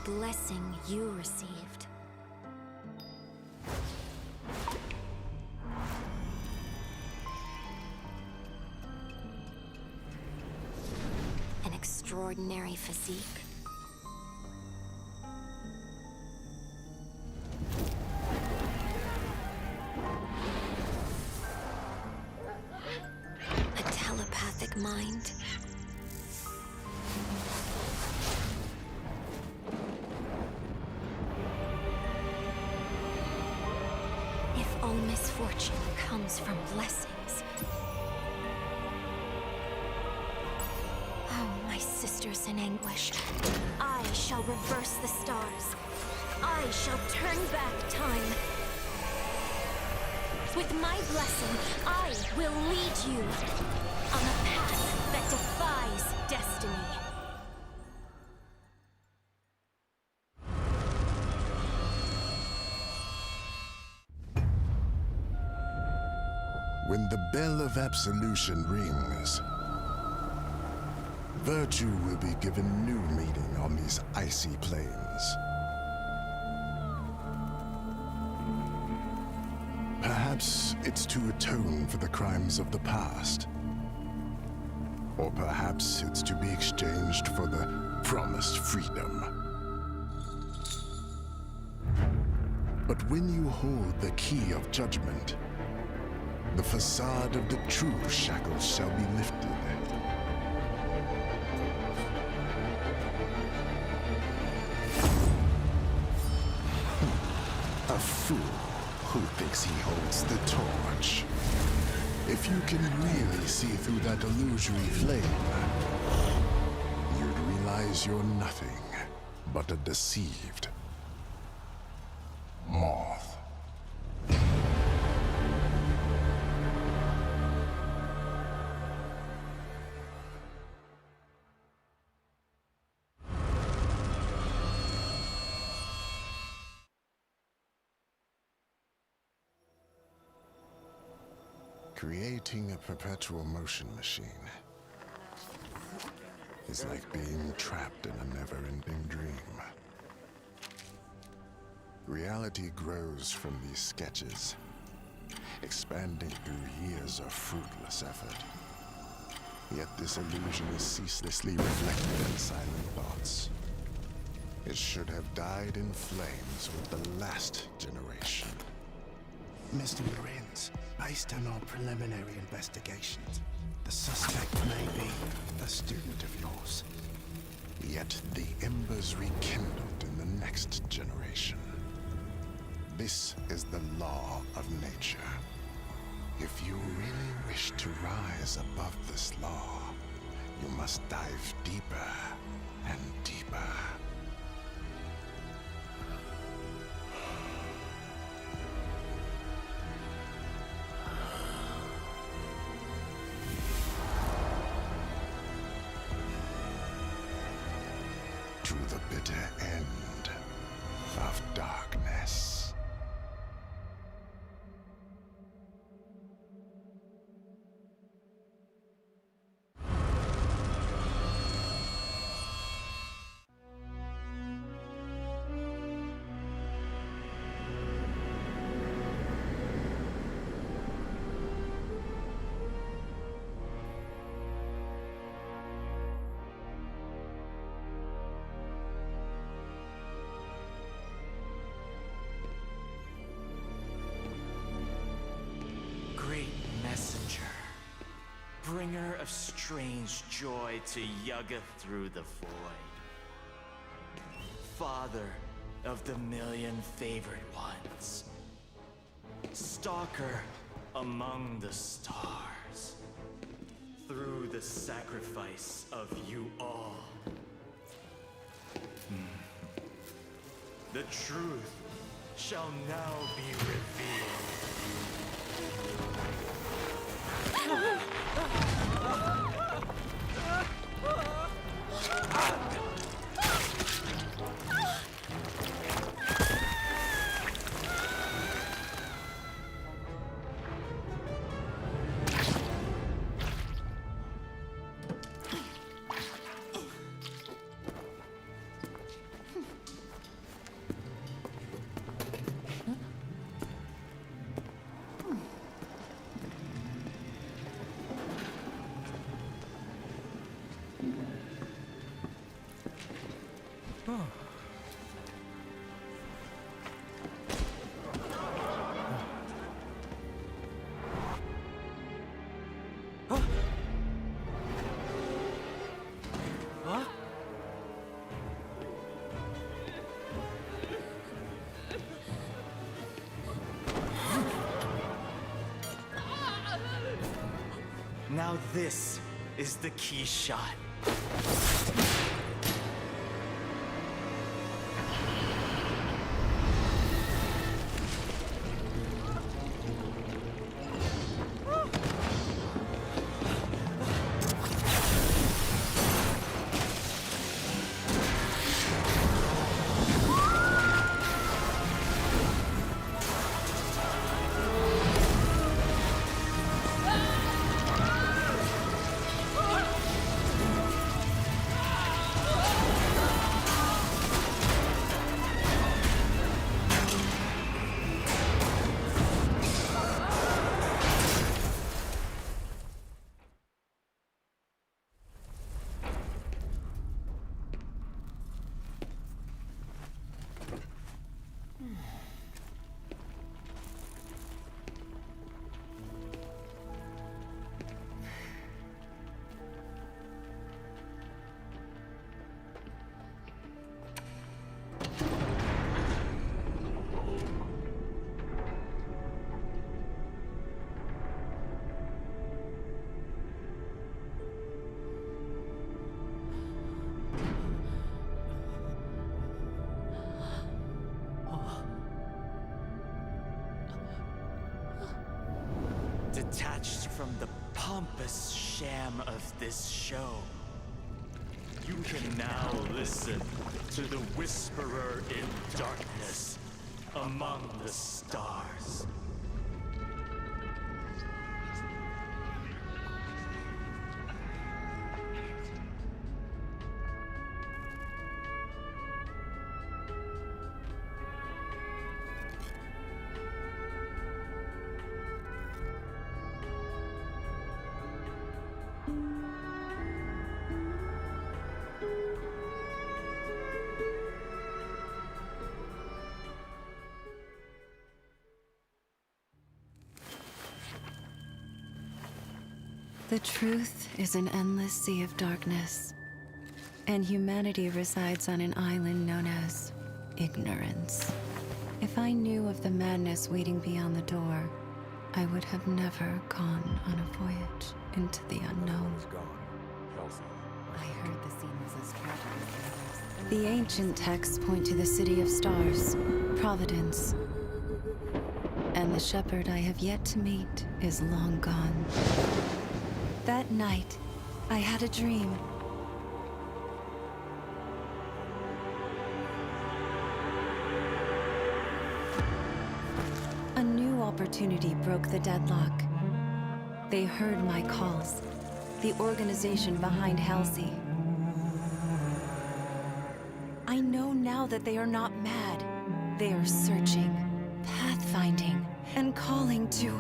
blessing you received. An extraordinary physique. A telepathic mind. If all misfortune comes from blessings. Oh, my sisters in anguish. I shall reverse the stars. I shall turn back time. With my blessing, I will lead you on a path that defies destiny. When the bell of absolution rings, virtue will be given new meaning on these icy plains. Perhaps it's to atone for the crimes of the past. Or perhaps it's to be exchanged for the promised freedom. But when you hold the key of judgment, the facade of the true shackles shall be lifted. A fool who thinks he holds the torch. If you can really see through that illusory flame, you'd realize you're nothing but a deceived moth. Creating a perpetual motion machine is like being trapped in a never-ending dream. Reality grows from these sketches, expanding through years of fruitless effort. Yet this illusion is ceaselessly reflected in silent thoughts. It should have died in flames with the last generation. Mr. Lorenz, based on our preliminary investigations, the suspect may be a student of yours. Yet the embers rekindled in the next generation. This is the law of nature. If you really wish to rise above this law, you must dive deeper and deeper. To the bitter end of darkness. Bringer of strange joy to Yuga through the void. Father of the million favored ones. Stalker among the stars. Through the sacrifice of you all. The truth shall now be revealed. Now this is the key shot. Detached from the pompous sham of this show, you can now listen to the Whisperer in darkness among the stars. The truth is an endless sea of darkness, and humanity resides on an island known as ignorance. If I knew of the madness waiting beyond the door, I would have never gone on a voyage into the unknown. I heard the scene was as tragic as the others. The ancient texts point to the city of stars, Providence. And the shepherd I have yet to meet is long gone. That night, I had a dream. A new opportunity broke the deadlock. They heard my calls, the organization behind Halsey. I know now that they are not mad. They are searching, pathfinding, and calling to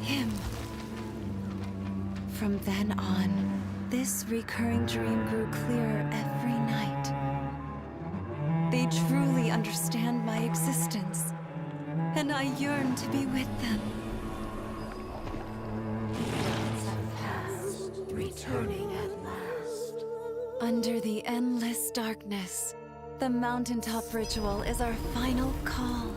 him. From then on, this recurring dream grew clearer every night. They truly understand my existence, and I yearn to be with them. Returning at last. Under the endless darkness, the mountaintop ritual is our final call.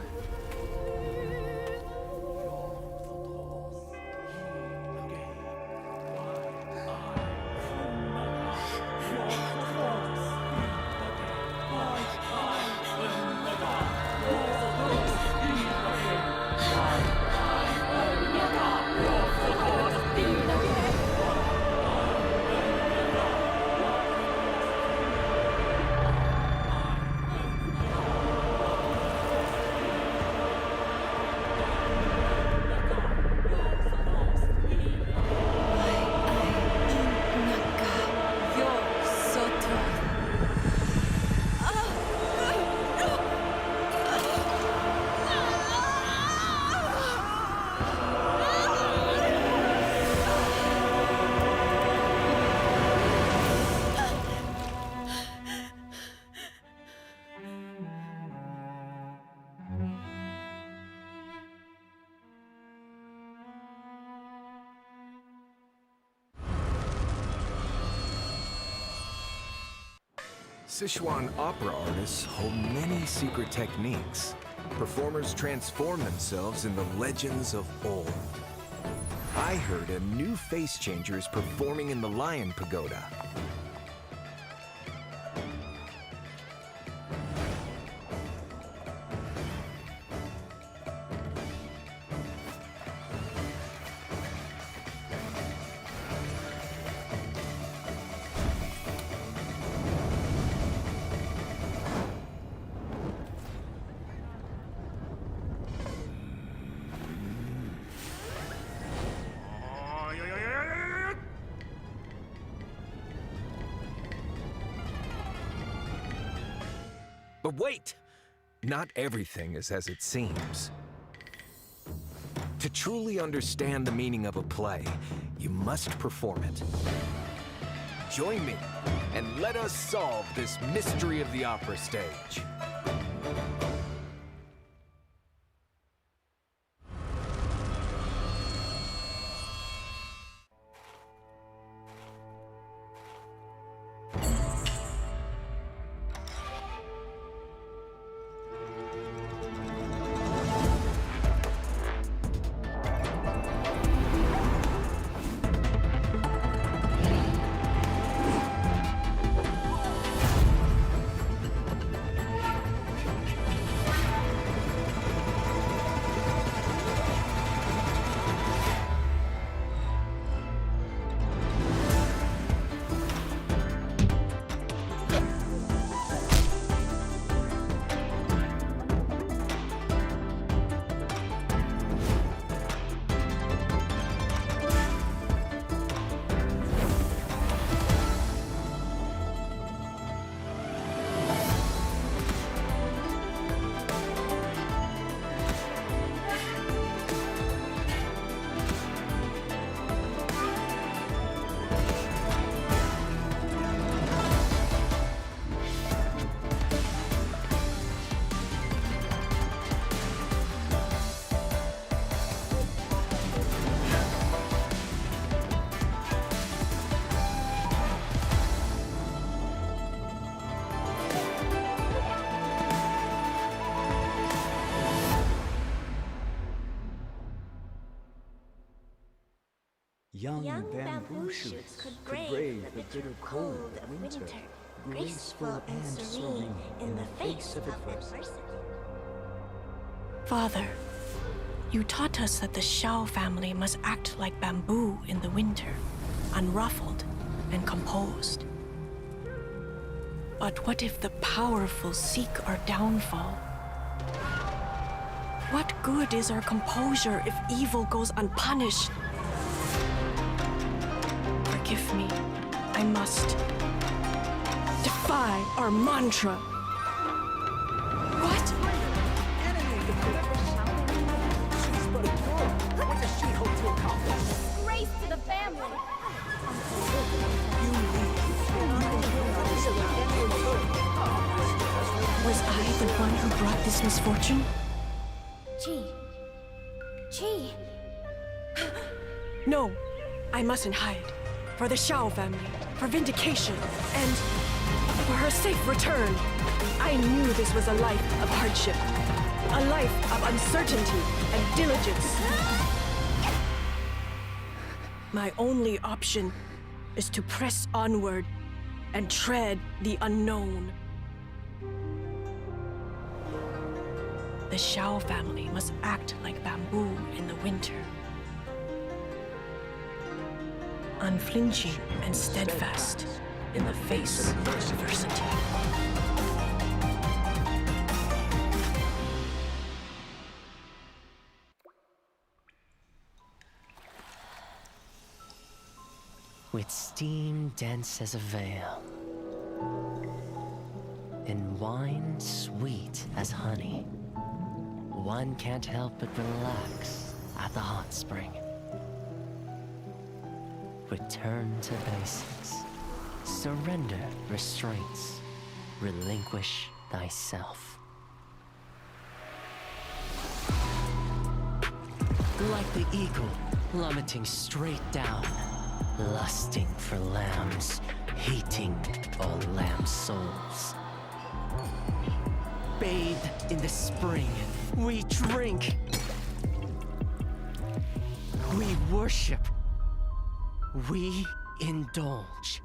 Sichuan opera artists hold many secret techniques. Performers transform themselves in the legends of old. I heard a new face changer is performing in the Lion Pagoda. But wait! Not everything is as it seems. To truly understand the meaning of a play, you must perform it. Join me, and let us solve this mystery of the opera stage. Young bamboo shoots could brave the bitter cold of winter, graceful and serene in the face of adversity. Father, you taught us that the Shao family must act like bamboo in the winter, unruffled and composed. But what if the powerful seek our downfall? What good is our composure if evil goes unpunished? Forgive me, I must defy our mantra. What? Grace to the family! Was I the one who brought this misfortune? Chi. No, I mustn't hide. For the Shao family, for vindication, and for her safe return. I knew this was a life of hardship, a life of uncertainty and diligence. My only option is to press onward and tread the unknown. The Shao family must act like bamboo in the winter. Unflinching and steadfast in the face of adversity. With steam dense as a veil, and wine sweet as honey, one can't help but relax at the hot spring. Return to basics. Surrender restraints. Relinquish thyself. Like the eagle plummeting straight down, lusting for lambs, hating all lamb souls. Bathed in the spring, we drink. We worship. We indulge.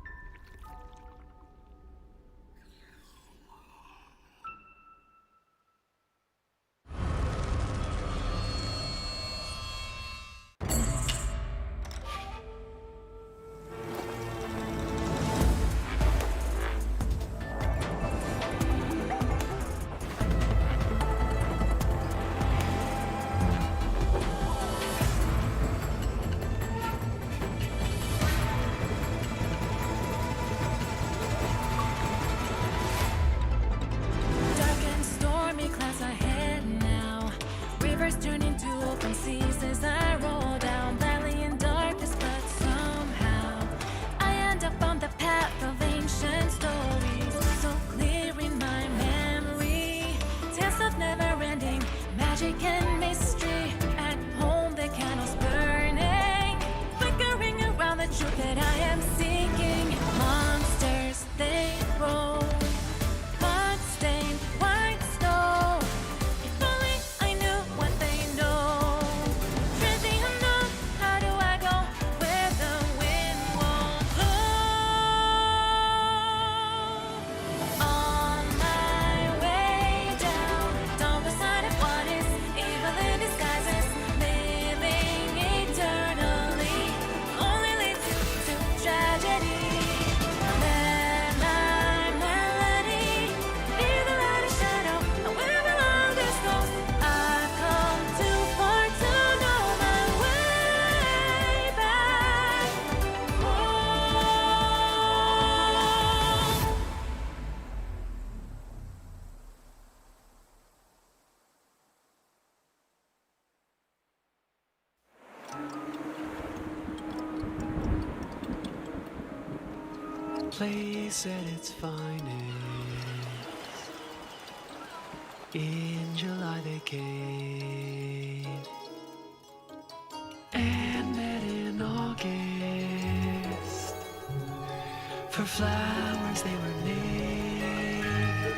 Place at its finest. In July they came, and met in August. For flowers they were named.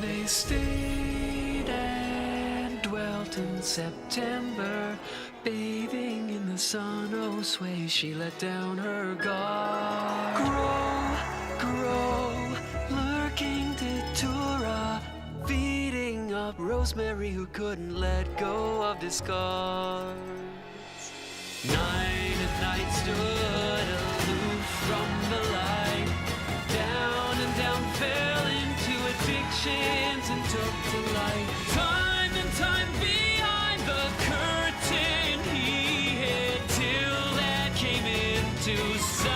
They stayed and dwelt in September, bathing in the sun. Oh, sway, she let down her guard. Grow, lurking Datura, feeding up Rosemary, who couldn't let go of discards. Night and night stood aloof from the light. Down and down fell into addictions and took to light. Time and time behind the curtain he hid till that came into sight.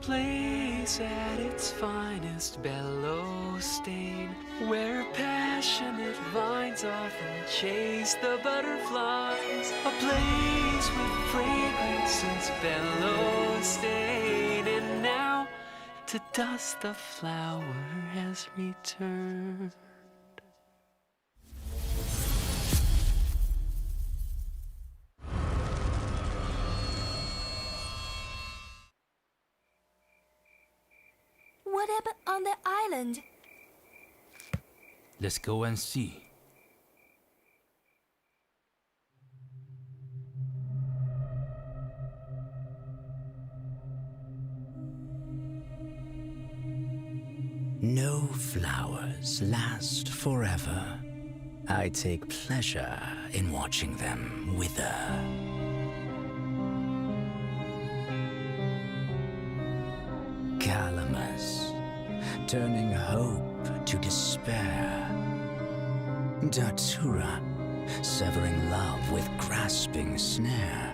Place at its finest, bellow stain, where passionate vines often chase the butterflies. A place with fragrance since bellow stain, and now to dust the flower has returned. What happened on the island? Let's go and see. No flowers last forever. I take pleasure in watching them wither. Calamus, turning hope to despair. Datura, severing love with grasping snare.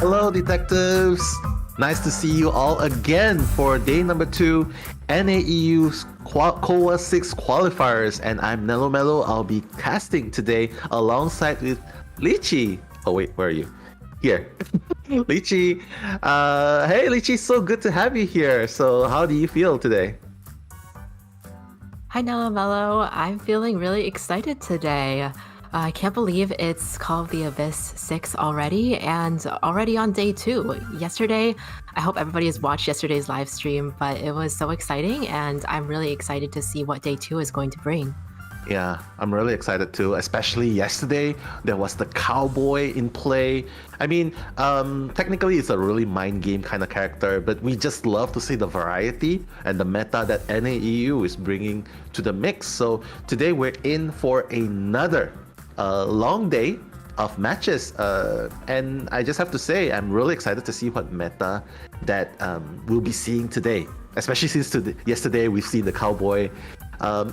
Hello, detectives. Nice to see you all again for day number 2, NAEU's COA 6 qualifiers. And I'm Nello Mello. I'll be casting today alongside with Lychee. Oh wait, where are you? Here. Lychee. Hey Lychee, so good to have you here. So how do you feel today? Hi, Nella Mello. I'm feeling really excited today. I can't believe it's Call of the Abyss 6 already, and already on day 2. Yesterday, I hope everybody has watched yesterday's live stream, but it was so exciting, and I'm really excited to see what day 2 is going to bring. Yeah, I'm really excited too, especially yesterday. There was the cowboy in play. I mean, technically it's a really mind game kind of character, but we just love to see the variety and the meta that NAEU is bringing to the mix. So today we're in for another long day of matches. And I just have to say, I'm really excited to see what meta that we'll be seeing today, especially since yesterday we've seen the cowboy.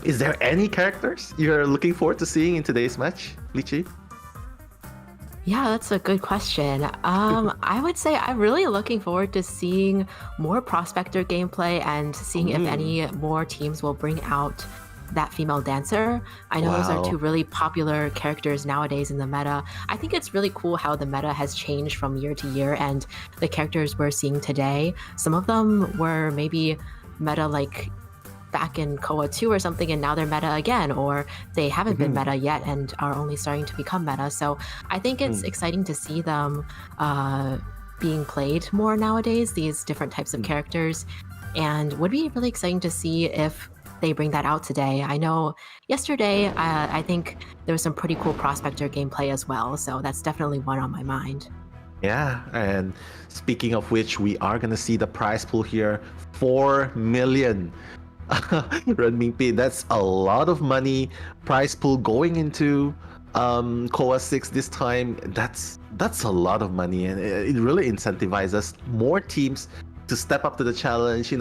Is there any characters you're looking forward to seeing in today's match, Lychee? Yeah, that's a good question. I would say I'm really looking forward to seeing more Prospector gameplay and seeing if any more teams will bring out that female dancer. I know those are two really popular characters nowadays in the meta. I think it's really cool how the meta has changed from year to year, and the characters we're seeing today, some of them were maybe meta like back in COA 2 or something, and now they're meta again, or they haven't been meta yet and are only starting to become meta. So I think it's exciting to see them being played more nowadays, these different types of characters, and would be really exciting to see if they bring that out today. I know yesterday, I think there was some pretty cool Prospector gameplay as well, so that's definitely one on my mind. Yeah, and speaking of which, we are going to see the prize pool here, 4 million. Renminbi, that's a lot of money. Prize pool going into COA 6 this time. That's a lot of money, and it really incentivizes more teams to step up to the challenge,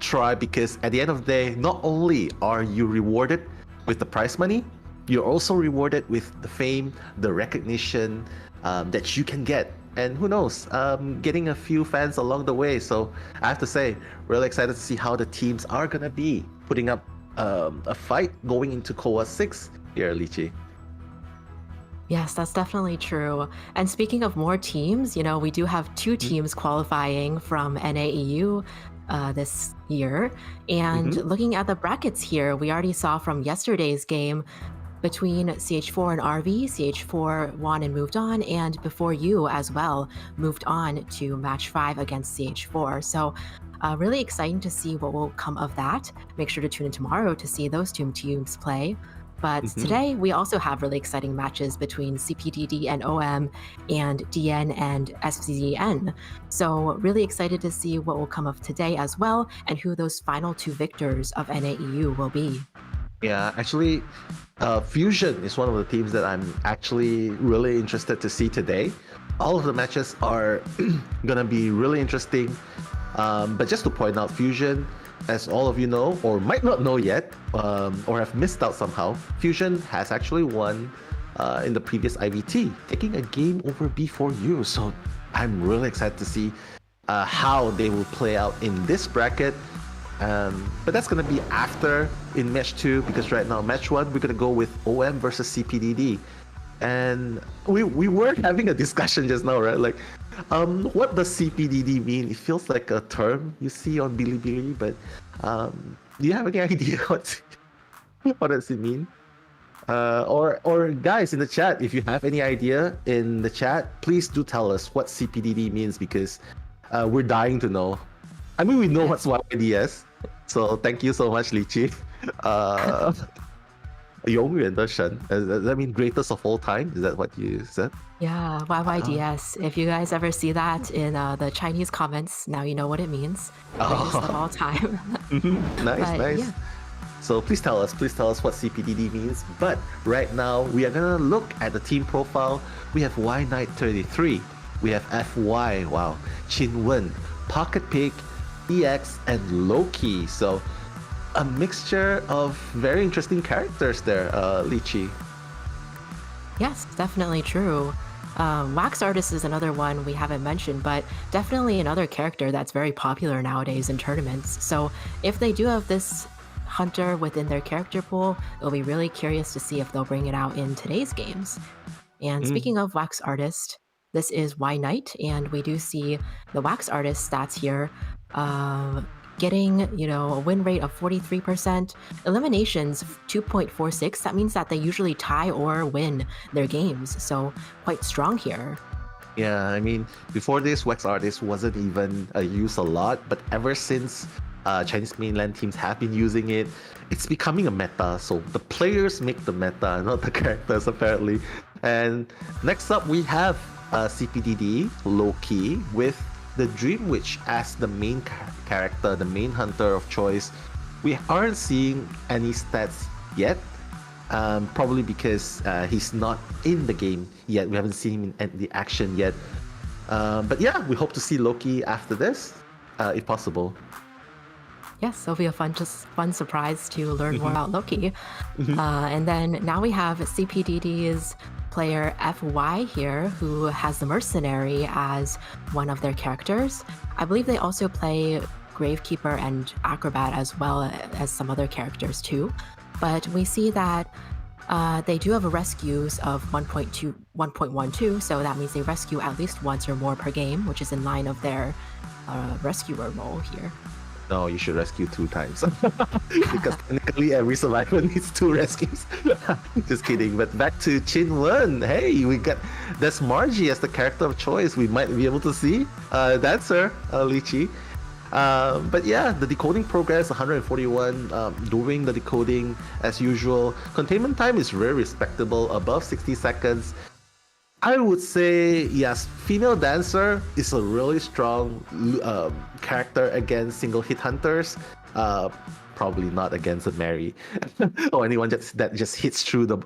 try, because at the end of the day, not only are you rewarded with the prize money, you're also rewarded with the fame, the recognition that you can get. And who knows, getting a few fans along the way. So I have to say, really excited to see how the teams are going to be putting up a fight going into COA 6 here, Lychee. Yes, that's definitely true. And speaking of more teams, we do have 2 teams qualifying from NAEU this year. And looking at the brackets here, we already saw from yesterday's game between CH4 and RV, CH4 won and moved on, and Before You as well moved on to match 5 against CH4. So really exciting to see what will come of that. Make sure to tune in tomorrow to see those 2 teams play. But today we also have really exciting matches between CPDD and OM and DN and SCN. So really excited to see what will come of today as well, and who those final 2 victors of NAEU will be. Yeah, actually, Fusion is one of the teams that I'm actually really interested to see today. All of the matches are gonna be really interesting. But just to point out, Fusion, as all of you know, or might not know yet, or have missed out somehow, Fusion has actually won in the previous IVT, taking a game over Before You. So I'm really excited to see how they will play out in this bracket. But that's going to be after in match 2, because right now match 1 we're going to go with OM versus CPDD. And we were having a discussion just now, right? Like, what does CPDD mean? It feels like a term you see on Bilibili, but do you have any idea what does it mean? Or guys in the chat, if you have any idea in the chat, please do tell us what CPDD means, because we're dying to know. I mean, we know what's YYDS, so thank you so much, Lychee. 永远的神. Does that mean greatest of all time? Is that what you said? Yeah, YYDS. If you guys ever see that in the Chinese comments, now you know what it means. Greatest of all time. Nice. Yeah. So please tell us what CPDD means. But right now, we are gonna look at the team profile. We have Y Knight 33. We have FY, wow, Chin Wen, Pocket Pig, EX, and Loki. So a mixture of very interesting characters there, Lychee. Yes, definitely true. Wax Artist is another one we haven't mentioned, but definitely another character that's very popular nowadays in tournaments. So if they do have this hunter within their character pool, it'll be really curious to see if they'll bring it out in today's games. And speaking of Wax Artist, this is Y Knight, and we do see the Wax Artist stats here. Getting, a win rate of 43%, eliminations 2.46. That means that they usually tie or win their games. So quite strong here. Yeah, I mean, before this, Wax Artist wasn't even used a lot, but ever since Chinese mainland teams have been using it, it's becoming a meta. So the players make the meta, not the characters, apparently. And next up, we have CPDD, Loki, with the Dream Witch as the main character, the main hunter of choice. We aren't seeing any stats yet, probably because he's not in the game yet. We haven't seen him in the action yet. But yeah, we hope to see Loki after this, if possible. Yes, it'll be a fun surprise to learn more about Loki. And then now we have CPDD's player FY here, who has the Mercenary as one of their characters. I believe they also play Gravekeeper and Acrobat as well as some other characters too. But we see that they do have a rescues of 1.12, so that means they rescue at least once or more per game, which is in line of their rescuer role here. No, you should rescue 2 times. Because technically every survivor needs 2 rescues. Just kidding. But back to Chin Wen. Hey, we got that's Margie as the character of choice. We might be able to see Dancer, Lychee. But yeah, the decoding progress 141. Doing the decoding as usual. Containment time is very respectable, above 60 seconds. I would say, yes, female dancer is a really strong character against single hit hunters. Probably not against a Mary or anyone that just hits through the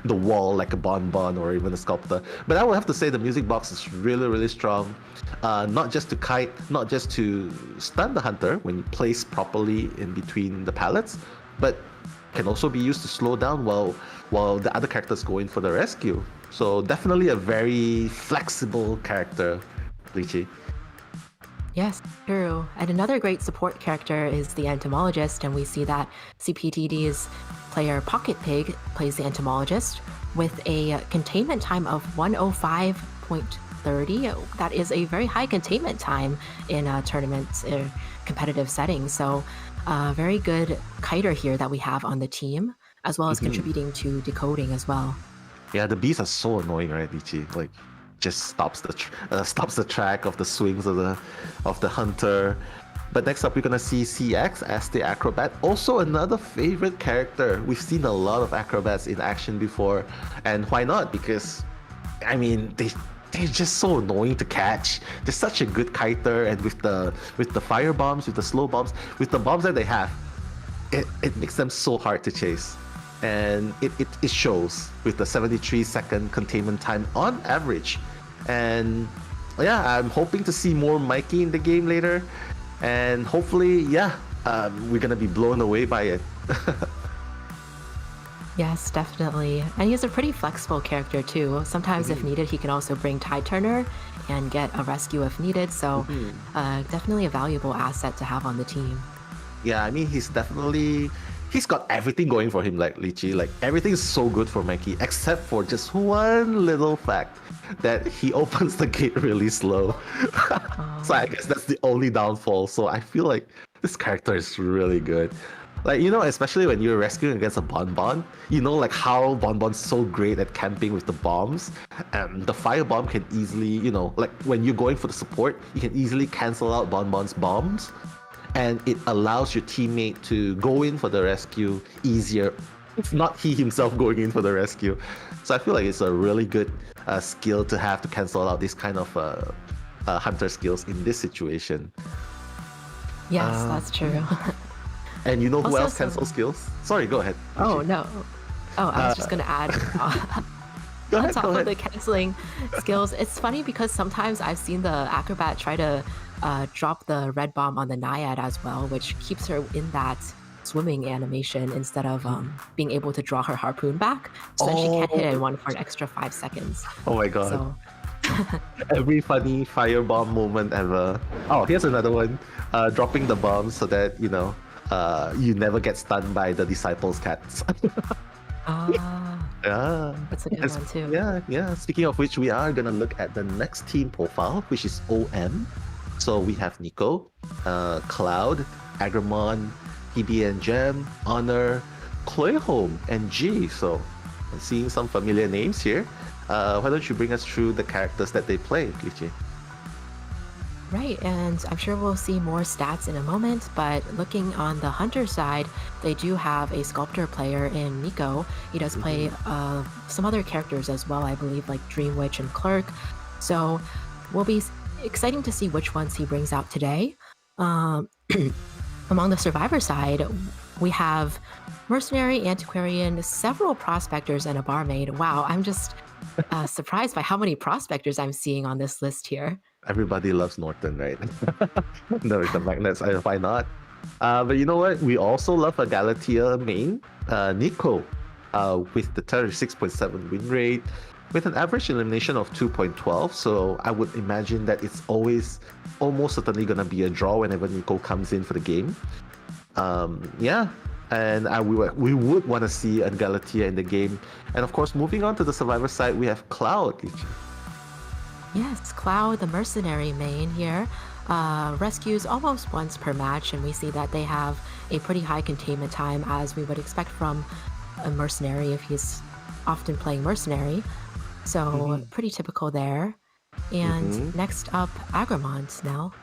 wall like a bonbon or even a sculptor. But I would have to say the music box is really, really strong. Not just to kite, not just to stun the hunter when placed properly in between the pallets, but can also be used to slow down while the other characters go in for the rescue. So definitely a very flexible character, Lychee. Yes, true. And another great support character is the Entomologist, and we see that CPDD's player Pocket Pig plays the Entomologist with a containment time of 105.30. That is a very high containment time in tournaments, competitive settings. So very good kiter here that we have on the team, as well as contributing to decoding as well. Yeah, the bees are so annoying, right, Lychee? Like, just stops the track of the swings of the hunter. But next up, we're gonna see CX as the Acrobat. Also another favorite character. We've seen a lot of acrobats in action before, and why not? Because, I mean, they're just so annoying to catch. They're such a good kiter, and with the fire bombs, with the slow bombs, with the bombs that they have, it makes them so hard to chase. And it shows with the 73-second containment time on average. And yeah, I'm hoping to see more Mikey in the game later. And hopefully, yeah, we're gonna be blown away by it. Yes, definitely. And he's a pretty flexible character too. Sometimes if needed, he can also bring Tide Turner and get a rescue if needed. So definitely a valuable asset to have on the team. Yeah, I mean, he's got everything going for him, like Lychee. Like, everything's so good for Mikey, except for just one little fact that he opens the gate really slow. So I guess that's the only downfall. So I feel like this character is really good. Like, especially when you're rescuing against a Bonbon, like how Bonbon's so great at camping with the bombs. And the firebomb can easily, like when you're going for the support, you can easily cancel out Bonbon's bombs. And it allows your teammate to go in for the rescue easier, if not he himself going in for the rescue. So I feel like it's a really good skill to have to cancel out this kind of hunter skills in this situation. Yes, that's true. And you know who else cancels skills? Sorry, go ahead. Oh, no. Oh, I was just going to add... on top of the canceling skills, it's funny because sometimes I've seen the Acrobat try to drop the red bomb on the Naiad as well, which keeps her in that swimming animation instead of being able to draw her harpoon back, so that she can't hit anyone for an extra 5 seconds. Oh my god. So Every funny firebomb moment ever. Oh, here's another one. Dropping the bomb so that, you never get stunned by the disciples' cats. Yeah. That's a good one too. Yeah. Speaking of which, we are gonna look at the next team profile, which is OM. So we have Nico, Cloud, Agramon, PB and Gem, Honor, Clayholm, and G. So I'm seeing some familiar names here. Why don't you bring us through the characters that they play, Lichi? Right, and I'm sure we'll see more stats in a moment, but looking on the Hunter side, they do have a Sculptor player in Nico. He does play some other characters as well, I believe, like Dream Witch and Clerk. So will be exciting to see which ones he brings out today. Among the Survivor side, we have Mercenary, Antiquarian, several Prospectors, and a Barmaid. Wow, I'm just surprised by how many Prospectors I'm seeing on this list here. Everybody loves Norton, right? No, the magnets, why not? But you know what? We also love a Galatea main, Nico, with the 36.7 win rate, with an average elimination of 2.12. So I would imagine that it's almost certainly going to be a draw whenever Nico comes in for the game. Yeah. And we would want to see a Galatea in the game. And of course, moving on to the Survivor side, we have Cloud. Yes, Cloud, the Mercenary main here, rescues almost once per match, and we see that they have a pretty high containment time, as we would expect from a Mercenary if he's often playing Mercenary. So pretty typical there. And next up, Agramon, Nell.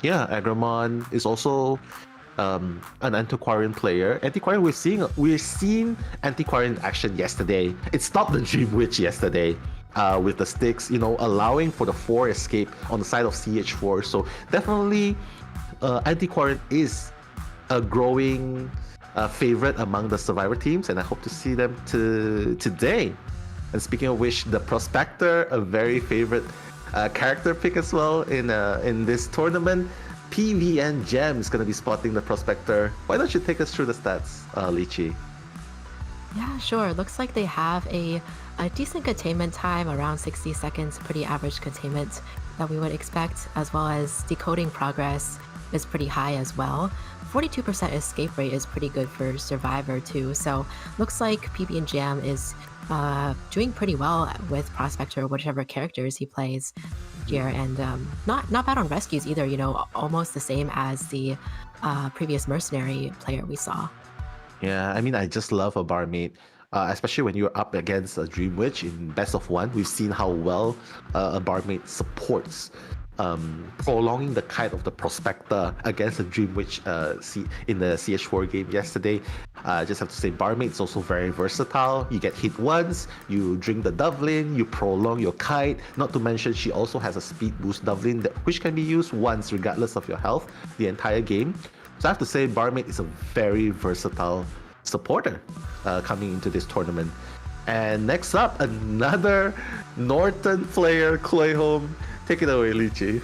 Yeah, Agramon is also an Antiquarian player. Antiquarian, we've seen Antiquarian in action yesterday. It stopped the Dream Witch yesterday. With the sticks, allowing for the 4 escape on the side of CH4. So definitely, Antiquarian is a growing favorite among the Survivor teams, and I hope to see them today. And speaking of which, the Prospector, a very favorite character pick as well in this tournament. PVN Gem is going to be spotting the Prospector. Why don't you take us through the stats, Lichi? Yeah, sure. Looks like they have a decent containment time, around 60 seconds, pretty average containment that we would expect, as well as decoding progress is pretty high as well. 42% escape rate is pretty good for Survivor too, so looks like PB and Jam is doing pretty well with Prospector, whichever characters he plays here, and not bad on rescues either, almost the same as the previous Mercenary player we saw. Yeah, I mean, I just love a Barmaid, especially when you're up against a Dream Witch in Best of 1. We've seen how well a Barmaid supports prolonging the kite of the Prospector against a Dream Witch in the CH4 game yesterday. I just have to say, Barmaid is also very versatile. You get hit once, you drink the Dublin, you prolong your kite. Not to mention, she also has a speed boost Dublin which can be used once regardless of your health the entire game. So I have to say, Barmaid is a very versatile supporter coming into this tournament. And next up, another Norton player, Clayholm. Take it away, Lichi.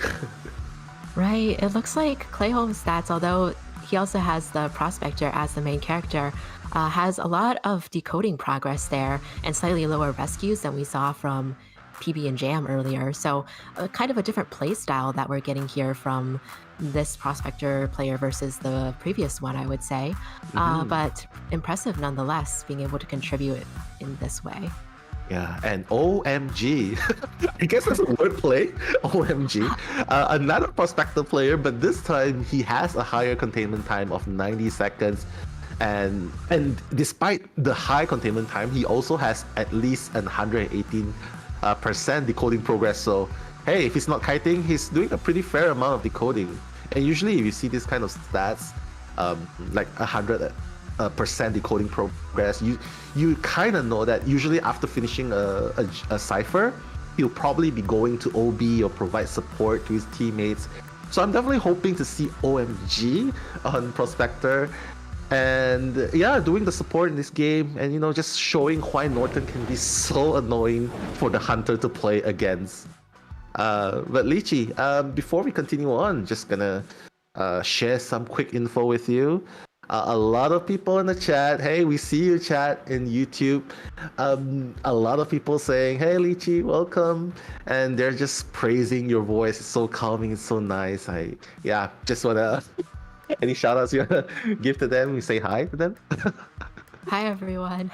Right, it looks like Clayholm's stats, although he also has the Prospector as the main character, has a lot of decoding progress there and slightly lower rescues than we saw from PB and Jam earlier. So kind of a different play style that we're getting here from this Prospector player versus the previous one, I would say. But impressive nonetheless, being able to contribute in this way. Yeah, and OMG. I guess that's a wordplay. OMG. Another Prospector player, but this time he has a higher containment time of 90 seconds. And despite the high containment time, he also has at least 118% decoding progress. So hey, if he's not kiting, he's doing a pretty fair amount of decoding. And usually if you see this kind of stats, like 100% decoding progress, you kind of know that usually after finishing a cipher, he'll probably be going to OB or provide support to his teammates. So I'm definitely hoping to see OMG on Prospector. And yeah, doing the support in this game, and just showing why Norton can be so annoying for the Hunter to play against. But Lichi, before we continue on, just gonna share some quick info with you. A lot of people in the chat. Hey, we see you, chat in YouTube. A lot of people saying, "Hey, Lychee, welcome," and they're just praising your voice. It's so calming. It's so nice. Yeah, just wanna any shout outs you wanna give to them? We say hi to them. Hi everyone.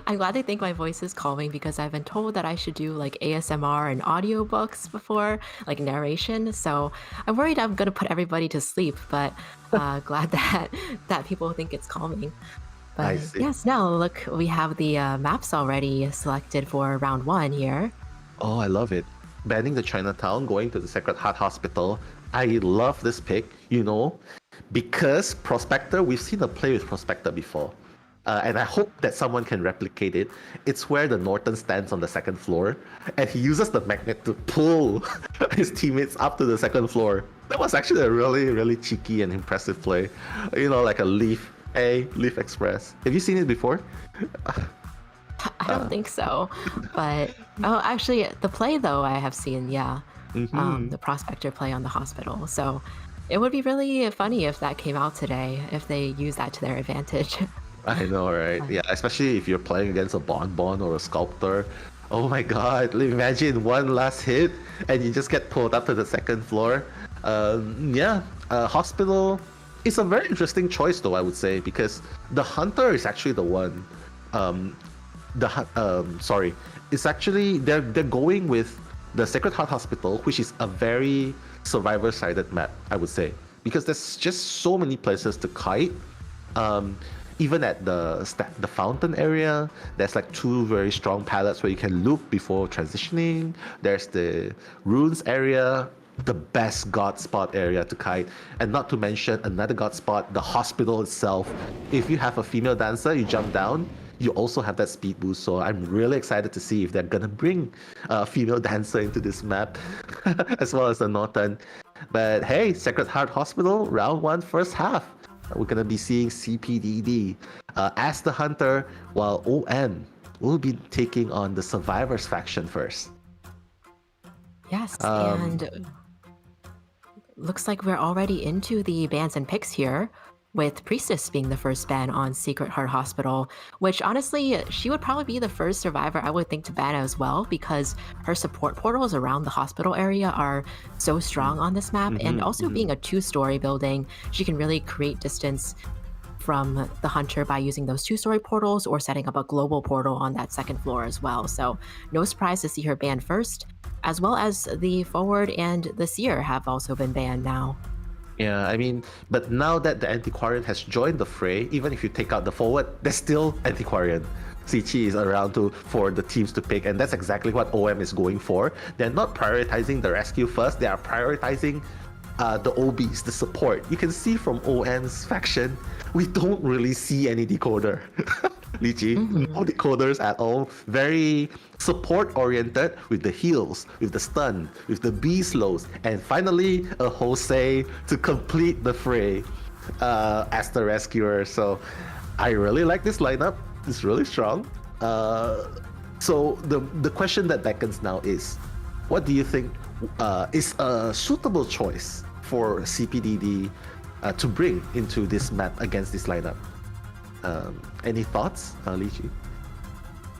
I'm glad they think my voice is calming because I've been told that I should do like ASMR and audiobooks before, like narration. So I'm worried I'm gonna put everybody to sleep, but glad that people think it's calming. I But see. yes, now look, we have the maps already selected for round 1 here. Oh, I love it. Banning the Chinatown, going to the Sacred Heart Hospital. I love this pick, because Prospector, we've seen a play with Prospector before. And I hope that someone can replicate it. It's where the Norton stands on the second floor, and he uses the magnet to pull his teammates up to the second floor. That was actually a really, really cheeky and impressive play. Like a Leaf. Hey, Leaf Express. Have you seen it before? I don't think so. But actually the play though I have seen, yeah. The Prospector play on the hospital. So it would be really funny if that came out today, if they use that to their advantage. I know, right? Yeah, especially if you're playing against a Bonbon or a Sculptor. Oh my god, imagine one last hit and you just get pulled up to the second floor. Hospital is a very interesting choice though, I would say, because the Hunter is actually the one. It's actually, they're going with the Sacred Heart Hospital, which is a very survivor-sided map, I would say, because there's just so many places to kite. Even at the fountain area, there's like 2 very strong pallets where you can loop before transitioning. There's the ruins area, the best god spot area to kite, and not to mention another god spot, the hospital itself. If you have a female dancer, you jump down, you also have that speed boost. So I'm really excited to see if they're gonna bring a female dancer into this map, as well as the Norton. But hey, Sacred Heart Hospital, round 1, first half. We're going to be seeing CPDD as the Hunter, while OM will be taking on the Survivors faction first. Yes, and looks like we're already into the bans and picks here, with Priestess being the first ban on Secret Heart Hospital, which honestly, she would probably be the first survivor I would think to ban as well, because her support portals around the hospital area are so strong on this map, and also being a 2-story building, she can really create distance from the Hunter by using those 2-story portals or setting up a global portal on that second floor as well. So no surprise to see her banned first, as well as the Forward and the Seer have also been banned now. Yeah, I mean, but now that the Antiquarian has joined the fray, even if you take out the Forward, there's still Antiquarian. Sichi is around for the teams to pick, and that's exactly what OM is going for. They're not prioritizing the rescue first, they are prioritizing the OBs, the support. You can see from OM's faction, we don't really see any decoder. Lychee, no decoders at all. Very support-oriented with the heals, with the stun, with the B-slows, and finally a Jose to complete the fray as the rescuer. So I really like this lineup. It's really strong. So the question that beckons now is, what do you think is a suitable choice for CPDD to bring into this map against this lineup? Any thoughts, Lychee?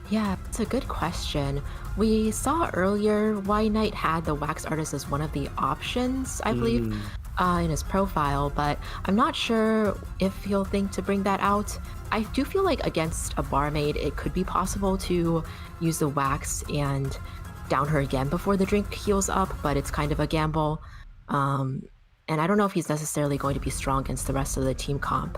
Yeah, it's a good question. We saw earlier White Knight had the Wax Artist as one of the options, I believe, in his profile, but I'm not sure if he'll think to bring that out. I do feel like against a barmaid, it could be possible to use the Wax and down her again before the drink heals up, but it's kind of a gamble. And I don't know if he's necessarily going to be strong against the rest of the team comp.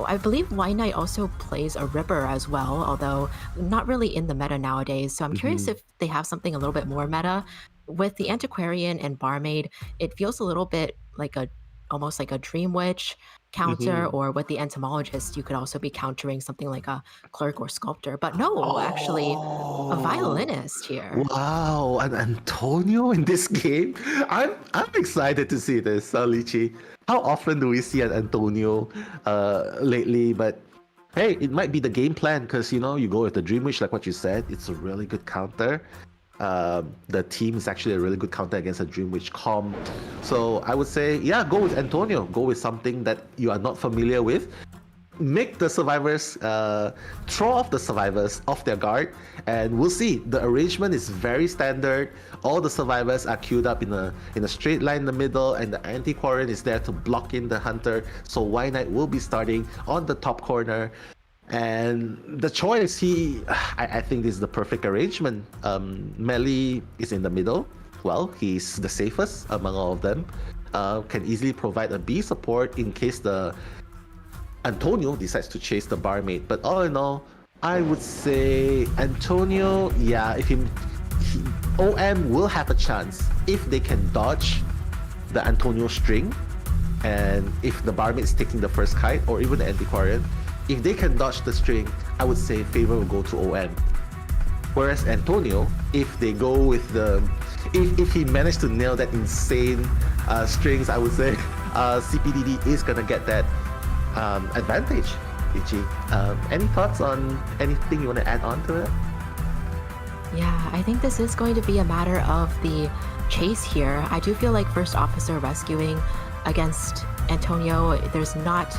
I believe White Knight also plays a Ripper as well, although not really in the meta nowadays. So I'm curious if they have something a little bit more meta. With the Antiquarian and Barmaid, it feels a little bit like almost like a Dream Witch counter, or with the Entomologist, you could also be countering something like a Clerk or Sculptor. But no, actually, a Violinist here. Wow, an Antonio in this game? I'm excited to see this, Lychee. How often do we see an Antonio lately? But hey, it might be the game plan, because you go with the Dream Witch, like what you said. It's a really good counter. the team is actually a really good counter against a Dream Witch comp. So I would say, yeah, go with Antonio. Go with something that you are not familiar with. Make the survivors, throw off the survivors off their guard, and we'll see. The arrangement is very standard. All the survivors are queued up in a straight line in the middle, and the anti-quarren is there to block in the hunter. So White Knight will be starting on the top corner. And the choice, I think this is the perfect arrangement. Melee is in the middle. Well, he's the safest among all of them. Can easily provide a B support in case the Antonio decides to chase the barmaid. But all in all, I would say Antonio, yeah, if OM will have a chance if they can dodge the Antonio string, and if the barmaid is taking the first kite or even the anti-quarren. If they can dodge the string, I would say favor will go to OM. Whereas Antonio, if they go with if he managed to nail that insane strings, I would say CPDD is gonna get that advantage. Ichi, any thoughts on anything you want to add on to it? Yeah, I think this is going to be a matter of the chase here. I do feel like first officer rescuing against Antonio, there's not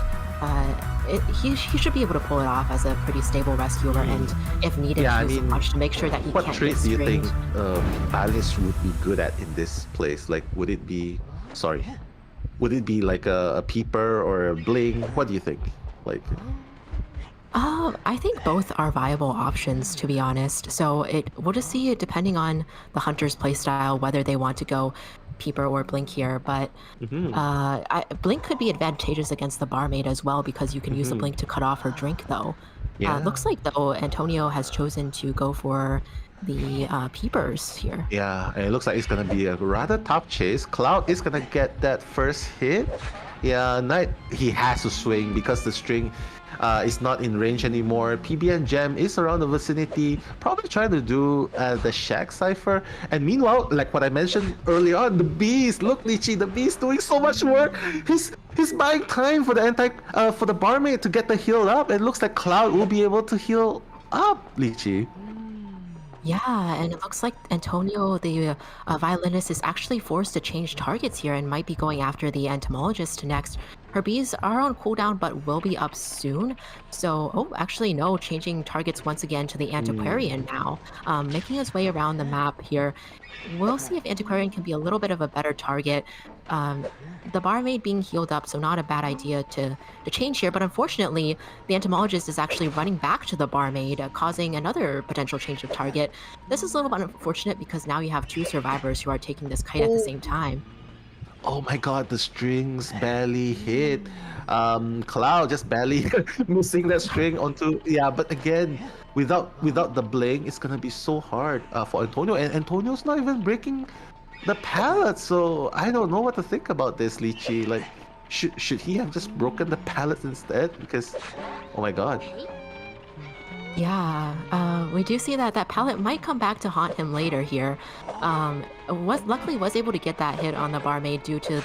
he should be able to pull it off as a pretty stable rescuer, and if needed, use much to make sure that he can't get stringed. What traits do you think Alice would be good at in this place? Like, would it be like a peeper or a bling? What do you think? Like, I think both are viable options, to be honest. So we'll just see it depending on the hunter's playstyle, whether they want to go peeper or blink here. But blink could be advantageous against the barmaid as well, because you can use the blink to cut off her drink, though. Looks like, though, Antonio has chosen to go for the peepers here. Yeah, and it looks like it's gonna be a rather tough chase. Cloud is gonna get that first hit. Yeah, Knight, he has to swing because the string is not in range anymore. PB and Gem is around the vicinity, probably trying to do the Shack Cypher. And meanwhile, like what I mentioned earlier on, the Beast, look, Lychee, the Beast doing so much work. He's buying time for the barmaid to get the heal up. It looks like Cloud will be able to heal up, Lychee. Yeah, and it looks like Antonio, the violinist, is actually forced to change targets here and might be going after the entomologist next. Her bees are on cooldown but will be up soon. So, actually no, changing targets once again to the antiquarian now, making his way around the map here. We'll see if antiquarian can be a little bit of a better target. The barmaid being healed up, so not a bad idea to change here, but unfortunately, the entomologist is actually running back to the barmaid, causing another potential change of target. This is a little bit unfortunate because now you have two survivors who are taking this kite at the same time. Oh my god, the strings barely hit. Cloud just barely missing that string onto, but again, without the bling, it's gonna be so hard for Antonio, and Antonio's not even breaking the pallet, so I don't know what to think about this, Lychee. Like, should he have just broken the pallets instead? Because, oh my god. Yeah, we do see that pallet might come back to haunt him later here. Luckily was able to get that hit on the barmaid due to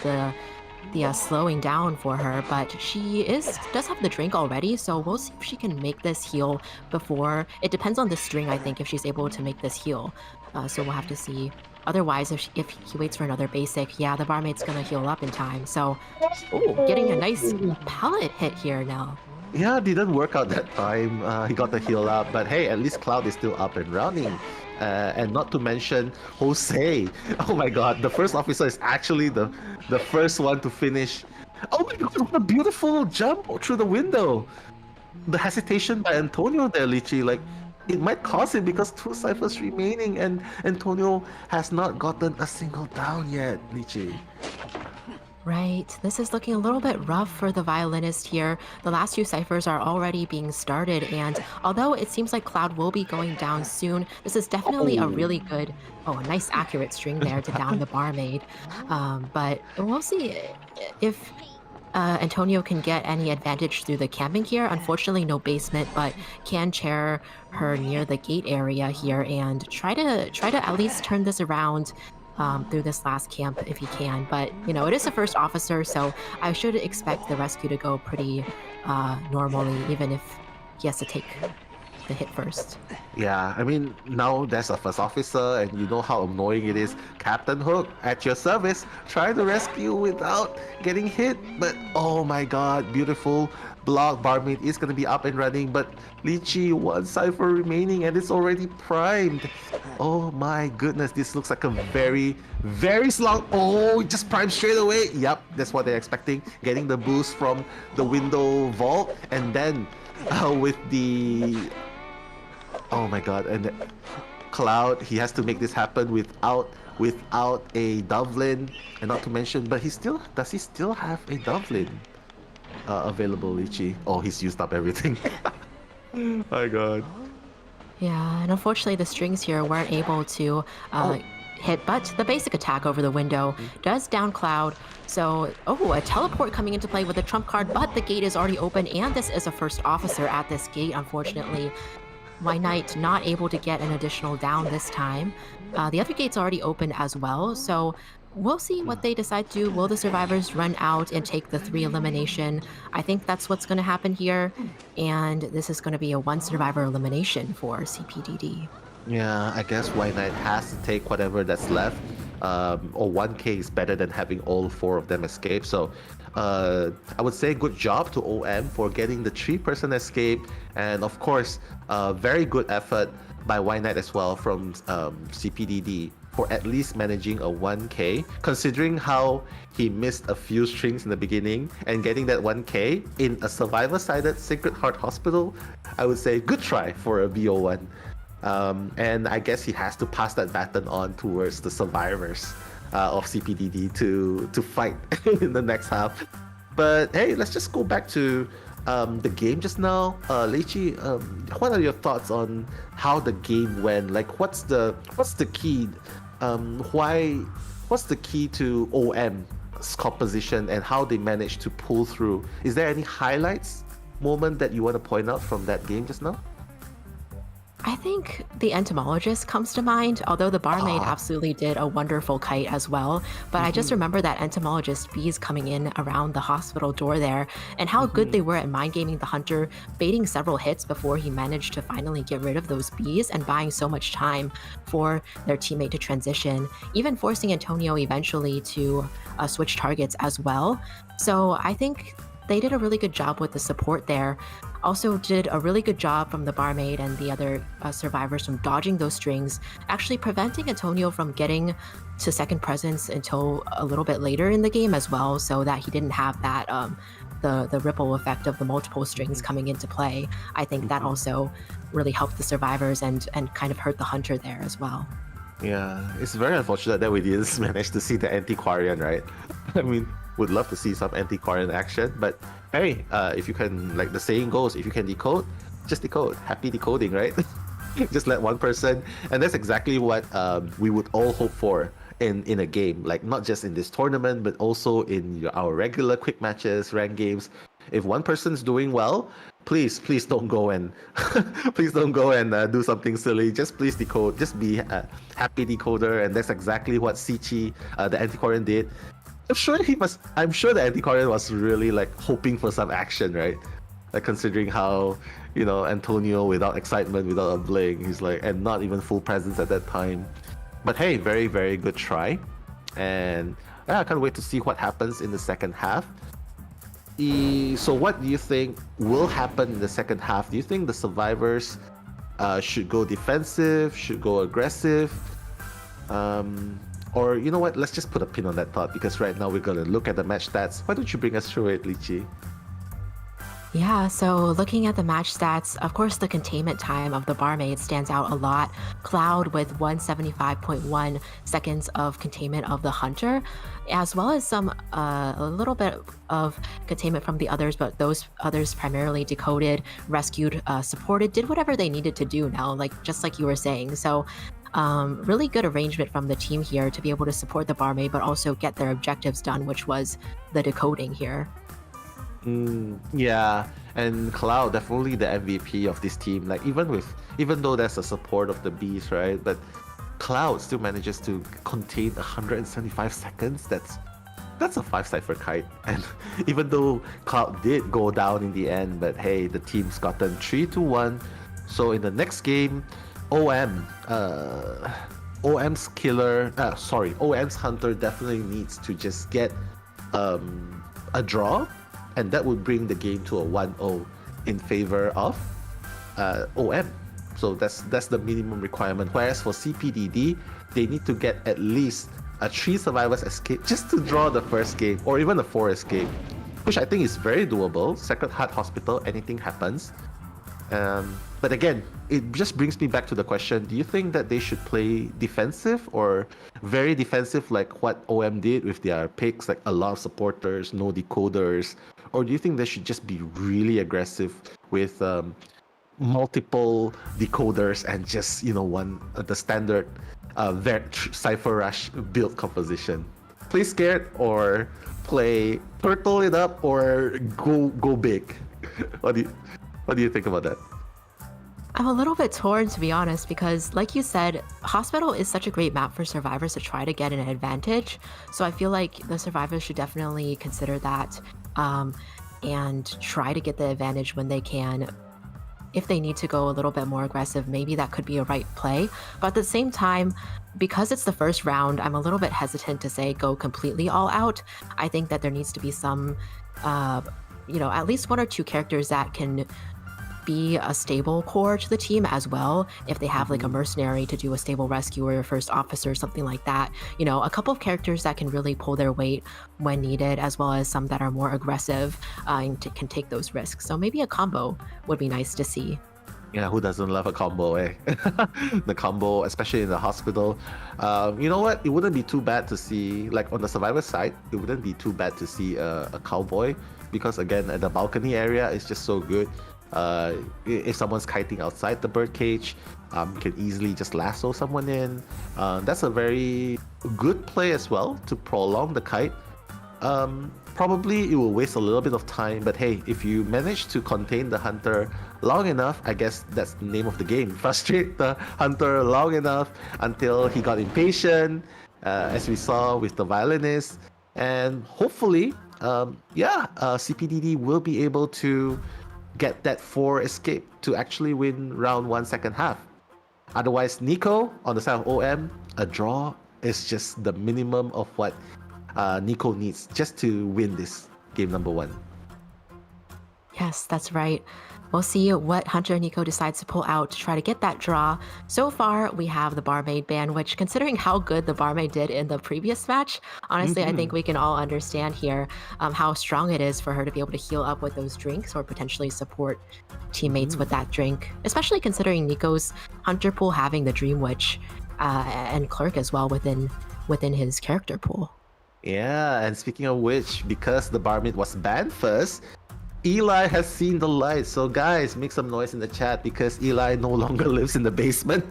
the slowing down for her, but she does have the drink already, so we'll see if she can make this heal before. It depends on the string, I think, if she's able to make this heal. So we'll have to see. Otherwise, if he waits for another basic, the barmaid's gonna heal up in time. So, getting a nice pallet hit here now. Yeah, didn't work out that time. He got the heal up, but hey, at least Cloud is still up and running. And not to mention Jose. Oh my god, the first officer is actually the first one to finish. Oh my god, what a beautiful jump through the window. The hesitation by Antonio there, Lychee, like, it might cost him because two ciphers remaining and Antonio has not gotten a single down yet, Lychee. Right, this is looking a little bit rough for the violinist here. The last two ciphers are already being started, and although it seems like Cloud will be going down soon, this is definitely a really good, a nice accurate string there to down the barmaid. But we'll see if Antonio can get any advantage through the camping here. Unfortunately, no basement, but can chair her near the gate area here and try to at least turn this around through this last camp if he can. But it is the first officer, so I should expect the rescue to go pretty normally, even if he has to take the hit first. Yeah, I mean, now there's a first officer, and you know how annoying it is. Captain Hook, at your service, trying to rescue without getting hit. But oh my god, beautiful block. Barmaid is going to be up and running, but Lychee, one cipher remaining, and it's already primed. Oh my goodness, this looks like a very, very slung. Oh, it just primed straight away. Yep, that's what they're expecting. Getting the boost from the window vault, and then with the... Oh my god, and Cloud, he has to make this happen without a Dublin, and not to mention, but does he still have a Dublin available, Lychee? Oh, he's used up everything. My god. Yeah, and unfortunately the strings here weren't able to hit, but the basic attack over the window does down Cloud. So, a teleport coming into play with a trump card, but the gate is already open, and this is a first officer at this gate, unfortunately. White Knight not able to get an additional down this time. The other gate's already open as well, so we'll see what they decide to do. Will the survivors run out and take the 3 elimination? I think that's what's going to happen here, and this is going to be a 1 survivor elimination for CPDD. Yeah, I guess White Knight has to take whatever that's left. Or 1k is better than having all 4 of them escape. So I would say good job to OM for getting the 3-person escape, and of course very good effort by White Knight as well from CPDD for at least managing a 1k, considering how he missed a few strings in the beginning, and getting that 1k in a survivor-sided Sacred Heart Hospital. I would say good try for a BO1. And I guess he has to pass that baton on towards the survivors of CPDD to fight in the next half. But hey, let's just go back to the game just now. Lychee, what are your thoughts on how the game went? Like, what's the key? What's the key to OM's composition and how they managed to pull through? Is there any highlights moment that you want to point out from that game just now? I think the entomologist comes to mind, although the barmaid absolutely did a wonderful kite as well. But I just remember that entomologist bees coming in around the hospital door there, and how good they were at mind gaming the hunter, baiting several hits before he managed to finally get rid of those bees, and buying so much time for their teammate to transition, even forcing Antonio eventually to switch targets as well. So I think they did a really good job with the support there. Also did a really good job from the barmaid and the other survivors from dodging those strings, actually preventing Antonio from getting to second presence until a little bit later in the game as well, so that he didn't have that the ripple effect of the multiple strings coming into play. I think that also really helped the survivors and kind of hurt the hunter there as well. Yeah, it's very unfortunate that we didn't manage to see the Antiquarian, right? I mean, would love to see some Antiquarian action, but hey, if you can, like the saying goes, if you can decode, just decode. Happy decoding, right? Just let one person, and that's exactly what we would all hope for in a game, like not just in this tournament, but also in our regular quick matches, ranked games. If one person's doing well, please don't go and do something silly. Just please decode. Just be a happy decoder, and that's exactly what Sichi, the Antiquarian, did. I'm sure the Antiquarian was really like hoping for some action, right? Like considering how, Antonio without excitement, without a bling, he's like, and not even full presence at that time. But hey, very, very good try. And yeah, I can't wait to see what happens in the second half. So what do you think will happen in the second half? Do you think the survivors should go defensive, should go aggressive? Or you know what, let's just put a pin on that thought, because right now we're going to look at the match stats. Why don't you bring us through it, Lychee? Yeah, so looking at the match stats, of course the containment time of the barmaid stands out a lot. Cloud with 175.1 seconds of containment of the hunter, as well as some a little bit of containment from the others, but those others primarily decoded, rescued, supported, did whatever they needed to do now, just like you were saying. So really good arrangement from the team here to be able to support the barmaid, but also get their objectives done, which was the decoding here. Yeah, and Cloud definitely the MVP of this team. Like even though there's a support of the bees, right? But Cloud still manages to contain 175 seconds. That's a 5 cipher kite. And even though Cloud did go down in the end, but hey, the team's gotten 3-1. So in the next game, OM, OM's OM's hunter definitely needs to just get a draw, and that would bring the game to a 1-0 in favor of OM. So that's the minimum requirement. Whereas for CPDD, they need to get at least a 3 survivors escape just to draw the first game, or even a 4 escape, which I think is very doable. Sacred Heart Hospital, anything happens. But again, it just brings me back to the question, do you think that they should play defensive or very defensive like what OM did with their picks, like a lot of supporters, no decoders? Or do you think they should just be really aggressive with multiple decoders and just, the standard Cypher Rush build composition? Play scared or play turtle it up or go big? What do you think about that? I'm a little bit torn, to be honest, because like you said, Hospital is such a great map for survivors to try to get an advantage. So I feel like the survivors should definitely consider that and try to get the advantage when they can. If they need to go a little bit more aggressive, maybe that could be a right play. But at the same time, because it's the first round, I'm a little bit hesitant to say go completely all out. I think that there needs to be some, at least 1 or 2 characters that can be a stable core to the team as well. If they have like a mercenary to do a stable rescuer, first officer, something like that, a couple of characters that can really pull their weight when needed, as well as some that are more aggressive and can take those risks. So maybe a combo would be nice to see. Yeah, who doesn't love a combo, eh? The combo, especially in the hospital. You know what? It wouldn't be too bad to see, like on the survivor side, it wouldn't be too bad to see a cowboy, because again, at the balcony area, it's just so good. If someone's kiting outside the birdcage, you can easily just lasso someone in. That's a very good play as well to prolong the kite. Probably it will waste a little bit of time, but hey, if you manage to contain the hunter long enough, I guess that's the name of the game. Frustrate the hunter long enough until he got impatient, as we saw with the violinist, and hopefully, CPDD will be able to get that 4 escape to actually win round 1 second half. Otherwise, Nico on the side of OM, a draw is just the minimum of what Nico needs just to win this game number 1. Yes, that's right. We'll see what Hunter Nico decides to pull out to try to get that draw. So far, we have the Barmaid ban, which, considering how good the Barmaid did in the previous match, honestly, I think we can all understand here how strong it is for her to be able to heal up with those drinks or potentially support teammates with that drink, especially considering Nico's Hunter pool having the Dream Witch and Clerk as well within his character pool. Yeah, and speaking of which, because the Barmaid was banned first, Eli has seen the light. So guys, make some noise in the chat because Eli no longer lives in the basement.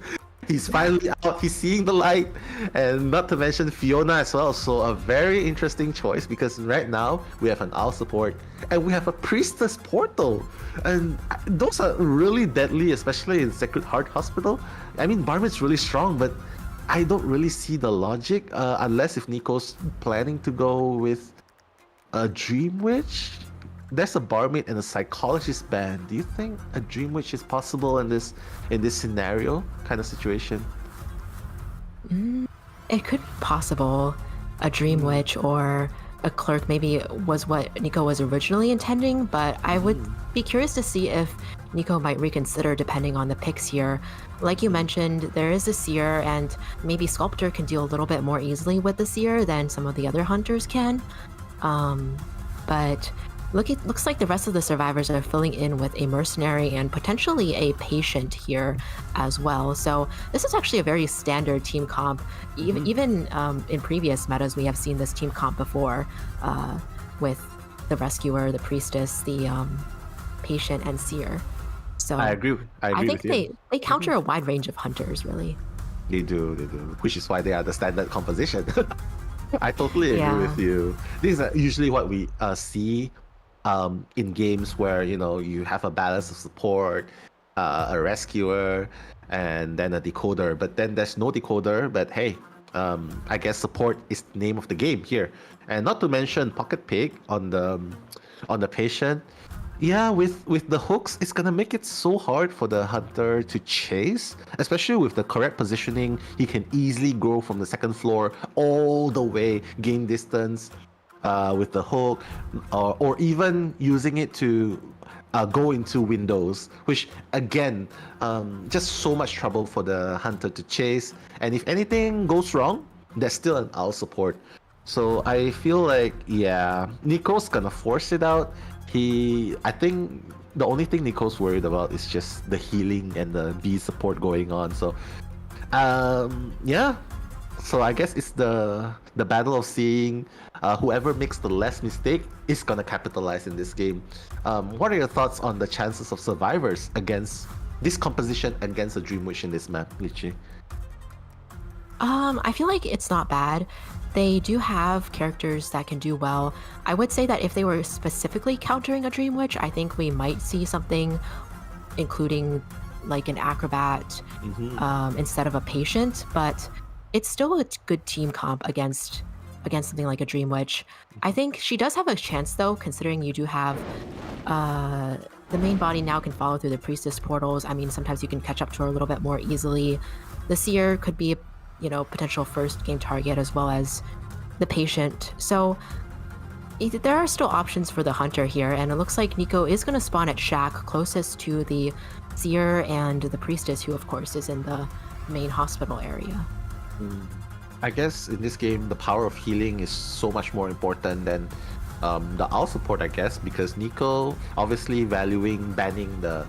He's finally out. He's seeing the light. And not to mention Fiona as well. So a very interesting choice, because right now we have an owl support and we have a priestess portal. And those are really deadly, especially in Sacred Heart Hospital. I mean, Barmaid's really strong, but I don't really see the logic unless if Nico's planning to go with a Dream Witch. There's a Barmaid and a Psychologist ban. Do you think a Dream Witch is possible in this scenario kind of situation? It could be possible. A Dream Witch or a Clerk maybe was what Nico was originally intending, but I would be curious to see if Nico might reconsider depending on the picks here. Like you mentioned, there is a Seer, and maybe Sculptor can deal a little bit more easily with the Seer than some of the other hunters can. But looks like the rest of the survivors are filling in with a mercenary and potentially a patient here as well. So this is actually a very standard team comp. Even in previous metas, we have seen this team comp before with the rescuer, the priestess, the patient, and seer. So I agree. I think they counter a wide range of hunters, really. They do, which is why they are the standard composition. I totally agree with you. These are usually what we see in games where you have a balance of support, a rescuer, and then a decoder. But then there's no decoder. But hey, I guess support is the name of the game here. And not to mention Pocket Pig on the patient. Yeah, with the hooks, it's gonna make it so hard for the hunter to chase, especially with the correct positioning. He can easily grow from the second floor all the way, gain distance with the hook, or even using it to go into windows, which again, just so much trouble for the hunter to chase. And if anything goes wrong, there's still an owl support. So I feel like, yeah, Nico's gonna force it out. I think the only thing Nico's worried about is just the healing and the B support going on. So, yeah. So I guess it's the battle of seeing whoever makes the less mistake is gonna capitalize in this game. What are your thoughts on the chances of survivors against this composition against a Dream Witch in this map, Lichi? I feel like it's not bad. They do have characters that can do well. I would say that if they were specifically countering a Dream Witch, I think we might see something including like an acrobat instead of a patient, but it's still a good team comp against something like a Dream Witch. I think she does have a chance though, considering you do have the main body now can follow through the priestess portals. I mean, sometimes you can catch up to her a little bit more easily. The seer could be, potential first game target as well as the patient. So there are still options for the hunter here, and it looks like Nico is going to spawn at Shack closest to the seer and the priestess, who of course is in the main hospital area. I guess in this game, the power of healing is so much more important than the owl support, I guess, because Nico obviously banning the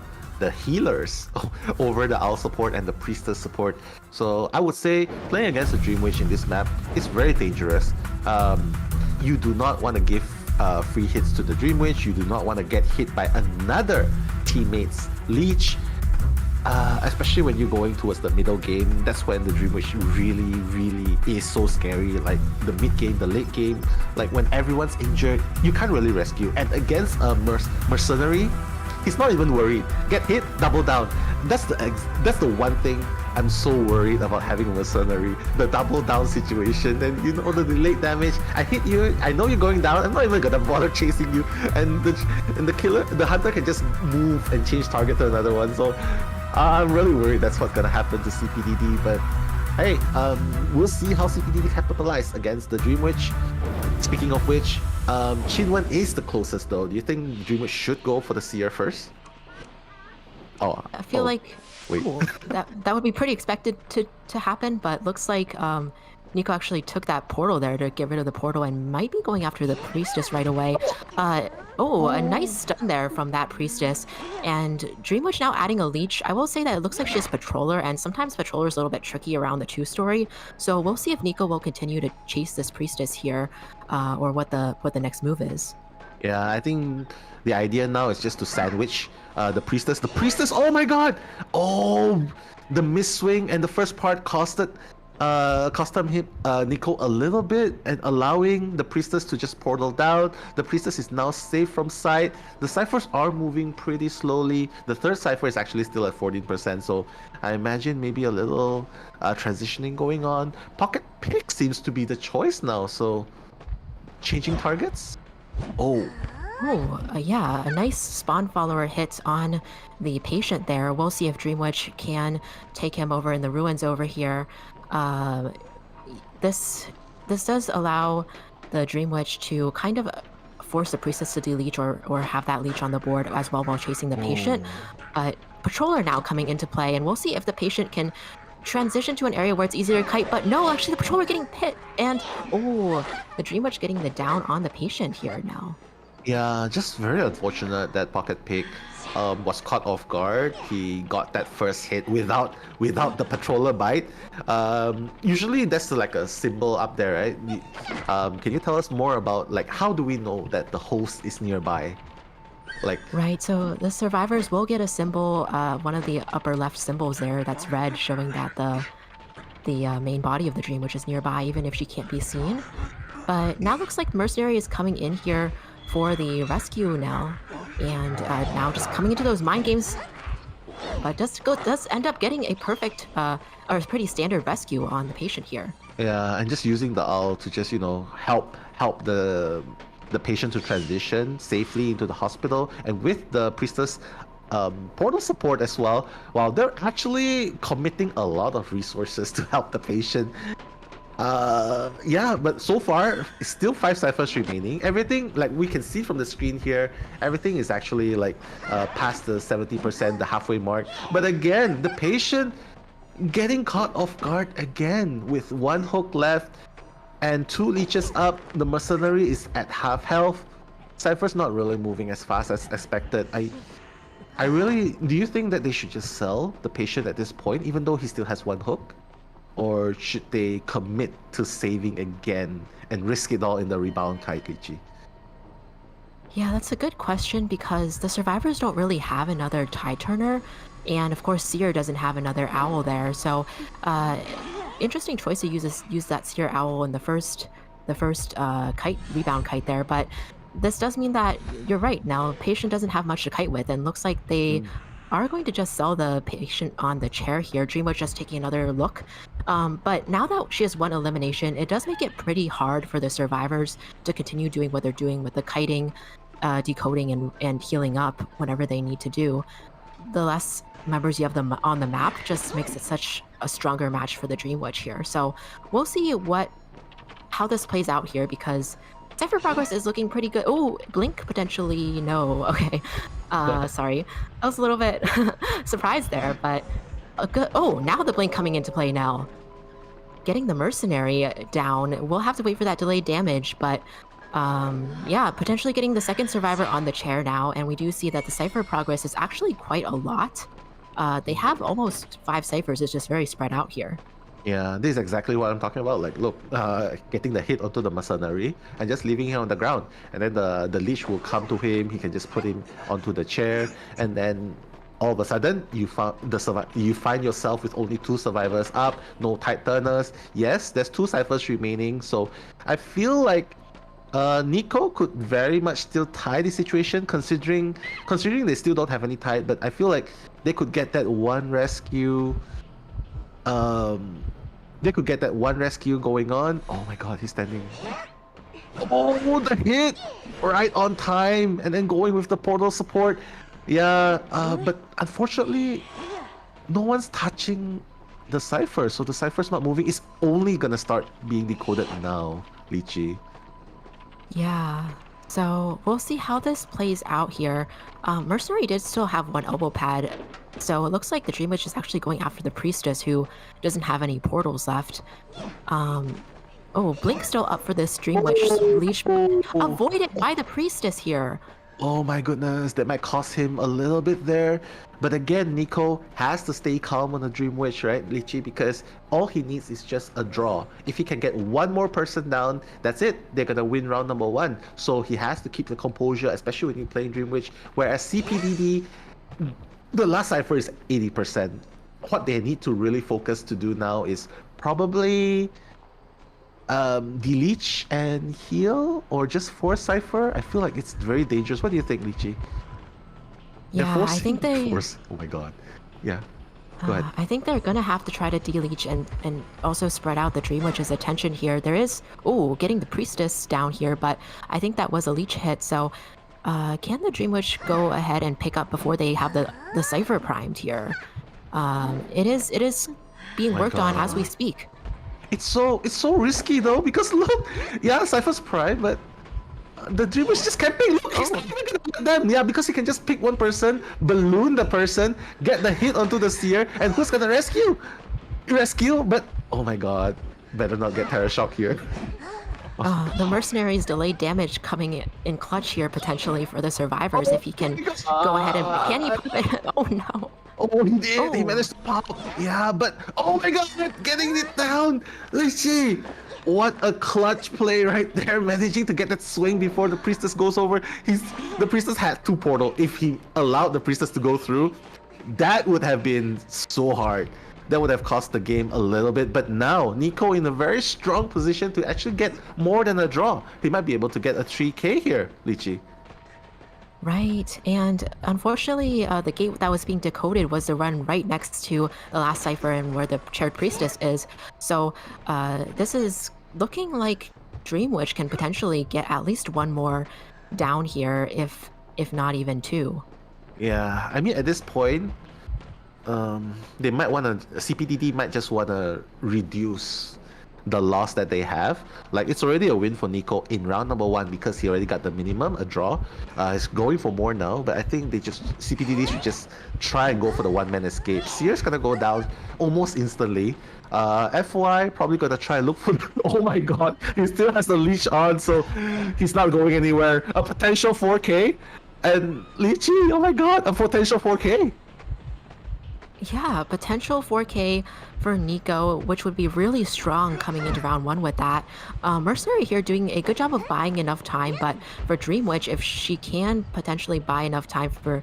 healers over the owl support and the priestess support. So I would say playing against the Dream Witch in this map is very dangerous. You do not want to give free hits to the Dream Witch. You do not want to get hit by another teammate's leech. Especially when you're going towards the middle game, that's when the Dream Witch really, really is so scary. Like the mid game, the late game, like when everyone's injured, you can't really rescue. And against a mercenary, he's not even worried. Get hit, double down. That's the one thing I'm so worried about having a mercenary. The double down situation, and the delayed damage. I hit you. I know you're going down. I'm not even gonna bother chasing you. And the hunter can just move and change target to another one. So I'm really worried that's what's gonna happen to CPDD. But hey, we'll see how CPDD capitalize against the Dream Witch. Speaking of which, Chinwen is the closest though. Do you think Dream Witch should go for the seer first? I feel like that would be pretty expected to happen, but looks like Nico actually took that portal there to get rid of the portal and might be going after the priestess right away. A nice stun there from that priestess. And Dream Witch now adding a leech. I will say that it looks like she has Patroller, and sometimes Patroller is a little bit tricky around the 2-story. So we'll see if Nico will continue to chase this priestess here, or what the next move is. Yeah, I think the idea now is just to sandwich the priestess. The priestess, oh my god! Oh, the miss swing and the first part cost him hit Nico a little bit, and allowing the priestess to just portal down. The priestess is now safe from sight. The ciphers are moving pretty slowly. The third cipher is actually still at 14%, so I imagine maybe a little transitioning going on. Pocket pick seems to be the choice now, so changing targets. Yeah, a nice spawn follower hit on the patient there. We'll see if Dream Witch can take him over in the ruins over here. This does allow the Dream Witch to kind of force the priestess to de-leech or have that leech on the board as well while chasing the patient. Patroller now coming into play, and we'll see if the patient can transition to an area where it's easier to kite, but no, actually the Patroller getting hit, and the Dream Witch getting the down on the patient here now. Yeah, just very unfortunate that Pocket Pig was caught off guard. He got that first hit without the Patroller bite. Usually that's like a symbol up there, right? Can you tell us more about like how do we know that the host is nearby? Right, so the survivors will get a symbol, one of the upper left symbols there that's red, showing that the main body of the Dream Witch is nearby, even if she can't be seen. But now looks like Mercenary is coming in here for the rescue now, and now just coming into those mind games, but does end up getting a perfect or pretty standard rescue on the patient here. Yeah, and just using the owl to just help the the patient to transition safely into the hospital, and with the priestess portal support as well, while they're actually committing a lot of resources to help the patient. Yeah, but so far it's still 5 ciphers remaining. Everything, like we can see from the screen here, everything is actually like past the 70%, the halfway mark. But again, the patient getting caught off guard again with 1 hook left and 2 leeches up. The mercenary is at half health. Cypher's not really moving as fast as expected. I really, do you think that they should just sell the patient at this point, even though he still has 1 hook? Or should they commit to saving again and risk it all in the rebound kite, Lychee? Yeah, that's a good question because the survivors don't really have another tide turner, and of course Seer doesn't have another owl there. So, interesting choice to use that Seer owl in the first kite rebound kite there. But this does mean that you're right. Now, patient doesn't have much to kite with, and looks like they are going to just sell the patient on the chair here. Dreamwitch just taking another look. But now that she has 1 elimination, it does make it pretty hard for the survivors to continue doing what they're doing with the kiting, decoding, and healing up whenever they need to do. The less members you have them on the map just makes it such a stronger match for the Dreamwitch here. So we'll see how this plays out here, because Cypher progress is looking pretty good. Oh, Blink potentially, no. Okay. Sorry. I was a little bit surprised there, but good. Oh, now the Blink coming into play now. Getting the Mercenary down. We'll have to wait for that delayed damage, but yeah, potentially getting the second survivor on the chair now, and we do see that the Cypher progress is actually quite a lot. They have almost 5 ciphers. It's just very spread out here. Yeah, this is exactly what I'm talking about. Like, look, getting the hit onto the mercenary and just leaving him on the ground, and then the leech will come to him. He can just put him onto the chair, and then all of a sudden you find yourself with only 2 survivors up, no tide turners. Yes, there's 2 ciphers remaining, so I feel like Nico could very much still tie the situation, considering they still don't have any tide. But I feel like they could get that one rescue. They could get that one rescue going on. Oh my god, he's standing. Oh, the hit! Right on time, and then going with the portal support. Yeah, but unfortunately, no one's touching the cipher, so the cipher's not moving. It's only gonna start being decoded now, Lychee. Yeah, so we'll see how this plays out here. Mercenary did still have 1 elbow pad, so it looks like the Dreamwitch is actually going after the Priestess, who doesn't have any portals left. Oh, Blink still up for this Dreamwitch leash, avoided by the Priestess here. Oh my goodness, that might cost him a little bit there. But again, Nico has to stay calm on the Dreamwitch, right, Lychee? Because all he needs is just a draw. If he can get 1 more person down, that's it. They're gonna win round number 1. So he has to keep the composure, especially when you're playing Dreamwitch. Whereas CPDD, the last cipher is 80%. What they need to really focus to do now is probably deleach and heal, or just force cipher. I feel like it's very dangerous. What do you think, Lychee? Yeah, I think they... Oh my god. Yeah. Go ahead. I think they're gonna have to try to deleach and also spread out the Dreamwitch's attention here. There is... Oh, getting the Priestess down here, but I think that was a leech hit, so... can the Dreamwitch go ahead and pick up before they have the cipher primed here? It is being worked on as we speak. It's so risky though, because look, yeah, Cypher's prime, but the Dreamwitch just camping. Look, he's not even gonna get them. Yeah, because he can just pick 1 person, balloon the person, get the hit onto the Seer, and who's gonna rescue? But oh my god, better not get Terror Shock here. The Mercenary's delayed damage coming in clutch here potentially for the survivors if he can go ahead and... Can he pop it? Oh no. Oh, he did. Oh. He managed to pop. Yeah, but oh my god, getting it down. Lychee, what a clutch play right there, managing to get that swing before the Priestess goes over. The Priestess had 2 portal. If he allowed the Priestess to go through, that would have been so hard. That would have cost the game a little bit. But now, Nico in a very strong position to actually get more than a draw. He might be able to get a 3k here, Lychee. Right, and unfortunately, the gate that was being decoded was the run right next to the last cipher and where the Chaired Priestess is. So this is looking like Dream Witch can potentially get at least one more down here, if not even two. Yeah, I mean, at this point, they might want to, CPDD might just want to reduce the loss that they have. Like, it's already a win for Nico in round number 1 because he already got the minimum, a draw. He's going for more now, but I think CPDD should just try and go for the one-man escape. Seer's gonna go down almost instantly. FY probably gonna try and look for oh my god, he still has the leash on, so he's not going anywhere. A potential 4k, and Lychee, oh my god, a potential 4k. Yeah, potential 4K for Nico, which would be really strong coming into round 1 with that. Mercenary here doing a good job of buying enough time, but for Dream Witch, if she can potentially buy enough time for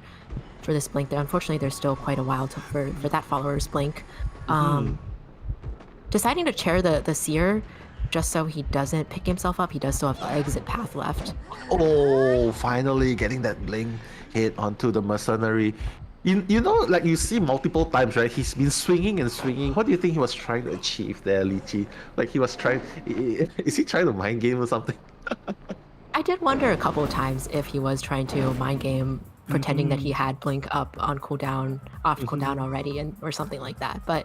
this blink, there, unfortunately there's still quite a while for that follower's blink. Deciding to chair the Seer just so he doesn't pick himself up, he does still have the exit path left. Oh, finally getting that blink hit onto the Mercenary. You know, like you see multiple times, right? He's been swinging and swinging. What do you think he was trying to achieve there, Lychee? Like he was trying... Is he trying to mind game or something? I did wonder a couple of times if he was trying to mind game, pretending that he had blink up on cooldown, off cooldown already, or something like that. But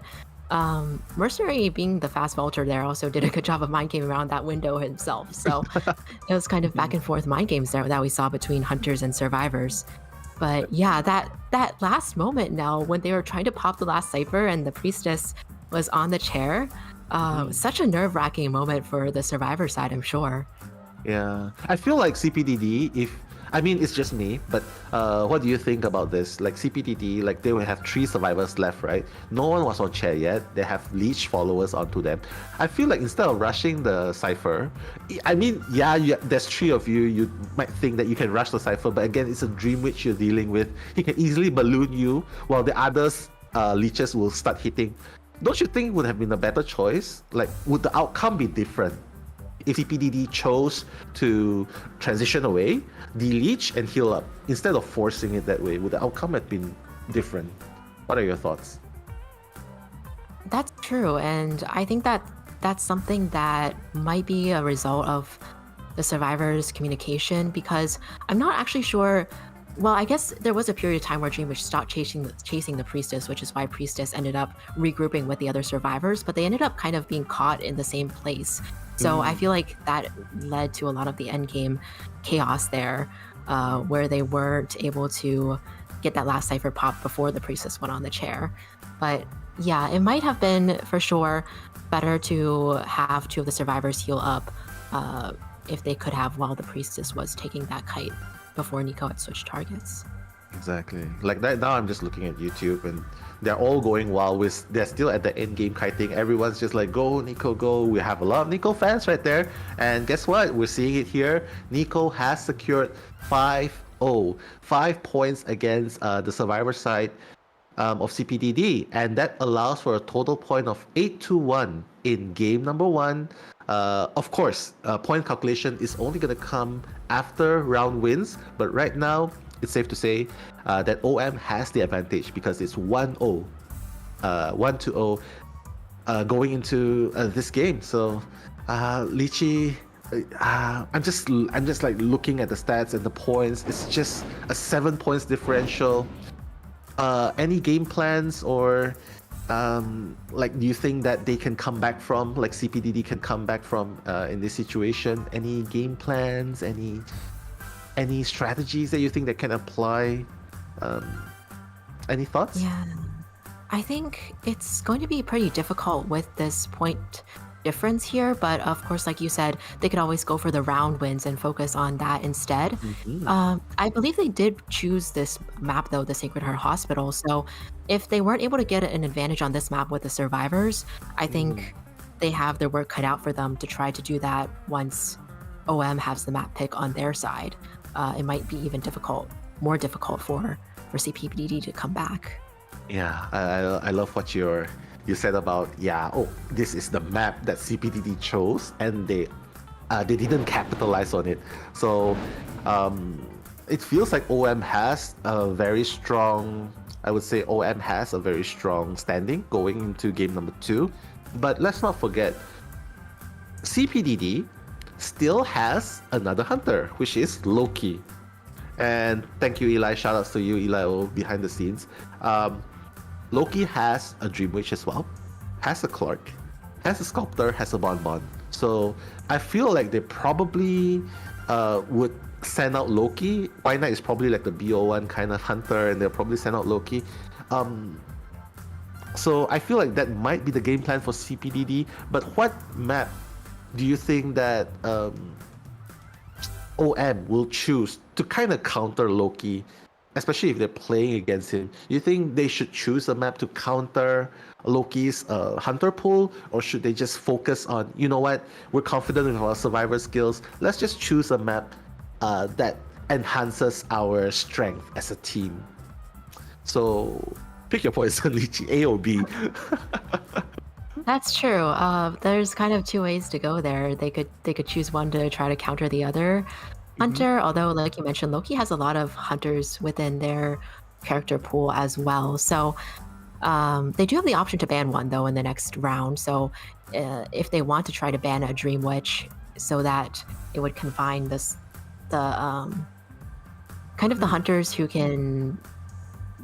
Mercenary, being the fast vaulter there, also did a good job of mind gaming around that window himself. So it was kind of back and forth mind games there that we saw between hunters and survivors. But yeah, that last moment now when they were trying to pop the last cipher and the priestess was on the chair, such a nerve-wracking moment for the survivor side, I'm sure. Yeah, I feel like CPDD, I mean, it's just me, but what do you think about this? Like CPDD, like they will have 3 survivors left, right? No one was on chair yet. They have leech followers onto them. I feel like instead of rushing the cipher, I mean, yeah, there's 3 of you. You might think that you can rush the cipher, but again, it's a Dream Witch you're dealing with. He can easily balloon you, while the others leeches will start hitting. Don't you think it would have been a better choice? Like, would the outcome be different if CPDD chose to transition away, de-leech, and heal up instead of forcing it that way? Would the outcome have been different? What are your thoughts? That's true, and I think that's something that might be a result of the survivors' communication, because I'm not actually sure. Well, I guess there was a period of time where Dream Witch stopped chasing the priestess, which is why priestess ended up regrouping with the other survivors, but they ended up kind of being caught in the same place. So I feel like that led to a lot of the endgame chaos there, where they weren't able to get that last cipher pop before the priestess went on the chair. But yeah, it might have been for sure better to have 2 of the survivors heal up if they could have, while the priestess was taking that kite before Nico had switched targets. Exactly. Like that, now I'm just looking at YouTube and they're all going wild. They're still at the end game kiting. Everyone's just like, go Nico, go. We have a lot of Nico fans right there. And guess what? We're seeing it here. Nico has secured 5-0. 5 points against the survivor side of CPDD. And that allows for a total point of 8-1 in game number 1. Of course, point calculation is only going to come after round wins. But right now, it's safe to say that OM has the advantage because it's 1-0, 1-0 going into this game. So, Lychee, I'm just like looking at the stats and the points. It's just a 7 points differential. Any game plans or like, do you think that they can come back from, like CPDD can come back from in this situation? Any game plans? Any strategies that you think that can apply? Any thoughts? Yeah, I think it's going to be pretty difficult with this point difference here, but of course, like you said, they could always go for the round wins and focus on that instead. I believe they did choose this map though, the Sacred Heart Hospital, so if they weren't able to get an advantage on this map with the survivors, I think they have their work cut out for them to try to do that once OM has the map pick on their side. It might be even more difficult for CPDD to come back. Yeah, I love what you said about, this is the map that CPDD chose and they didn't capitalize on it. So it feels like OM has a very strong, I would say OM has a very strong standing going into game number 2. But let's not forget, CPDD still has another hunter, which is Loki. And thank you, Eli. Shout outs to you, Eli, behind the scenes. Loki has a Dream Witch as well, has a Clark, has a Sculptor, has a Bonbon. So I feel like they probably would send out Loki. White Knight is probably like the BO1 kind of hunter, and they'll probably send out Loki. So I feel like that might be the game plan for CPDD. But what map do you think that OM will choose to kind of counter Loki, especially if they're playing against him? You think they should choose a map to counter Loki's hunter pool, or should they just focus on, you know what, we're confident with our survivor skills, let's just choose a map that enhances our strength as a team? So pick your poison, Lychee, A or B. That's true. There's kind of two ways to go there. They could choose one to try to counter the other hunter. Although, like you mentioned, Loki has a lot of hunters within their character pool as well. So they do have the option to ban one though in the next round. So if they want to try to ban a Dream Witch, so that it would confine the kind of the hunters who can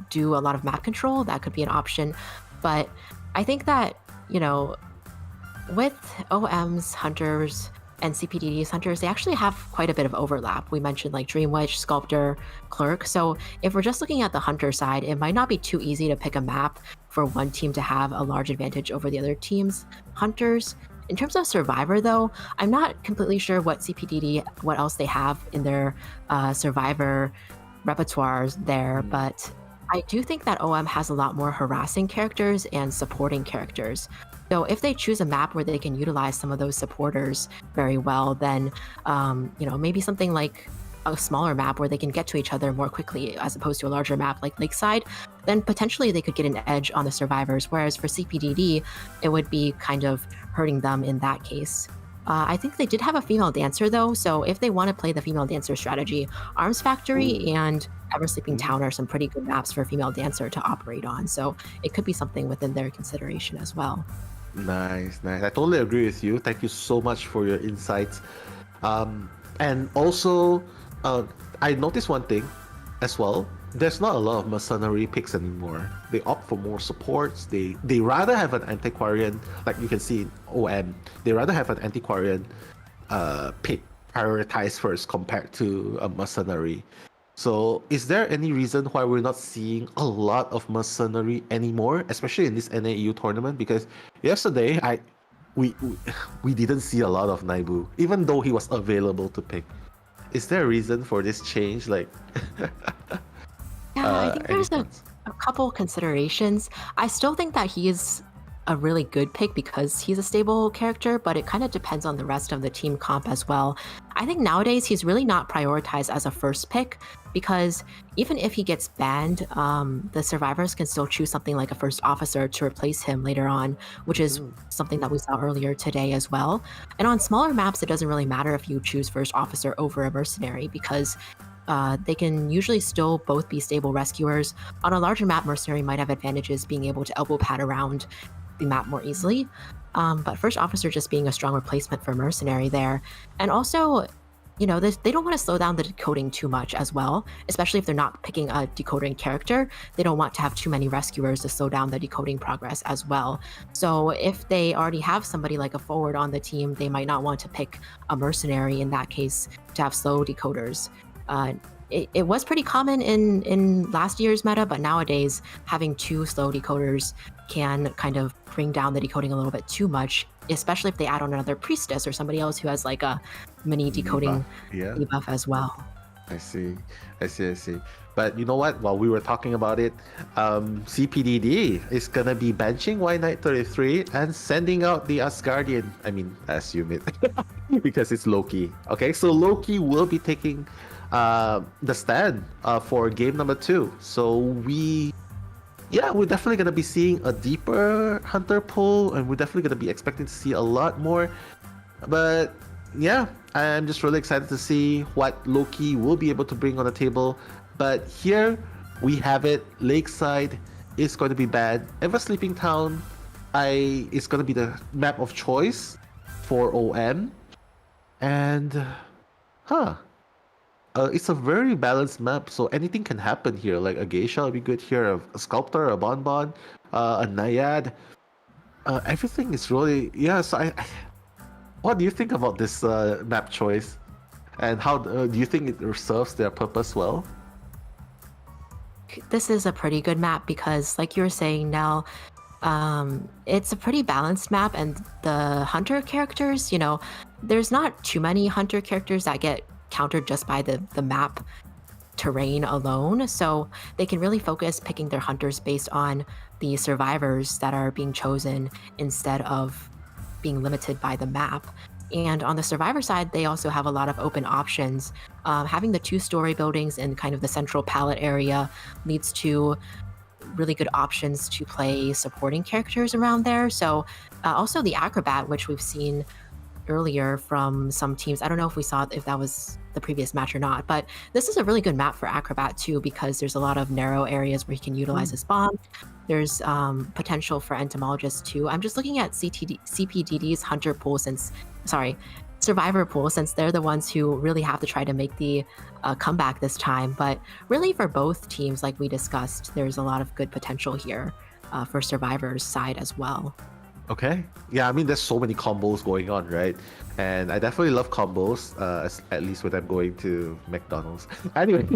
do a lot of map control, that could be an option. But I think that, you know, with OM's hunters and CPDD's hunters, they actually have quite a bit of overlap. We mentioned like Dream Witch, Sculptor, Clerk. So if we're just looking at the hunter side, it might not be too easy to pick a map for one team to have a large advantage over the other team's hunters. In terms of Survivor, though, I'm not completely sure what CPDD, what else they have in their Survivor repertoires there, but I do think that OM has a lot more harassing characters and supporting characters. So if they choose a map where they can utilize some of those supporters very well, then you know, maybe something like a smaller map where they can get to each other more quickly as opposed to a larger map like Lakeside, then potentially they could get an edge on the survivors. Whereas for CPDD, it would be kind of hurting them in that case. I think they did have a female dancer though, so if they want to play the female dancer strategy, Arms Factory and Ever Sleeping Town are some pretty good maps for a female dancer to operate on. So it could be something within their consideration as well. Nice. I totally agree with you. Thank you so much for your insights. And also, I noticed one thing as well. There's not a lot of mercenary picks anymore. They opt for more supports. They rather have an antiquarian, like you can see in OM. They rather have an antiquarian pick prioritized first compared to a mercenary. So is there any reason why we're not seeing a lot of mercenary anymore, especially in this NAEU tournament? Because yesterday we didn't see a lot of Naibu, even though he was available to pick. Is there a reason for this change? Like yeah, I think there's a couple considerations. I still think that he is a really good pick because he's a stable character, but it kind of depends on the rest of the team comp as well. I think nowadays he's really not prioritized as a first pick because even if he gets banned, the survivors can still choose something like a first officer to replace him later on, which is something that we saw earlier today as well. And on smaller maps, it doesn't really matter if you choose first officer over a mercenary because they can usually still both be stable rescuers. On a larger map, mercenary might have advantages being able to elbow pad around the map more easily. But first officer just being a strong replacement for mercenary there. And also, you know, they don't want to slow down the decoding too much as well, especially if they're not picking a decoding character. They don't want to have too many rescuers to slow down the decoding progress as well. So if they already have somebody like a forward on the team, they might not want to pick a mercenary in that case to have slow decoders. It was pretty common in last year's meta, but nowadays having two slow decoders can kind of bring down the decoding a little bit too much, especially if they add on another priestess or somebody else who has like a mini decoding debuff as well. I see. But you know what? While we were talking about it, CPDD is gonna be benching White Knight 33 and sending out the Asgardian. I mean, assume it because it's Loki. Okay, so Loki will be taking the stand for game number 2. So we're definitely gonna be seeing a deeper hunter pool, and we're definitely gonna be expecting to see a lot more. But yeah, I'm just really excited to see what Loki will be able to bring on the table. But here we have it. Lakeside is going to be bad. Ever Sleeping Town is going to be the map of choice for OM. And, huh. It's a very balanced map, so anything can happen here. Like a geisha will be good here, a sculptor, a bonbon, a naiad. Everything is really, yeah. So what do you think about this map choice, and how do you think it serves their purpose well? This is a pretty good map because, like you were saying, Nell, it's a pretty balanced map, and the hunter characters, there's not too many hunter characters that get countered just by the map terrain alone. So they can really focus picking their hunters based on the survivors that are being chosen instead of being limited by the map. And on the survivor side, they also have a lot of open options. Having the 2-story buildings in kind of the central palette area leads to really good options to play supporting characters around there. So also the acrobat, which we've seen earlier from some teams. I don't know if we saw if that was the previous match or not, but this is a really good map for acrobat too, because there's a lot of narrow areas where you can utilize his bomb. There's potential for entomologists too. I'm just looking at CPDD's hunter pool survivor pool, since they're the ones who really have to try to make the comeback this time. But really for both teams, like we discussed, there's a lot of good potential here for survivor's side as well. Okay. Yeah, I mean, there's so many combos going on, right? And I definitely love combos, at least when I'm going to McDonald's. Anyway,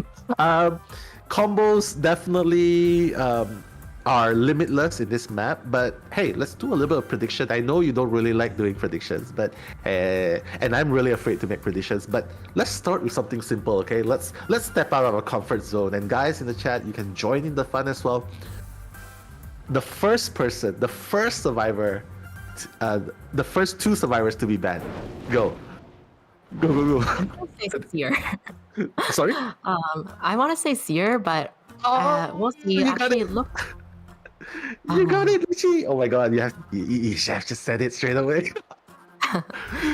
combos definitely are limitless in this map. But hey, let's do a little bit of prediction. I know you don't really like doing predictions, but and I'm really afraid to make predictions. But let's start with something simple, okay? Let's step out of our comfort zone. And guys in the chat, you can join in the fun as well. The first survivor, the first 2 survivors to be banned. Go. I want to say Seer. Sorry? I want to say Seer, but we'll see. You Actually, got you got it, Luchi. Oh my god, Chef just said it straight away.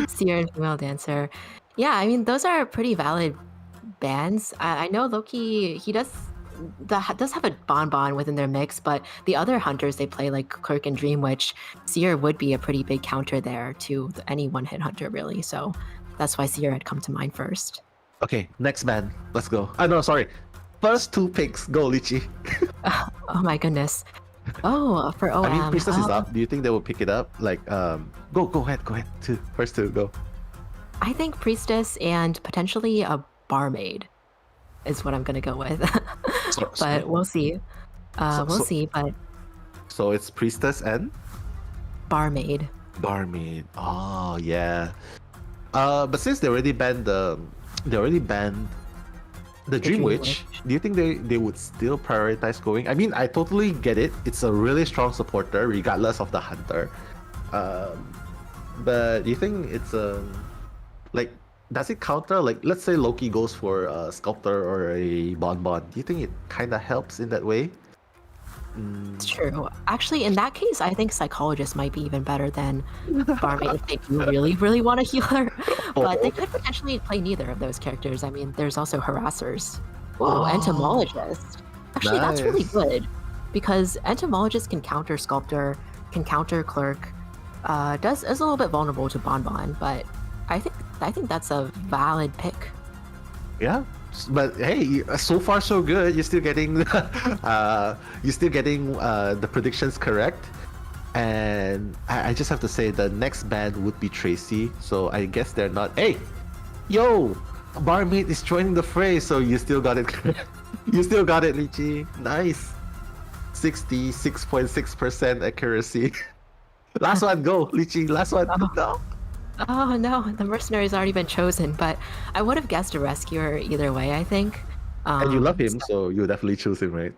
Seer and female dancer. Yeah, I mean, those are pretty valid bans. I know Loki, he does have a bonbon within their mix, but the other hunters they play, like Clerk and Dream, which Seer would be a pretty big counter there to any one-hit hunter, really. So that's why Seer had come to mind first. Okay, next ban. Let's go. No, sorry. First 2 picks. Go, Lichi. Oh my goodness. Oh, for OM. I mean, Priestess is up. Do you think they will pick it up? Like, go ahead. First 2, go. I think Priestess and potentially a barmaid is what I'm gonna go with. But we'll see. We'll see. But so it's Priestess and barmaid. Oh yeah. But since they already banned the Dream Witch, do you think they would still prioritize going? I mean, I totally get it. It's a really strong supporter, regardless of the hunter. But do you think it's like, does it counter? Like, let's say Loki goes for a sculptor or a bonbon. Do you think it kind of helps in that way? It's true. Actually, in that case, I think psychologist might be even better than barmaid if they do really, really want a healer. But they could potentially play neither of those characters. I mean, there's also harassers. Oh, entomologist. Actually, that's really good because entomologist can counter sculptor, can counter clerk. Is a little bit vulnerable to bonbon, but I think that's a valid pick. Yeah, but hey, so far so good. You're still getting the predictions correct, and I just have to say the next band would be Tracy. So I guess they're not. Hey, yo, barmaid is joining the fray. So you still got it. You still got it, Lichi. Nice, 66.6% accuracy. Last one, go, Lichi. Last one. No. Oh no, the mercenary's already been chosen, but I would have guessed a rescuer either way, I think. And you love him, so you definitely choose him, right?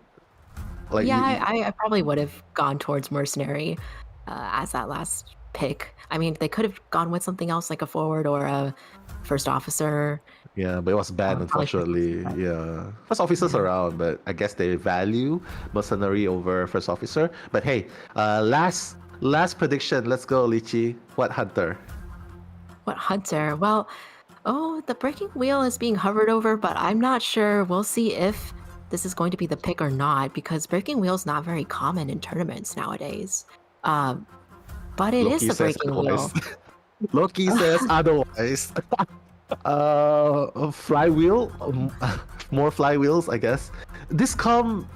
Like, yeah, I probably would have gone towards mercenary as that last pick. I mean, they could have gone with something else like a forward or a first officer. Yeah, but it was bad, unfortunately. Yeah, first officer's around, but I guess they value mercenary over first officer. But hey, last prediction. Let's go, Lichi. What hunter? What hunter? Well, the breaking wheel is being hovered over, but I'm not sure. We'll see if this is going to be the pick or not, because breaking wheel is not very common in tournaments nowadays. But it is the breaking wheel. Loki says otherwise. Flywheel, more flywheels, I guess. This come,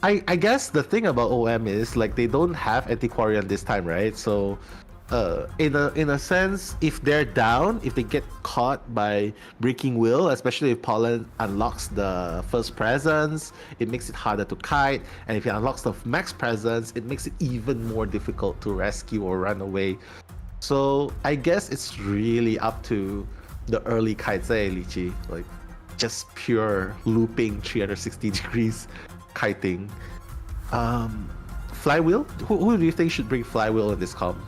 I guess the thing about OM is like they don't have Antiquarian this time, right? So, in a sense, if they're down, if they get caught by Breaking Will, especially if Pollen unlocks the first presence, it makes it harder to kite, and if he unlocks the max presence, it makes it even more difficult to rescue or run away. So I guess it's really up to the early kites, Lychee. Like just pure looping 360 degrees kiting. Flywheel? Who do you think should bring Flywheel in this comp?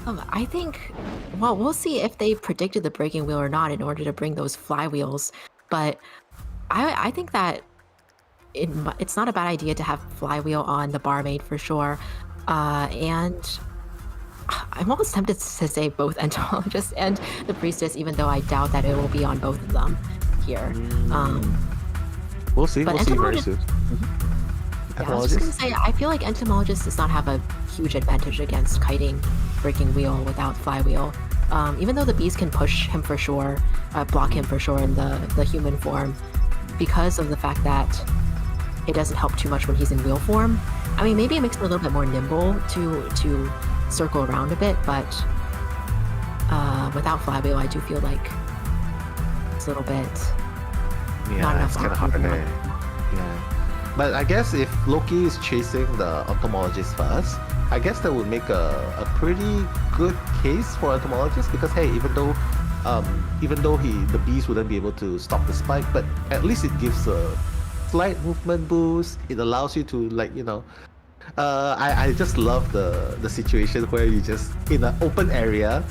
I think, well, we'll see if they predicted the breaking wheel or not in order to bring those flywheels. But I think that it's not a bad idea to have flywheel on the barmaid for sure. And I'm almost tempted to say both entomologist and the priestess, even though I doubt that it will be on both of them here. We'll see. We'll see very soon. Yeah, I was just gonna say, I feel like entomologist does not have a huge advantage against kiting breaking wheel without flywheel. Even though the bees can push him for sure, block him for sure in the human form, because of the fact that it doesn't help too much when he's in wheel form. I mean, maybe it makes him a little bit more nimble to circle around a bit, but without flywheel, I do feel like it's a little bit not enough. It's kind of hard. Yeah. But I guess if Loki is chasing the entomologist first, I guess that would make a pretty good case for entomologist, because hey, even though the bees wouldn't be able to stop the spike, but at least it gives a slight movement boost. It allows you to, like, you know, I just love the situation where you just in an open area,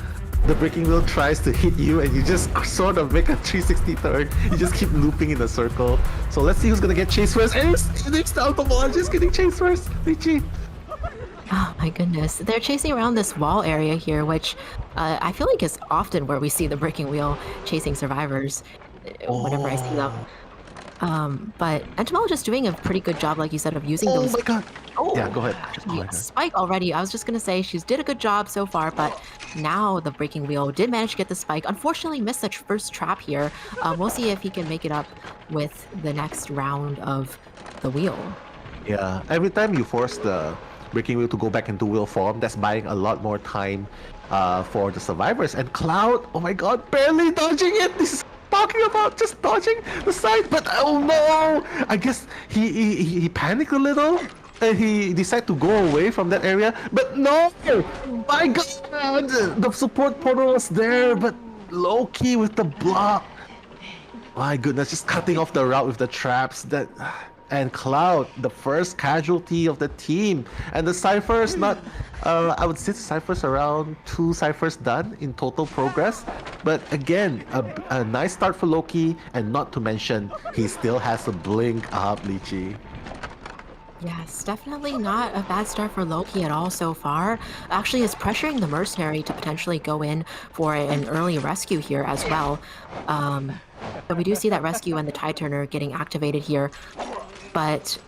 the breaking wheel tries to hit you and you just sort of make a 360 turn. You just keep looping in a circle. So let's see who's gonna get chased first. And it's the entomologist getting chased first. Lychee. Oh my goodness. They're chasing around this wall area here, which I feel like is often where we see the breaking wheel chasing survivors whenever I see them. But entomologist doing a pretty good job, like you said, of using those. Oh my god. Oh, Yeah, go ahead. actually, spike already. I was just gonna say she's did a good job so far, but now the breaking wheel did manage to get the spike. Unfortunately, missed the first trap here. We'll see if he can make it up with the next round of the wheel. Yeah, every time you force the breaking wheel to go back into wheel form, that's buying a lot more time for the survivors. And Cloud, oh my god, barely dodging it. This is talking about just dodging the side, but oh no! I guess he panicked a little and he decided to go away from that area. But no! My god! The support portal was there, but Loki with the block. My goodness, just cutting off the route with the traps. And Cloud, the first casualty of the team. And the ciphers, not, I would say the ciphers around 2 ciphers done in total progress. But again, a nice start for Loki, and not to mention, he still has a blink up, Lychee. Yes, definitely not a bad start for Loki at all so far. Actually, is pressuring the mercenary to potentially go in for an early rescue here as well. But we do see that rescue and the Tide Turner getting activated here. But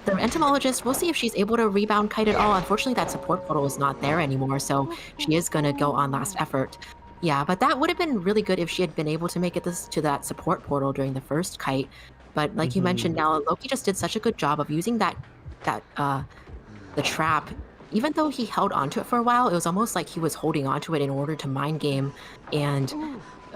the entomologist, we'll see if she's able to rebound kite at all. Unfortunately, that support portal is not there anymore, so she is going to go on last effort. Yeah, but that would have been really good if she had been able to make it to that support portal during the first kite. But like you mentioned, now Loki just did such a good job of using the trap. Even though he held onto it for a while, it was almost like he was holding onto it in order to mind game and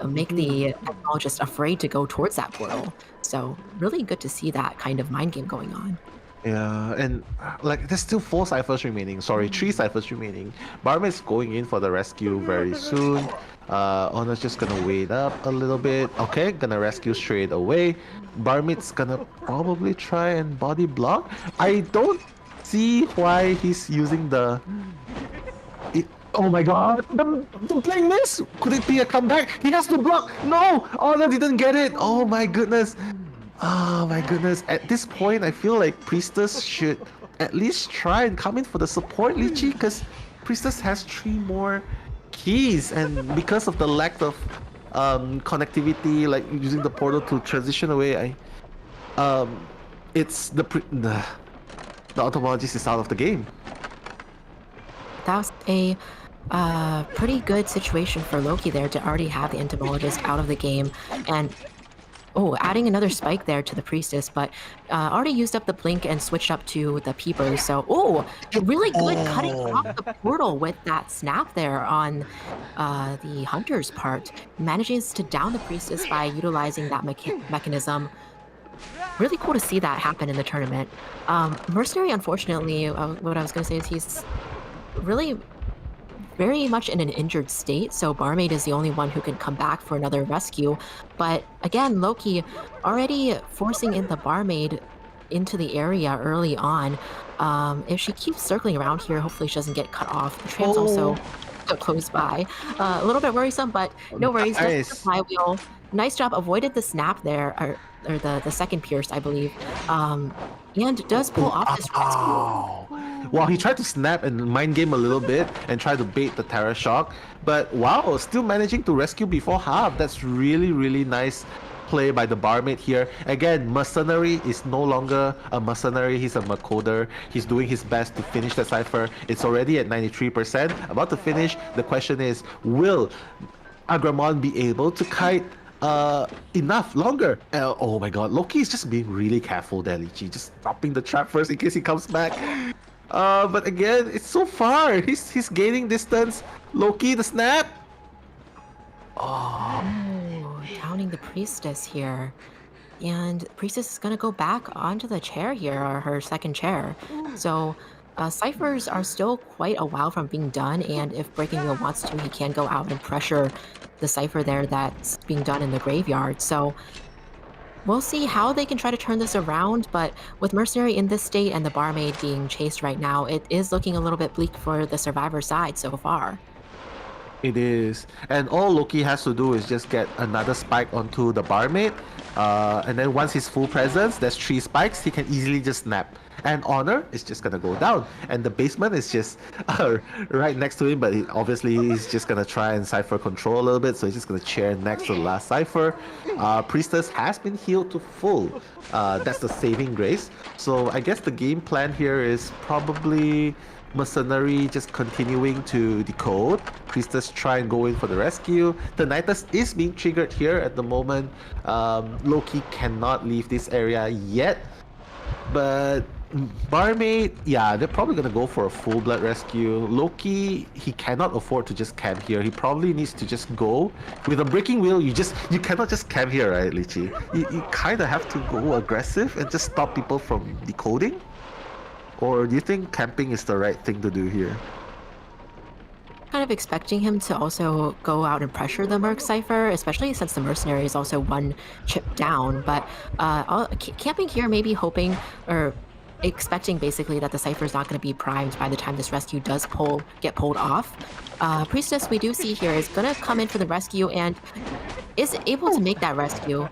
make the entomologist afraid to go towards that portal. So really good to see that kind of mind game going on. Yeah, and like there's still 4 ciphers remaining. Sorry, 3 ciphers remaining. Barmaid's going in for the rescue very soon. Honor's just gonna wait up a little bit. Okay, gonna rescue straight away. Barmaid's gonna probably try and body block. I don't see why he's using the... Oh my god, the playing this! Could it be a comeback? He has to block! No! Honor didn't get it! Oh my goodness! Oh my goodness, at this point I feel like Priestess should at least try and come in for the support, Lychee, because Priestess has 3 more keys, and because of the lack of connectivity, like using the portal to transition away, it's the entomologist is out of the game. That was a pretty good situation for Loki there to already have the entomologist out of the game. And oh, adding another spike there to the priestess, but already used up the blink and switched up to the peepers. So, oh, really good cutting off the portal with that snap there on the hunter's part. Manages to down the priestess by utilizing that mechanism. Really cool to see that happen in the tournament. Mercenary, unfortunately, what I was going to say is he's really very much in an injured state, so Barmaid is the only one who can come back for another rescue. But again, Loki already forcing in the Barmaid into the area early on. If she keeps circling around here, hopefully she doesn't get cut off. The tram's also close by. A little bit worrisome, but no worries. Just the flywheel. Nice job, avoided the snap there, or the second pierce, I believe. And does pull off this rescue. Wow, he tried to snap and mind game a little bit and try to bait the Terra Shock, but wow, still managing to rescue before half. That's really, really nice play by the Barmaid here. Again, Mercenary is no longer a Mercenary, he's a Makoder. He's doing his best to finish the Cypher. It's already at 93%, about to finish. The question is, will Agramon be able to kite enough longer? Oh my god, Loki is just being really careful there, Lychee. Just stopping the trap first in case he comes back. But again, it's so far. He's gaining distance. Loki, the snap. Oh, downing the priestess here. And priestess is gonna go back onto the chair here, or her second chair. So ciphers are still quite a while from being done, and if Breaking Wheel wants to, he can go out and pressure the cipher there that's being done in the graveyard. So we'll see how they can try to turn this around, but with Mercenary in this state and the Barmaid being chased right now, it is looking a little bit bleak for the Survivor side so far. It is. And all Loki has to do is just get another spike onto the Barmaid. And then once he's full presence, there's 3 spikes, he can easily just snap. And Honor is just gonna go down. And the basement is just right next to him, but obviously he's just gonna try and Cypher control a little bit, so he's just gonna chair next to the last Cypher. Priestess has been healed to full. That's the saving grace. So I guess the game plan here is probably Mercenary just continuing to decode. Priestess try and go in for the rescue. The Nidus is being triggered here at the moment. Loki cannot leave this area yet. But Barmaid, yeah, they're probably gonna go for a full blood rescue. Loki, he cannot afford to just camp here. He probably needs to just go. With a Breaking Wheel, you cannot just camp here, right, Lychee? You kind of have to go aggressive and just stop people from decoding. Or do you think camping is the right thing to do here? Kind of expecting him to also go out and pressure the Merc Cypher, especially since the Mercenary is also 1 chip down. But camping here, maybe hoping or expecting basically that the Cypher is not going to be primed by the time this rescue does get pulled off. Priestess, we do see here, is going to come in for the rescue and is able to make that rescue.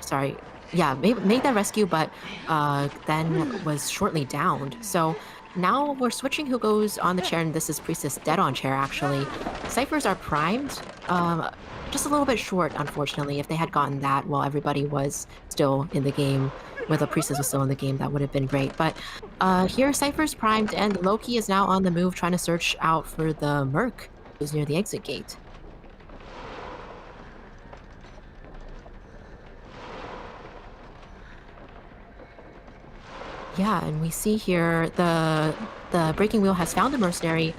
Sorry. Yeah, made that rescue, but then was shortly downed. So now we're switching who goes on the chair, and this is Priestess dead on chair, actually. Ciphers are primed, just a little bit short, unfortunately. If they had gotten that while everybody was still in the game, where the Priestess was still in the game, that would have been great. But here, Cypher's primed, and Loki is now on the move, trying to search out for the Merc, who's near the exit gate. Yeah, and we see here the Breaking Wheel has found the Mercenary,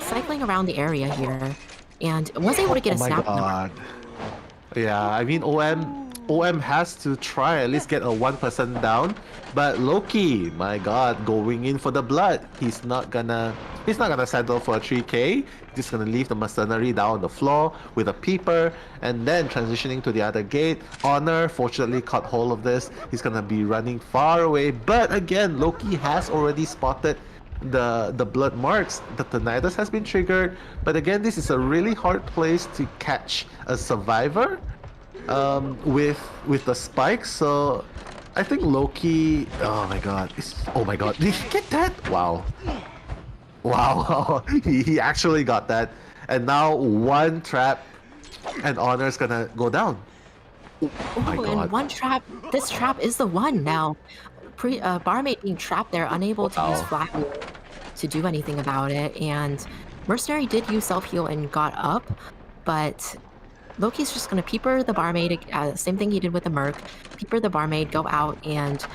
cycling around the area here, and was able to get a snap. Oh my god. Yeah, I mean OM has to try at least get a 1% down, but Loki, my god, going in for the blood. He's not gonna settle for a 3k. He's just gonna leave the Mercenary down on the floor with a peeper, and then transitioning to the other gate. Honor fortunately caught hold of this. He's gonna be running far away, but again, Loki has already spotted the blood marks. The Nidus has been triggered, but again, this is a really hard place to catch a survivor with the spikes. So I think Loki, oh my god, did he get that? Wow, he actually got that. And now 1 trap and Honor's gonna go down. Oh my god. And 1 trap, this trap is the one now. Barmaid being trapped there, unable to use Flywheel to do anything about it, and Mercenary did use self-heal and got up, but Loki's just gonna peeper the barmaid, same thing he did with the Merc, peeper the barmaid, go out and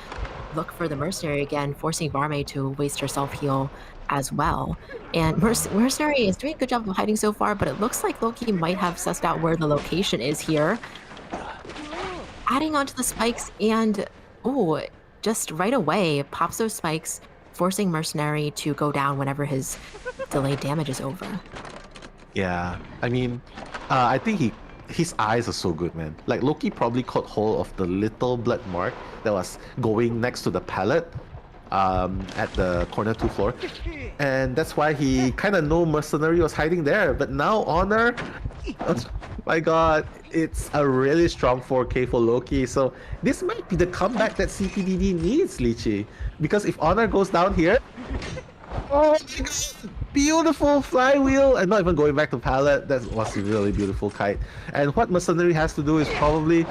look for the Mercenary again, forcing barmaid to waste her self-heal as well. And Mercenary is doing a good job of hiding so far, but it looks like Loki might have sussed out where the location is here. Adding onto the spikes and, just right away pops those spikes, forcing Mercenary to go down whenever his delayed damage is over. Yeah, I mean, I think his eyes are so good, man. Like, Loki probably caught hold of the little blood mark that was going next to the pallet at the corner 2 floor. And that's why he kind of knew Mercenary was hiding there. But now Honor, oh my god, it's a really strong 4K for Loki. So this might be the comeback that CPDD needs, Lychee. Because if Honor goes down here, oh my god, beautiful flywheel, and not even going back to pallet. That was a really beautiful kite. And what Mercenary has to do is probably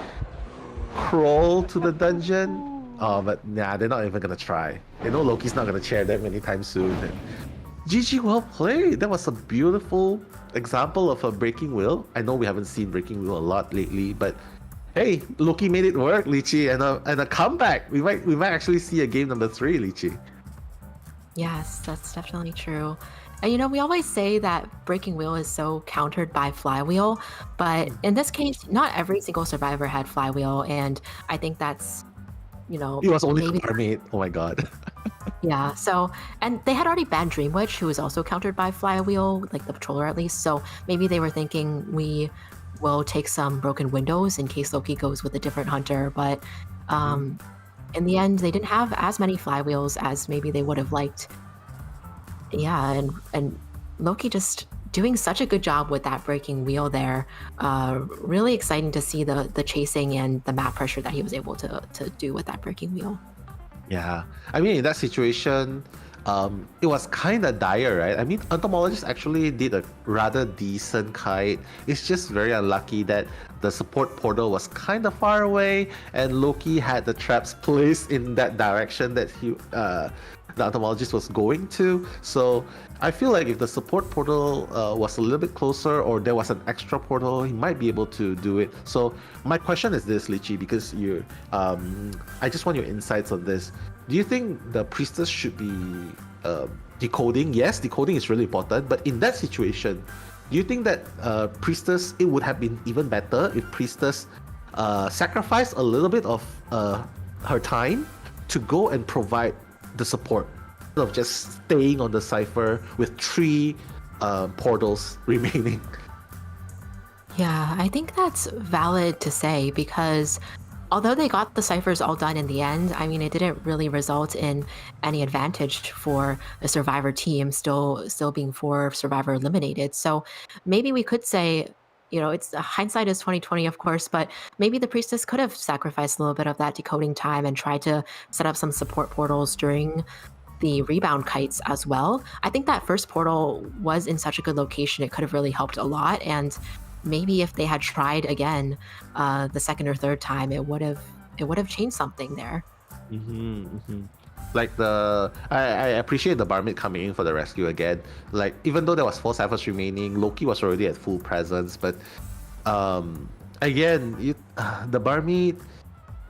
crawl to the dungeon. Oh, but nah, they're not even gonna try. They know Loki's not gonna chair them anytime soon. And GG, well played. That was a beautiful example of a breaking wheel. I know we haven't seen breaking wheel a lot lately, but hey, Loki made it work, Lychee, and a comeback. We might actually see a game number 3, Lychee. Yes, that's definitely true. And you know, we always say that Breaking Wheel is so countered by Flywheel, but in this case, not every single survivor had Flywheel, and I think that's, you know, It was only barmaid. Oh my god. yeah. So, and they had already banned Dream Witch, who was also countered by Flywheel, like the patroller at least. So maybe they were thinking we will take some broken windows in case Loki goes with a different hunter, but in the end, they didn't have as many flywheels as maybe they would have liked. Yeah, and Loki just doing such a good job with that breaking wheel there. Really exciting to see the chasing and the map pressure that he was able to do with that breaking wheel. Yeah, I mean, in that situation, it was kind of dire, right? I mean, Entomologist actually did a rather decent kite. It's just very unlucky that the support portal was kind of far away, and Loki had the traps placed in that direction that the Entomologist was going to. So I feel like if the support portal was a little bit closer, or there was an extra portal, he might be able to do it. So my question is this, Lychee, because I just want your insights on this. Do you think the Priestess should be decoding? Yes, decoding is really important, but in that situation, do you think that Priestess, it would have been even better if Priestess sacrificed a little bit of her time to go and provide the support, instead of just staying on the cipher with 3 portals remaining? Yeah, I think that's valid to say, because although they got the ciphers all done in the end, I mean, it didn't really result in any advantage for the survivor team, still being 4 survivor eliminated. So maybe we could say, you know, it's hindsight is 2020, of course, but maybe the Priestess could have sacrificed a little bit of that decoding time and tried to set up some support portals during the rebound kites as well. I think that first portal was in such a good location, it could have really helped a lot. And maybe if they had tried again the second or third time, it would have changed something there. Like I appreciate the barmaid coming in for the rescue again. Like, even though there was 4 ciphers remaining, Loki was already at full presence. But again, the barmaid,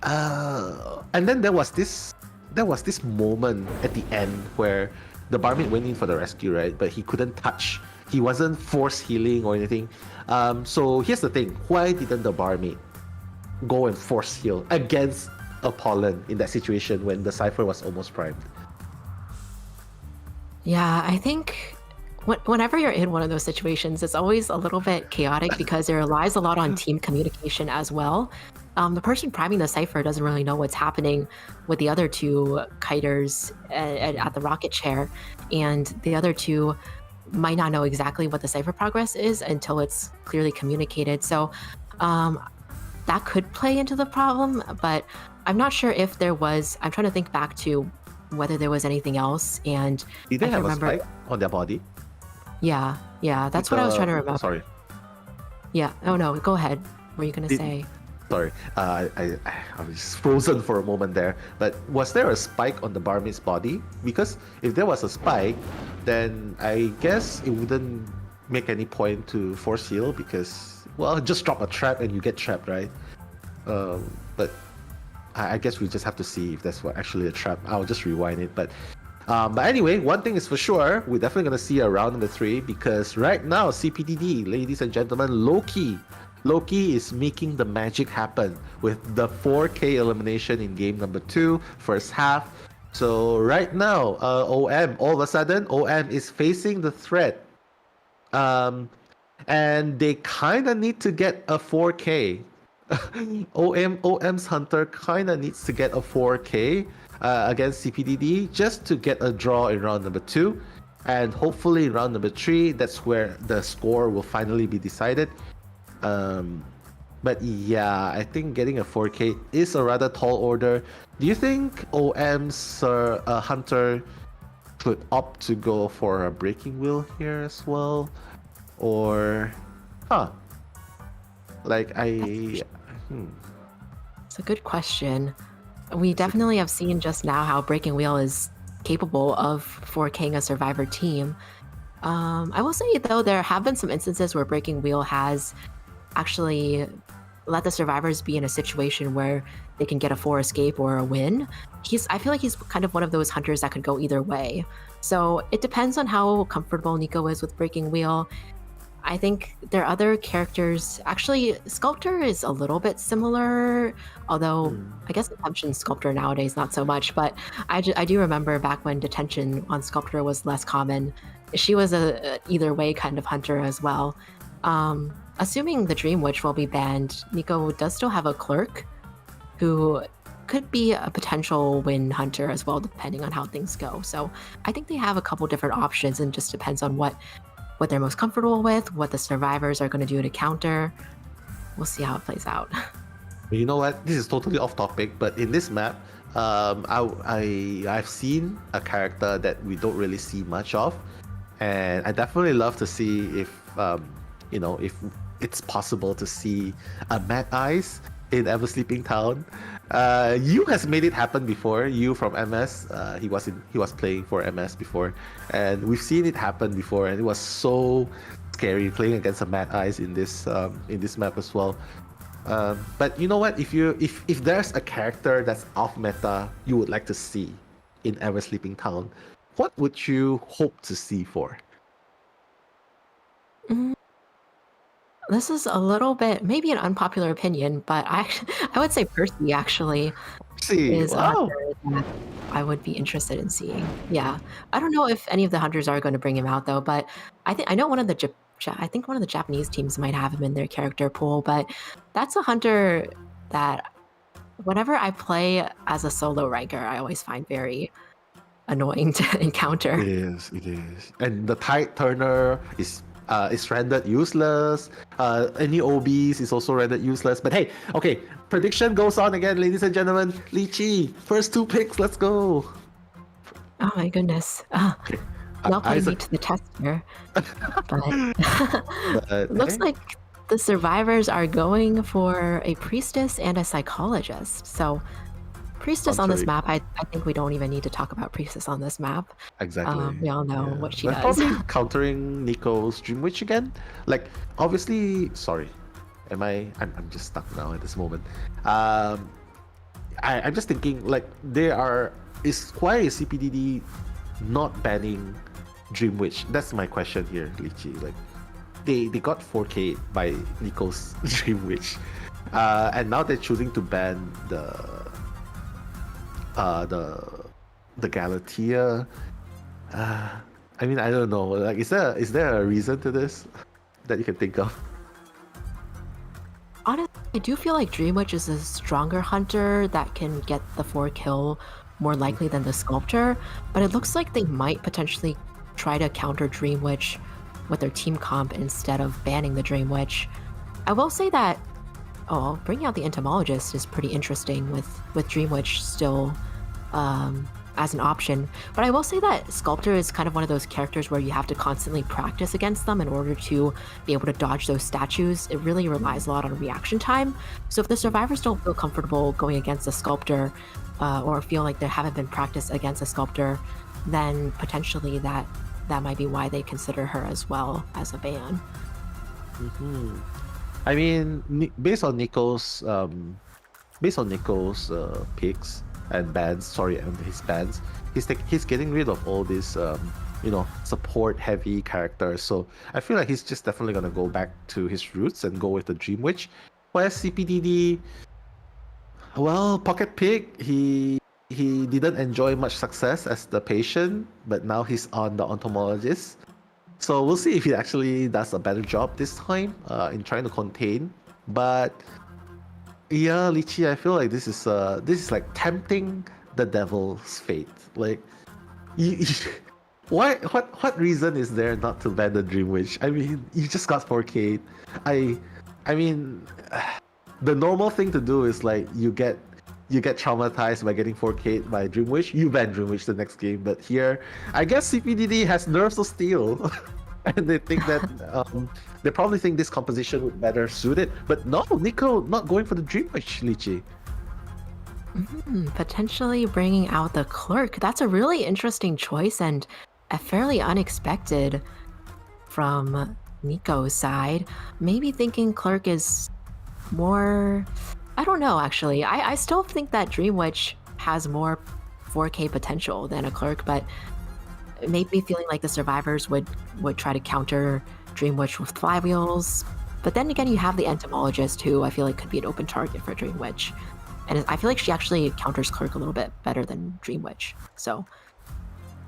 and then there was this moment at the end where the barmaid went in for the rescue, right? But he couldn't touch. He wasn't force healing or anything. So here's the thing: why didn't the barmaid go and force heal against Apollon in that situation when the cipher was almost primed? Yeah, I think whenever you're in one of those situations, it's always a little bit chaotic because it relies a lot on team communication as well. The person priming the cipher doesn't really know what's happening with the other 2 kiters at the rocket chair, and the other 2 might not know exactly what the cipher progress is until it's clearly communicated. So that could play into the problem, but I'm not sure if there was. I'm trying to think back to whether there was anything else, and Did they I have can't remember. a spike on their body? Yeah, that's what I was trying to remember. Sorry. Yeah. Oh no, go ahead. What were you gonna say? Sorry, I was frozen for a moment there. But was there a spike on the barmaid's body? Because if there was a spike, then I guess it wouldn't make any point to force heal because, well, just drop a trap and you get trapped, right? But I guess we just have to see if that's what actually a trap. I'll just rewind it. But anyway, one thing is for sure, we're definitely gonna see a round number 3 because right now, CPDD, ladies and gentlemen, Loki is making the magic happen with the 4K elimination in game number 2, first half. So right now, OM, all of a sudden, OM is facing the threat. And they kind of need to get a 4K. OM's Hunter kind of needs to get a 4K against CPDD just to get a draw in round number 2. And hopefully in round number 3, that's where the score will finally be decided. But yeah, I think getting a 4K is a rather tall order. Do you think OM's Hunter could opt to go for a breaking wheel here as well? Or, It's a good question. We definitely have seen just now how Breaking Wheel is capable of 4King a Survivor team. I will say, though, there have been some instances where Breaking Wheel has actually let the survivors be in a situation where they can get a 4 escape or a win. I feel like he's kind of one of those hunters that could go either way. So it depends on how comfortable Nico is with Breaking Wheel. I think there are other characters. Actually, Sculptor is a little bit similar, although I guess Detention Sculptor nowadays not so much. But I do remember back when Detention on Sculptor was less common. She was a either way kind of hunter as well. Assuming the Dream Witch will be banned, Nico does still have a clerk who could be a potential win hunter as well, depending on how things go. So I think they have a couple different options, and just depends on what they're most comfortable with, what the survivors are going to do to counter. We'll see how it plays out. You know what? This is totally off topic, but in this map, I've seen a character that we don't really see much of, and I definitely love to see if if it's possible to see a Mad Eyes in Ever Sleeping Town. You has made it happen before. You from MS, he was playing for MS before, and we've seen it happen before, and it was so scary playing against a Mad Eyes in this map as well. But you know what? If there's a character that's off meta you would like to see in Ever Sleeping Town, what would you hope to see for? This is a little bit, maybe an unpopular opinion, but I would say Percy actually is a hunter that I would be interested in seeing. Yeah, I don't know if any of the hunters are going to bring him out though, but I know one of the Japanese teams might have him in their character pool, but that's a hunter that whenever I play as a solo ranker, I always find very annoying to encounter. It is, and the Tide Turner is rendered useless. Any OBs is also rendered useless. But hey, okay, prediction goes on again, ladies and gentlemen. Lychee, first 2 picks, let's go. Oh my goodness. Not putting me to the test here. But looks like the survivors are going for a priestess and a psychologist. So Priestess on this map, I think we don't even need to talk about Priestess on this map. Exactly. We all know what she does. Probably countering Nico's Dream Witch again. Like, obviously, sorry. I'm just stuck now at this moment. I'm just thinking, like, why is CPDD not banning Dream Witch? That's my question here, Lychee. Like, they got 4K by Nico's Dream Witch. And now they're choosing to ban the Galatea. I mean, I don't know. Like, is there a reason to this that you can think of? Honestly, I do feel like Dream Witch is a stronger hunter that can get the 4 kill more likely than the Sculptor, but it looks like they might potentially try to counter Dream Witch with their team comp instead of banning the Dream Witch. I will say that bringing out the Entomologist is pretty interesting with Dream Witch still as an option. But I will say that Sculptor is kind of one of those characters where you have to constantly practice against them in order to be able to dodge those statues. It really relies a lot on reaction time. So if the survivors don't feel comfortable going against a Sculptor, or feel like they haven't been practiced against a Sculptor, then potentially that might be why they consider her as well as a ban. I mean, based on Nico's picks and bans, and his bans, he's getting rid of all these support heavy characters. So I feel like he's just definitely gonna go back to his roots and go with the Dream Witch. Whereas CPDD, well, Pocket Pig, he didn't enjoy much success as the patient, but now he's on the entomologist. So we'll see if he actually does a better job this time in trying to contain. But yeah, Lychee, I feel like this is like tempting the devil's fate. Like, what reason is there not to ban the Dream Witch? I mean, you just got 4K. I mean, the normal thing to do is like you get traumatized by getting 4K by Dream Witch, you ban Dream Witch the next game. But here, I guess CPDD has nerves of steel. And they think that they probably think this composition would better suit it. But no, Nico not going for the Dream Witch, Lychee. Potentially bringing out the Clerk. That's a really interesting choice and a fairly unexpected from Nico's side. Maybe thinking Clerk is more... I don't know, actually. I still think that Dream Witch has more 4K potential than a Clerk, but it made me feeling like the survivors would try to counter Dream Witch with flywheels. But then again, you have the entomologist, who I feel like could be an open target for Dream Witch. And I feel like she actually counters Clerk a little bit better than Dream Witch. So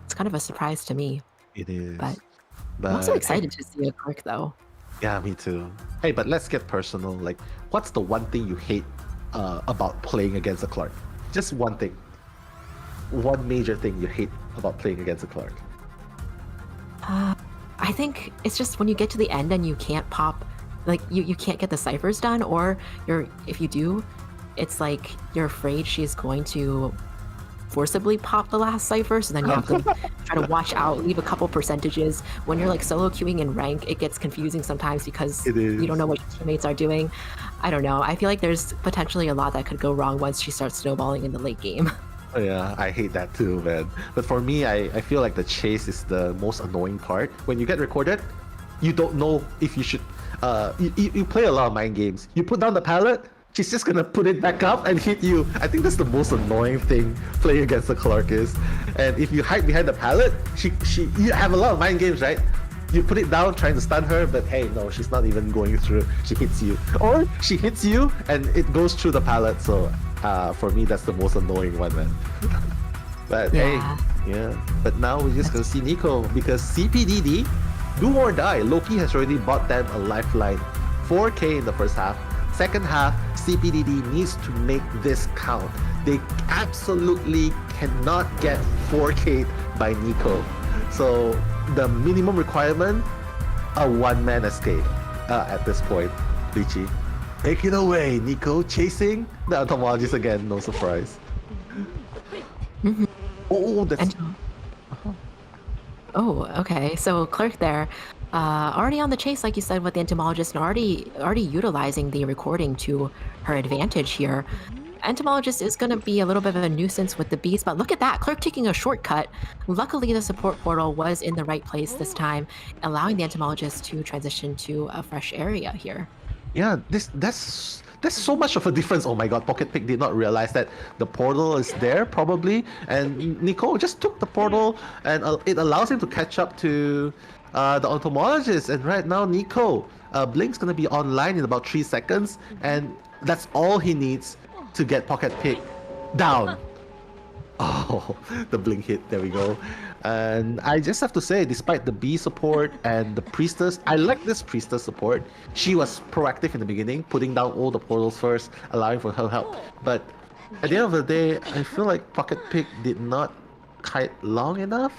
it's kind of a surprise to me. It is. But I'm also excited to see a Clerk, though. Yeah, me too. Hey, but let's get personal. Like, what's the one thing you hate about playing against a Clark? Just one thing. One major thing you hate about playing against a Clark. I think it's just when you get to the end and you can't pop, like you can't get the ciphers done, or if you do, it's like you're afraid she's going to forcibly pop the last cipher, so then you have to try to watch out, leave a couple percentages. When you're like solo queuing in rank, it gets confusing sometimes because you don't know what your teammates are doing. I don't know. I feel like there's potentially a lot that could go wrong once she starts snowballing in the late game. Oh yeah, I hate that too, man. But for me, I feel like the chase is the most annoying part. When you get recorded, you don't know if you should... you play a lot of mind games. You put down the pallet, she's just gonna put it back up and hit you. I think that's the most annoying thing playing against the Clark is. And if you hide behind the pallet, you have a lot of mind games, right? You put it down trying to stun her, but hey, no, she's not even going through. She hits you. Or she hits you and it goes through the pallet. So for me, that's the most annoying one, man. But hey, yeah. But now we're just gonna see Nico, because CPDD, do or die, Loki has already bought them a lifeline. 4K in the first half. Second half, CPDD needs to make this count. They absolutely cannot get 4K by Nico. So the minimum requirement, a one-man escape at this point. Lychee, take it away, Nico, chasing the entomologist again, no surprise. Oh, that's... Oh, okay. So Clerk there, already on the chase, like you said, with the entomologist, and already utilizing the recording to her advantage here. Entomologist is going to be a little bit of a nuisance with the beast, but look at that, Clerk taking a shortcut. Luckily, the support portal was in the right place this time, allowing the entomologist to transition to a fresh area here. Yeah, that's so much of a difference. Oh my god, Pocket Pig did not realize that the portal is there, probably. And Nico just took the portal, and it allows him to catch up to the entomologist. And right now, Nico, Blink's gonna be online in about 3 seconds, and that's all he needs to get Pocket Pig down. Oh, the Blink hit, there we go. And I just have to say, despite the B support and the Priestess, I like this Priestess support. She was proactive in the beginning, putting down all the portals first, allowing for her help. But at the end of the day, I feel like Pocket Pig did not kite long enough.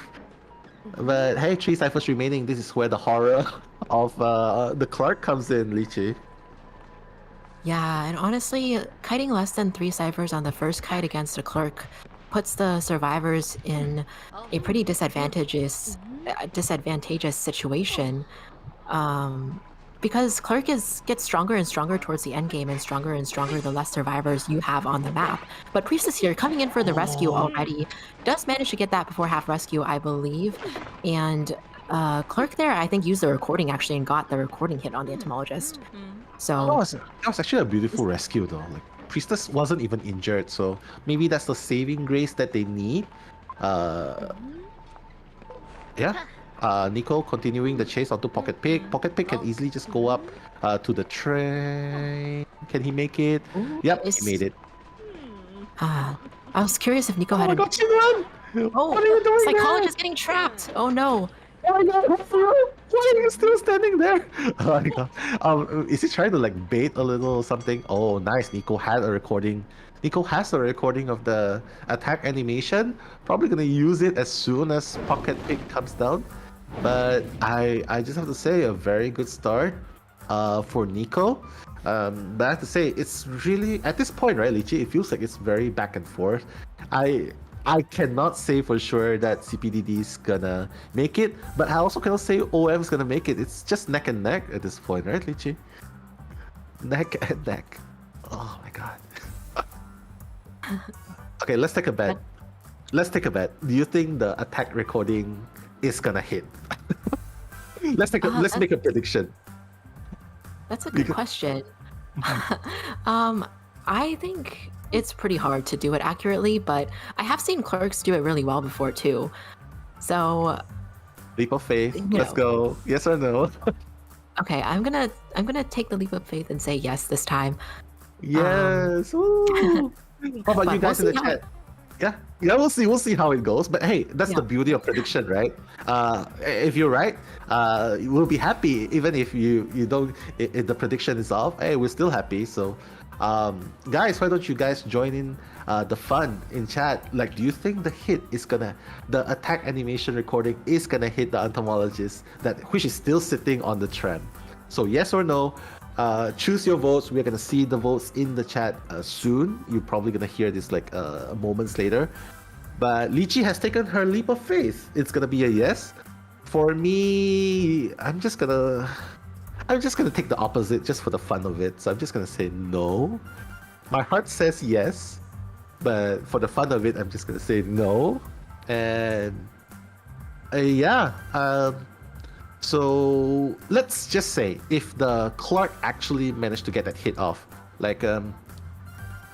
But hey, 3 ciphers remaining. This is where the horror of the Clark comes in, Lychee. Yeah, and honestly, kiting less than 3 ciphers on the first kite against a Clerk puts the survivors in a pretty disadvantageous situation. Because Clerk gets stronger and stronger towards the end game, and stronger the less survivors you have on the map. But Priestess here, coming in for the rescue already, does manage to get that before half rescue, I believe. And Clerk there, I think, used the recording actually and got the recording hit on the entomologist. So that was actually a beautiful rescue though. Like Priestess wasn't even injured, so maybe that's the saving grace that they need. Yeah. Nico continuing the chase onto Pocket Pig. Pocket Pig can easily just go up to the train. Can he make it? Yep, he made it. I was curious if Nico had my God, Shinran! What are you doing Psychologist getting trapped! Oh no! Oh my God, why are you still standing there? Oh my God. Is he trying to like bait a little or something? Oh, nice. Nico has a recording of the attack animation. Probably gonna use it as soon as Pocket Pig comes down. But I just have to say a very good start for Nico. But I have to say it's really at this point, right, Lychee, it feels like it's very back and forth. I cannot say for sure that CPDD is gonna make it, but I also cannot say OM is gonna make it. It's just neck and neck at this point, right, Lychee? Neck and neck. Oh my God. Okay, let's take a bet. Do you think the attack recording is gonna hit? Let's make a prediction. That's a good question. I think it's pretty hard to do it accurately, but I have seen clerks do it really well before too. So leap of faith. Let's go. Yes or no? Okay, I'm gonna take the leap of faith and say yes this time. Yes. How about you guys in the chat? Yeah, we'll see how it goes. But hey, that's the beauty of prediction, right? If you're right, we'll be happy. Even if you don't, if the prediction is off, hey, we're still happy. So, guys, why don't you guys join in the fun in chat? Like, do you think the attack animation recording is gonna hit the entomologist which is still sitting on the tram? So yes or no? Choose your votes. We're gonna see the votes in the chat soon. You're probably gonna hear this like moments later. But Lychee has taken her leap of faith. It's gonna be a yes. For me, I'm just gonna take the opposite just for the fun of it. So I'm just gonna say no. My heart says yes, but for the fun of it, I'm just gonna say no. And so let's just say if the Clark actually managed to get that hit off, like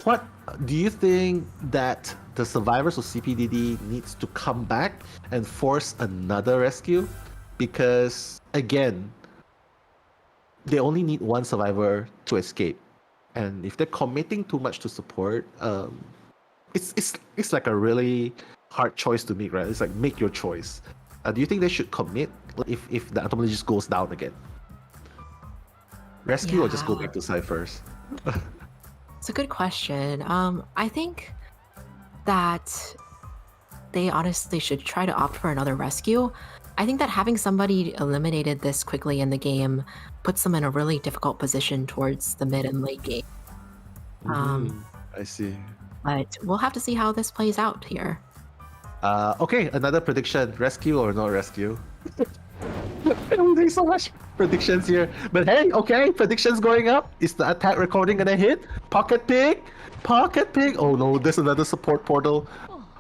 what do you think that the survivors of CPDD needs to come back and force another rescue? Because again, they only need one survivor to escape, and if they're committing too much to support, it's like a really hard choice to make, right? It's like make your choice. Do you think they should commit if the entomologist goes down again? Rescue or just go back to ciphers? It's a good question. I think that they honestly should try to opt for another rescue. I think that having somebody eliminated this quickly in the game puts them in a really difficult position towards the mid and late game. I see. But we'll have to see how this plays out here. Okay, another prediction. Rescue or no rescue? I'm doing so much predictions here. But hey, okay, predictions going up. Is the attack recording gonna hit? Pocket Pig? Oh no, there's another support portal.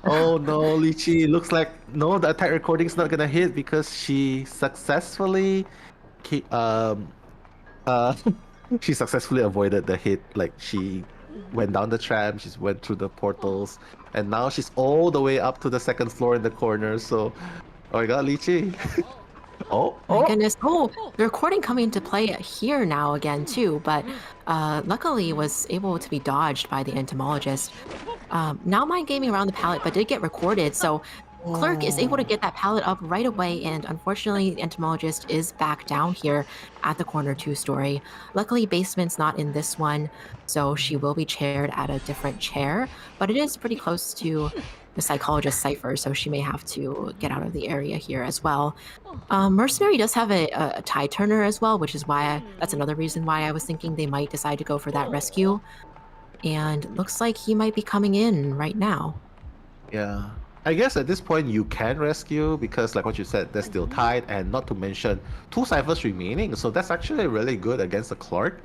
Oh no, Lychee. Looks like no, the attack recording's not gonna hit because she successfully she successfully avoided the hit. Like she went down the tram, she went through the portals, and now she's all the way up to the second floor in the corner. So, oh my God, Lychee. Oh my goodness. Oh, the recording coming into play here now again too, but luckily was able to be dodged by the entomologist. Now mind gaming around the pallet, but did get recorded, so Clerk is able to get that pallet up right away, and unfortunately the entomologist is back down here at the corner 2-story. Luckily basement's not in this one, so she will be chaired at a different chair, but it is pretty close to the psychologist cipher, so she may have to get out of the area here as well. Mercenary does have a tie turner as well, which is why that's another reason why I was thinking they might decide to go for that rescue. And looks like he might be coming in right now. Yeah. I guess at this point you can rescue because, like what you said, they're still tied, and not to mention 2 ciphers remaining. So that's actually really good against the Clark.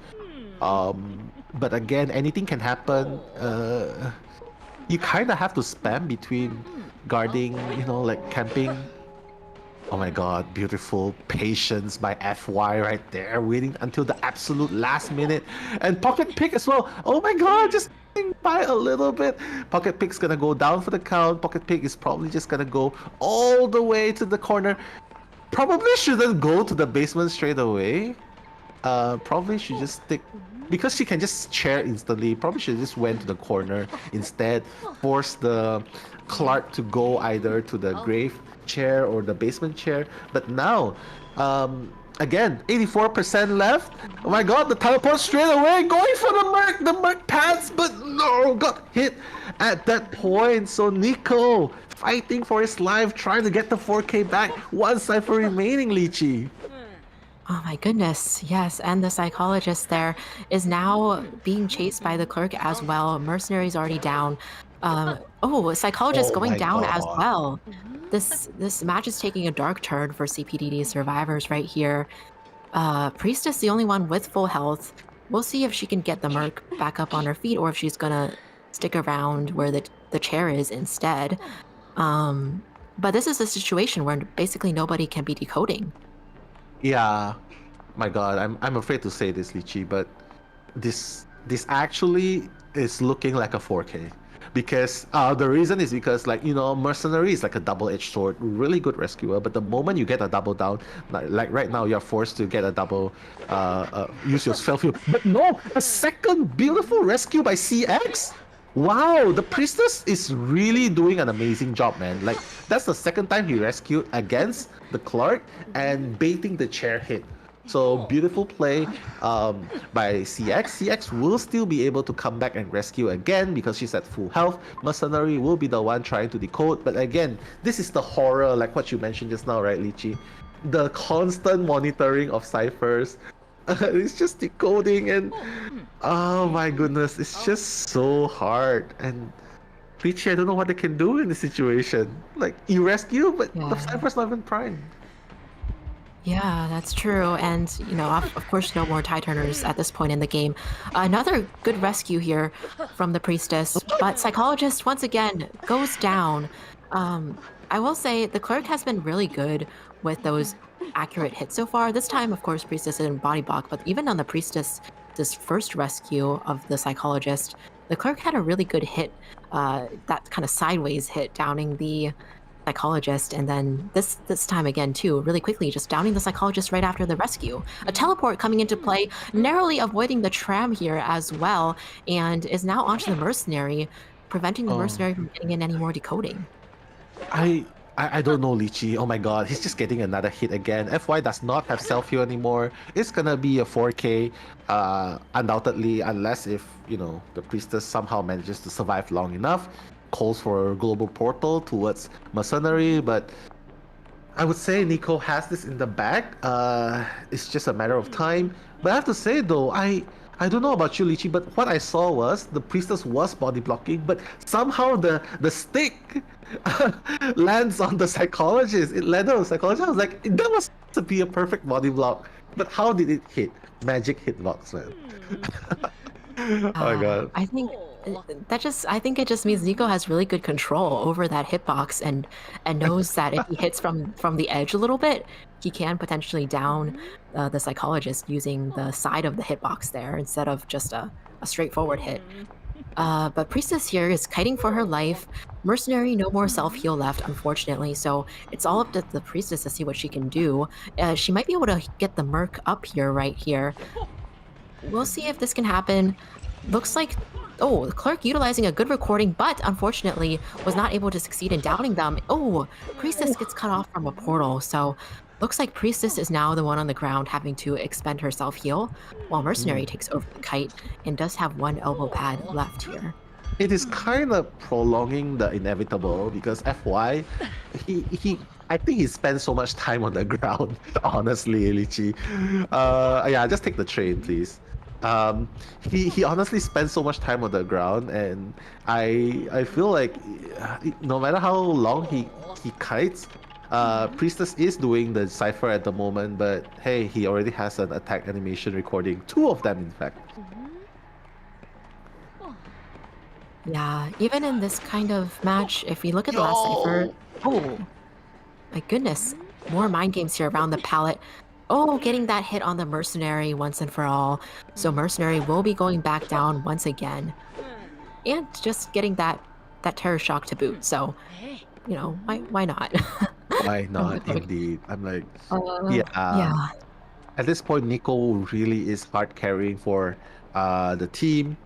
But again, anything can happen. You kind of have to spam between guarding, like camping. Oh my god, beautiful patience by FY right there, waiting until the absolute last minute. And Pocket Pick as well. Oh my god, just by a little bit. Pocket Pick's gonna go down for the count. Pocket Pick is probably just gonna go all the way to the corner. Probably shouldn't go to the basement straight away. Probably should just stick, because she can just chair instantly. Probably should just went to the corner instead. Force the Clark to go either to the grave chair or the basement chair. But now, again, 84% left. Oh my god, the teleport straight away, going for the Merc. The Merc pads, but no, got hit at that point. So Nico fighting for his life, trying to get the 4K back. 1 cipher remaining, Lychee. Oh my goodness, yes, and the psychologist there is now being chased by the clerk as well. Mercenary's already down. Psychologist Oh going my down as God. well. This match is taking a dark turn for CPDD survivors right here. Priestess, the only one with full health. We'll see if she can get the Merc back up on her feet or if she's gonna stick around where the chair is instead. But this is a situation where basically nobody can be decoding. Yeah, my god, I'm afraid to say this, Lychee, but this actually is looking like a 4K. Because the reason is because, like, Mercenary is like a double-edged sword, really good rescuer, but the moment you get a double down, like right now, you're forced to get a double, use your self-heal. But no, a second beautiful rescue by CX? Wow, the Priestess is really doing an amazing job, man. Like, that's the second time he rescued against the Clark and baiting the chair hit. So beautiful play by CX. CX will still be able to come back and rescue again because she's at full health. Mercenary will be the one trying to decode. But again, this is the horror, like what you mentioned just now, right, Lychee? The constant monitoring of ciphers. It's just decoding and oh my goodness, it's just so hard. And Lychee, I don't know what they can do in this situation. Like, you rescue, but the cipher's not even primed. Yeah, that's true. And, of course, no more tie turners at this point in the game. Another good rescue here from the Priestess, but Psychologist once again goes down. I will say the Clerk has been really good with those accurate hits so far. This time, of course, Priestess didn't body block, but even on the Priestess, this first rescue of the Psychologist, the Clerk had a really good hit, that kind of sideways hit, downing the Psychologist, and then this time again too, really quickly, just downing the Psychologist right after the rescue. A teleport coming into play, narrowly avoiding the tram here as well, and is now onto the Mercenary, preventing the Mercenary from getting in any more decoding. I don't know, Lychee. Oh my god, he's just getting another hit again. FY does not have self-heal anymore. It's gonna be a 4K, undoubtedly, unless if, the Priestess somehow manages to survive long enough. Calls for a global portal towards Mercenary, but I would say Nico has this in the bag. It's just a matter of time. But I have to say though, I don't know about you, Lychee, but what I saw was the Priestess was body blocking, but somehow the stick lands on the Psychologist. It landed on the Psychologist. I was like, that was supposed to be a perfect body block. But how did it hit? Magic hitbox, man. Oh my god. I think it just means Nico has really good control over that hitbox and knows that if he hits from the edge a little bit, he can potentially down the Psychologist using the side of the hitbox there instead of just a straightforward hit. But Priestess here is kiting for her life. Mercenary, no more self-heal left, unfortunately, so it's all up to the Priestess to see what she can do. She might be able to get the Merc up here, right here. We'll see if this can happen. Looks like, the Clerk utilizing a good recording, but unfortunately was not able to succeed in downing them. Priestess gets cut off from a portal, so looks like Priestess is now the one on the ground having to expend her self-heal, while Mercenary takes over the kite and does have 1 elbow pad left here. It is kind of prolonging the inevitable because FY, I think he spends so much time on the ground, honestly, Lychee. Yeah, just take the train, please. Um, he honestly spends so much time on the ground, and I feel like no matter how long he kites, Priestess is doing the cipher at the moment. But hey, he already has an attack animation recording, two of them in fact. Yeah, even in this kind of match, if we look at the last cipher, oh my goodness, more mind games here around the palette. Oh, getting that hit on the mercenary once and for all. So mercenary will be going back down once again, and just getting that terror shock to boot. So, you know, why not? Why not? Okay. Indeed, I'm like, Yeah. At this point, Nico really is hard carrying for the team.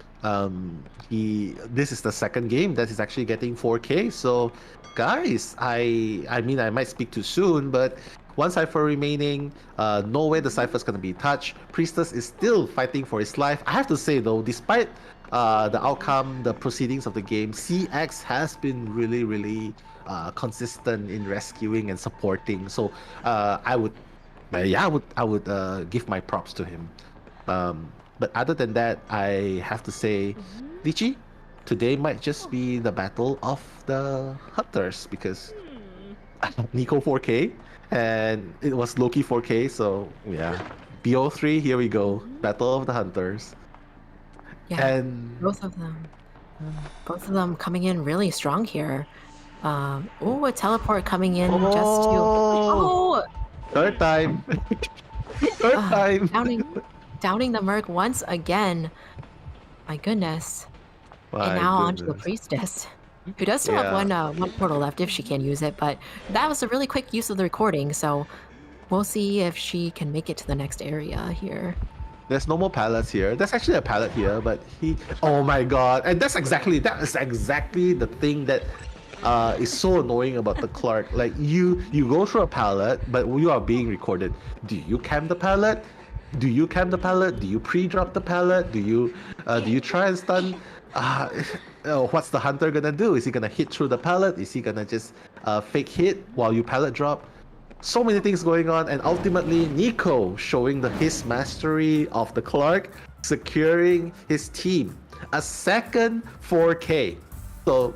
This is the second game that is actually getting 4K. So, guys, I mean I might speak too soon, but one cipher remaining. No way the cipher's gonna be touched. Priestess is still fighting for his life. I have to say though, despite the outcome, the proceedings of the game, CX has been really consistent in rescuing and supporting. So I would give my props to him. But other than that, I have to say, Lichi, today might just be the battle of the hunters because Nico 4K and it was Loki 4K. So yeah, BO3, here we go, battle of the hunters. Yeah, And both of them coming in really strong here. Oh, a teleport coming in just to third time. Third time. Downing the Merc once again. My goodness. My and now onto the goodness. Priestess, who does still have one portal left if she can use it, but that was a really quick use of the recording, so we'll see if she can make it to the next area here. There's no more pallets here. There's actually a pallet here, but oh my god. And that is exactly the thing that is so annoying about the Clark. Like you go through a pallet, but you are being recorded. Do you cam the pallet? Do you cam the pallet? Do you pre-drop the pallet? Do you try and stun? What's the hunter gonna do? Is he gonna hit through the pallet? Is he gonna just fake hit while you pallet drop? So many things going on, and ultimately Nico showing his mastery of the Clark, securing his team a second 4K. So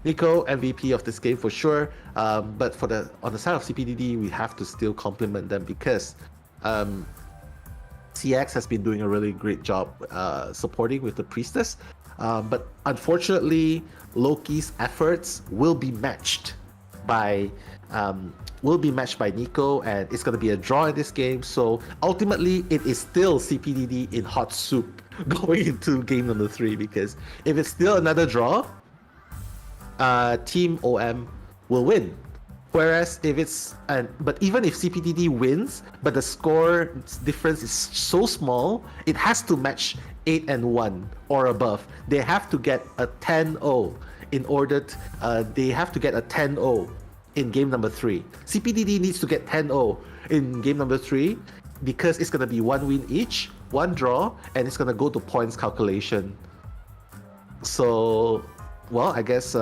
Nico MVP of this game for sure. But on the side of CPDD, we have to still compliment them because CX has been doing a really great job supporting with the Priestess. But unfortunately, Loki's efforts will be matched by Nico, and it's going to be a draw in this game. So ultimately, it is still CPDD in hot soup going into game number 3, because if it's still another draw, Team OM will win. Whereas even if CPDD wins, but the score difference is so small, it has to match 8-1 or above. They have to get a 10-0 in order they have to get a 10-0 in game number 3. CPDD needs to get 10-0 in game number 3 because it's gonna be 1 win each, 1 draw, and it's gonna go to points calculation. So, well, I guess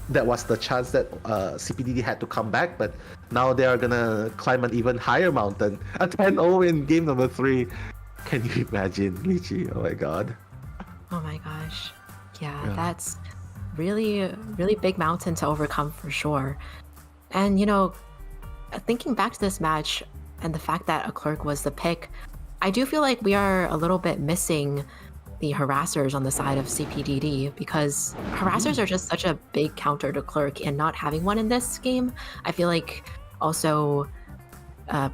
that was the chance that CPDD had to come back, but now they are gonna climb an even higher mountain. A 10-0 in game number 3. Can you imagine, Lichi? Oh my god. Oh my gosh. Yeah, that's really big mountain to overcome for sure. And you know, thinking back to this match and the fact that a clerk was the pick, I do feel like we are a little bit missing the harassers on the side of CPDD, because harassers are just such a big counter to clerk, and not having one in this game, I feel like also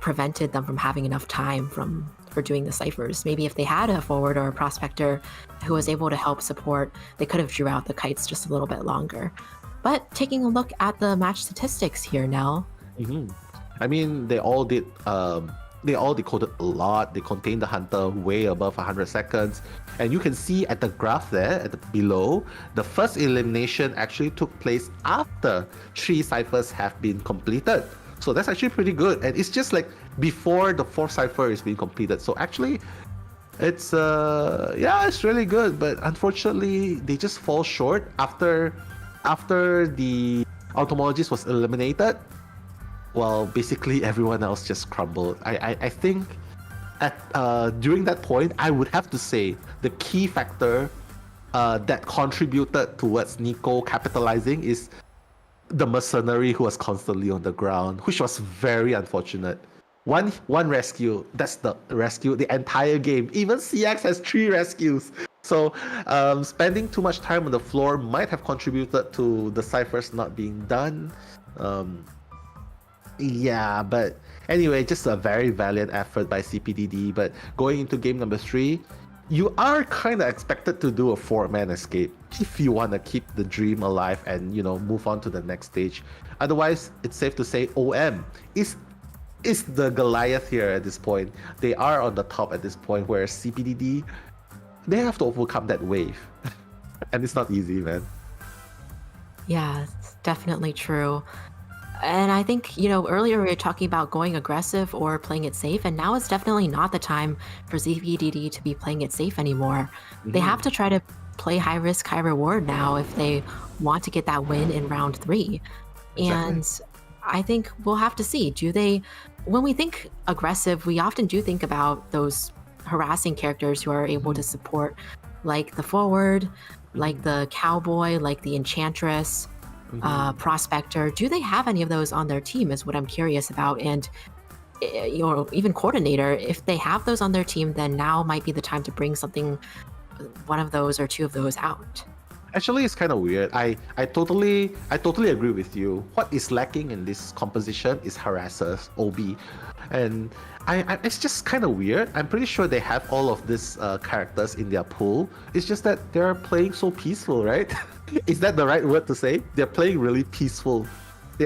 prevented them from having enough time for doing the ciphers. Maybe if they had a forward or a prospector who was able to help support, they could have drew out the kites just a little bit longer. But taking a look at the match statistics here, Nell. I mean, they all decoded a lot. They contained the hunter way above 100 seconds. And you can see at the graph there, below, the first elimination actually took place after 3 ciphers have been completed. So that's actually pretty good. And it's just like before the 4th cipher is being completed. So actually, it's really good. But unfortunately, they just fall short after the Automologist was eliminated. Well, basically everyone else just crumbled. I think during that point, I would have to say the key factor that contributed towards Nico capitalizing is the mercenary who was constantly on the ground, which was very unfortunate. One rescue, that's the rescue the entire game. Even CX has 3 rescues. So spending too much time on the floor might have contributed to the ciphers not being done. Yeah, but anyway, just a very valiant effort by CPDD. But going into game number 3, you are kind of expected to do a 4-man escape if you want to keep the dream alive and, you know, move on to the next stage. Otherwise, it's safe to say OM is the Goliath here at this point. They are on the top at this point, whereas CPDD, they have to overcome that wave. And it's not easy, man. Yeah, it's definitely true. And I think, you know, earlier we were talking about going aggressive or playing it safe, and now it's definitely not the time for CPDD to be playing it safe anymore. They have to try to play high risk, high reward now if they want to get that win in round 3. Exactly. And I think we'll have to see. When we think aggressive, we often do think about those harassing characters who are able to support, like the forward, like the cowboy, like the enchantress, prospector. Do they have any of those on their team is what I'm curious about. And you know, even coordinator, if they have those on their team, then now might be the time to bring one of those or 2 of those out. Actually, it's kind of weird. I totally agree with you. What is lacking in this composition is harassers, OB, and it's just kind of weird. I'm pretty sure they have all of these characters in their pool. It's just that they're playing so peaceful, right? Is that the right word to say? They're playing really peaceful. They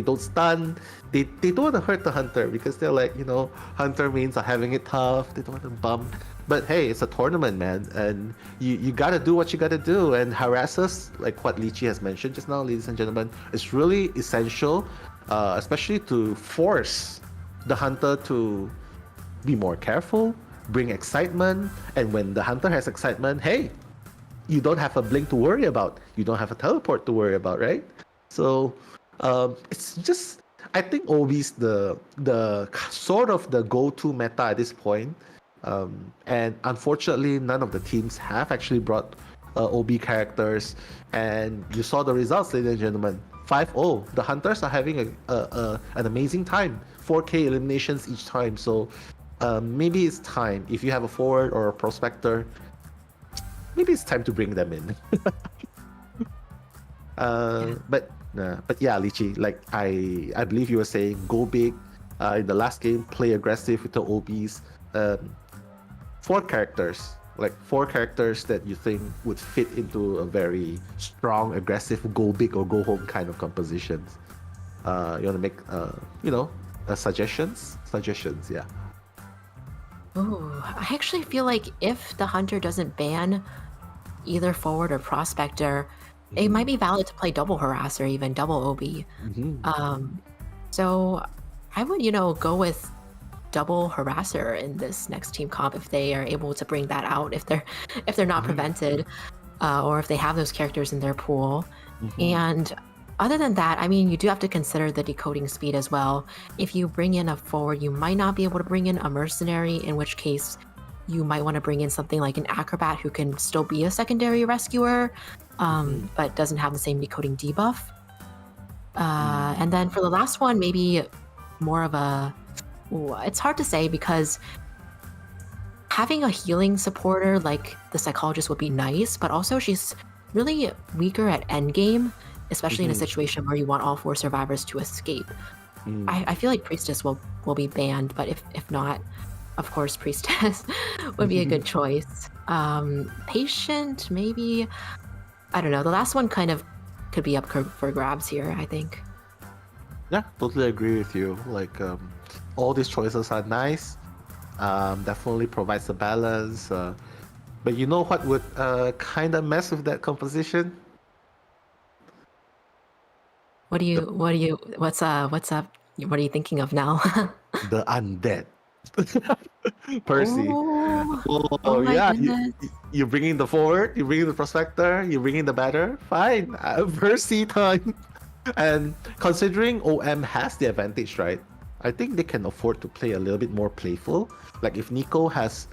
don't stun. They don't want to hurt the hunter because they're like, you know, hunter means are having it tough. They don't want to bump. But hey, it's a tournament, man, and you gotta do what you gotta do. And harassers, like what Lychee has mentioned just now, ladies and gentlemen, is really essential, especially to force the hunter to be more careful, bring excitement. And when the hunter has excitement, hey, you don't have a blink to worry about. You don't have a teleport to worry about, right? So it's just, I think OB's the sort of the go-to meta at this point. And unfortunately, none of the teams have actually brought OB characters. And you saw the results, ladies and gentlemen. 5-0. The hunters are having an amazing time. 4K eliminations each time. So maybe it's time, if you have a forward or a prospector, maybe it's time to bring them in. But yeah, Lychee, like I believe you were saying, go big. In the last game, play aggressive with the OBs. 4 characters that you think would fit into a very strong, aggressive, go big or go home kind of compositions. You want to make, suggestions? Suggestions, yeah. Oh, I actually feel like if the hunter doesn't ban either forward or prospector, it might be valid to play double harasser, even double OB. So I would, go with double harasser in this next team comp if they are able to bring that out, if they're not prevented, or if they have those characters in their pool. And other than that, I mean, you do have to consider the decoding speed as well. If you bring in a forward, you might not be able to bring in a mercenary, in which case you might want to bring in something like an acrobat who can still be a secondary rescuer, but doesn't have the same decoding debuff. And then for the last one, maybe more of a... it's hard to say because having a healing supporter like the psychologist would be nice, but also she's really weaker at endgame, especially in a situation where you want all 4 survivors to escape. I feel like priestess will be banned, but if not, of course priestess would be a good choice. Patient, maybe. I don't know. The last one kind of could be up for grabs here, I think. Yeah, totally agree with you. Like, all these choices are nice. Definitely provides a balance. But you know what would kind of mess with that composition? What's up? What are you thinking of now? The undead. Percy. Oh my yeah, goodness. you're bringing the forward, you're bringing the prospector, you're bringing the batter. Fine, Percy time. And considering OM has the advantage, right? I think they can afford to play a little bit more playful. Like if Nico has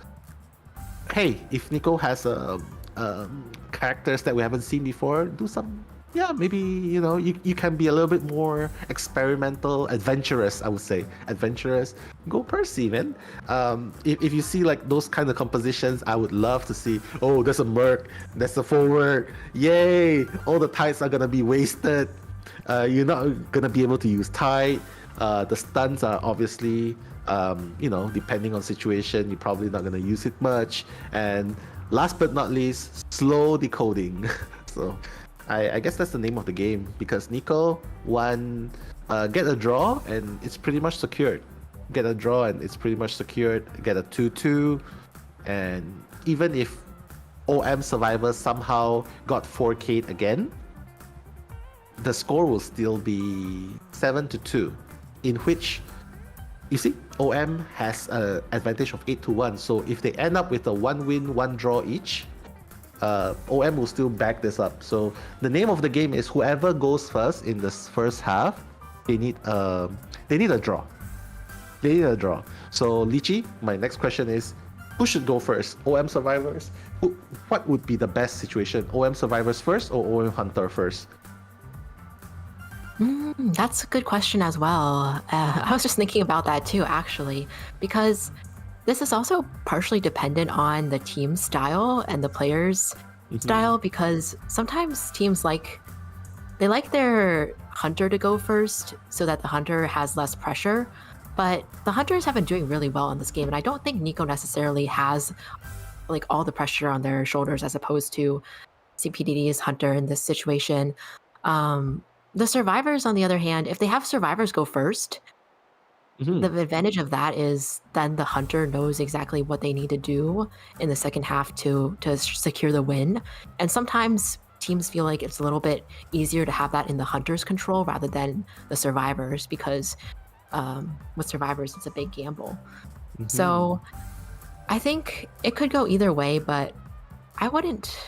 characters that we haven't seen before, do some, yeah, maybe, you can be a little bit more experimental, adventurous, I would say. Adventurous. Go Percy, man. If you see like those kind of compositions, I would love to see, oh, there's a Merc, there's a forward, yay, all the tides are gonna be wasted. You're not gonna be able to use tide. The stuns are obviously, depending on situation, you're probably not gonna use it much. And last but not least, slow decoding. So I guess that's the name of the game, because Nico get a draw and it's pretty much secured. Get a draw and it's pretty much secured. Get a 2-2, and even if OM survivors somehow got 4K'd again, the score will still be 7-2, in which, you see, OM has an advantage of 8-1. So if they end up with a 1 win, 1 draw each, OM will still back this up. So the name of the game is whoever goes first in this first half, they need a draw. They need a draw. So Lychee, my next question is, who should go first? OM survivors? What would be the best situation? OM survivors first or OM hunter first? That's a good question as well. I was just thinking about that too, actually, because this is also partially dependent on the team style and the players' style, because sometimes teams like their hunter to go first so that the hunter has less pressure, but the hunters have been doing really well in this game, and I don't think Nico necessarily has like all the pressure on their shoulders as opposed to CPDD's hunter in this situation. The survivors, on the other hand, if they have survivors go first, the advantage of that is then the hunter knows exactly what they need to do in the second half to secure the win. And sometimes teams feel like it's a little bit easier to have that in the hunter's control rather than the survivors, because with survivors, it's a big gamble. So I think it could go either way, but I wouldn't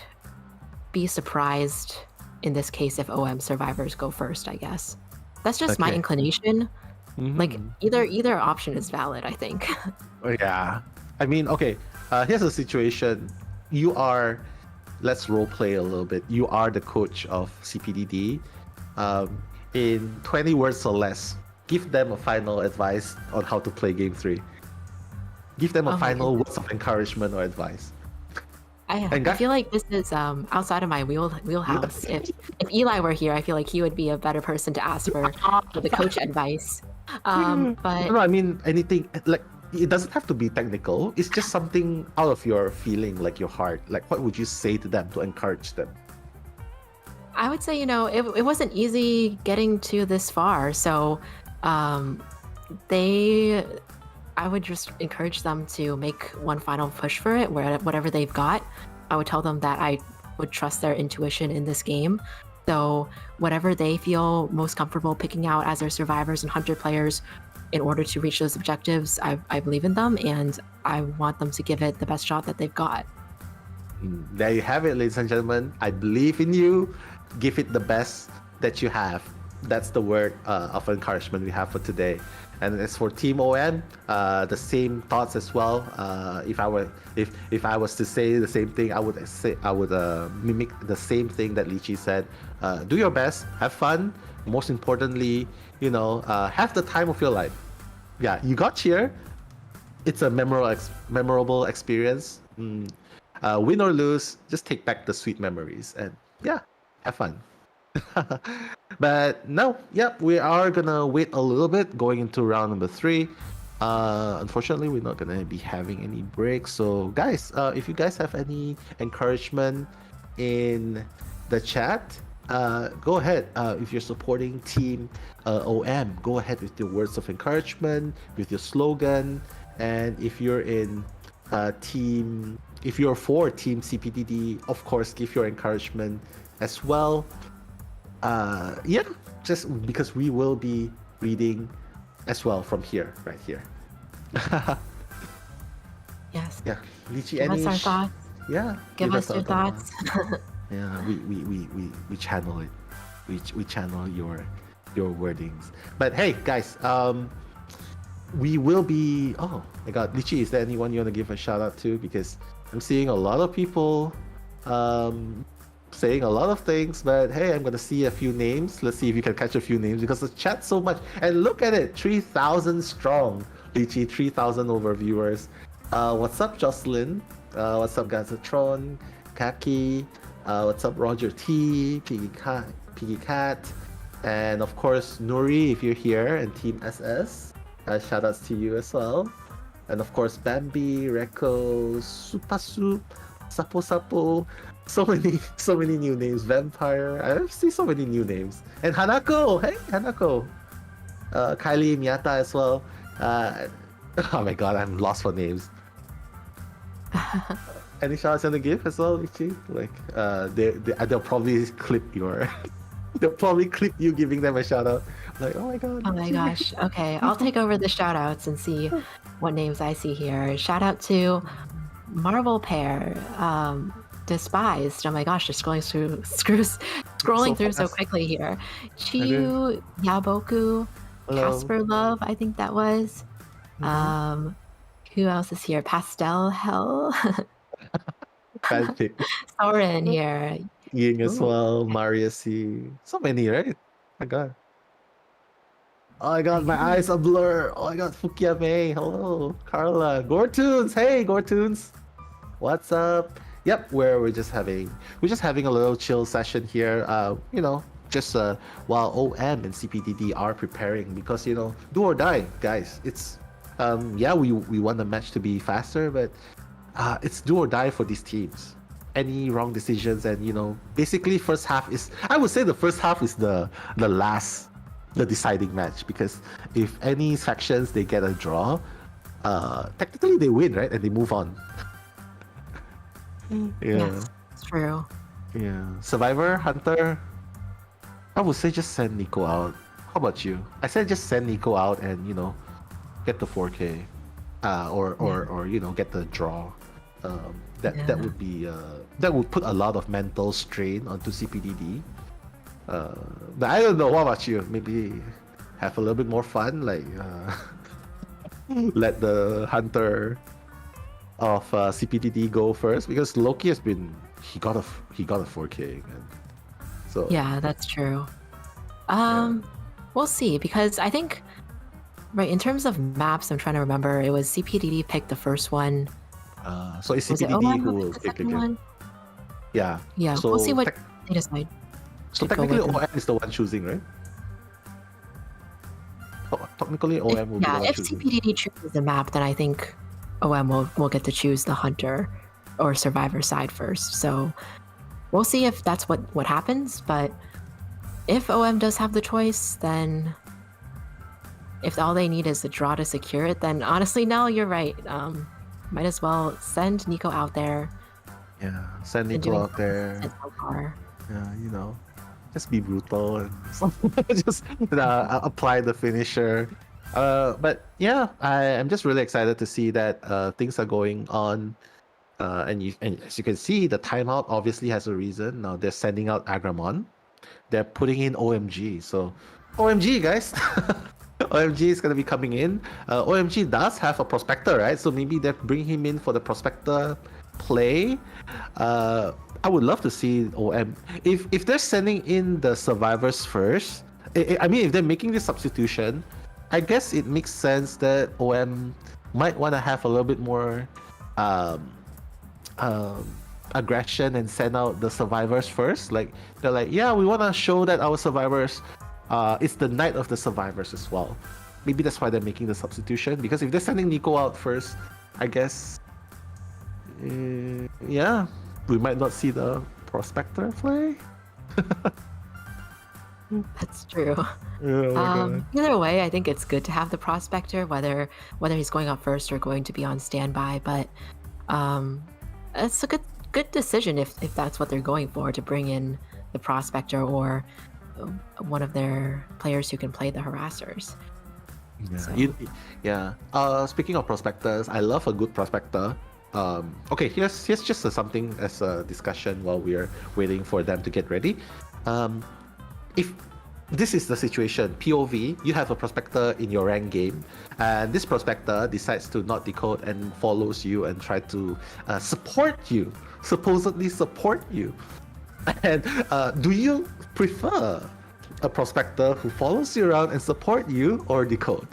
be surprised in this case if OM survivors go first, I guess. That's just my inclination. Like either option is valid, I think. Yeah. I mean, okay, here's a situation. Let's role play a little bit. You are the coach of CPDD. In 20 words or less, give them a final advice on how to play game 3. Give them a final words of encouragement or advice. I feel like this is outside of my wheelhouse. If Eli were here, I feel like he would be a better person to ask for the coach advice. But no, I mean anything, like it doesn't have to be technical. It's just something out of your feeling, like your heart. Like what would you say to them to encourage them? I would say, it wasn't easy getting to this far. So I would just encourage them to make one final push for it, whatever they've got. I would tell them that I would trust their intuition in this game. So whatever they feel most comfortable picking out as their survivors and hunter players in order to reach those objectives, I believe in them, and I want them to give it the best shot that they've got. There you have it, ladies and gentlemen. I believe in you. Give it the best that you have. That's the word of encouragement we have for today. And as for Team OM, the same thoughts as well. If I was to say the same thing, I would mimic the same thing that Lychee said. Do your best, have fun. Most importantly, have the time of your life. Yeah, you got here. It's a memorable experience. Win or lose, just take back the sweet memories and yeah, have fun. But no, we are gonna wait a little bit going into round number 3. Unfortunately, we're not gonna be having any breaks. So guys, if you guys have any encouragement in the chat, go ahead. If you're supporting Team OM, go ahead with your words of encouragement, with your slogan. And if you're for Team CPDD, of course, give your encouragement as well. Just because we will be reading as well from here, right here. Yes. Yeah. Lychee, give us our thoughts. Yeah. Give us your thoughts. Yeah, we channel it. We channel your wordings. But hey, guys, we will be. Oh my God, Lichi, is there anyone you want to give a shout out to? Because I'm seeing a lot of people saying a lot of things, but hey, I'm gonna see a few names. Let's see if you can catch a few names because the chat's so much. And look at it, 3,000 strong. Lichi, 3,000 over viewers. What's up, Jocelyn? What's up, Gazatron? Kaki? What's up, Roger T? Piggy Cat? And of course, Nuri, if you're here, and Team SS. Shout outs to you as well. And of course, Bambi, Reko, Supasu, Sapo Sapo. So many new names. Vampire. I see so many new names. And Hanako. Hey, Hanako. Kylie Miyata as well. Oh my God, I'm lost for names. Any shout-outs you want to give as well, Ichi? Like, they'll probably clip your... they'll probably clip you giving them a shout-out. Like, oh my God. Oh my gosh. Okay, I'll take over the shout-outs and see what names I see here. Shout out to Marvel Pair, Despised. Oh my gosh, just scrolling through so quickly here. Chiyu, Yaboku, Hello. Casper Love, I think that was. Who else is here? Pastel Hell. Bad pick. Soren here. Ying as Ooh. well. Marius C. So many, right? My God. Oh my God, my eyes are blur. Oh my God, Fukia May. Hello. Carla. Gortunes. Hey, Gortunes. What's up? Yep, we're just having a little chill session here. Just while OM and CPDD are preparing, because do or die, guys. It's we want the match to be faster, but it's do or die for these teams. Any wrong decisions, and basically first half is, I would say the first half is the deciding match, because if any sections they get a draw, technically they win, right, and they move on. Yeah. Yes, it's true. Yeah. Survivor, Hunter. I would say just send Nico out. How about you? I said just send Nico out and get the 4K, or get the draw. That would be that would put a lot of mental strain onto CPDD. But I don't know. What about you? Maybe have a little bit more fun, like let the Hunter of CPDD go first, because Loki has been he got a 4K again. So Yeah, that's true. We'll see, because I think, right, in terms of maps, I'm trying to remember, it was CPDD picked the first one. So it's Was it CPDD OM who who will picked the pick second again. one? Yeah. Yeah, So we'll see what they decide. So to go technically, with. OM is the one choosing, right? Technically, OM will be the one If choosing. CPDD chooses the map, then I think OM will get to choose the Hunter or Survivor side first. So we'll see if that's what happens. But if OM does have the choice, then if all they need is a draw to secure it, then honestly, no, you're right. Might as well send Nico out there. Yeah, send and Nico doing out there. so far. Yeah, just be brutal and just apply the finisher. But yeah, I'm just really excited to see that things are going on. And as you can see, the timeout obviously has a reason. Now they're sending out Agramon. They're putting in OMG. So OMG, guys. OMG is going to be coming in. OMG does have a prospector, right? So maybe they're bringing him in for the prospector play. I would love to see OM. If they're sending in the survivors first, I mean, if they're making this substitution, I guess it makes sense that OM might want to have a little bit more aggression and send out the survivors first. Like, they're like, yeah, we want to show that our survivors, it's the night of the survivors as well. Maybe that's why they're making the substitution, because if they're sending Nico out first, I guess, yeah, we might not see the prospector play. That's true. Oh my God. Either way, I think it's good to have the prospector, whether he's going up first or going to be on standby. But it's a good decision if that's what they're going for, to bring in the prospector or one of their players who can play the harassers. Yeah. Speaking of prospectors, I love a good prospector. Okay, here's just something as a discussion while we're waiting for them to get ready. If this is the situation. POV, you have a prospector in your rank game, and this prospector decides to not decode and follows you and try to support you, supposedly support you. And do you prefer a prospector who follows you around and support you, or decode?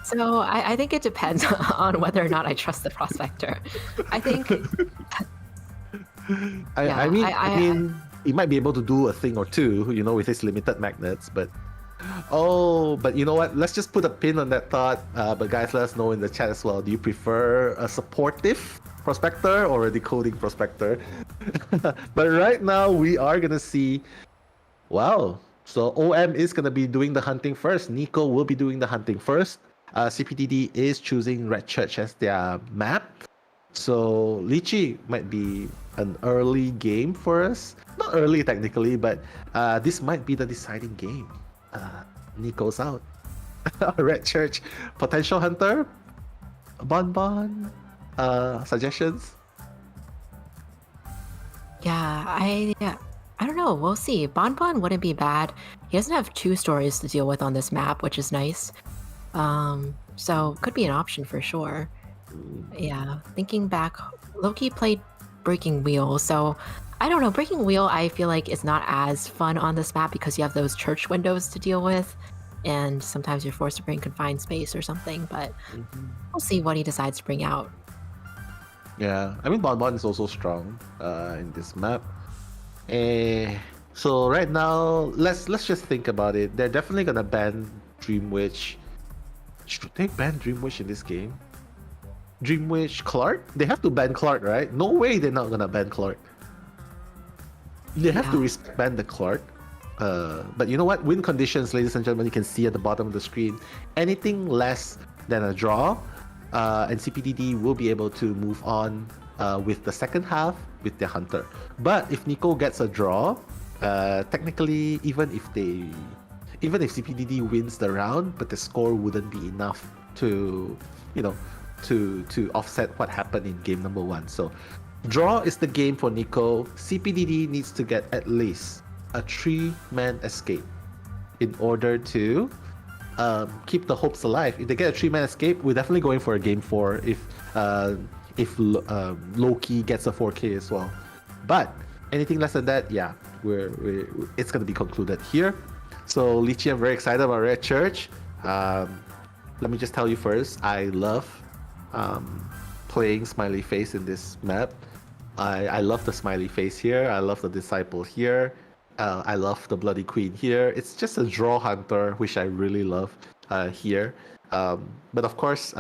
So I think it depends on whether or not I trust the prospector. I think. I mean, he might be able to do a thing or two, you know, with his limited magnets, but but you know what? Let's just put a pin on that thought. But guys, let us know in the chat as well. Do you prefer a supportive prospector or a decoding prospector? But right now, we are gonna see. Wow. So OM is gonna be doing the hunting first. Nico will be doing the hunting first. CPDD is choosing Red Church as their map. So Lychee might be an early game for us. Not early technically, but this might be the deciding game. Nico's out. Red Church, potential hunter. Bon. Suggestions? I don't know. We'll see. Bon wouldn't be bad. He doesn't have 2 stories to deal with on this map, which is nice. So could be an option for sure. Yeah, thinking back, Loki played Breaking Wheel, so I don't know. Breaking Wheel, I feel like is not as fun on this map because you have those church windows to deal with, and sometimes you're forced to bring confined space or something. But we'll see what he decides to bring out. Yeah, I mean Bon is also strong in this map. So right now, let's just think about it. They're definitely gonna ban Dream Witch. Should they ban Dream Witch in this game? Dream Witch Clark? They have to ban Clark, right? No way they're not gonna ban Clark. They have to ban the Clark. But you know what? Win conditions, ladies and gentlemen, you can see at the bottom of the screen. Anything less than a draw, and CPDD will be able to move on with the second half with their hunter. But if Nico gets a draw, technically, even if CPDD wins the round, but the score wouldn't be enough to, to offset what happened in game number 1. So draw is the game for Nico. CPDD needs to get at least a 3-man escape in order to keep the hopes alive. If they get a 3-man escape, we're definitely going for a game 4 if Loki gets a 4K as well. But anything less than that, yeah, it's going to be concluded here. So Lychee, I'm very excited about Red Church. Let me just tell you first, I love playing Smiley Face in this map. I love the Smiley Face here. I love the Disciple here. I love the Bloody Queen here. It's just a draw hunter, which I really love here. But of course,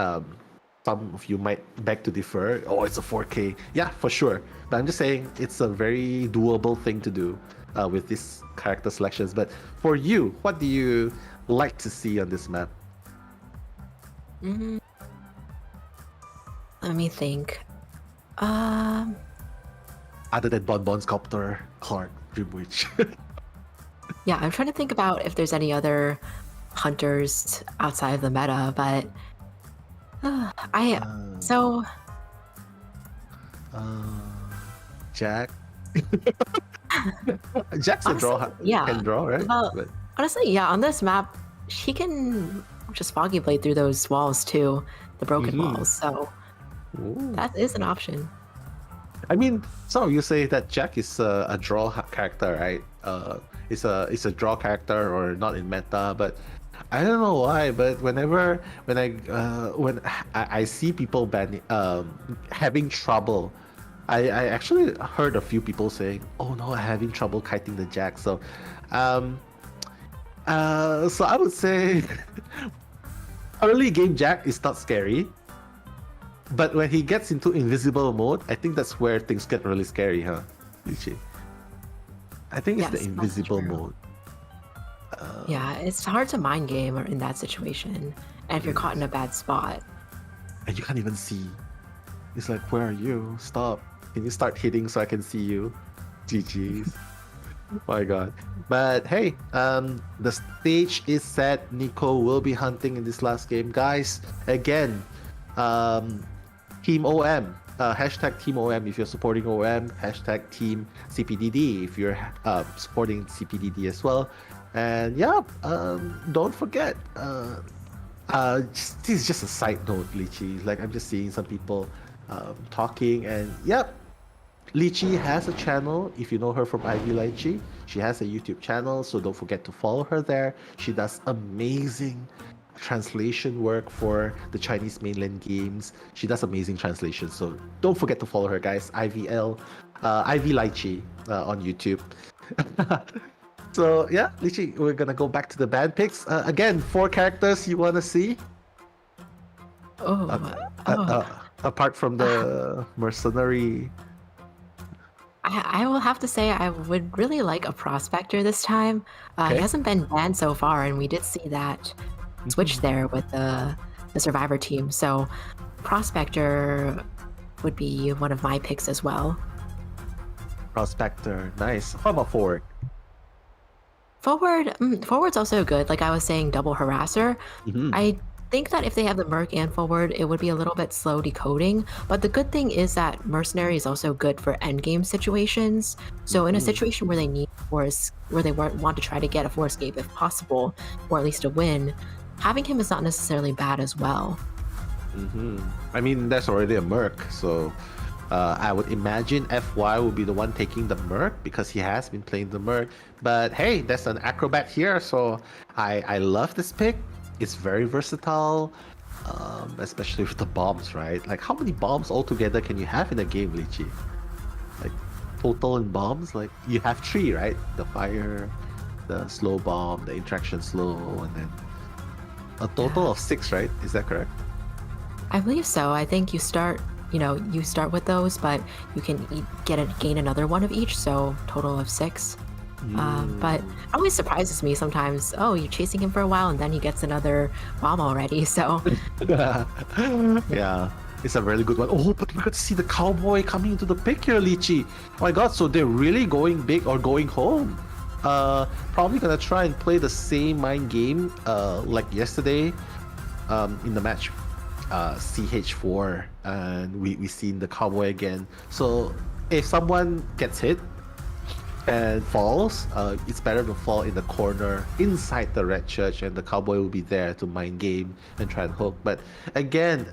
some of you might beg to differ. Oh, it's a 4K. Yeah, for sure. But I'm just saying it's a very doable thing to do with these character selections. But for you, what do you like to see on this map? Let me think. Other than Bon Sculptor, Clark, Dream Witch. Yeah, I'm trying to think about if there's any other hunters outside of the meta, but Jack. Jack's honestly, a draw. Can draw, right? Well, but honestly, yeah, on this map, he can just Foggy Blade through those walls too, the broken walls. So that is an option. I mean, some of you say that Jack is a draw character, right? It's a draw character or not in meta, but I don't know why. But when I see people having trouble, I actually heard a few people saying, "Oh no, I'm having trouble kiting the Jack." So, so I would say early game Jack is not scary. But when he gets into invisible mode, I think that's where things get really scary, huh, Lychee? I think it's the invisible mode. Yeah, it's hard to mind game in that situation, and if you're caught in a bad spot. And you can't even see. It's like, where are you? Stop. Can you start hitting so I can see you? GG's. My god. But hey, the stage is set. Nico will be hunting in this last game. Guys, again, Team OM, Hashtag Team OM if you're supporting OM. Hashtag Team CPDD if you're supporting CPDD as well. And yeah, don't forget. This is just a side note, Lychee. Like I'm just seeing some people talking, and yep, Lychee has a channel. If you know her from Ivy Lychee, she has a YouTube channel, so don't forget to follow her there. She does amazing translation work for the Chinese mainland games. She does amazing translations, so don't forget to follow her, guys. Ivy Lychee on YouTube. So yeah, Lychee, we're gonna go back to the band picks. Again, 4 characters you wanna see? Apart from the mercenary. I will have to say I would really like a prospector this time. He hasn't been banned so far, and we did see that switch there with the survivor team. So prospector would be one of my picks as well. Prospector, nice. How about forward? Forward's also good. Like I was saying, double harasser. I think that if they have the merc and forward, it would be a little bit slow decoding. But the good thing is that mercenary is also good for endgame situations. So in a situation where they need force, where they want to try to get a force escape if possible, or at least a win, having him is not necessarily bad as well. I mean, that's already a merc, so I would imagine FY will be the one taking the merc because he has been playing the merc. But hey, there's an acrobat here, so I love this pick. It's very versatile, especially with the bombs, right? Like, how many bombs altogether can you have in a game, Lychee? Like, total in bombs? Like, you have 3, right? The fire, the slow bomb, the interaction slow, and then a total of 6, right? Is that correct? I believe so. I think you start with those, but you can gain another one of each, so total of 6. But it always surprises me sometimes. Oh, you're chasing him for a while and then he gets another bomb already. So yeah, it's a really good one. Oh, but we got to see the cowboy coming into the picture, Lychee. Oh my god, so they're really going big or going home. Probably gonna try and play the same mind game like yesterday in the match CH4, and we seen the cowboy again. So if someone gets hit and falls, it's better to fall in the corner inside the red church, and the cowboy will be there to mind game and try and hook. But again,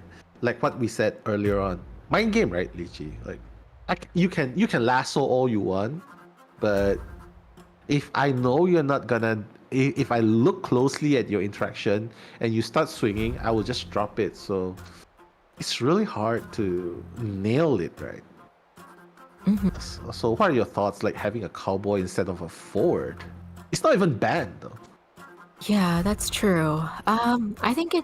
like what we said earlier on, mind game, right, Lychee? Like you can lasso all you want, but if I know you're not gonna, if I look closely at your interaction and you start swinging, I will just drop it. So it's really hard to nail it, right? So what are your thoughts, like having a cowboy instead of a forward? It's not even banned though. yeah, that's true. I think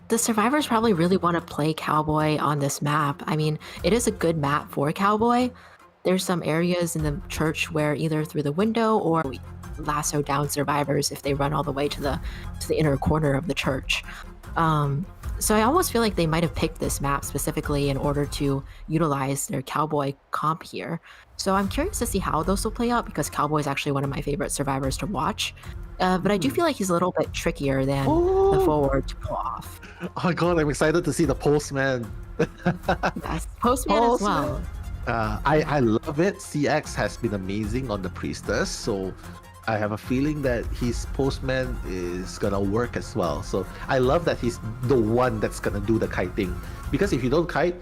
the survivors probably really want to play cowboy on this map. I mean, it is a good map for cowboy. There's some areas in the church where either through the window or we lasso down survivors if they run all the way to the inner corner of the church. So I almost feel like they might have picked this map specifically in order to utilize their cowboy comp here. So I'm curious to see how those will play out because cowboy is actually one of my favorite survivors to watch. But I do feel like he's a little bit trickier than the forward to pull off. Oh my god, I'm excited to see the postman. Yes, postman as well. I love it. CX has been amazing on the priestess, so I have a feeling that his postman is gonna work as well. So I love that he's the one that's gonna do the kiting, because if you don't kite,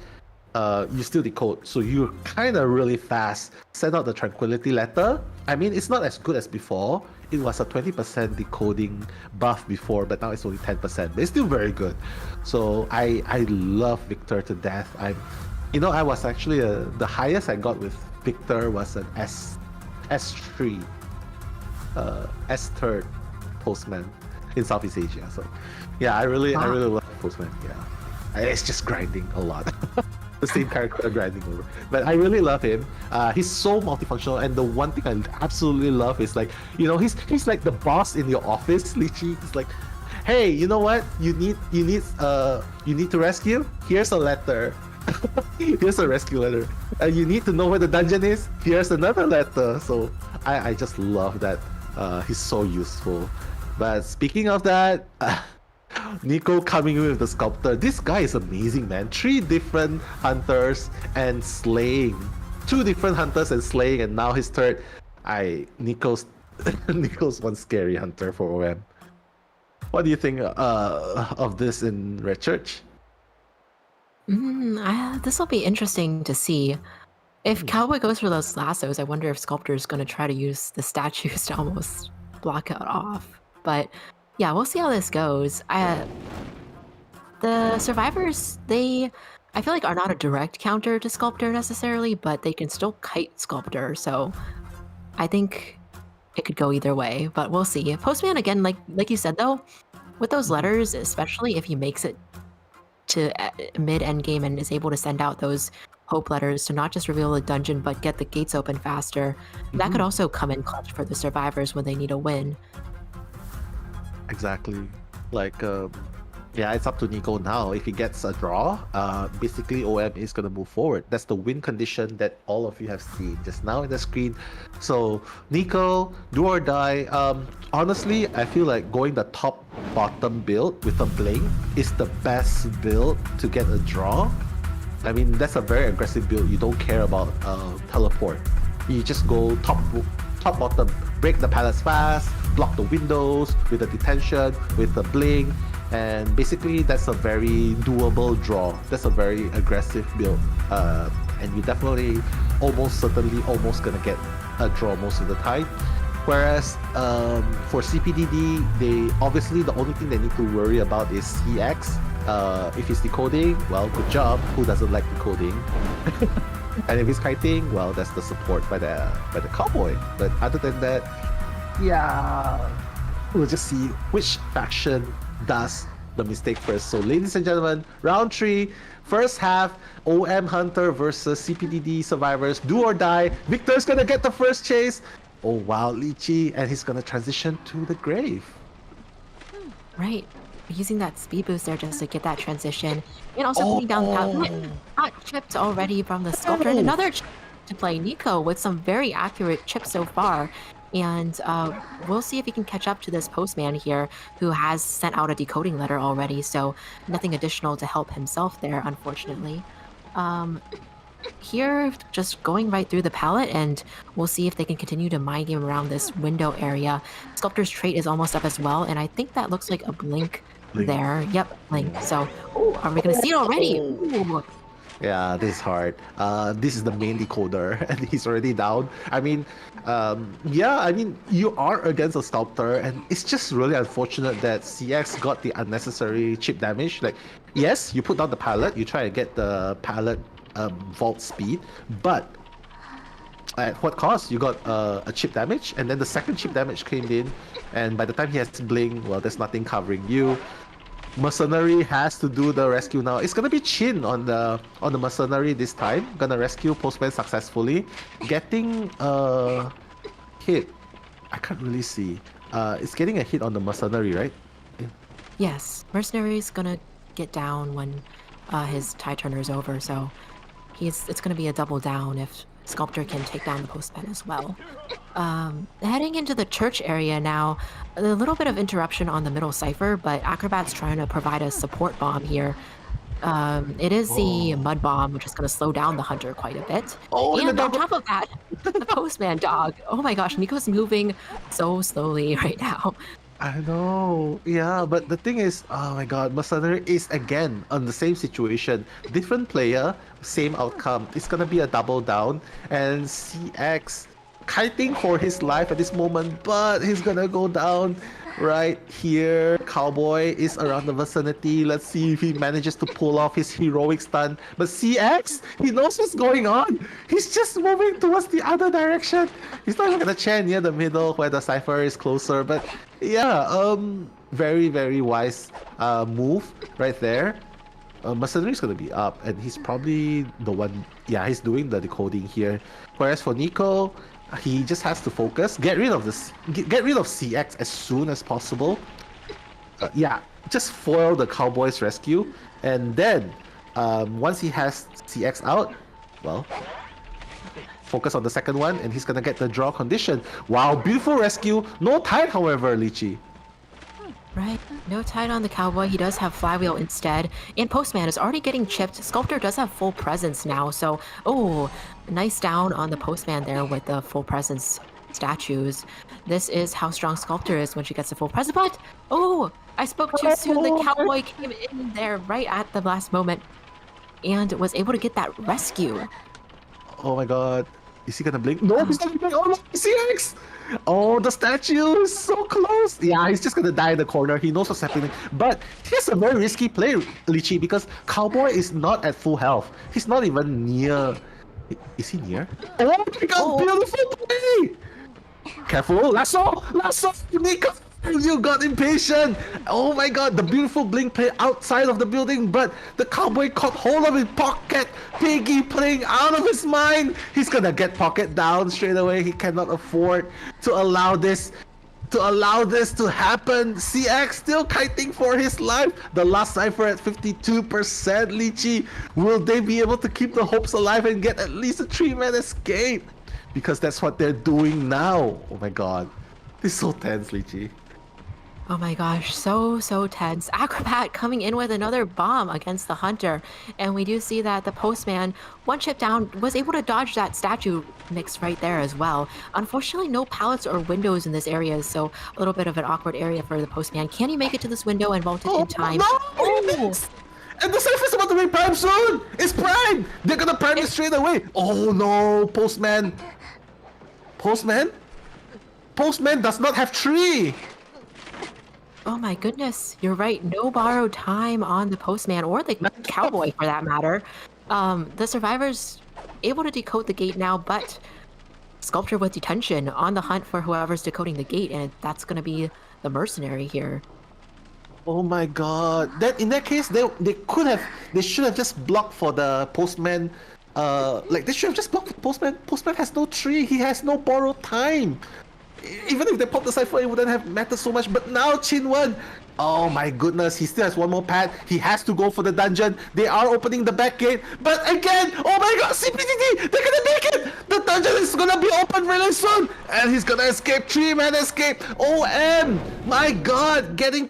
you still decode. So you're kind of really fast. Send out the tranquility letter. I mean, it's not as good as before. It was a 20% decoding buff before, but now it's only 10%. But it's still very good. So I love Victor to death. I was actually the highest I got with Victor was an S3. S3rd postman in Southeast Asia. So yeah, I really love postman. Yeah, it's just grinding a lot. The same character grinding over, but I really love him. He's so multifunctional, and the one thing I absolutely love is like, he's like the boss in your office, Lychee. He's like, hey, you know what, you need to rescue, here's a letter. Here's a rescue letter. You need to know where the dungeon is, here's another letter. So I just love that. He's so useful. But speaking of that, Nico coming in with the sculptor. This guy is amazing, man. 3 different hunters and slaying. 2 different hunters and slaying, and now his third. Nico's Nico's one scary hunter for OM. What do you think of this in Red Church? This will be interesting to see. If Cowboy goes for those lassos, I wonder if Sculptor's going to try to use the statues to almost block it off. But yeah, we'll see how this goes. The survivors, I feel like are not a direct counter to Sculptor necessarily, but they can still kite Sculptor. So I think it could go either way, but we'll see. Postman, again, like you said though, with those letters, especially if he makes it to mid-end game and is able to send out those hope letters to not just reveal the dungeon but get the gates open faster, that could also come in clutch for the survivors when they need a win. Exactly. Like, yeah, it's up to Nico now. If he gets a draw, basically OM is going to move forward. That's the win condition that all of you have seen just now in the screen. So, Nico, do or die. Honestly, I feel like going the top-bottom build with a Blink is the best build to get a draw. I mean, that's a very aggressive build. You don't care about teleport. You just go top-bottom, break the pallets fast, block the windows with the detention, with the Blink. And basically, that's a very doable draw. That's a very aggressive build. And you definitely, almost certainly, gonna get a draw most of the time. Whereas for CPDD, they obviously the only thing they need to worry about is CX. If he's decoding, well, good job. Who doesn't like decoding? And if he's kiting, well, that's the support by the cowboy. But other than that, yeah, we'll just see which faction does the mistake first. So ladies and gentlemen, round 3, first half, OM Hunter versus CPDD survivors, do or die. Victor's gonna get the first chase. Oh wow, Lychee, and he's gonna transition to the grave. Right. Using that speed boost there just to get that transition. And also putting down the not chipped already from the sculptor. And another chip to play. Nico with some very accurate chips so far. And we'll see if he can catch up to this postman here who has sent out a decoding letter already. So nothing additional to help himself there, unfortunately. Here, just going right through the pallet, and we'll see if they can continue to mind game around this window area. Sculptor's trait is almost up as well, and I think that looks like a blink there. Yep, blink. So, are we gonna see it already? Ooh. Yeah, this is hard. This is the main decoder, and he's already down. I mean, yeah, I mean, you are against a sculptor, and it's just really unfortunate that CX got the unnecessary chip damage. Like, yes, you put down the pallet, you try to get the pallet vault speed, but at what cost? You got a chip damage, and then the second chip damage came in, and by the time he has blink, well, there's nothing covering you. Mercenary has to do the rescue now. It's gonna be Chin on the mercenary this time. Gonna rescue Postman successfully, getting a hit. I can't really see. It's getting a hit on the mercenary, right? Yes, mercenary's gonna get down when his tie turner is over, so it's gonna be a double down if Sculptor can take down the postman as well. Heading into the church area now, a little bit of interruption on the middle cipher, but Acrobat's trying to provide a support bomb here. It is the mud bomb, which is going to slow down the hunter quite a bit. And on top of that, the postman dog. Oh my gosh, Nico's moving so slowly right now. I know, yeah, but the thing is, oh my god, Mercenary is again on the same situation. Different player, same outcome. It's gonna be a double down, and CX kiting for his life at this moment, but he's gonna go down right here. Cowboy is around the vicinity. Let's see if he manages to pull off his heroic stun. But CX, he knows what's going on. He's just moving towards the other direction. He's not even gonna chair near the middle where the cipher is closer, but yeah, very, very wise move right there. Mercenary's gonna be up, and he's probably the one, yeah, he's doing the decoding here. Whereas for Nico, he just has to focus, get rid of CX as soon as possible. Yeah, just foil the Cowboy's rescue, and then once he has CX out, well, focus on the second one, and he's gonna get the draw condition. Wow, beautiful rescue. No tide, however, Lychee. Right. No tide on the cowboy. He does have flywheel instead. And Postman is already getting chipped. Sculptor does have full presence now. So, oh, nice down on the Postman there with the full presence statues. This is how strong Sculptor is when she gets the full presence. But, oh, I spoke too soon. The cowboy came in there right at the last moment and was able to get that rescue. Oh my god. Is he gonna blink? No, he's not blink. Oh no, CX! Oh, the statue is so close. Yeah, he's just gonna die in the corner. He knows what's happening. But here's a very risky play, Lychee, because Cowboy is not at full health. He's not even near. Is he near? Oh my god, beautiful play! Careful, lasso! Lasso! Nico! You got impatient! Oh my god, the beautiful blink play outside of the building, but the cowboy caught hold of his pocket. Piggy playing out of his mind. He's gonna get pocket down straight away. He cannot afford to allow this to happen. CX still kiting for his life. The last cipher at 52%. Lychee, will they be able to keep the hopes alive and get at least a 3-man escape? Because that's what they're doing now. Oh my god. This is so tense, Lychee. Oh my gosh, so tense. Acrobat coming in with another bomb against the Hunter. And we do see that the Postman, one chip down, was able to dodge that statue mix right there as well. Unfortunately, no pallets or windows in this area, so a little bit of an awkward area for the Postman. Can he make it to this window and vault it in time? No! And the Cypher's about to be prime soon! It's prime! They're gonna prime it straight away! Oh no, Postman! Postman does not have 3! Oh my goodness, you're right. No borrowed time on the Postman or the Cowboy for that matter. The survivors able to decode the gate now, but Sculptor with detention on the hunt for whoever's decoding the gate, and that's gonna be the mercenary here. Oh my god. In that case, they should have just blocked for the Postman. They should have just blocked the Postman. Postman has no 3, he has no borrowed time. Even if they pop the cipher, it wouldn't have mattered so much. But now Chinwan, oh my goodness, he still has one more pad. He has to go for the dungeon. They are opening the back gate, but again, oh my god, CPDD, they're gonna make it. The dungeon is gonna be open really soon, and he's gonna escape. 3-man escape. OM, my god, getting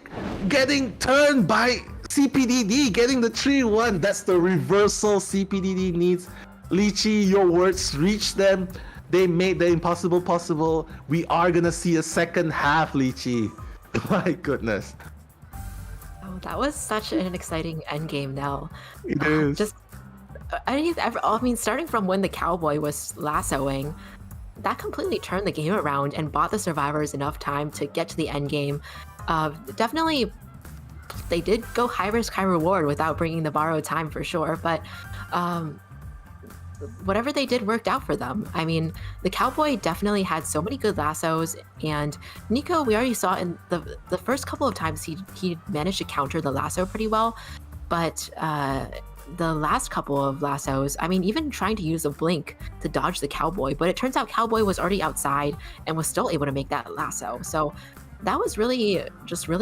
turned by CPDD, getting the 3-1. That's the reversal CPDD needs. Lychee, your words reach them. They made the impossible possible. We are gonna see a second half, Lychee. My goodness. Oh, that was such an exciting endgame now. It is. I mean, starting from when the Cowboy was lassoing, that completely turned the game around and bought the survivors enough time to get to the endgame. Definitely, they did go high risk, high reward without bringing the borrowed time for sure, but whatever they did worked out for them. I mean, the Cowboy definitely had so many good lassos, and Nico, we already saw in the first couple of times he managed to counter the lasso pretty well, but the last couple of lassos, I mean, even trying to use a blink to dodge the Cowboy, but it turns out Cowboy was already outside and was still able to make that lasso. So that was really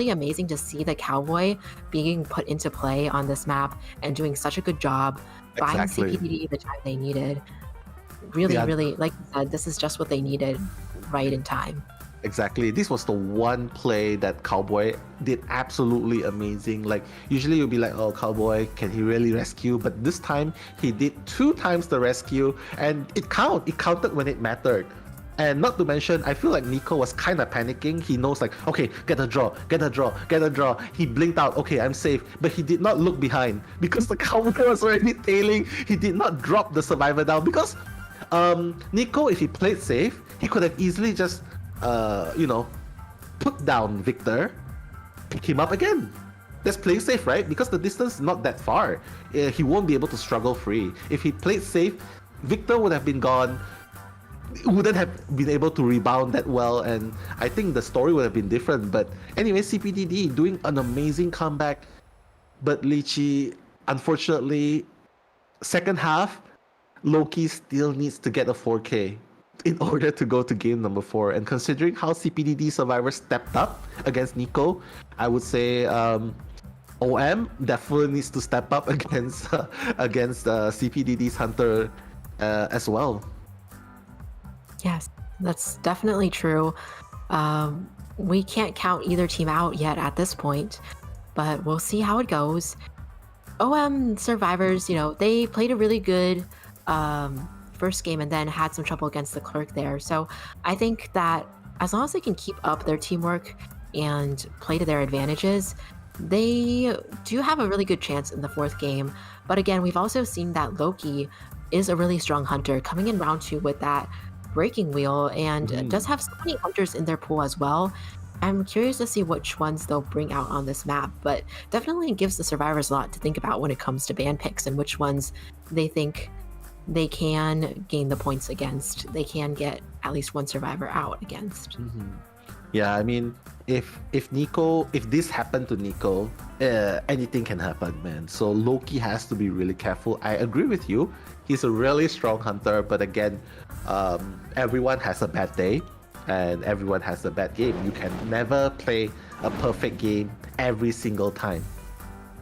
amazing to see the Cowboy being put into play on this map and doing such a good job buying CPDD the time they needed. Really, like you said, this is just what they needed right in time. Exactly. This was the one play that Cowboy did absolutely amazing. Like, usually you'll be like, oh, Cowboy, can he really rescue? But this time, he did 2 times the rescue, and it counted when it mattered. And not to mention, I feel like Nico was kind of panicking. He knows like, okay, get a draw. He blinked out, okay, I'm safe. But he did not look behind because the Cowboy was already tailing. He did not drop the survivor down because Nico, if he played safe, he could have easily just, put down Victor, pick him up again. That's playing safe, right? Because the distance is not that far. He won't be able to struggle free. If he played safe, Victor would have been gone, wouldn't have been able to rebound that well, and I think the story would have been different. But anyway, CPDD doing an amazing comeback. But Lychee, unfortunately, second half, Loki still needs to get a 4K in order to go to game number 4. And considering how CPDD survivors stepped up against Nico, I would say OM definitely needs to step up against CPDD's Hunter as well. Yes, that's definitely true. We can't count either team out yet at this point, but we'll see how it goes. OM survivors, they played a really good first game and then had some trouble against the clerk there. So I think that as long as they can keep up their teamwork and play to their advantages, they do have a really good chance in the fourth game. But again, we've also seen that Loki is a really strong hunter coming in round 2 with that breaking wheel and does have so many hunters in their pool as well. I'm curious to see which ones they'll bring out on this map, but definitely gives the survivors a lot to think about when it comes to ban picks and which ones they think they can gain the points against. They can get at least one survivor out against. Yeah, I mean, if this happened to Nico, anything can happen, man. So Loki has to be really careful. I agree with you. He's a really strong hunter, but again, everyone has a bad day and everyone has a bad game. You can never play a perfect game every single time.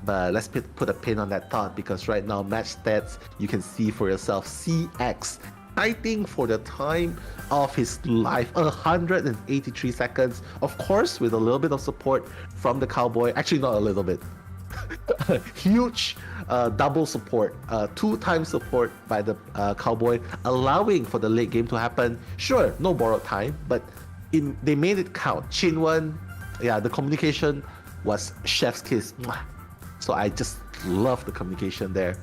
But let's put a pin on that thought, because right now match stats, you can see for yourself, CX fighting for the time of his life, 183 seconds, of course with a little bit of support from the Cowboy. Actually, not a little bit. Huge double support, 2 times support by the Cowboy, allowing for the late game to happen. Sure, no borrowed time, but they made it count. Chinwon, yeah, the communication was chef's kiss. So I just love the communication there.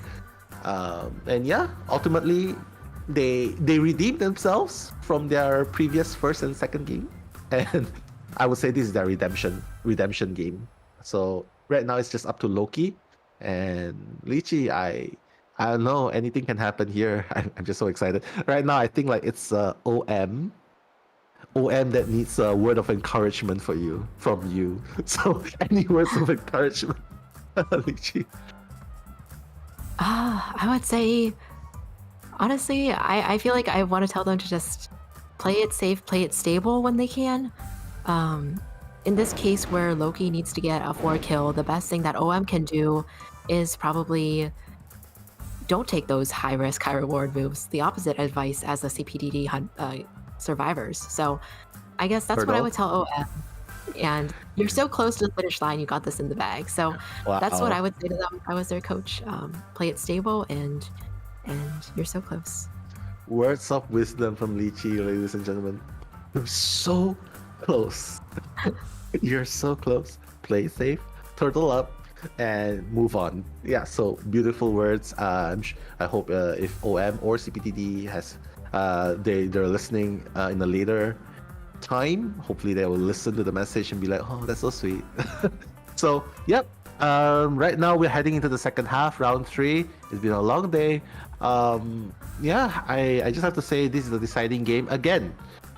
And yeah, ultimately, they redeemed themselves from their previous first and second game. And I would say this is their redemption game. So right now it's just up to Loki and Lychee. I don't know, anything can happen here. I'm just so excited. Right now I think like it's OM that needs a word of encouragement from you. So any words of encouragement, Lychee? I would say, honestly, I feel like I want to tell them to just play it safe, play it stable when they can. In this case where Loki needs to get a 4 kill, the best thing that OM can do is probably don't take those high risk, high reward moves. The opposite advice as the CPDD survivors. So I guess that's what I would tell OM. And you're so close to the finish line, you got this in the bag. So that's what I would say to them if I was their coach. Play it stable and you're so close. Words of wisdom from Lychee, ladies and gentlemen. You're so close. You're so close. Play safe, turtle up, and move on. Yeah, so beautiful words. I hope if OM or CPTD has they're listening in a later time, hopefully they will listen to the message and be like, oh, that's so sweet. So yep, right now we're heading into the second half, round 3. It's been a long day. Yeah, I just have to say this is the deciding game. Again,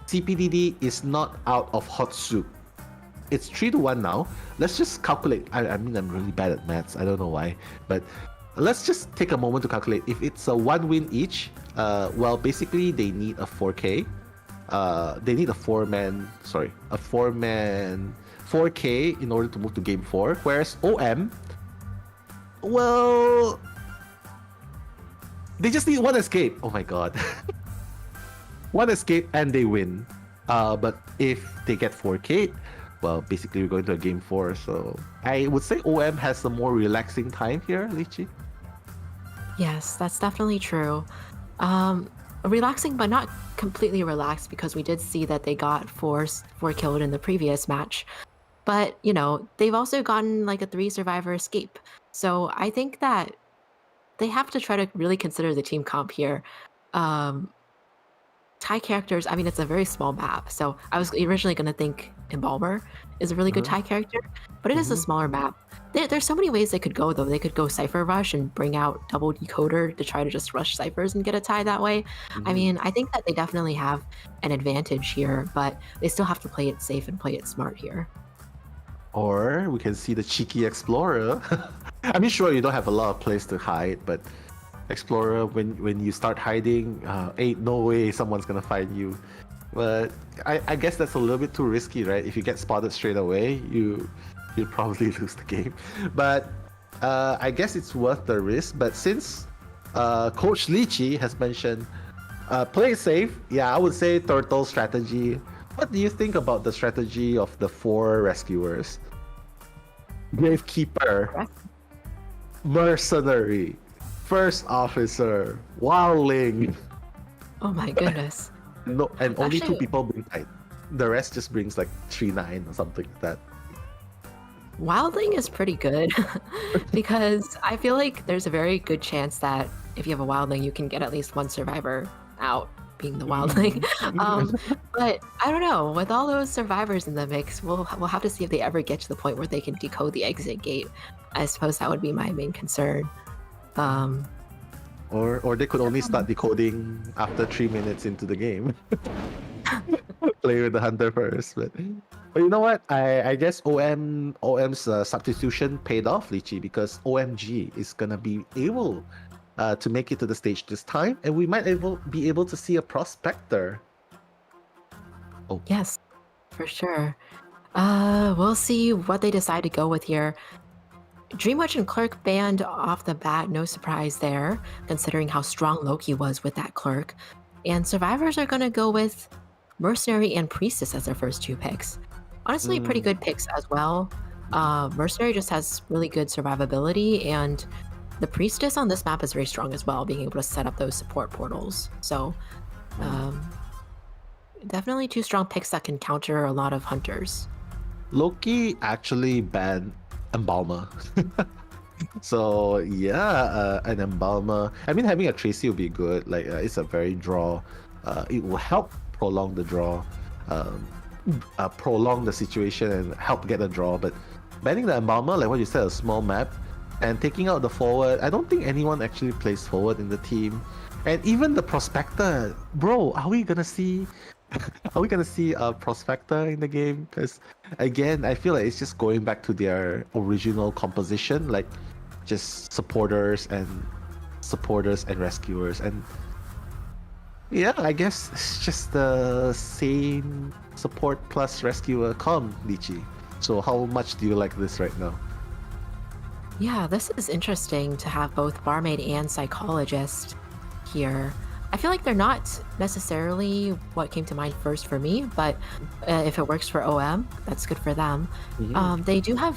CPDD is not out of hot soup. It's 3-1 now. Let's just calculate. I mean, I'm really bad at maths. I don't know why, but let's just take a moment to calculate. If it's a 1 win each, well, basically they need a 4K. They need a 4K in order to move to game 4. Whereas OM, well, they just need 1 escape. Oh my god. 1 escape and they win. But if they get 4K, well, basically we're going to a game 4. So I would say OM has a more relaxing time here, Lychee. Yes, that's definitely true. Relaxing, but not completely relaxed, because we did see that they got 4 killed in the previous match. But, you know, they've also gotten like a 3 survivor escape. So I think that they have to try to really consider the team comp here. Tie characters, I mean, it's a very small map. So I was originally going to think Embalmer is a really good tie character, but it is a smaller map. There's so many ways they could go, though. They could go Cypher Rush and bring out double decoder to try to just rush Cyphers and get a tie that way. I mean, I think that they definitely have an advantage here, but they still have to play it safe and play it smart here. Or we can see the cheeky Explorer. I mean, sure, you don't have a lot of place to hide, but Explorer, when you start hiding, ain't no way someone's gonna find you. But I guess that's a little bit too risky, right? If you get spotted straight away, you'll probably lose the game. But I guess it's worth the risk. But since Coach Lychee has mentioned play safe, yeah, I would say turtle strategy. what do you think about the strategy of the 4 rescuers? Gravekeeper, Mercenary, First Officer, Wildling. Oh my goodness. No, and only 2 Actually- people bring 9. The rest just brings like 3-9 or something like that. Wildling is pretty good because I feel like there's a very good chance that if you have a wildling, you can get at least one survivor out, being the wildling. But I don't know. With all those survivors in the mix, we'll have to see if they ever get to the point where they can decode the exit gate. I suppose that would be my main concern. Or they could only start decoding after 3 minutes into the game. Play with the hunter first, but you know what? I guess OM's substitution paid off, Lychee, because OMG is gonna be able to make it to the stage this time, and we might be able to see a prospector. Oh Yes, for sure. We'll see what they decide to go with here. Dreamwitch and Clerk banned off the bat, no surprise there, considering how strong Loki was with that Clerk. And survivors are gonna go with Mercenary and Priestess as their first 2 picks. Honestly, pretty good picks as well. Mercenary just has really good survivability, and the Priestess on this map is very strong as well, being able to set up those support portals. So, definitely 2 strong picks that can counter a lot of hunters. Loki actually banned Embalmer. So yeah, an Embalmer. I mean, having a Tracy would be good. Like it's a very draw. It will help prolong the draw, prolong the situation and help get a draw. But banning the Embalmer, like what you said, a small map, and taking out the forward. I don't think anyone actually plays forward in the team. And even the Prospector, bro, are we gonna see a Prospector in the game? Because again, I feel like it's just going back to their original composition, like just supporters and rescuers. And yeah, I guess it's just the same support plus rescuer com, Lychee. So how much do you like this right now? Yeah, this is interesting to have both barmaid and psychologist here. I feel like they're not necessarily what came to mind first for me, but if it works for OM, that's good for them. They do have,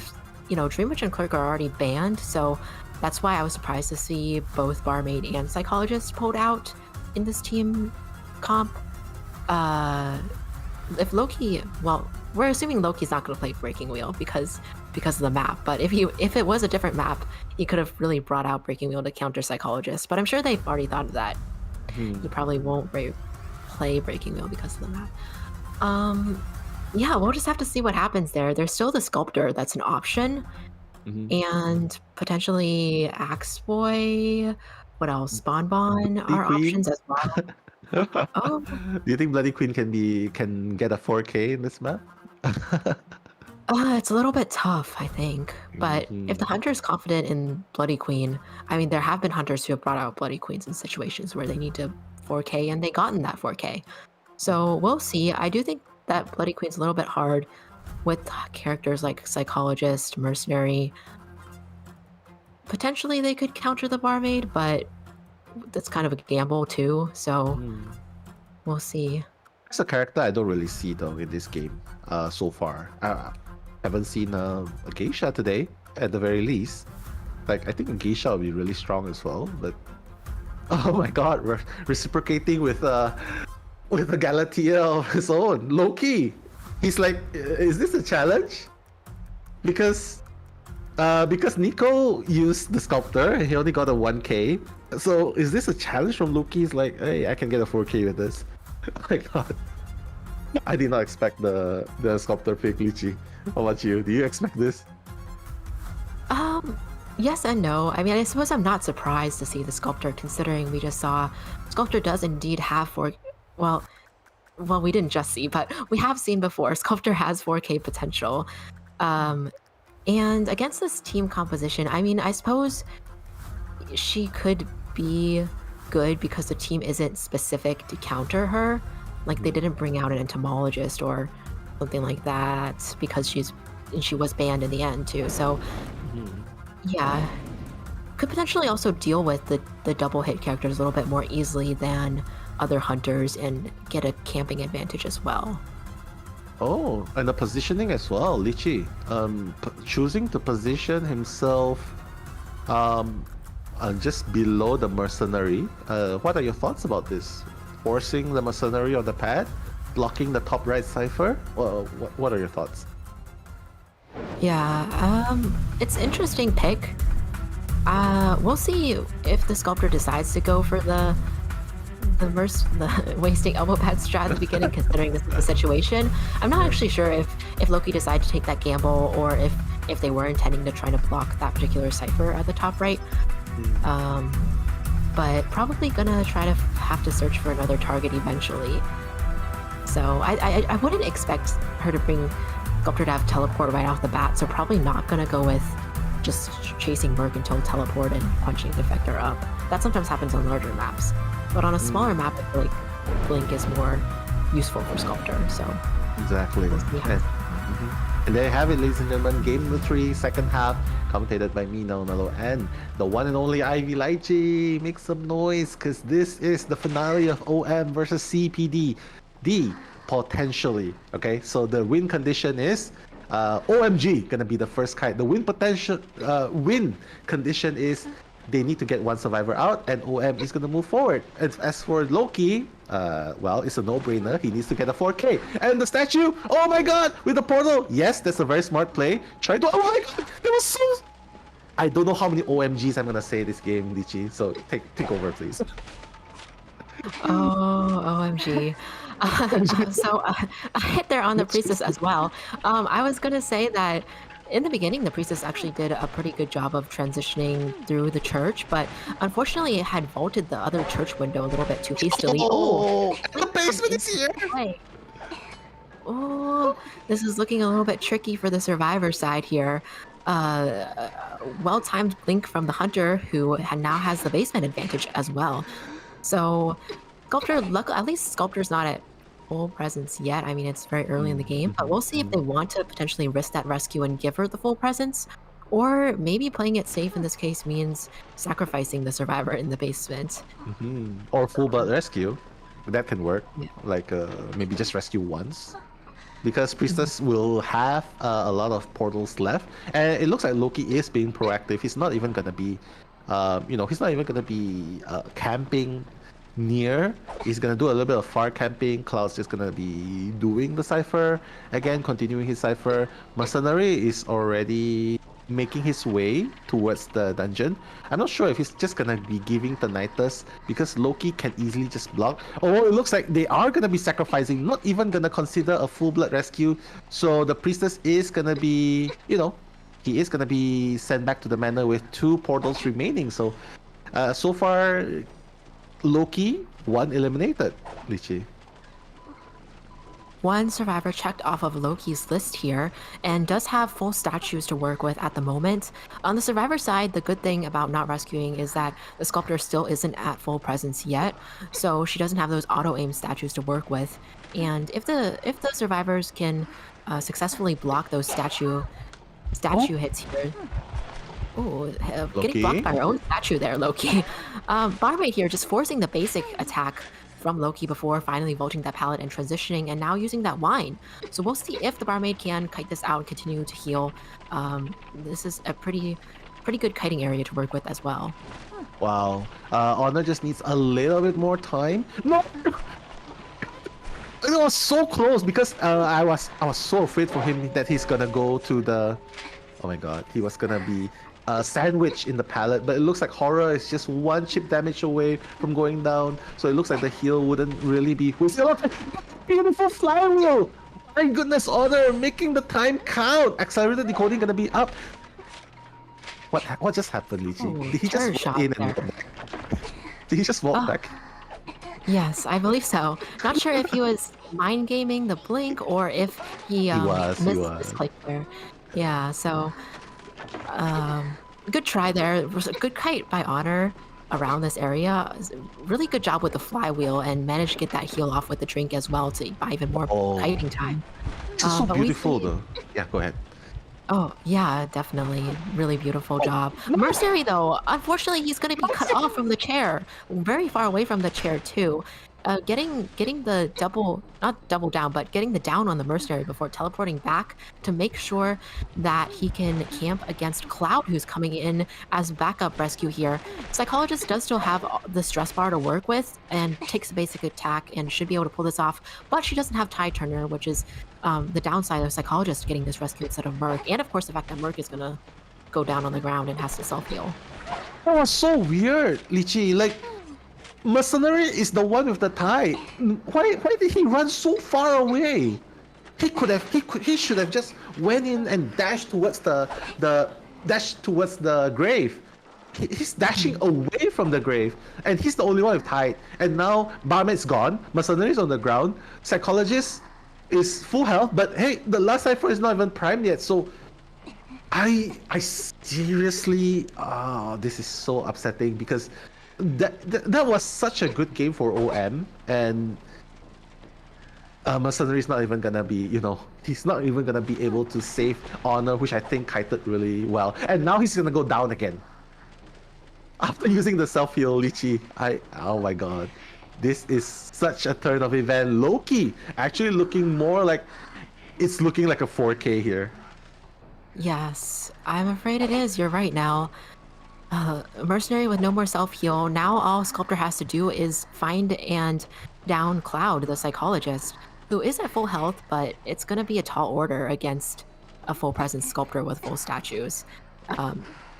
Dreamwitch and Clerk are already banned, so that's why I was surprised to see both barmaid and psychologist pulled out in this team comp. If Loki, well, we're assuming Loki's not going to play Breaking Wheel because of the map. But if it was a different map, he could have really brought out Breaking Wheel to counter psychologist. But I'm sure they've already thought of that. He probably won't play Breaking Wheel because of the map. Yeah, we'll just have to see what happens there. There's still the Sculptor that's an option, and potentially Axe Boy. What else? Bonbon are options as well. Oh, Do you think Bloody Queen can get a 4K in this map? it's a little bit tough, I think. But if the hunter is confident in Bloody Queen, I mean, there have been hunters who have brought out Bloody Queens in situations where they need to 4K and they gotten that 4K. So we'll see. I do think that Bloody Queen's a little bit hard with characters like Psychologist, Mercenary. Potentially they could counter the Barmaid, but that's kind of a gamble too. So we'll see. It's a character I don't really see though in this game so far. Haven't seen a geisha today, at the very least. Like, I think a geisha will be really strong as well, but oh my god, we're reciprocating with a Galatea of his own. Loki! He's like, is this a challenge? Because Nico used the Sculptor and he only got a 1K. So is this a challenge from Loki? He's like, hey, I can get a 4K with this. Oh my god. I did not expect the Sculptor pick, Lychee. How about you? Do you expect this? Yes and no. I mean, I suppose I'm not surprised to see the Sculptor, considering we just saw Sculptor does indeed have 4K. Well, we didn't just see, but we have seen before. Sculptor has 4K potential. And against this team composition, I mean, I suppose she could be good because the team isn't specific to counter her. Like, they didn't bring out an entomologist or something like that because she was banned in the end too. So yeah, could potentially also deal with the double hit characters a little bit more easily than other hunters and get a camping advantage as well. Oh, and the positioning as well, Lychee. Choosing to position himself just below the mercenary. What are your thoughts about this? Forcing the mercenary on the pad, blocking the top right cipher. What are your thoughts? Yeah, it's interesting pick. We'll see if the sculptor decides to go for the wasting elbow pad strat at the beginning, considering this is the situation. I'm not actually sure if Loki decided to take that gamble or if they were intending to try to block that particular cipher at the top right. But probably gonna try to have to search for another target eventually. So I wouldn't expect her to bring Sculptor to have teleport right off the bat, so probably not gonna go with just chasing Merc until teleport and punching Defector up. That sometimes happens on larger maps. But on a smaller map, I feel like Blink is more useful for Sculptor, so... Exactly. And there you have it, ladies and gentlemen. Game number 3, second half, commentated by me, Mellow, and the one and only Ivy Lychee. Make some noise, because this is the finale of OM versus CPDD, potentially. Okay, so the win condition is OMG gonna be the first kite. The win condition is they need to get one survivor out, and OM is gonna move forward. And as for Loki, well, it's a no-brainer. He needs to get a 4K. And the statue, oh my god, with the portal. Yes, that's a very smart play. Try to, oh my god, that was so... I don't know how many OMGs I'm gonna say this game, Lychee. So take over, please. Oh, OMG. So I hit there on the Priestess as well. I was gonna say that in the beginning, the Priestess actually did a pretty good job of transitioning through the church, but unfortunately it had vaulted the other church window a little bit too hastily. Oh, the basement is here! Oh, this is looking a little bit tricky for the survivor side here. Well-timed blink from the Hunter, who now has the basement advantage as well. So Sculptor, at least Sculptor's not at full presence yet. I mean, it's very early in the game, but we'll see if they want to potentially risk that rescue and give her the full presence, or maybe playing it safe in this case means sacrificing the survivor in the basement. Or full blood rescue. That can work. Yeah. Like maybe just rescue once. Because Priestess will have a lot of portals left, and it looks like Loki is being proactive. He's not even gonna be, he's not even gonna be camping near. He's gonna do a little bit of far camping. Cloud's just gonna be doing the cipher again, continuing his cipher. Mercenary is already making his way towards the dungeon. I'm not sure if he's just gonna be giving Thanatos, because Loki can easily just block. Oh, it looks like they are gonna be sacrificing, not even gonna consider a full blood rescue. So the Priestess is gonna be, he is gonna be sent back to the manor with 2 portals remaining. So so far, Loki, 1 eliminated, Lychee. 1 survivor checked off of Loki's list here, and does have full statues to work with at the moment. On the survivor side, the good thing about not rescuing is that the Sculptor still isn't at full presence yet, so she doesn't have those auto-aim statues to work with. And if the survivors can successfully block those statue hits here... Ooh, getting blocked by her own statue there, Loki. Barmaid here just forcing the basic attack from Loki before finally vaulting that pallet and transitioning, and now using that wine. So we'll see if the Barmaid can kite this out and continue to heal. This is a pretty good kiting area to work with as well. Wow. Honor just needs a little bit more time. No! It was so close, because I was so afraid for him that he's gonna go to the... Oh my god, he was gonna be sandwich in the pallet, but it looks like Horror is just 1 chip damage away from going down, so it looks like the heal wouldn't really be... Beautiful flywheel! My goodness, Honor making the time count! Accelerated decoding gonna be up. What just happened, Lychee? Did he just walk in and back? Did he just walk back? Yes, I believe so. Not sure if he was mind gaming the blink or if he missed this click there. Yeah, so good try there. It was a good kite by Honor around this area. Really good job with the flywheel, and managed to get that heal off with the drink as well to buy even more kiting time. This is so beautiful though. Yeah, go ahead. Oh, yeah, definitely. Really beautiful job. Mercenary, though, unfortunately, he's going to be cut off from the chair. Very far away from the chair, too. getting the not double down, but getting the down on the mercenary before teleporting back to make sure that he can camp against Cloud, who's coming in as backup rescue here. Psychologist does still have the stress bar to work with and takes a basic attack and should be able to pull this off, but she doesn't have Tide Turner, which is the downside of Psychologist getting this rescue instead of Merc, and of course the fact that Merc is gonna go down on the ground and has to self-heal. That was so weird, Lychee. Like, Mercenary is the one with the tie. Why did he run so far away? He should have just went in and dashed towards the grave. He's dashing away from the grave, and he's the only one with tied. And now Barmaid's gone, Mercenary's on the ground, Psychologist is full health, but hey, the last cipher is not even primed yet, so I seriously, this is so upsetting because that was such a good game for OM, and Mercenary's not even gonna be, he's not even gonna be able to save Honor, which I think kited really well, and now he's gonna go down again after using the self-heal. Lychee, oh my god, this is such a turn of event. Loki actually looking more like, it's looking like a 4K here. Yes, I'm afraid it is. You're right now. Mercenary with no more self-heal. Now all Sculptor has to do is find and down Cloud, the Psychologist, who is at full health, but it's going to be a tall order against a full presence Sculptor with full statues,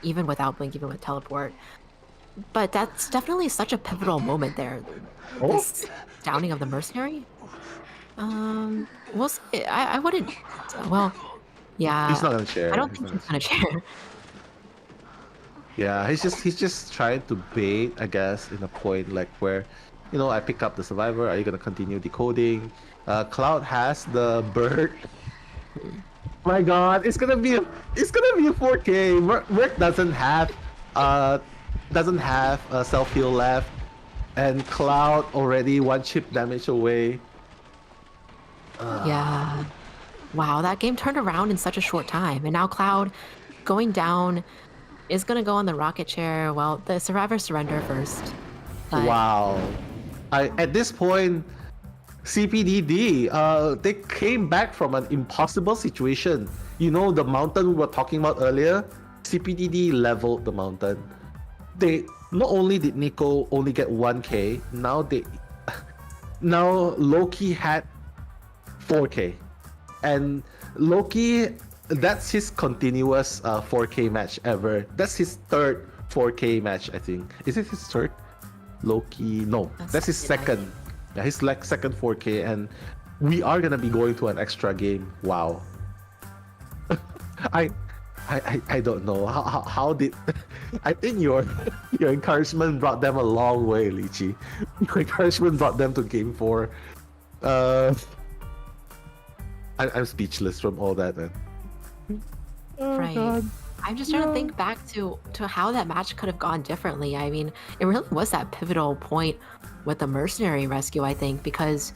even without Blink, even with Teleport. But that's definitely such a pivotal moment there. This downing of the Mercenary. We'll see. I wouldn't... Well, yeah. He's not going to share. I don't think he's going to share. Yeah, he's just trying to bait, I guess, in a point like where, I pick up the survivor. Are you gonna continue decoding? Cloud has the bird. My God, it's gonna be a 4K. Merc doesn't have a self heal left, and Cloud already one chip damage away. Yeah. Wow, that game turned around in such a short time, and now Cloud going down is gonna go on the rocket chair. Well, the survivors surrender first. But... Wow. At this point, CPDD, they came back from an impossible situation. The mountain we were talking about earlier, CPDD leveled the mountain. They not only did Nico only get 1K, now Loki had 4K. And Loki, that's his continuous 4K match ever. That's his third 4K match, I think. Is it his third? Loki, no, that's his second. Yeah, his second 4K, and we are gonna be going to an extra game. Wow. I don't know how did. I think your encouragement brought them a long way, Lychee. Your encouragement brought them to game 4. I'm speechless from all that, man. Right. God. I'm just trying to think back to how that match could have gone differently. I mean, it really was that pivotal point with the Mercenary rescue, I think, because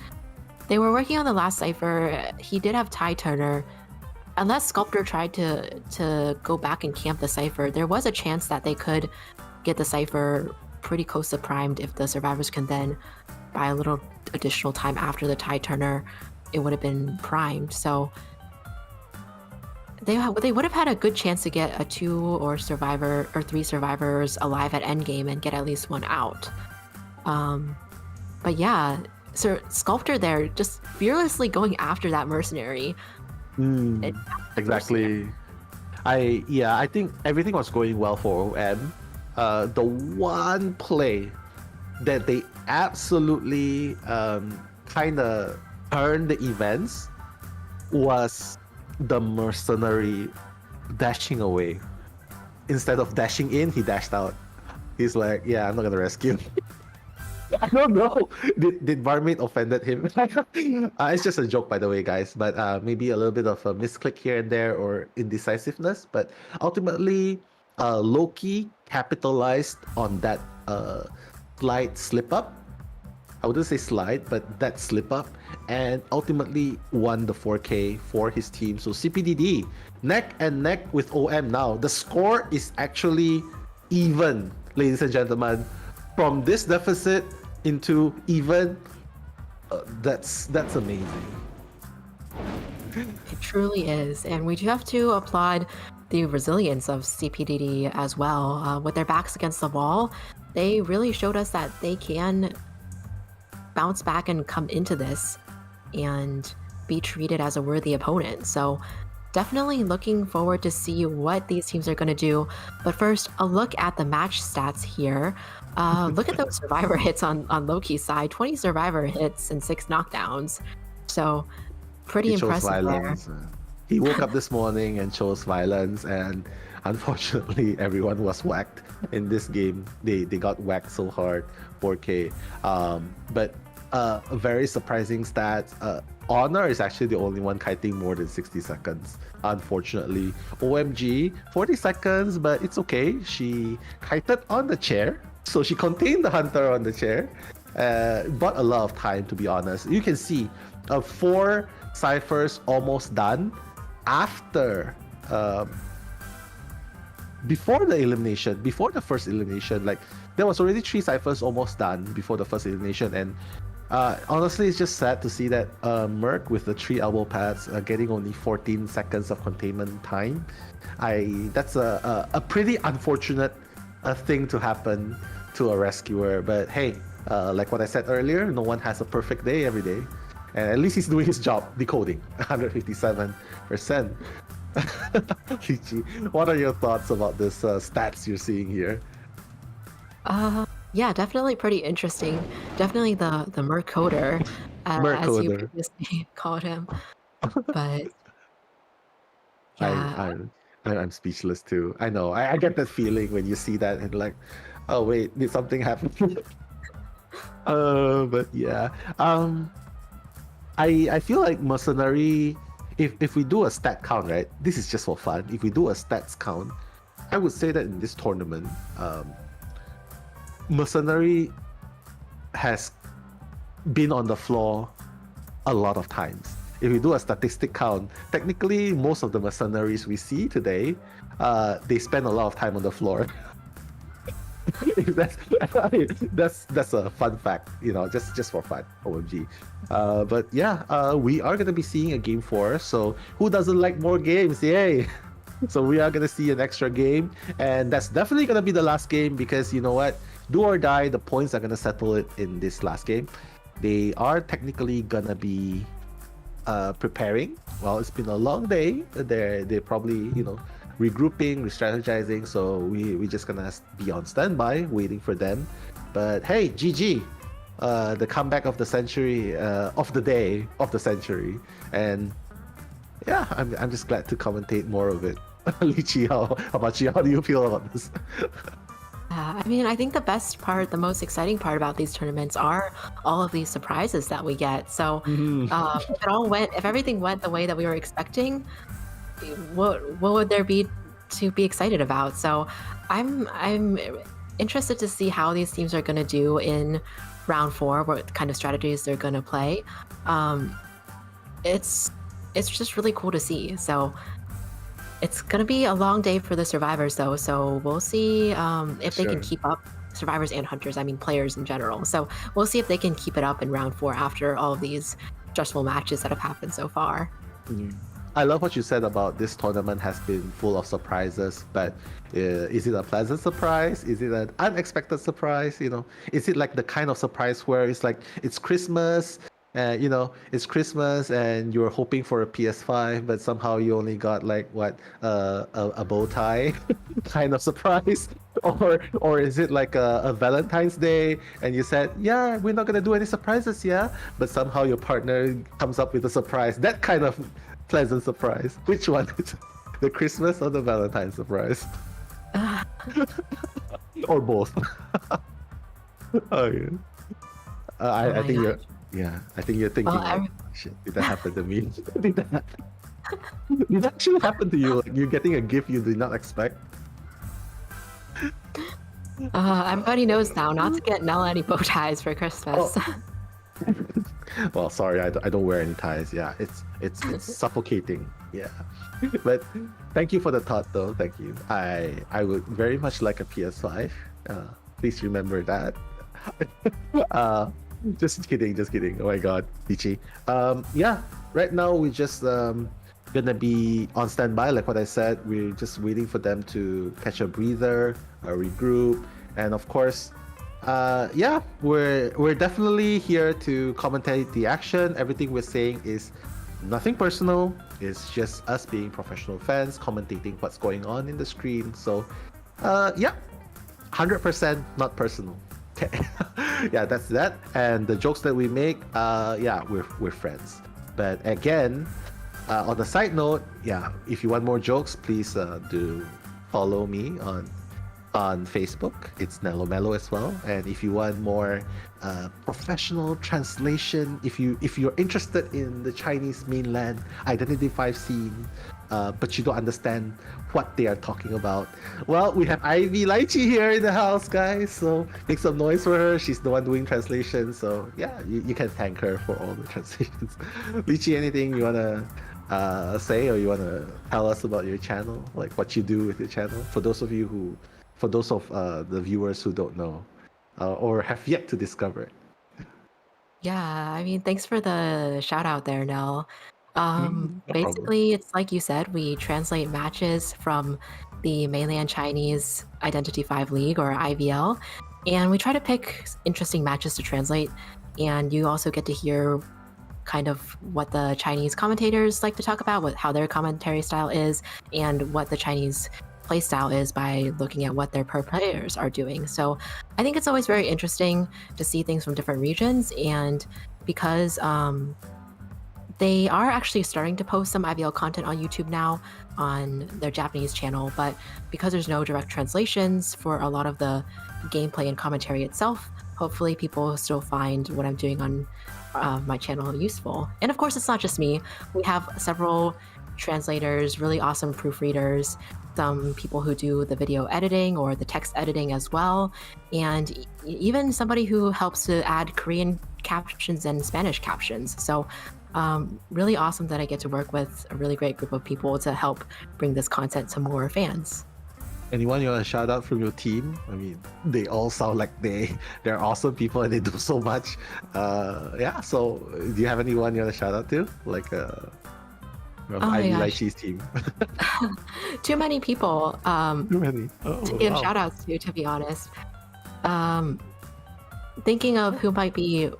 they were working on the last cipher. He did have Tide Turner. Unless Sculptor tried to go back and camp the cipher, there was a chance that they could get the cipher pretty close to primed if the survivors can then buy a little additional time after the Tide Turner. It would have been primed. So they would have had a good chance to get a 2 or 3 survivors alive at endgame and get at least one out. But yeah, so Sculptor there just fearlessly going after that Mercenary. Exactly. I think everything was going well for OM. The one play that they absolutely kind of turned the events was the Mercenary dashing away. Instead of dashing in, he dashed out. He's like, yeah, I'm not gonna rescue. I don't know. Did Barmaid offended him? It's just a joke, by the way, guys. But maybe a little bit of a misclick here and there or indecisiveness. But ultimately, Loki capitalized on that slight slip up. I wouldn't say slide, but that slip up, and ultimately won the 4K for his team. So CPDD neck and neck with OM now. The score is actually even, ladies and gentlemen. From this deficit into even, That's amazing. It truly is. And we do have to applaud the resilience of CPDD as well. With their backs against the wall, they really showed us that they can bounce back and come into this and be treated as a worthy opponent. So definitely looking forward to see what these teams are going to do. But first, a look at the match stats here. Look at those survivor hits on Loki's side. 20 survivor hits and 6 knockdowns. So pretty He chose impressive there. violence. He woke up this morning and chose violence, and unfortunately, everyone was whacked in this game. They got whacked so hard, 4K. But a very surprising stat. Honor is actually the only one kiting more than 60 seconds, unfortunately. OMG, 40 seconds, but it's okay. She kited on the chair, so she contained the hunter on the chair. Bought a lot of time, to be honest. You can see 4 ciphers almost done after before the first elimination. Like, there was already 3 ciphers almost done before the first elimination, and honestly, it's just sad to see that Merc with the 3 elbow pads getting only 14 seconds of containment time. That's a pretty unfortunate thing to happen to a rescuer. But hey, like what I said earlier, no one has a perfect day every day. And at least he's doing his job, decoding, 157%. Lichi, what are your thoughts about this stats you're seeing here? Yeah, definitely pretty interesting. Definitely the Mercoder, as you Mercoder. previously called him. But yeah, I'm speechless too. I know. I get that feeling when you see that and like, oh wait, did something happen? But yeah. I feel like Mercenary, if we do a stat count, right? This is just for fun. If we do a stats count, I would say that in this tournament, Mercenary has been on the floor a lot of times. If we do a statistic count, technically most of the mercenaries we see today, they spend a lot of time on the floor. that's a fun fact, just for fun. OMG. But yeah, we are gonna be seeing a game 4. So who doesn't like more games? Yay! So we are gonna see an extra game, and that's definitely gonna be the last game, because you know what? Do or die, the points are gonna settle it in this last game. They are technically gonna be preparing. Well, it's been a long day. They're probably regrouping, re-strategizing. So we just gonna be on standby, waiting for them. But hey, GG, the comeback of the century, of the day, of the century, and yeah, I'm just glad to commentate more of it. Lichi, how about you? How do you feel about this? I mean, I think the best part, the most exciting part about these tournaments are all of these surprises that we get. So if everything went the way that we were expecting, what would there be to be excited about? So I'm interested to see how these teams are going to do in round 4, what kind of strategies they're going to play. It's just really cool to see. So it's going to be a long day for the survivors, though. So we'll see if they can keep up. Survivors and hunters, I mean players in general. So we'll see if they can keep it up in round 4 after all of these stressful matches that have happened so far. I love what you said about this tournament has been full of surprises, but is it a pleasant surprise? Is it an unexpected surprise? Is it like the kind of surprise where it's like it's Christmas, it's Christmas and you're hoping for a PS5, but somehow you only got like a bow tie kind of surprise? Or is it like a Valentine's Day and you said, yeah, we're not gonna do any surprises, yeah, but somehow your partner comes up with a surprise? That kind of pleasant surprise. Which one is it? The Christmas or the Valentine's surprise? Or both? Oh yeah. I think you're. Yeah, I think you're thinking. Shit, did that happen to me? Did that actually happen to you? Like, you're getting a gift you did not expect. Everybody knows now not to get Nella any bow ties for Christmas. Well, sorry, I don't wear any ties. Yeah, it's suffocating. Yeah, but thank you for the thought, though. Thank you. I would very much like a PS5. Please remember that. Just kidding, just kidding. Oh my god, Ichi. Yeah, right now we just gonna be on standby, like what I said. We're just waiting for them to catch a breather, regroup, and of course, yeah, we're definitely here to commentate the action. Everything we're saying is nothing personal. It's just us being professional fans commentating what's going on in the screen. So, yeah, 100% not personal. Okay. Yeah, that's that. And the jokes that we make, yeah, we're friends. But again, on a side note, yeah, if you want more jokes, please do follow me on Facebook. It's Nello Mello as well. And if you want more professional translation, if you're interested in the Chinese mainland Identity 5 scene, but you don't understand what they are talking about, well, we have Ivy Lychee here in the house, guys. So make some noise for her. She's the one doing translation. So yeah, you can thank her for all the translations. Lychee, anything you wanna say, or you wanna tell us about your channel, like what you do with your channel, for those of the viewers who don't know or have yet to discover it? Yeah, I mean, thanks for the shout out there, Nell. No problem. Basically, it's like you said, we translate matches from the mainland Chinese Identity 5 League, or IVL, and we try to pick interesting matches to translate. And you also get to hear kind of what the Chinese commentators like to talk about, how their commentary style is, and what the Chinese play style is by looking at what their pro players are doing. So I think it's always very interesting to see things from different regions, and because they are actually starting to post some IVL content on YouTube now on their Japanese channel, but because there's no direct translations for a lot of the gameplay and commentary itself, hopefully people still find what I'm doing on my channel useful. And of course, it's not just me. We have several translators, really awesome proofreaders, some people who do the video editing or the text editing as well, and even somebody who helps to add Korean captions and Spanish captions. So really awesome that I get to work with a really great group of people to help bring this content to more fans. Anyone you want to shout out from your team? I mean, they all sound like they're awesome people and they do so much. Yeah, so do you have anyone you want to shout out to? Like from Ivy Lychee's team? Too many people Too many. to give shout outs to be honest. Thinking of who might be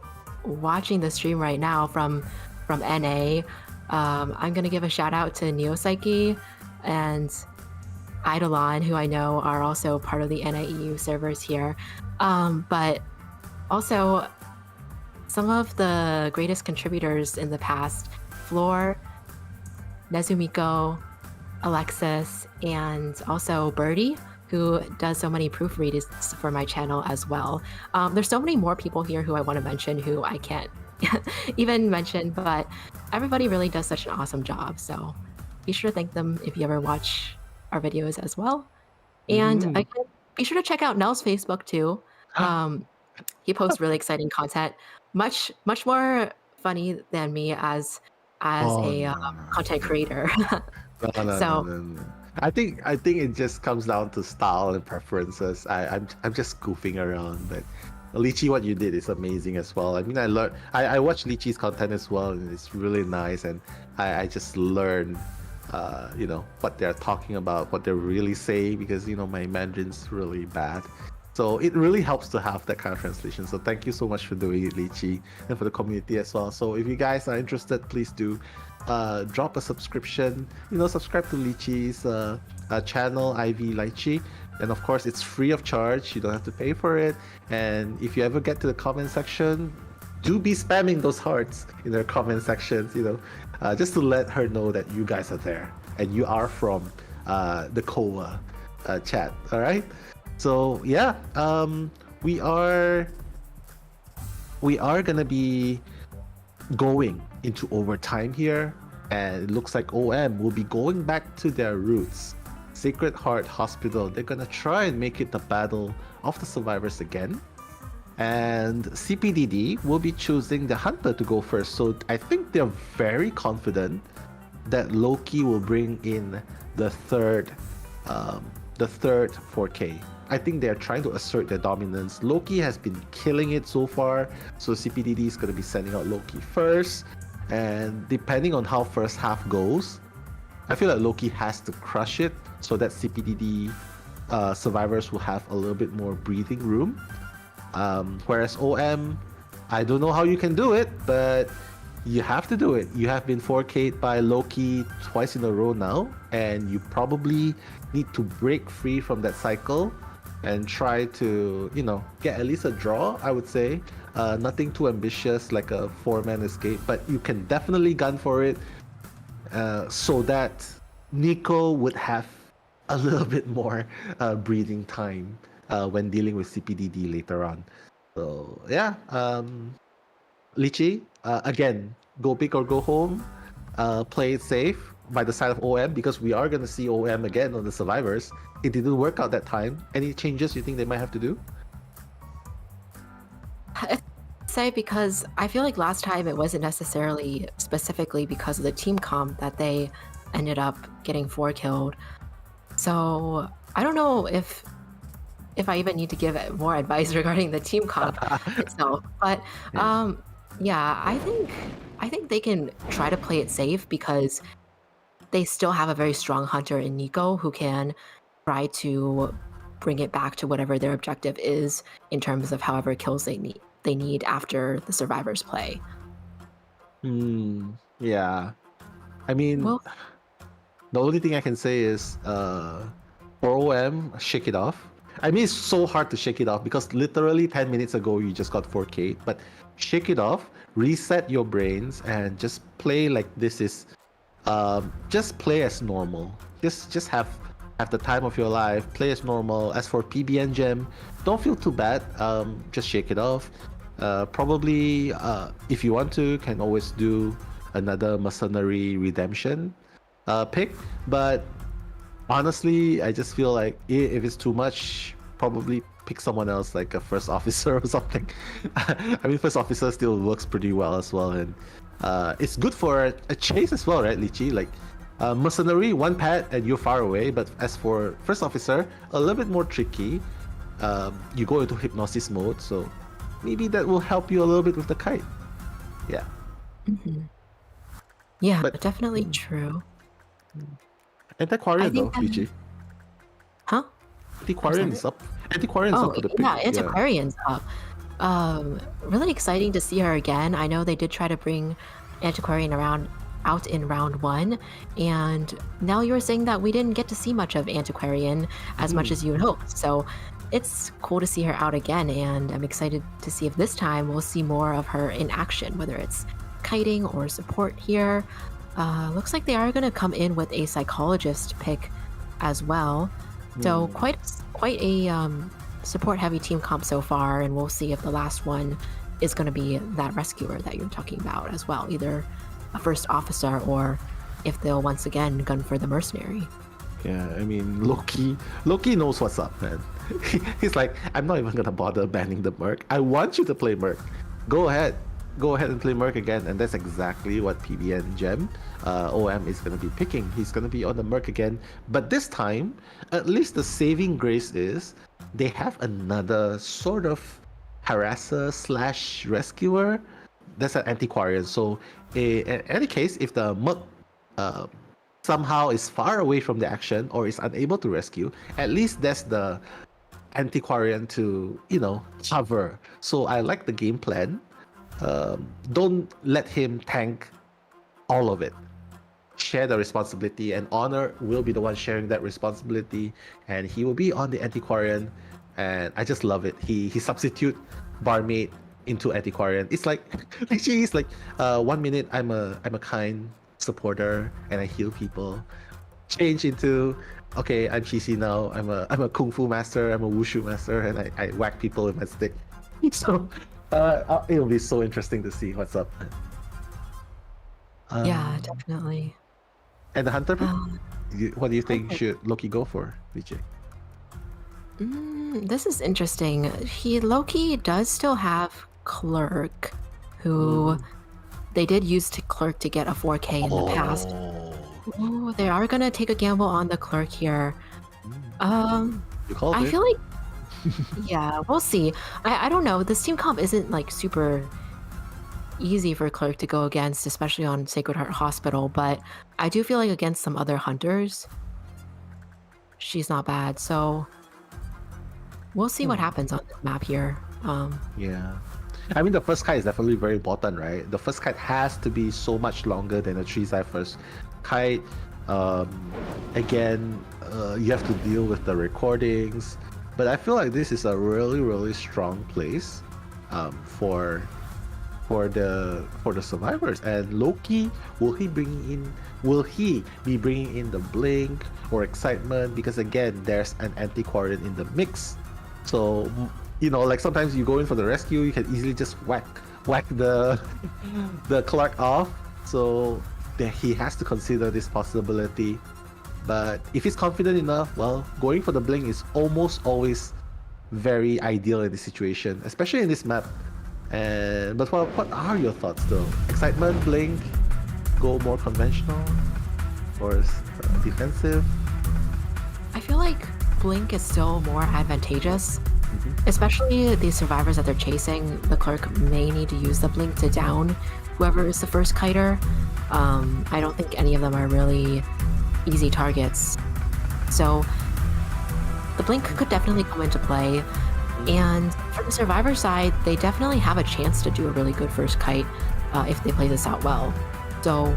watching the stream right now from NA, I'm going to give a shout out to Neopsyche and Eidolon, who I know are also part of the NAEU servers here. But also some of the greatest contributors in the past, Floor, Nezumiko, Alexis, and also Birdie, who does so many proofreadings for my channel as well. There's so many more people here who I want to mention who I can't even mention, but everybody really does such an awesome job. So be sure to thank them if you ever watch our videos as well. And again, be sure to check out Nell's Facebook too. He posts really exciting content, much more funny than me as a content creator. No. I think it just comes down to style and preferences. I'm just goofing around, but Lychee, what you did is amazing as well. I mean, I watch Lychee's content as well, and it's really nice, and I just learn what they're talking about, what they really say, because my Mandarin's really bad. So it really helps to have that kind of translation. So thank you so much for doing it, Lychee, and for the community as well. So if you guys are interested, please do drop a subscription. Subscribe to Lychee's channel, Ivy Lychee. And of course, it's free of charge. You don't have to pay for it. And if you ever get to the comment section, do be spamming those hearts in their comment sections, just to let her know that you guys are there and you are from the COA chat. All right. So yeah, we are gonna be going into overtime here, and it looks like OM will be going back to their roots. Sacred Heart Hospital, they're gonna try and make it the battle of the survivors again. And CPDD will be choosing the Hunter to go first. So I think they're very confident that Loki will bring in the third 4K I think they're trying to assert their dominance. Loki has been killing it so far, so CPDD is going to be sending out Loki first. And depending on how first half goes, I feel like Loki has to crush it so that CPDD survivors will have a little bit more breathing room. Whereas OM, I don't know how you can do it, but you have to do it. You have been 4K'd by Loki twice in a row now, and you probably need to break free from that cycle and try to, get at least a draw, I would say. Nothing too ambitious like a 4-man escape, but you can definitely gun for it so that Nico would have a little bit more breathing time when dealing with CPDD later on. So yeah, Lychee, again, go big or go home. Play it safe by the side of OM because we are going to see OM again on the survivors. It didn't work out that time. Any changes you think they might have to do? I'd say because I feel like last time it wasn't necessarily specifically because of the team comp that they ended up getting 4 killed. So I don't know if I even need to give more advice regarding the team comp itself. But yeah, I think they can try to play it safe because they still have a very strong hunter in Nico who can try to bring it back to whatever their objective is in terms of however kills they need after the survivors play. Yeah. I mean, the only thing I can say is for OM, shake it off. I mean, it's so hard to shake it off because literally 10 minutes ago you just got 4K, but shake it off, reset your brains, and just play like this is just play as normal. Just have the time of your life, play as normal. As for PBN Gem, don't feel too bad. Just shake it off. Probably if you want to, can always do another mercenary redemption pick, but honestly, I just feel like if it's too much, probably pick someone else like a first officer or something. I mean, first officer still works pretty well as well, and it's good for a chase as well, right, Lychee? Like mercenary, 1 pad and you're far away, but as for first officer, a little bit more tricky. You go into hypnosis mode, so maybe that will help you a little bit with the kite. Yeah. Yeah, But- definitely true. Antiquarian though, think Lychee. Huh? Antiquarian is up. Antiquarian is up to the pick. yeah, Antiquarian's up. Really exciting to see her again. I know they did try to bring Antiquarian out in round 1, and now you're saying that we didn't get to see much of Antiquarian as much as you had hoped. So it's cool to see her out again, and I'm excited to see if this time we'll see more of her in action, whether it's kiting or support here. Looks like they are going to come in with a psychologist pick as well. So quite a support heavy team comp so far, and we'll see if the last one is going to be that rescuer that you're talking about as well, either a first officer or if they'll once again gun for the mercenary. Yeah, I mean, Loki knows what's up, man. He's like, I'm not even gonna bother banning the Merc. I want you to play Merc. Go ahead and play Merc again, and that's exactly what PBN Gem OM is gonna be picking. He's gonna be on the Merc again, but this time, at least the saving grace is they have another sort of harasser / rescuer. That's an Antiquarian. So in any case, if the Merc somehow is far away from the action or is unable to rescue, at least that's the Antiquarian to, cover. So I like the game plan. Don't let him tank all of it. Share the responsibility, and Honor will be the one sharing that responsibility, and he will be on the Antiquarian, and I just love it. He substitute barmaid into Antiquarian. It's like he's like 1 minute I'm a kind supporter and I heal people. Change into okay, I'm CC now. I'm a kung fu master. I'm a wushu master, and I whack people with my stick. So it'll be so interesting to see what's up. Yeah, definitely. And the hunter, what do you think should Loki go for, VJ? This is interesting. Loki does still have Clerk, who they did use to Clerk to get a 4K in the past. Ooh, they are gonna take a gamble on the Clerk here. You called I it. feel like Yeah, we'll see. I don't know. This team comp isn't like super easy for Clerk to go against, especially on Sacred Heart Hospital, but I do feel like against some other hunters, she's not bad. So we'll see what happens on this map here. Yeah. I mean, the first kite is definitely very important, right? The first kite has to be so much longer than the 3-side first kite. Again, you have to deal with the recordings. But I feel like this is a really, really strong place for the survivors. And Loki, will he be bringing in the blink or excitement? Because again, there's an anti-quarantine in the mix. So, you know, like sometimes you go in for the rescue, you can easily just whack the Clark off. So he has to consider this possibility. But if he's confident enough, well, going for the blink is almost always very ideal in this situation, especially in this map. But what are your thoughts though? Excitement, blink, go more conventional, or defensive? I feel like Blink is still more advantageous, especially the survivors that they're chasing. The Clerk may need to use the Blink to down whoever is the first kiter. I don't think any of them are really easy targets. So the Blink could definitely come into play. And for the survivor side, they definitely have a chance to do a really good first kite if they play this out well. So,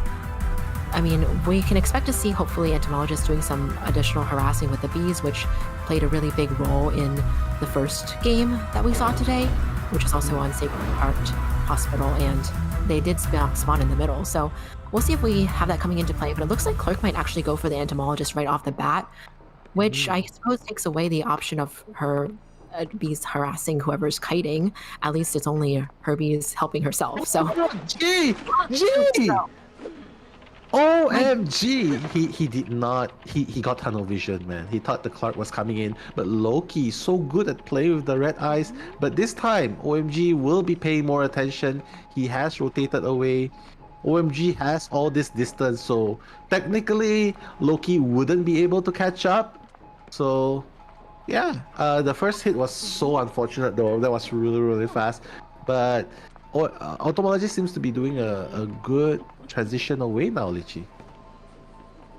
I mean, we can expect to see hopefully entomologists doing some additional harassing with the bees, which played a really big role in the first game that we saw today, which is also on Sacred Heart Hospital, and they did spawn in the middle. So we'll see if we have that coming into play, but it looks like Clerk might actually go for the entomologist right off the bat, which I suppose takes away the option of her bees harassing whoever's kiting. At least it's only her bees helping herself. So Gee! OMG! He did not. He got tunnel vision, man. He thought the Clark was coming in, but Loki is so good at playing with the red eyes. But this time, OMG will be paying more attention. He has rotated away. OMG has all this distance, so technically Loki wouldn't be able to catch up. So yeah, the first hit was so unfortunate though. That was really, really fast. But Automology seems to be doing a good transition away now, Lichi.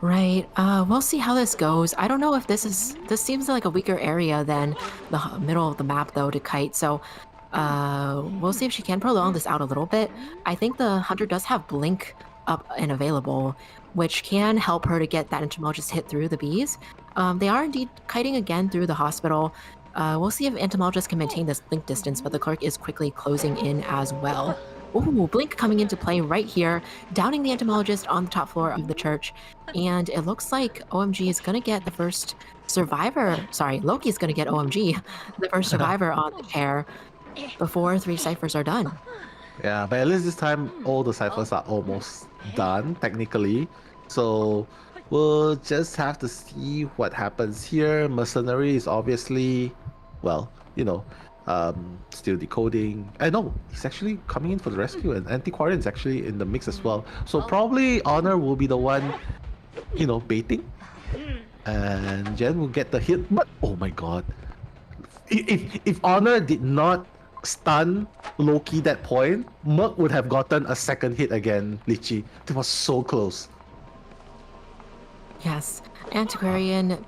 right, we'll see how this goes. I don't know if this seems like a weaker area than the middle of the map though to kite. So we'll see if she can prolong this out a little bit. I think the hunter does have blink up and available, which can help her to get that entomologist hit through the bees. They are indeed kiting again through the hospital. We'll see if entomologist can maintain this blink distance, but the Clerk is quickly closing in as well. Ooh, blink coming into play right here, downing the entomologist on the top floor of the church. And it looks like OMG is gonna get the first survivor. Sorry, Loki's gonna get OMG, the first survivor on the chair before 3 ciphers are done. Yeah, but at least this time all the ciphers are almost done technically. So we'll just have to see what happens here. Mercenary is obviously, well, you know, still decoding. I know he's actually coming in for the rescue, and Antiquarian is actually in the mix as well. So probably Honor will be the one, you know, baiting, and Jen will get the hit. But oh my god, if Honor did not stun Loki that point, Merc would have gotten a second hit again, Lichi. It was so close. Yes, Antiquarian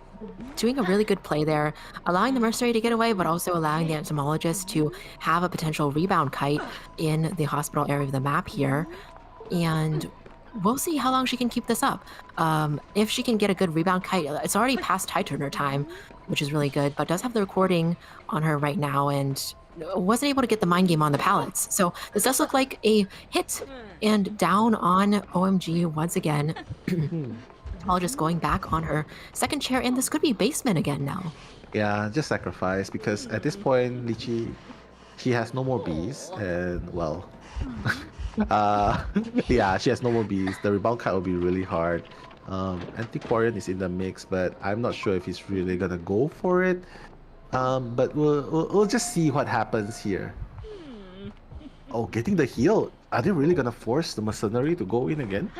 doing a really good play there, allowing the mercenary to get away, but also allowing the entomologist to have a potential rebound kite in the hospital area of the map here. And we'll see how long she can keep this up. If she can get a good rebound kite, it's already past high turner time, which is really good, but does have the recording on her right now and wasn't able to get the mind game on the pallets. So this does look like a hit and down on OMG once again. Just going back on her second chair, and this could be basement again now. Yeah, just sacrifice, because at this point, Lichi, she has no more bees, and well, yeah, she has no more bees. The rebound kite will be really hard. Antiquarian is in the mix, but I'm not sure if he's really gonna go for it. But we'll just see what happens here. Oh, getting the heal. Are they really gonna force the mercenary to go in again?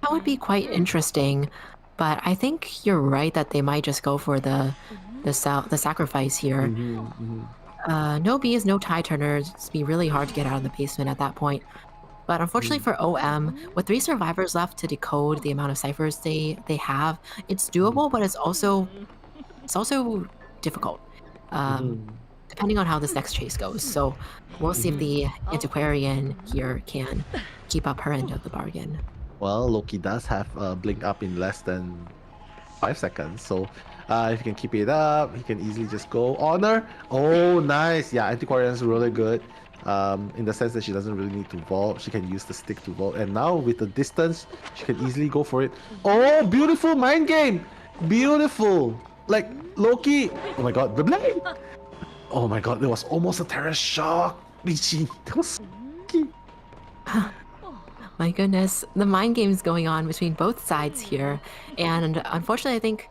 That would be quite interesting. But I think you're right that they might just go for the sacrifice here. No bees, no tie turners. It'd be really hard to get out of the basement at that point. But unfortunately for OM, with 3 survivors left to decode the amount of ciphers they have, it's doable, but it's also difficult. Depending on how this next chase goes. So we'll see if the antiquarian here can keep up her end of the bargain. Well, Loki does have blink up in less than 5 seconds, so if he can keep it up, he can easily just go honor. Oh, nice. Yeah, Antiquarian's really good. In the sense that she doesn't really need to vault. She can use the stick to vault. And now with the distance, she can easily go for it. Oh, beautiful mind game. Beautiful. Like, Loki. Oh my god, the blade. Oh my god, there was almost a terror shock. Michi, that was My goodness, the mind game's going on between both sides here. And unfortunately, I think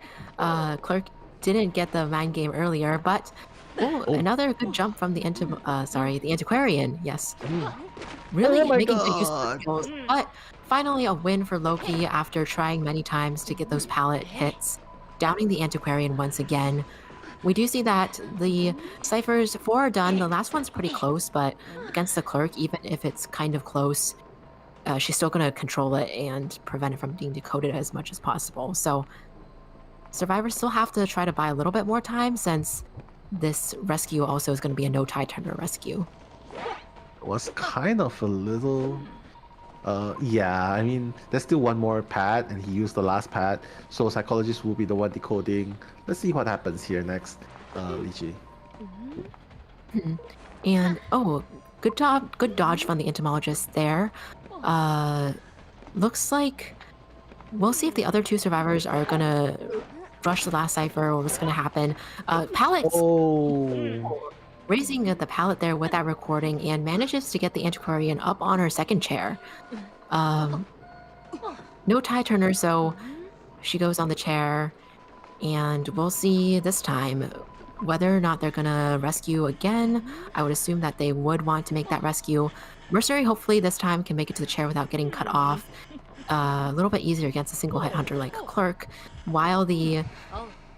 Clerk didn't get the mind game earlier, but another good jump from the antiquarian. Yes, really making good use of the skills. But finally, a win for Loki after trying many times to get those pallet hits, downing the antiquarian once again. We do see that the ciphers 4 are done. The last one's pretty close, but against the Clerk, even if it's kind of close, she's still going to control it and prevent it from being decoded as much as possible. So survivors still have to try to buy a little bit more time, since this rescue also is going to be a no tie turner rescue. It was kind of a little... yeah, I mean, there's still one more pad, and he used the last pad, so Psychologist will be the one decoding. Let's see what happens here next, Lichi. And, good dodge from the Entomologist there. Looks like we'll see if the other 2 survivors are gonna rush the last cipher or what's gonna happen. Pallets raising the pallet there with that recording and manages to get the Antiquarian up on her second chair. No tie turner, so she goes on the chair, and we'll see this time whether or not they're gonna rescue again. I would assume that they would want to make that rescue. Mercenary hopefully this time can make it to the chair without getting cut off. A little bit easier against a single hit hunter like Clerk, while the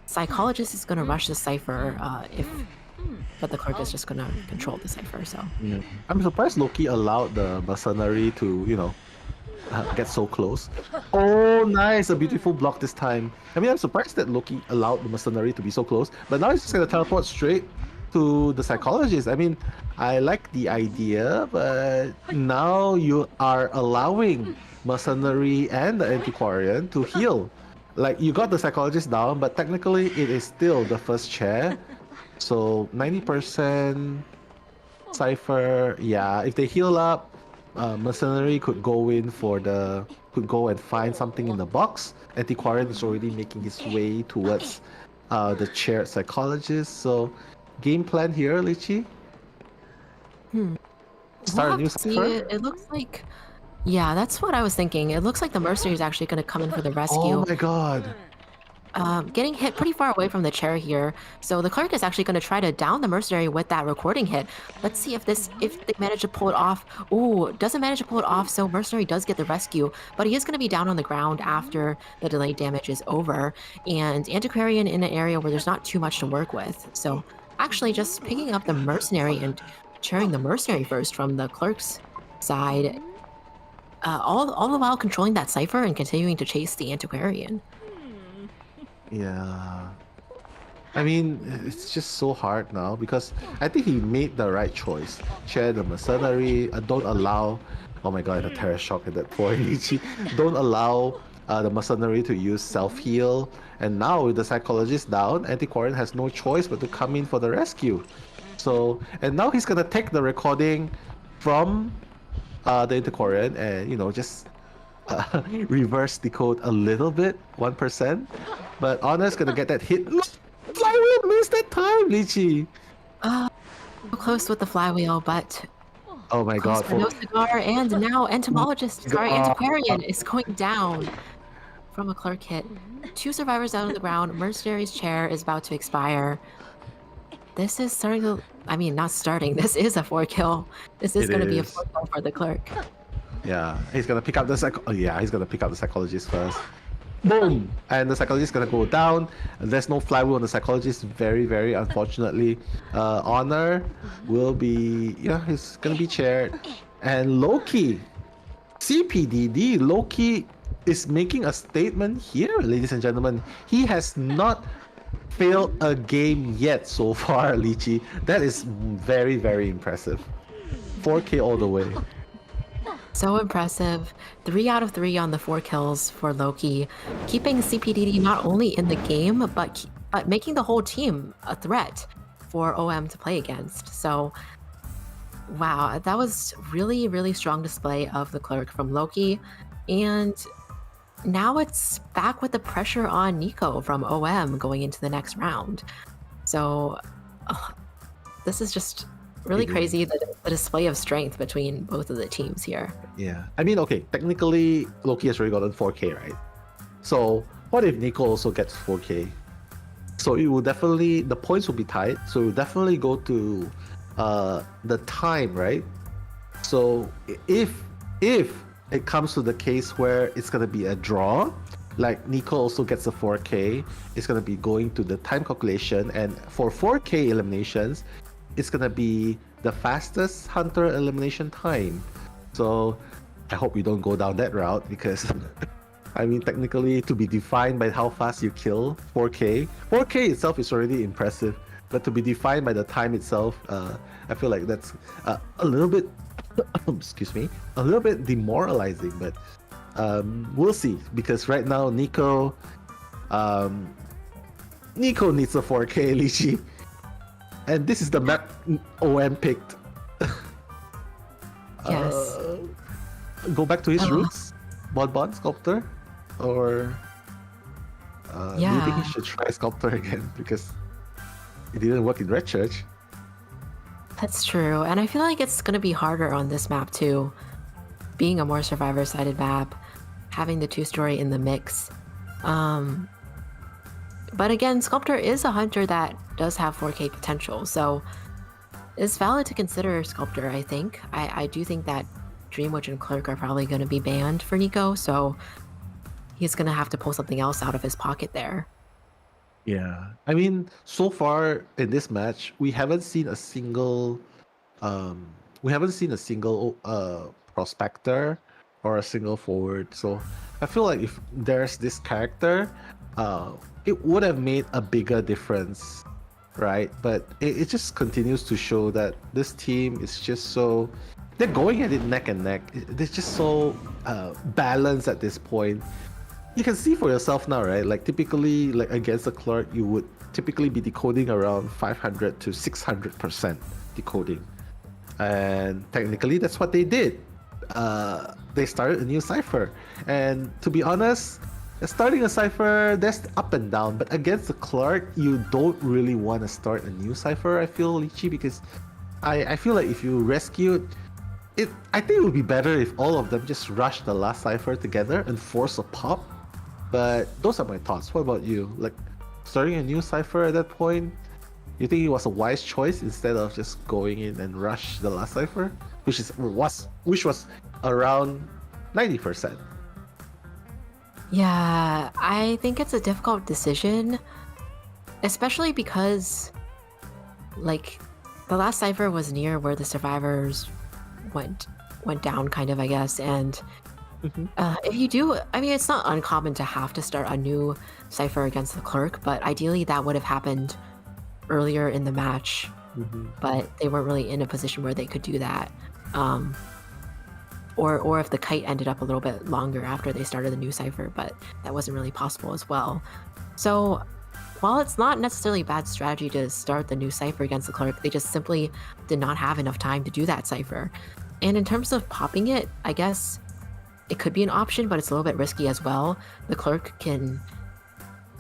Psychologist is going to rush the cipher but the Clerk is just going to control the cipher. So I'm surprised Loki allowed the mercenary to, get so close. Oh, nice, a beautiful block this time. I mean, I'm surprised that Loki allowed the mercenary to be so close, but now he's just going to teleport straight to the Psychologist. I mean, I like the idea, but now you are allowing mercenary and the Antiquarian to heal. Like, you got the Psychologist down, but technically it is still the first chair. So 90% cipher, yeah, if they heal up, mercenary could go and find something in the box. Antiquarian is already making his way towards the chair Psychologist. So game plan here, Lichi? Start a new cipher? It looks like... Yeah, that's what I was thinking. It looks like the mercenary is actually going to come in for the rescue. Oh my god. Getting hit pretty far away from the chair here. So the Clerk is actually going to try to down the mercenary with that recording hit. Let's see if they manage to pull it off. Ooh, doesn't manage to pull it off, so mercenary does get the rescue. But he is going to be down on the ground after the delayed damage is over. And Antiquarian in an area where there's not too much to work with. So actually just picking up the mercenary and chairing the mercenary first from the Clerk's side. All the while controlling that cipher and continuing to chase the Antiquarian. Yeah. I mean, it's just so hard now because I think he made the right choice. Chair the mercenary, don't allow... Oh my god, a terror shock at that point. Don't allow the mercenary to use self-heal. And now with the Psychologist down, Antiquarian has no choice but to come in for the rescue. So, and now he's gonna take the recording from the Antiquarian and, just reverse decode a little bit, 1%. But Honor's gonna get that hit. Flywheel missed that time, Lichi. So close with the flywheel, but oh my god! No cigar, and now Antiquarian is going down from a Clerk hit. 2 survivors down on the ground. Mercenary's chair is about to expire. This is starting to... I mean, not starting. This is a 4-kill. This is going to be a 4-kill for the Clerk. Yeah, he's gonna pick up the he's gonna pick up the Psychologist first. boom, and the psychologist is gonna go down. There's no flywheel on the psychologist. Very, very unfortunately, Honor will be he's gonna be chaired, and Loki, CPDD, Loki is making a statement here, ladies and gentlemen. He has not failed a game yet so far, Lychee. That is very, very impressive. 4K all the way. So impressive. 3 out of 3 on the 4 kills for Loki, keeping CPDD not only in the game, but making the whole team a threat for OM to play against. So, wow, that was really, really strong display of the Clerk from Loki. And now it's back with the pressure on Nico from OM going into the next round. So, this is just really crazy, the display of strength between both of the teams here. Yeah. I mean, okay, technically, Loki has already gotten 4K, right? So, what if Nico also gets 4K? So, it will definitely, the points will be tied. So, it will definitely go to the time, right? So, if it comes to the case where it's going to be a draw, like Nico also gets a 4K, it's going to be going to the time calculation. And for 4K eliminations, it's gonna be the fastest hunter elimination time. So I hope you don't go down that route, because I mean, technically, to be defined by how fast you kill 4K itself is already impressive, but to be defined by the time itself, I feel like that's a little bit excuse me, a little bit demoralizing. But we'll see, because right now Nico needs a 4K, Lychee. And this is the map OM picked. Yes. Go back to his roots, Bon Sculptor, or do you think he should try Sculptor again, because it didn't work in Red Church? That's true, and I feel like it's gonna be harder on this map too, being a more survivor-sided map, having the two-story in the mix. But again, Sculptor is a hunter that does have 4K potential, so it's valid to consider Sculptor, I think. I do think that Dreamwitch and Clerk are probably going to be banned for Nico, so he's going to have to pull something else out of his pocket there. Yeah. I mean, so far in this match, we haven't seen a single prospector or a single forward. So I feel like if there's this character, it would have made a bigger difference, right? But it just continues to show that this team is just so, they're going at it neck and neck. They're just so balanced at this point. You can see for yourself now, right? Like typically, like against the Clerk, you would typically be decoding around 500 to 600% decoding. And technically, that's what they did. They started a new cipher. And to be honest, starting a cipher, there's up and down, but against the Clerk, you don't really want to start a new cipher, I feel, Lychee, because I feel like if you rescued it, I think it would be better if all of them just rush the last cipher together and force a pop. But those are my thoughts. What about you? Like, starting a new cipher at that point, you think it was a wise choice instead of just going in and rush the last cipher, which was around 90%? Yeah, I think it's a difficult decision, especially because, like, the last cipher was near where the survivors went down, kind of, I guess. And if you do, I mean, it's not uncommon to have to start a new cipher against the Clerk, but ideally that would have happened earlier in the match. But they weren't really in a position where they could do that. Or if the kite ended up a little bit longer after they started the new cipher, but that wasn't really possible as well. So while it's not necessarily a bad strategy to start the new cipher against the Clerk, they just simply did not have enough time to do that cipher. And in terms of popping it, I guess it could be an option, but it's a little bit risky as well. The Clerk can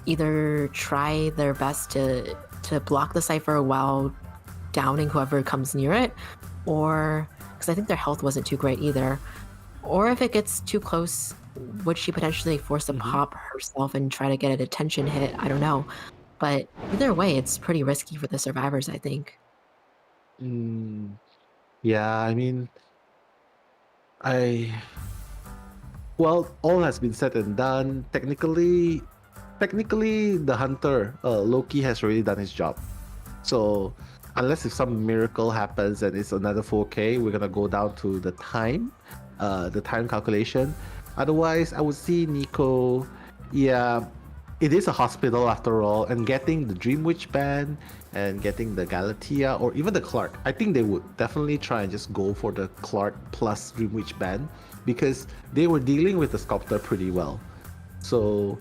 either try their best to block the cipher while downing whoever comes near it, or because I think their health wasn't too great either, or if it gets too close, would she potentially force a pop herself and try to get a detention hit? I don't know, but either way, it's pretty risky for the survivors, I think. Yeah, I mean, I well, all has been said and done. Technically, the hunter, Loki, has already done his job. So, unless if some miracle happens and it's another 4K, we're gonna go down to the time calculation. Otherwise, I would see Nico. Yeah, it is a hospital after all, and getting the Dream Witch band and getting the Galatea or even the Clark, I think they would definitely try and just go for the Clark plus Dream Witch band because they were dealing with the Sculptor pretty well. So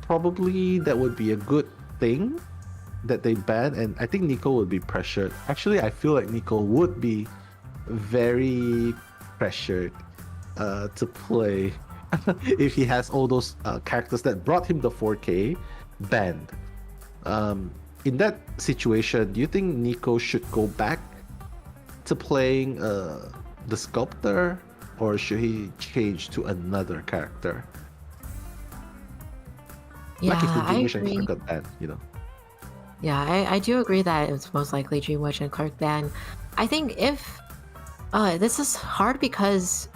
probably that would be a good thing that they ban, and I think Nico would be pressured. Actually, I feel like Nico would be very pressured to play if he has all those characters that brought him the 4K banned. In that situation, do you think Nico should go back to playing the Sculptor, or should he change to another character? Yeah, Like if the I Dream Witch and agree. Clark got banned, you know? Yeah, I do agree that it's most likely Dream Witch and Clark ban. I think if this is hard because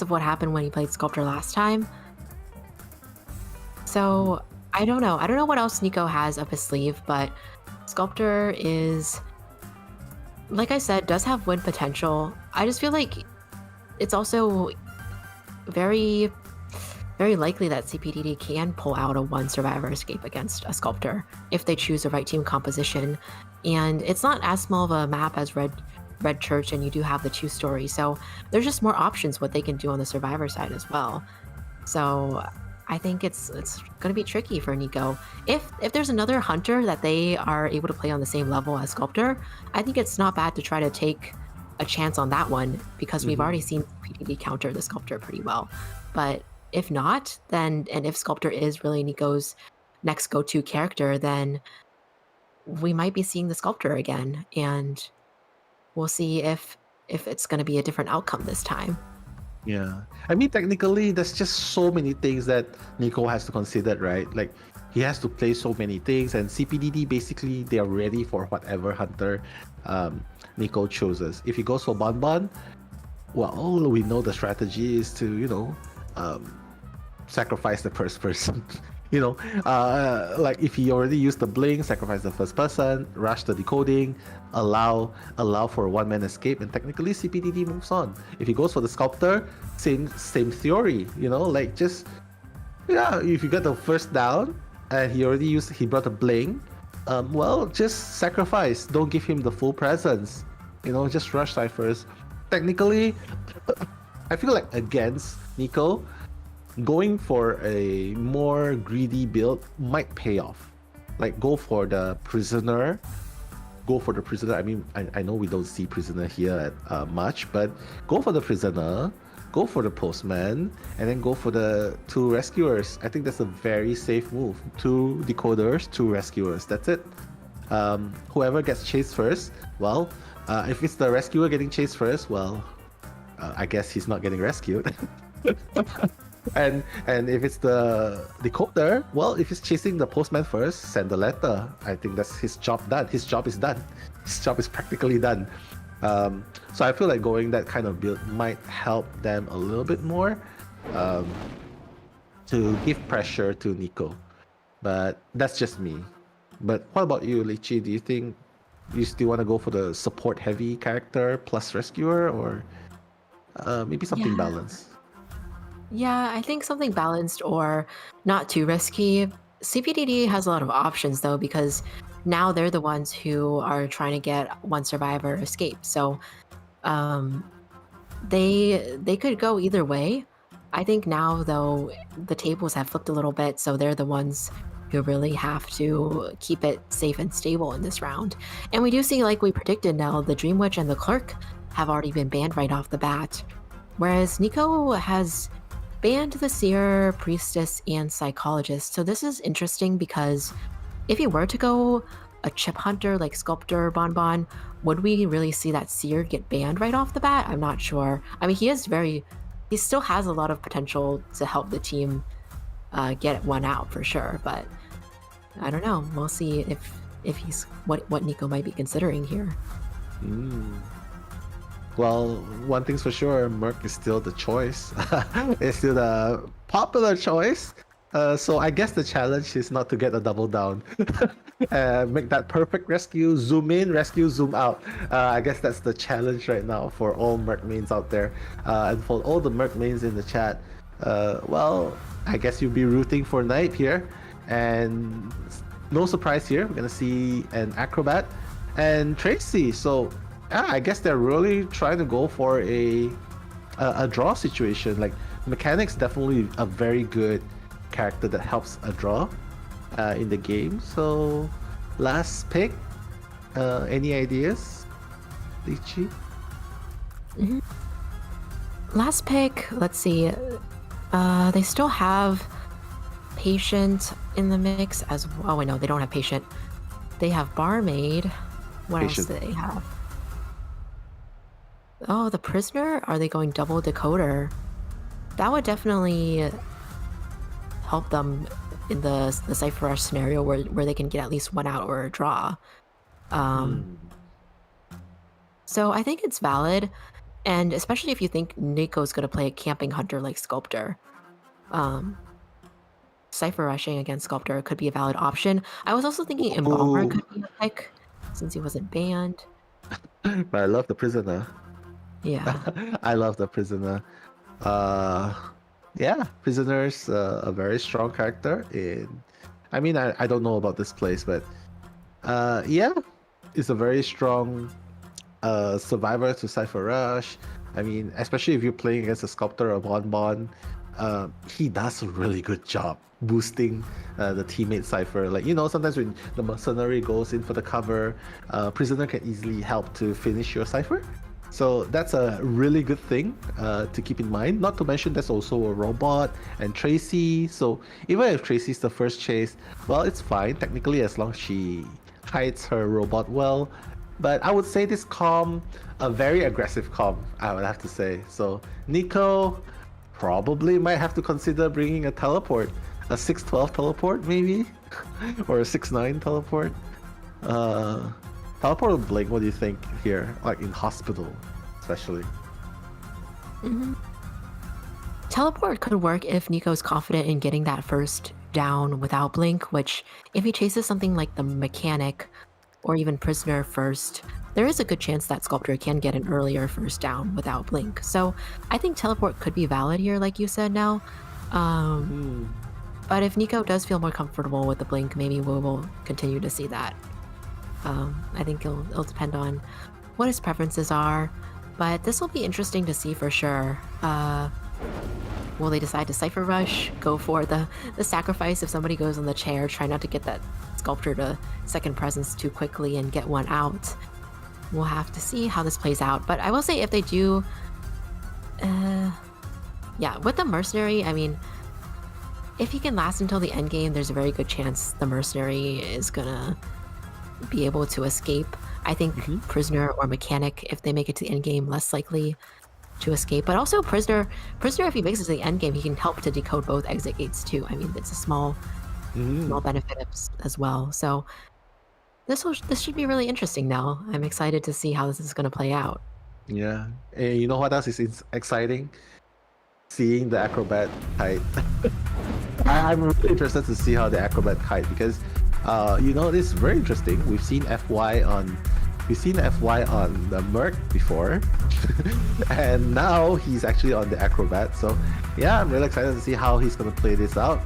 of what happened when he played Sculptor last time. So I don't know. I don't know what else Nico has up his sleeve, but Sculptor is, like I said, does have win potential. I just feel like it's also very, very likely that CPDD can pull out a one survivor escape against a Sculptor if they choose the right team composition. And it's not as small of a map as Red Church, and you do have the 2 stories, so there's just more options what they can do on the survivor side as well. So I think it's going to be tricky for Nico. If there's another hunter that they are able to play on the same level as Sculptor, I think it's not bad to try to take a chance on that one because we've already seen PDD counter the Sculptor pretty well. But if not, then, and if Sculptor is really Nico's next go-to character, then we might be seeing the Sculptor again, and we'll see if it's going to be a different outcome this time. Yeah. I mean, technically, there's just so many things that Nico has to consider, right? Like, he has to play so many things, and CPDD, basically, they are ready for whatever hunter Nico chooses. If he goes for Bonbon, well, we know the strategy is to, you know, sacrifice the first person. You know, like if he already used the blink, sacrifice the first person, rush the decoding, allow for a one-man escape, and technically CPDD moves on. If he goes for the Sculptor, same theory, you know, like just, yeah, if you get the first down and he brought a blink, well, just sacrifice, don't give him the full presence, you know, just rush ciphers. Technically, I feel like against Nico, going for a more greedy build might pay off. Like, go for the prisoner. I mean, I know we don't see prisoner here at much, but go for the prisoner, go for the postman, and then go for the 2 rescuers. I think that's a very safe move. 2 decoders, 2 rescuers. That's it. Whoever gets chased first, well, if it's the rescuer getting chased first, well, I guess he's not getting rescued. And if it's the decoder, well, if he's chasing the postman first, send the letter. I think that's his job done. His job is done. His job is practically done. So I feel like going that kind of build might help them a little bit more to give pressure to Nico. But that's just me. But what about you, Lichi? Do you think you still want to go for the support heavy character plus rescuer, or maybe something balanced? Yeah, I think something balanced or not too risky. CPDD has a lot of options though, because now they're the ones who are trying to get one survivor escape. So they could go either way. I think now though the tables have flipped a little bit, so they're the ones who really have to keep it safe and stable in this round. And we do see, like we predicted now, the Dream Witch and the Clerk have already been banned right off the bat. Whereas Nico has banned the Seer, Priestess, and Psychologist. So this is interesting because if he were to go a chip hunter like Sculptor Bonbon, would we really see that Seer get banned right off the bat? I'm not sure. I mean, he still has a lot of potential to help the team get one out for sure, but I don't know. We'll see if he's what Nico might be considering here. Well, one thing's for sure, Merc is still the choice. It's still the popular choice. So I guess the challenge is not to get a double down. Make that perfect rescue, zoom in, rescue, zoom out. I guess that's the challenge right now for all Merc mains out there. And for all the Merc mains in the chat, well, I guess you'll be rooting for Knight here. And no surprise here, we're gonna see an Acrobat and Tracy. So yeah, I guess they're really trying to go for a draw situation. Like Mechanic's definitely a very good character that helps a draw in the game. So last pick, any ideas, Lichi? Last pick, let's see. They still have Patient in the mix as well. Oh, wait, no, they don't have Patient. They have Barmaid. What else do they have? Oh, the Prisoner? Are they going double decoder? That would definitely help them in the Cypher Rush scenario where they can get at least one out or a draw. So I think it's valid, and especially if you think Nico's going to play a camping hunter like Sculptor. Cypher Rushing against Sculptor could be a valid option. I was also thinking Embalmer could be a pick since he wasn't banned. But I love the Prisoner. Yeah. I love the Prisoner. Yeah, Prisoner's a very strong character I mean, I don't know about this place, but yeah, it's a very strong survivor to Cypher Rush. I mean, especially if you're playing against a Sculptor or Bonbon, he does a really good job boosting the teammate Cypher. Like, you know, sometimes when the Mercenary goes in for the cover, Prisoner can easily help to finish your Cypher. So that's a really good thing to keep in mind. Not to mention there's also a Robot and Tracy. So even if Tracy's the first chase, well, it's fine technically as long as she hides her Robot well. But I would say this comp, a very aggressive comp, I would have to say. So Nico probably might have to consider bringing a teleport. A 612 teleport maybe? Or a 6-9 teleport? Teleport or Blink, what do you think here? Like in hospital, especially. Teleport could work if Nico's confident in getting that first down without Blink, which if he chases something like the Mechanic or even Prisoner first, there is a good chance that Sculptor can get an earlier first down without Blink. So I think Teleport could be valid here, like you said now. But if Nico does feel more comfortable with the Blink, maybe we will continue to see that. I think it'll depend on what his preferences are, but this will be interesting to see for sure. Will they decide to Cypher Rush, go for the sacrifice if somebody goes on the chair, try not to get that Sculptor to second presence too quickly and get one out? We'll have to see how this plays out, but I will say if they do, yeah, with the Mercenary, I mean, if he can last until the end game, there's a very good chance the Mercenary is gonna be able to escape. I think Prisoner or Mechanic, if they make it to the end game, less likely to escape. But also Prisoner, if he makes it to the end game, he can help to decode both exit gates too. I mean, it's a small benefit as well. So this should be really interesting now. I'm excited to see how this is going to play out. Yeah, and you know what else is exciting? Seeing the Acrobat kite. I'm really interested to see how the Acrobat kite, because you know, it's very interesting. We've seen FY on the Merc before, and now he's actually on the Acrobat. So yeah, I'm really excited to see how he's gonna play this out.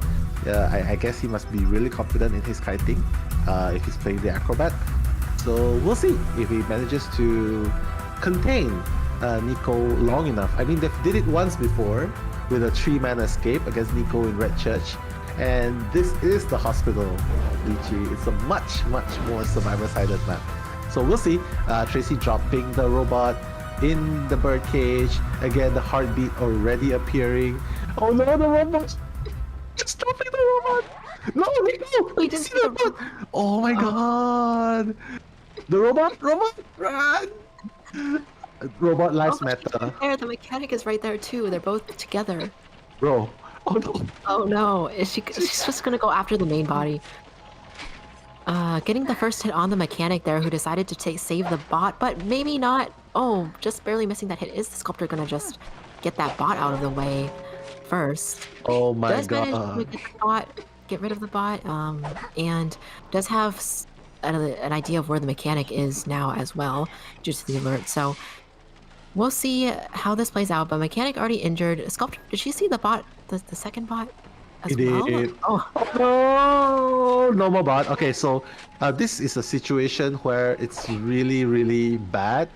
I guess he must be really confident in his kiting if he's playing the Acrobat. So we'll see if he manages to contain Nico long enough. I mean, they did it once before with a 3-man escape against Nico in Red Church. And this is the hospital, Lichi. It's a much more survivor-sided map. So we'll see. Tracy dropping the robot in the birdcage. Again, the heartbeat already appearing. Oh no, the robot! It's dropping the robot! No, Nico! We didn't see the robot! Oh my god! The robot, run! Robot lives matter. There, the Mechanic is right there too. They're both together. Bro. Oh no. Oh no, she's just gonna go after the main body. Getting the first hit on the Mechanic there, who decided to save the bot, but maybe not. Oh, just barely missing that hit. Is the sculptor gonna just get that bot out of the way first? Oh my Does manage to god. get the bot, get rid of the bot, and does have an idea of where the mechanic is now as well, due to the alert. So we'll see how this plays out. But mechanic already injured. Sculptor, did she see the bot, the second bot as It well? is. Oh, Oh no, no more bot. Okay, so this is a situation where it's really, really bad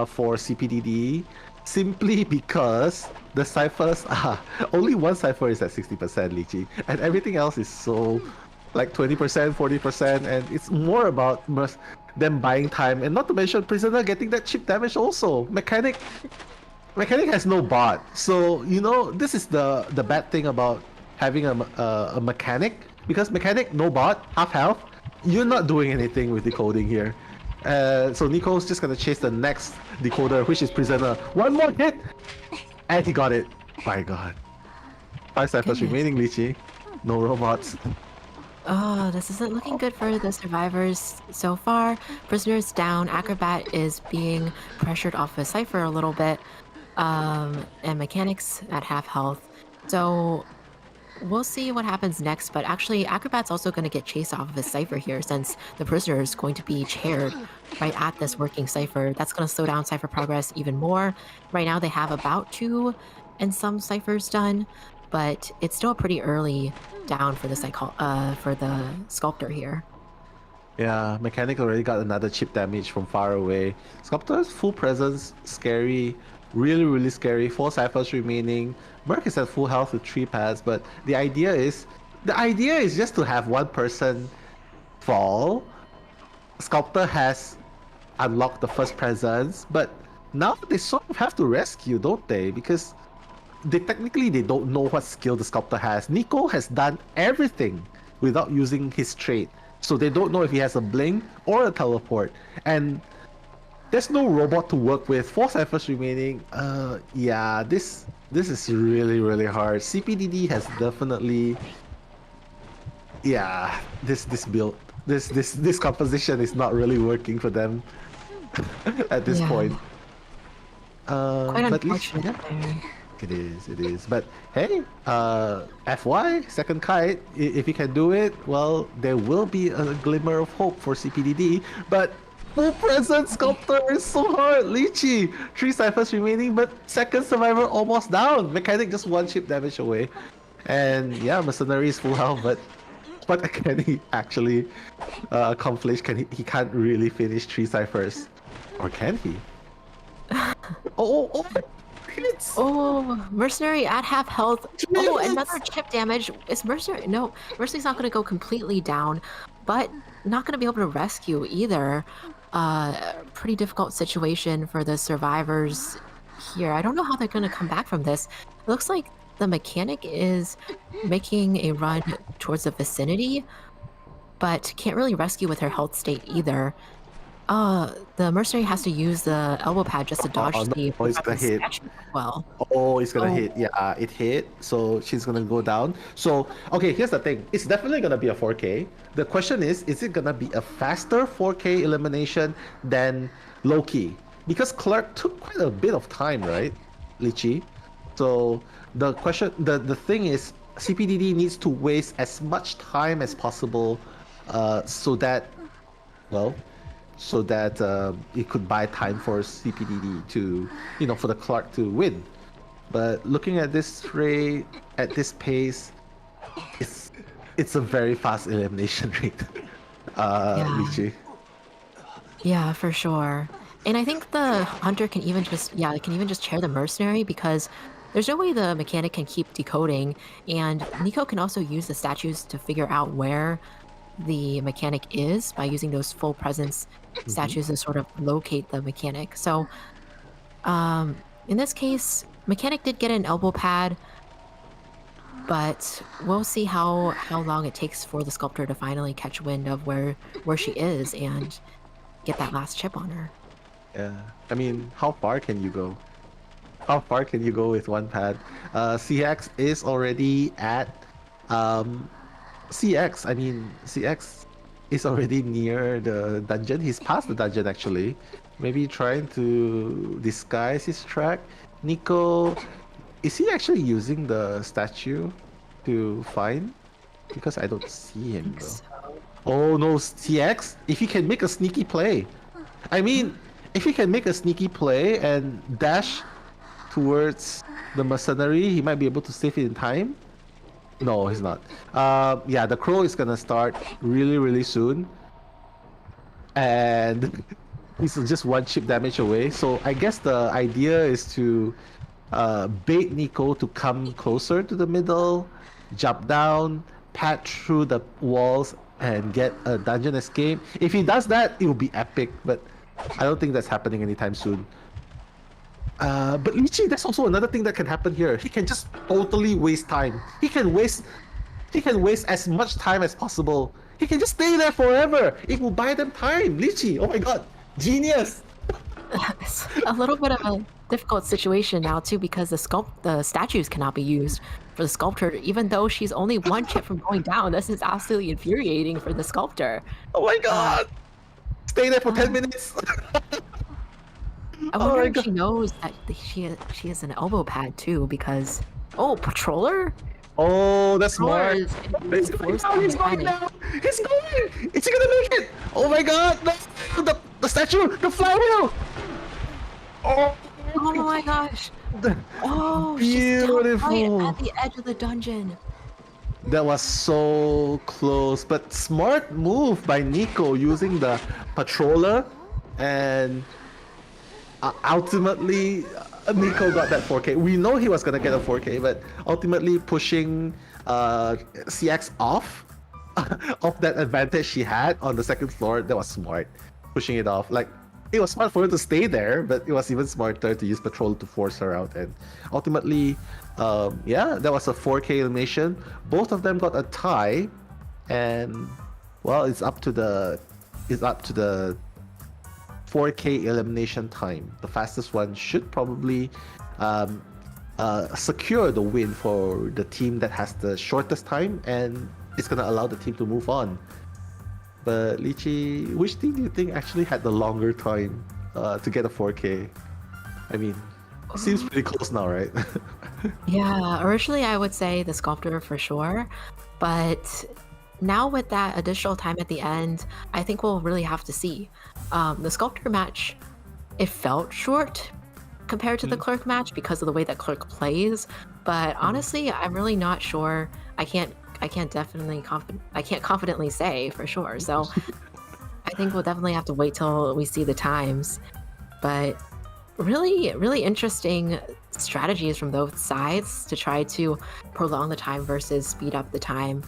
for CPDD simply because the ciphers are only one cipher is at 60% Lychee, and everything else is so like 20%, 40%, and it's more about them buying time, and not to mention prisoner getting that chip damage also. Mechanic has no bot, so you know this is the bad thing about having a mechanic, because mechanic no bot, half health, you're not doing anything with decoding here. So Nico's just gonna chase the next decoder, which is prisoner. One more hit, and he got it. My God, 5 ciphers remaining, Lychee. No robots. oh, this isn't looking good for the survivors so far. Prisoner's down. Acrobat is being pressured off a cipher a little bit. And mechanics at half health. So we'll see what happens next. But actually, Acrobat's also going to get chased off of his cipher here, since the prisoner is going to be chaired right at this working cipher. That's going to slow down cipher progress even more. Right now, they have about 2 and some ciphers done, but it's still pretty early down for the sculptor here. Yeah, mechanic already got another chip damage from far away. Sculptor's full presence, scary, really, really scary. 4 ciphers remaining. Merc is at full health with 3 pads, but the idea is just to have one person fall. Sculptor has unlocked the first presence, but now they sort of have to rescue, don't they? Because they don't know what skill the sculptor has. Nico has done everything without using his trait, so they don't know if he has a blink or a teleport, and there's no robot to work with. 4 ciphers remaining. Yeah, this is really, really hard. CPDD has definitely, yeah, this build, this composition is not really working for them at this point. Quite but unfortunate there. It is. But hey, FY, second kite, if you can do it, well, there will be a glimmer of hope for CPDD. But full present sculptor is so hard. Lychee, 3 ciphers remaining, but second survivor almost down. Mechanic just 1 chip damage away. And yeah, Mercenary is full health, but what can he actually accomplish? He can't really finish 3 ciphers. Or can he? Oh, hits. Oh, Mercenary at half health. Oh, another chip damage. Is Mercenary? No, Mercenary's not going to go completely down, but not going to be able to rescue either. Pretty difficult situation for the survivors here. I don't know how they're going to come back from this. It looks like the mechanic is making a run towards the vicinity, but can't really rescue with her health state either. The mercenary has to use the elbow pad just to dodge the it's gonna hit. Well. Oh, it's gonna hit. Yeah, it hit. So she's gonna go down. So, okay, here's the thing. It's definitely gonna be a 4K. The question is it gonna be a faster 4K elimination than Loki? Because Clark took quite a bit of time, right, Lychee? So the question, the thing is, CPDD needs to waste as much time as possible, so that, well, it could buy time for CPDD to, for the Clark to win. But looking at this rate, at this pace, it's a very fast elimination rate, Lychee. Yeah, for sure. And I think the hunter can even just chair the mercenary, because there's no way the mechanic can keep decoding, and Nico can also use the statues to figure out where the mechanic is by using those full presence statues to sort of locate the mechanic. So in this case, mechanic did get an elbow pad, but we'll see how long it takes for the sculptor to finally catch wind of where she is and get that last chip on her. Yeah, I mean, how far can you go? How far can you go with one pad? CX is already at CX is already near the dungeon. He's past the dungeon actually, maybe trying to disguise his track. Nico, is he actually using the statue to find? Because I don't see him though. So, Oh no, CX! If he can make a sneaky play. I mean, if he can make a sneaky play and dash towards the mercenary, he might be able to save it in time. No, he's not. Yeah, the crow is gonna start really, really soon. And he's just one chip damage away. So I guess the idea is to bait Nico to come closer to the middle, jump down, pat through the walls, and get a dungeon escape. If he does that, it will be epic, but I don't think that's happening anytime soon. But Lychee, that's also another thing that can happen here. He can just totally waste time. He can waste as much time as possible. He can just stay there forever. It will buy them time. Lychee, oh my god, genius! it's a little bit of a difficult situation now too, because the statues cannot be used for the sculptor, even though she's only one chip from going down. This is absolutely infuriating for the sculptor. Oh my god! Stay there for 10 minutes! I wonder if she knows that she has an elbow pad too, because patroller. Oh, that's smart. Patroller He's going now, he's going now! He's going! Is he gonna make it? Oh my god! No! The statue! The flywheel! Oh my gosh! Oh, beautiful! She's down right at the edge of the dungeon. That was so close, but smart move by Nico using the patroller, and ultimately Nico got that 4K. We know he was gonna get a 4K, but ultimately pushing CX off of that advantage she had on the second floor, that was smart. Pushing it off. Like, it was smart for her to stay there, but it was even smarter to use patrol to force her out. And ultimately, yeah, that was a 4K elimination. Both of them got a tie, and well, it's up to the 4K elimination time. The fastest one should probably secure the win for the team that has the shortest time, and it's gonna allow the team to move on. But Lychee, which team do you think actually had the longer time to get a 4K? I mean, seems pretty close now, right? Yeah, originally I would say the sculptor for sure, but now with that additional time at the end, I think we'll really have to see. The sculptor match, it felt short compared to the clerk match because of the way that clerk plays, but honestly, I'm really not sure. I can't confidently say for sure. So I think we'll definitely have to wait till we see the times. But really, really interesting strategies from both sides to try to prolong the time versus speed up the time.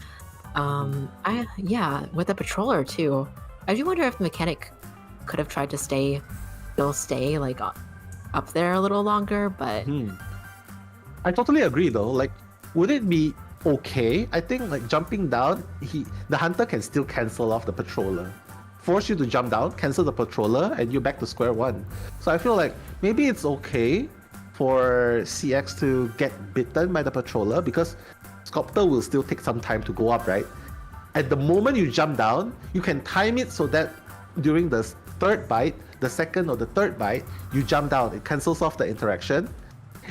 With the patroller too. I do wonder if the mechanic could have tried to stay like up there a little longer, but I totally agree though. Like, would it be okay? I think like jumping down, the hunter can still cancel off the patroller. Force you to jump down, cancel the patroller, and you're back to square one. So I feel like maybe it's okay for CX to get bitten by the patroller, because Sculptor will still take some time to go up, right? At the moment you jump down, you can time it so that during the third bite, the second or the third bite, you jump down. It cancels off the interaction.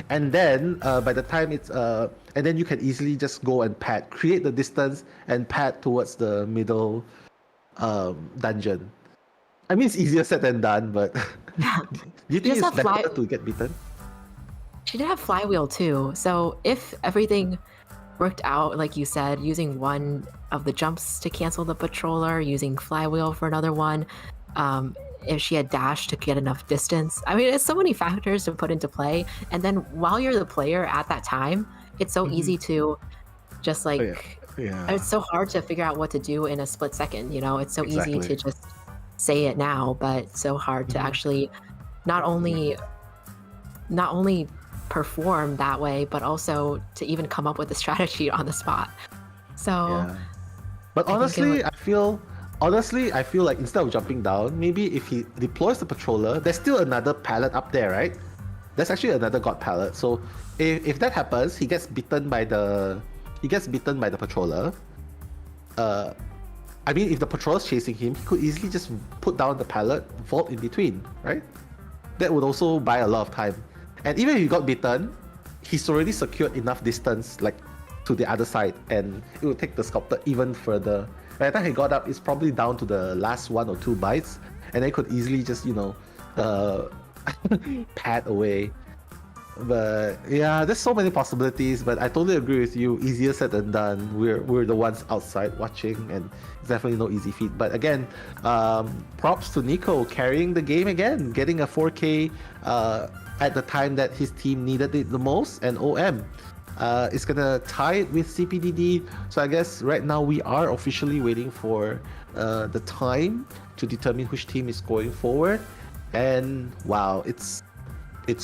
And then by the time and then you can easily just go and pad, create the distance and pad towards the middle dungeon. I mean, it's easier said than done, but do you think it's better to get beaten? She did have flywheel too, so if everything worked out like you said, using one of the jumps to cancel the patroller, using flywheel for another one, if she had dashed to get enough distance. I mean, it's so many factors to put into play, and then while you're the player at that time, it's so easy to just like it's so hard to figure out what to do in a split second, you know. It's so easy to just say it now, but so hard to actually not only perform that way, but also to even come up with a strategy on the spot. So but honestly, I feel like instead of jumping down, maybe if he deploys the patroller, there's still another pallet up there, right? There's actually another god pallet. So if that happens, he gets bitten by the patroller. I mean, if the patrol's chasing him, he could easily just put down the pallet, vault in between, right? That would also buy a lot of time. And even if he got bitten, he's already secured enough distance, like, to the other side, and it would take the sculptor even further. By the time he got up, it's probably down to the last 1 or 2 bites, and they could easily just, pad away. But yeah, there's so many possibilities, but I totally agree with you. Easier said than done. We're the ones outside watching, and it's definitely no easy feat. But again, props to Nico carrying the game again, getting a 4K at the time that his team needed it the most, and OM is gonna tie it with CPDD. So I guess right now we are officially waiting for the time to determine which team is going forward. And wow, it's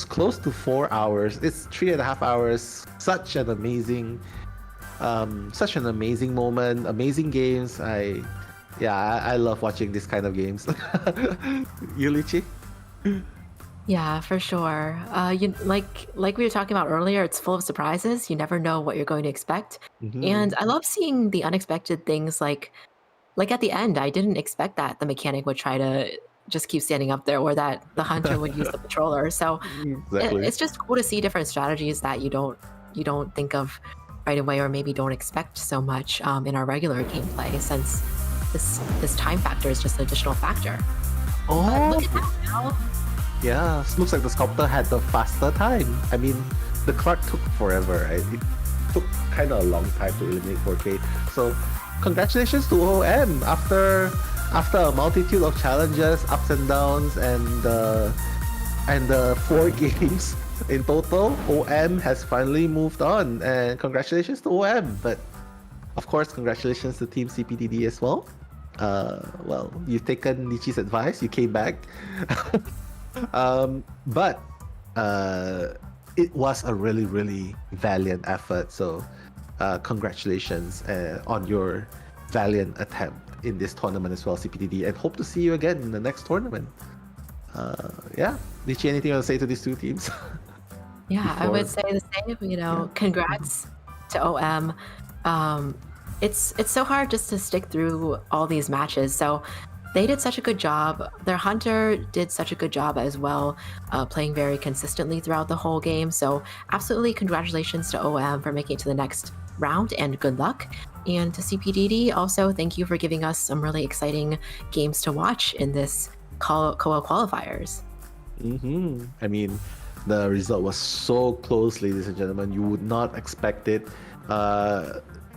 close to 4 hours. It's 3.5 hours. Such an amazing moment. Amazing games. I love watching this kind of games. You, Lichi? Yeah, for sure. Like we were talking about earlier, it's full of surprises. You never know what you're going to expect. And I love seeing the unexpected things like at the end, I didn't expect that the mechanic would try to just keep standing up there, or that the hunter would use the patroller. So Exactly. it's just cool to see different strategies that you don't think of right away, or maybe don't expect so much in our regular gameplay, since this time factor is just an additional factor. Oh, Look at that now. yeah. Looks like the sculptor had the faster time. I mean, the clock took forever, right? It took kind of a long time to eliminate 4K. So congratulations to OM after a multitude of challenges, ups and downs, and the 4 games in total. OM has finally moved on, and congratulations to OM. But of course, congratulations to Team CPDD as well. Well, you've taken Lichi's advice. You came back. But it was a really, really valiant effort. So congratulations on your valiant attempt in this tournament as well, CPDD, and hope to see you again in the next tournament. Yeah, Lichi, anything you want to say to these two teams? Yeah, I would say the same. Congrats to OM. It's so hard just to stick through all these matches. So they did such a good job. Their hunter did such a good job as well, playing very consistently throughout the whole game. So absolutely congratulations to OM for making it to the next round, and good luck. And to CPDD, also thank you for giving us some really exciting games to watch in this COA qualifiers. I mean, the result was so close, ladies and gentlemen. You would not expect it.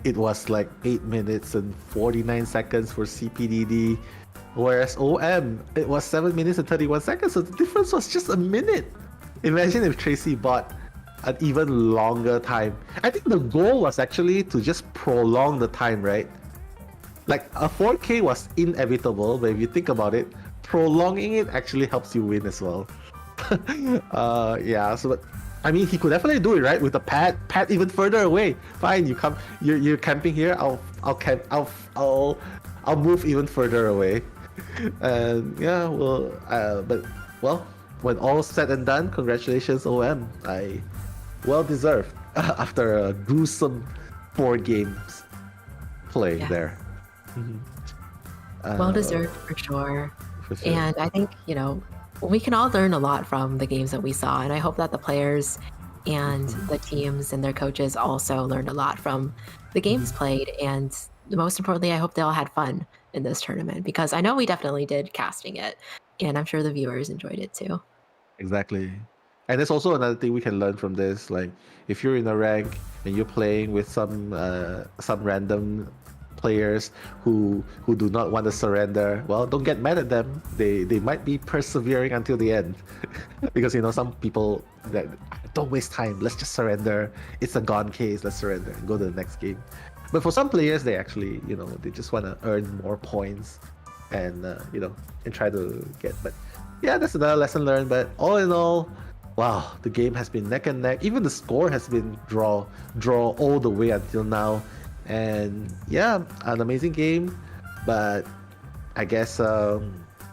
It was like 8 minutes and 49 seconds for CPDD, whereas OM, it was 7 minutes and 31 seconds. So the difference was just a minute. Imagine if Tracy bought an even longer time. I think the goal was actually to just prolong the time, right? Like a 4K was inevitable, but if you think about it, prolonging it actually helps you win as well. Yeah, so but I mean, he could definitely do it, right? With the pad even further away. Fine, you're camping here. I'll move even further away. And yeah, well, when all said and done, congratulations, OM. Well deserved after a gruesome 4 games play there. Well deserved for sure. For sure. And I think, we can all learn a lot from the games that we saw. And I hope that the players and the teams and their coaches also learned a lot from the games played. And most importantly, I hope they all had fun in this tournament, because I know we definitely did casting it. And I'm sure the viewers enjoyed it too. Exactly. And there's also another thing we can learn from this. Like, if you're in a rank and you're playing with some random players who do not want to surrender, well, don't get mad at them. They might be persevering until the end. Because some people that don't waste time, let's just surrender. It's a gone case, let's surrender and go to the next game. But for some players, they actually, they just want to earn more points and and try to get. But yeah, that's another lesson learned. But all in all, wow, the game has been neck and neck. Even the score has been draw all the way until now. And yeah, an amazing game. But I guess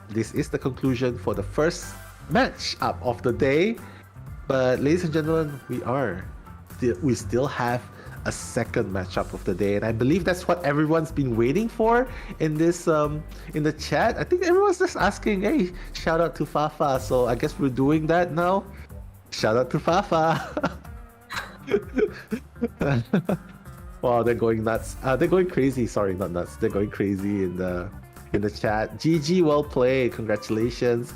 this is the conclusion for the first match up of the day. But ladies and gentlemen, we are still have a second matchup of the day, and I believe that's what everyone's been waiting for in this in the chat. I think everyone's just asking, hey, shout out to Fafa. So I guess we're doing that now. Shout out to Fafa. Wow, they're going nuts. They're going crazy. Sorry, not nuts. They're going crazy in the chat. GG, well played. Congratulations.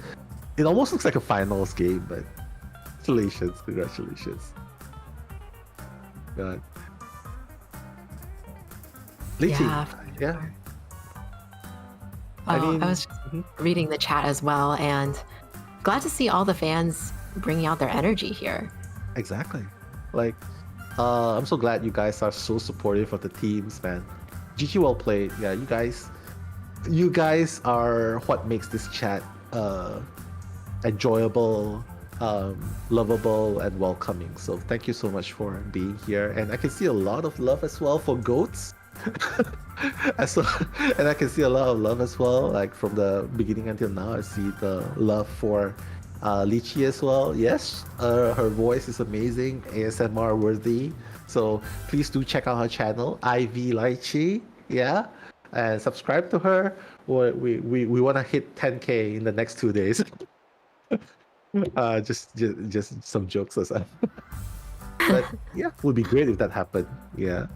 It almost looks like a finals game, but congratulations. God. Yeah. Yeah. I was reading the chat as well, and glad to see all the fans bringing out their energy here. Exactly. Like, I'm so glad you guys are so supportive of the teams, man. GG, well played. Yeah, you guys are what makes this chat enjoyable, lovable, and welcoming. So thank you so much for being here. And I can see a lot of love as well for goats. And I can see a lot of love as well, like from the beginning until now. I see the love for Lychee as well. Yes, her voice is amazing, ASMR worthy. So please do check out her channel, IV Lychee. Yeah, and subscribe to her. We want to hit 10K in the next 2 days. Just some jokes aside. But yeah, would be great if that happened. Yeah.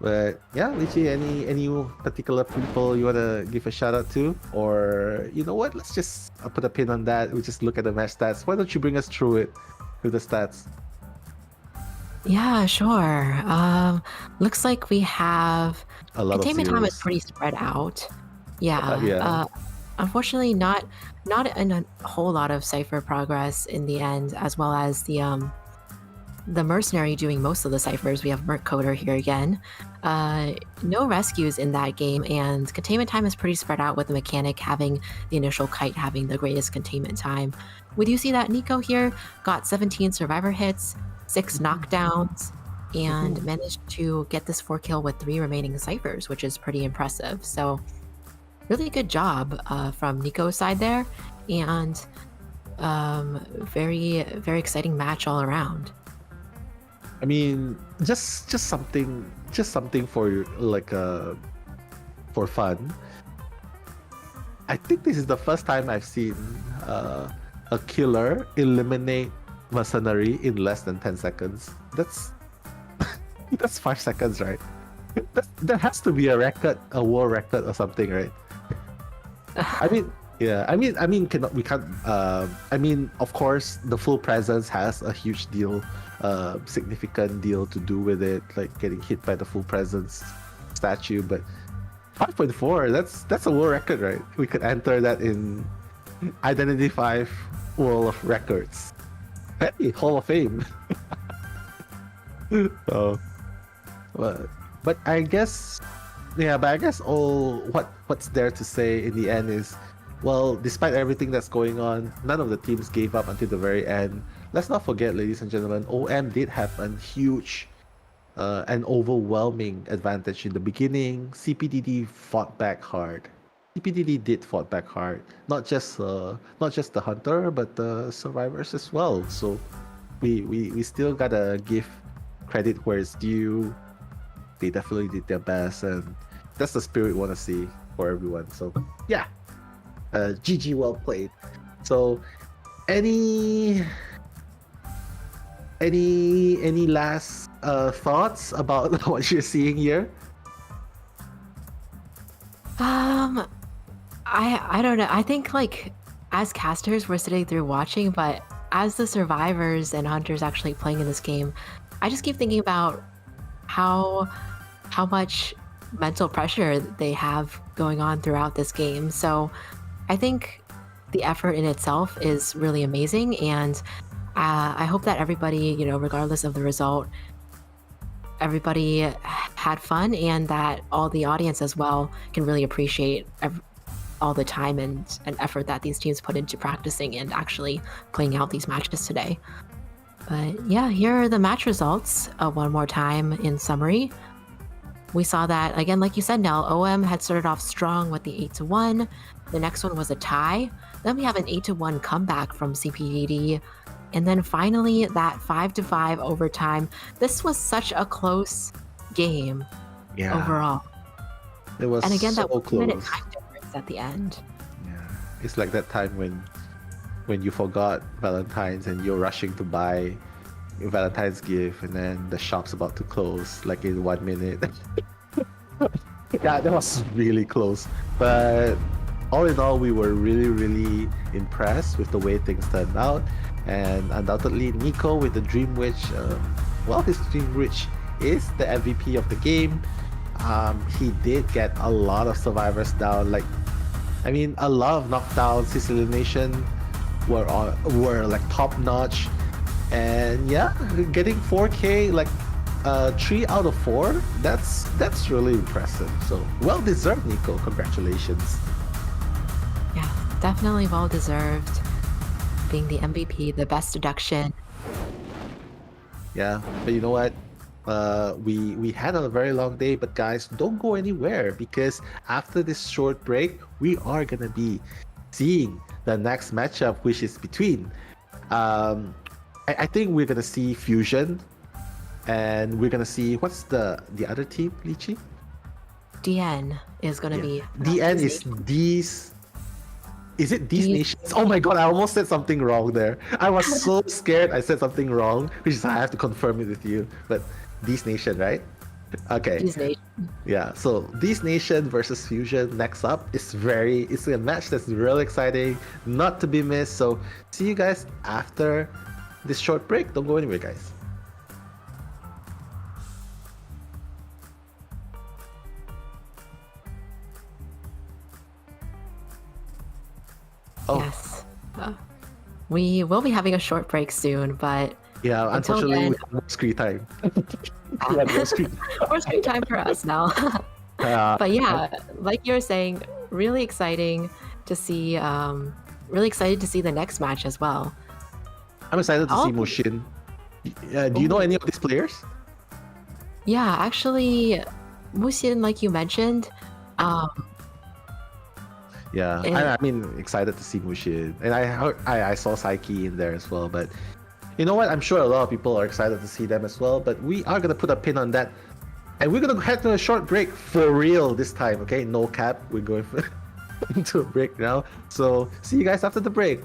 But yeah, Lychee, any particular people you want to give a shout out to? Or you know what, let's just put a pin on that. We just look at the match stats. Why don't you bring us through it with the stats? Yeah, sure. Looks like we have a lot containment of time zeros. is pretty spread out. Yeah. Yeah. Unfortunately, not in a whole lot of cipher progress in the end, as well as the mercenary doing most of the ciphers. We have Merc Coder here again. No rescues in that game, and containment time is pretty spread out, with the mechanic having the initial kite having the greatest containment time. We do see that Nico here got 17 survivor hits, 6 knockdowns, and managed to get this 4 kill with 3 remaining ciphers, which is pretty impressive. So really good job from Nico's side there, and very, very exciting match all around. I mean, just something for like for fun. I think this is the first time I've seen a killer eliminate mercenary in less than 10 seconds. That's 5 seconds, right? That has to be a record, a world record or something, right? I mean, yeah. I mean, we can't. I mean, of course, the full presence has a huge deal, significant deal to do with it, like getting hit by the full presence statue. But 5.4, that's a world record, right? We could enter that in Identity 5 World of Records. Hey, Hall of Fame. So, but I guess. Yeah, but I guess what's there to say in the end is, well, despite everything that's going on, none of the teams gave up until the very end. Let's not forget, ladies and gentlemen, OM did have a huge and overwhelming advantage in the beginning. CPDD fought back hard. CPDD did fought back hard. Not just the hunter, but the survivors as well. So we still gotta give credit where it's due. They definitely did their best, and that's the spirit we want to see for everyone. So yeah, GG, well played. So any last thoughts about what you're seeing here? I don't know. I think, like, as casters, we're sitting through watching, but as the survivors and hunters actually playing in this game, I just keep thinking about how much mental pressure they have going on throughout this game. So I think the effort in itself is really amazing, and I hope that everybody, regardless of the result, everybody had fun, and that all the audience as well can really appreciate all the time and effort that these teams put into practicing and actually playing out these matches today. But yeah, here are the match results one more time in summary. We saw that, again, like you said, Nell, OM had started off strong with the 8-1. The next one was a tie. Then we have an 8-1 comeback from CPDD. And then finally, that 5-5 overtime. This was such a close game overall. It was And again, so that 1-minute close. time difference at the end. Yeah, it's like that time when you forgot Valentine's and you're rushing to buy your Valentine's gift, and then the shop's about to close like in 1 minute. Yeah, that was really close. But all in all, we were really, really impressed with the way things turned out. And undoubtedly, Nico with the Dream Witch, his Dream Witch is the MVP of the game. He did get a lot of survivors down. Like, I mean, a lot of knockdowns. His elimination were like top notch. And yeah, getting 4K, like 3 out of 4, that's really impressive. So well deserved, Nico. Congratulations. Yeah, definitely well deserved. Being the MVP, the best deduction. Yeah, but you know what? We had a very long day, but guys, don't go anywhere, because after this short break, we are gonna be seeing the next matchup, which is between I think we're gonna see Fusion, and we're gonna see what's the other team, Lychee? DN is gonna be. DN is these. Is it these nations? Oh my god, I almost said something wrong there. I was so scared I said something wrong, which is why I have to confirm it with you. But these nation, right? Okay. These nation. Yeah, so these nation versus Fusion next up is it's a match that's really exciting, not to be missed. So see you guys after this short break. Don't go anywhere, guys. Oh. Yes. We will be having a short break soon, but yeah, unfortunately, then, we have no screen time. More screen time for us now. But yeah, like you were saying, really exciting to see. Really excited to see the next match as well. I'm excited to see Mushin. Do you know any of these players? Yeah, actually, Mushin, like you mentioned. Yeah, I mean, excited to see Mushin, and I saw Psyche in there as well. But you know what? I'm sure a lot of people are excited to see them as well. But we are gonna put a pin on that, and we're gonna head to a short break for real this time. Okay, no cap. We're going into a break now. So see you guys after the break.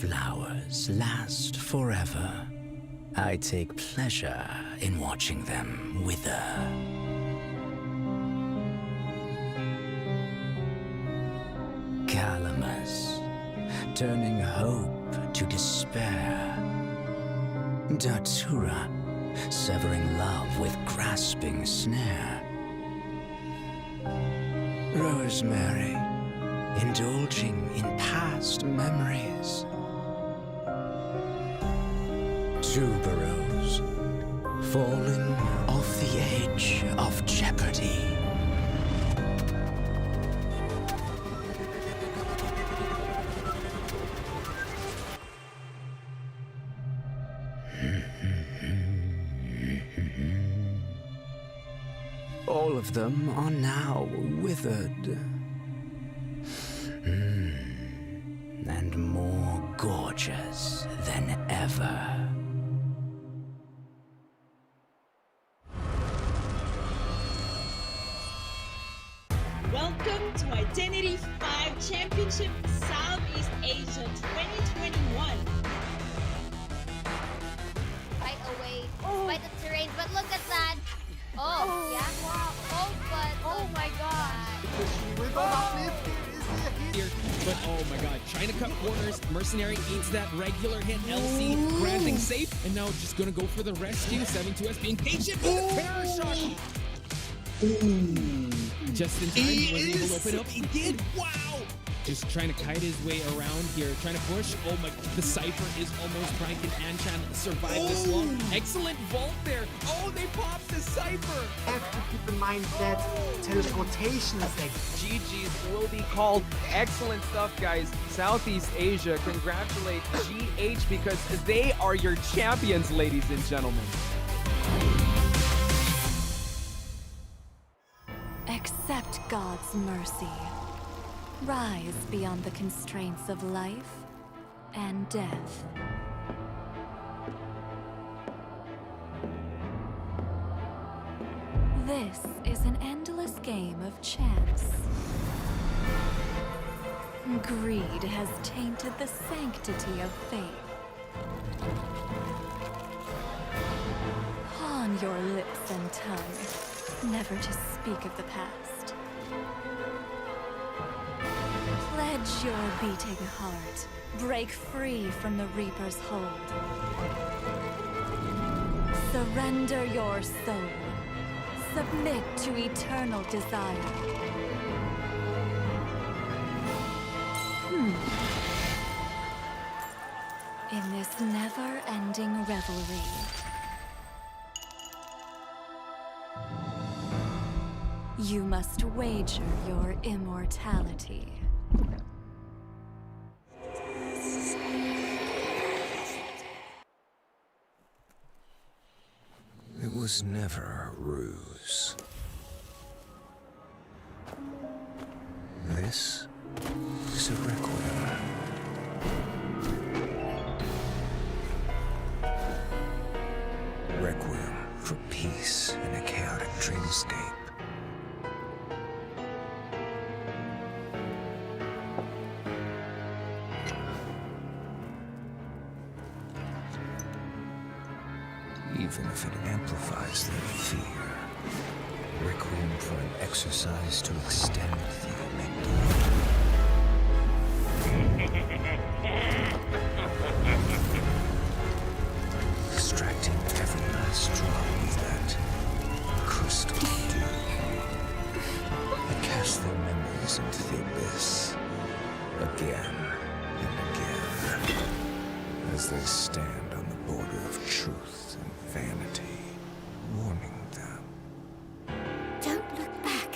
flowers last forever, I take pleasure in watching them wither. Calamus, turning hope to despair. Datura, severing love with grasping snare. Rosemary, indulging in past memories. Tuberose, falling off the edge of jeopardy. All of them are now withered. And more gorgeous than ever. Welcome to Identity 5 Championship Southeast Asia 2021. Fight away, by the terrain, but look at that. Oh, yeah. Wow. Oh, but oh my god. Here, but oh my god, trying to cut corners. Mercenary eats that regular hit. LC granting safe, and now just gonna go for the rescue. 7-2S being patient with the terror shot. Just in time, he was able to open up. He did. Wow. Just trying to kite his way around here, trying to push. Oh my, the Cypher is almost trying. Can Anchan survive this long? Excellent vault there. Oh, they popped the Cypher. Have to keep in mind that teleportation effect. GG's will be called. Excellent stuff, guys. Southeast Asia, congratulate GH because they are your champions, ladies and gentlemen. Accept God's mercy. Rise beyond the constraints of life and death. This is an endless game of chance. Greed has tainted the sanctity of faith. Pawn your lips and tongue, never to speak of the past. Pledge your beating heart. Break free from the Reaper's hold. Surrender your soul. Submit to eternal desire. In this never-ending revelry, you must wager your immortality. It was never a ruse. This is a requiem. Requiem for peace in a chaotic dreamscape. Even if it amplifies their fear. Requiem for an exercise to extend the amygdala. Extracting every last drop of that crystal dew. I cast their memories into the abyss. Again and again. As they stand on the border of truth and vanity, warning them. Don't look back.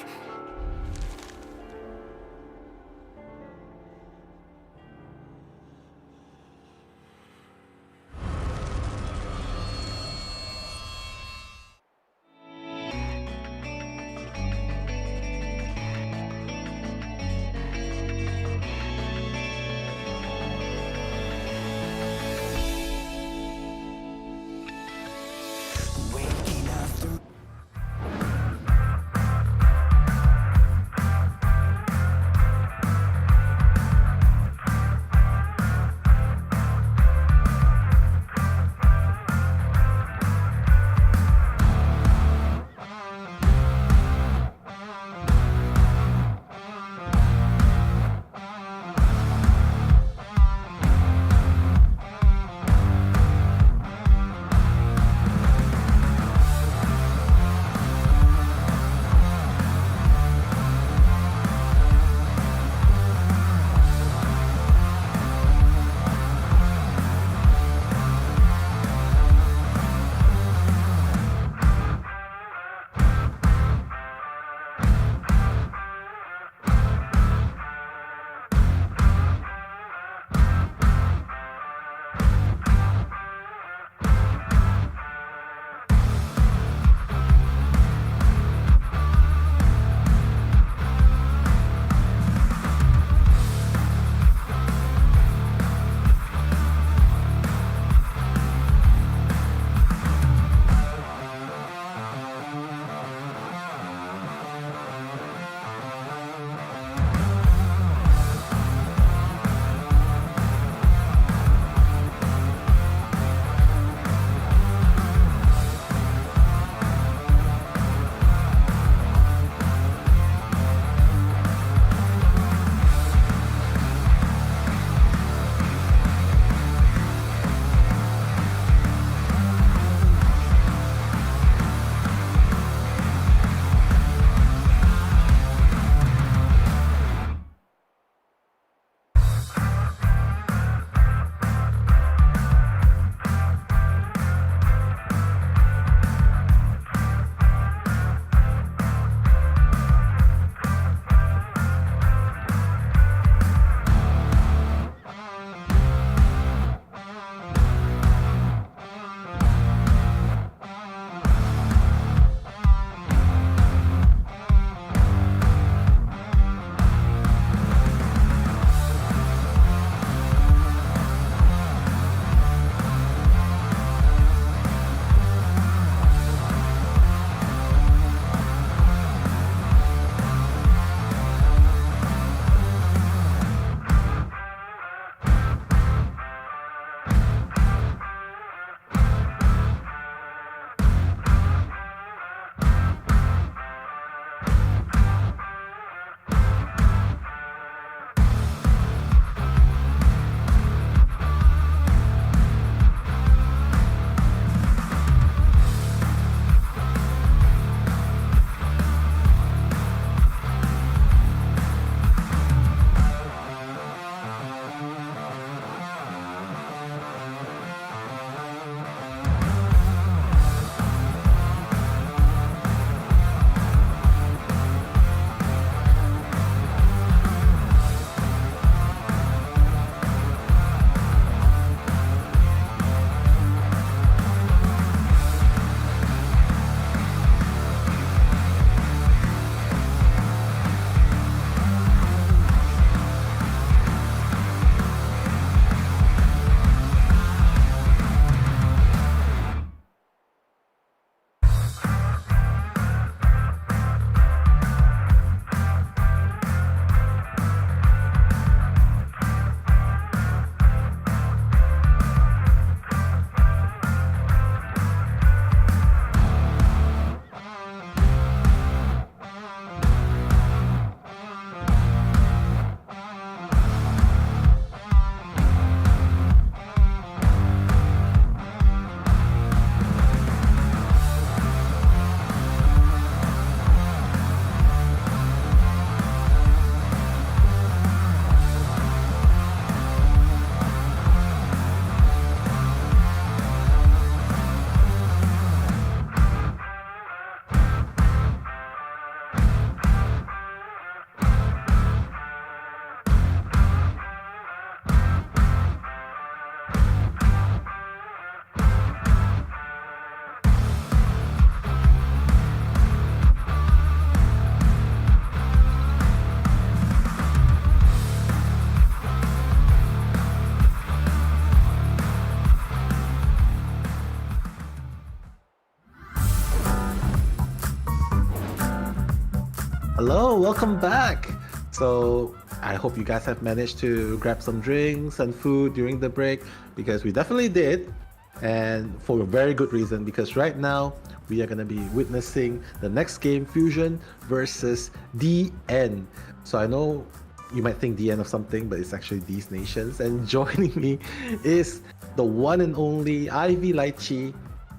Hello, welcome back. So I hope you guys have managed to grab some drinks and food during the break, because we definitely did, and for a very good reason, because right now we are going to be witnessing the next game, Fusion versus DN. So I know you might think DN of something, but it's actually these nations. And joining me is the one and only Ivy Lychee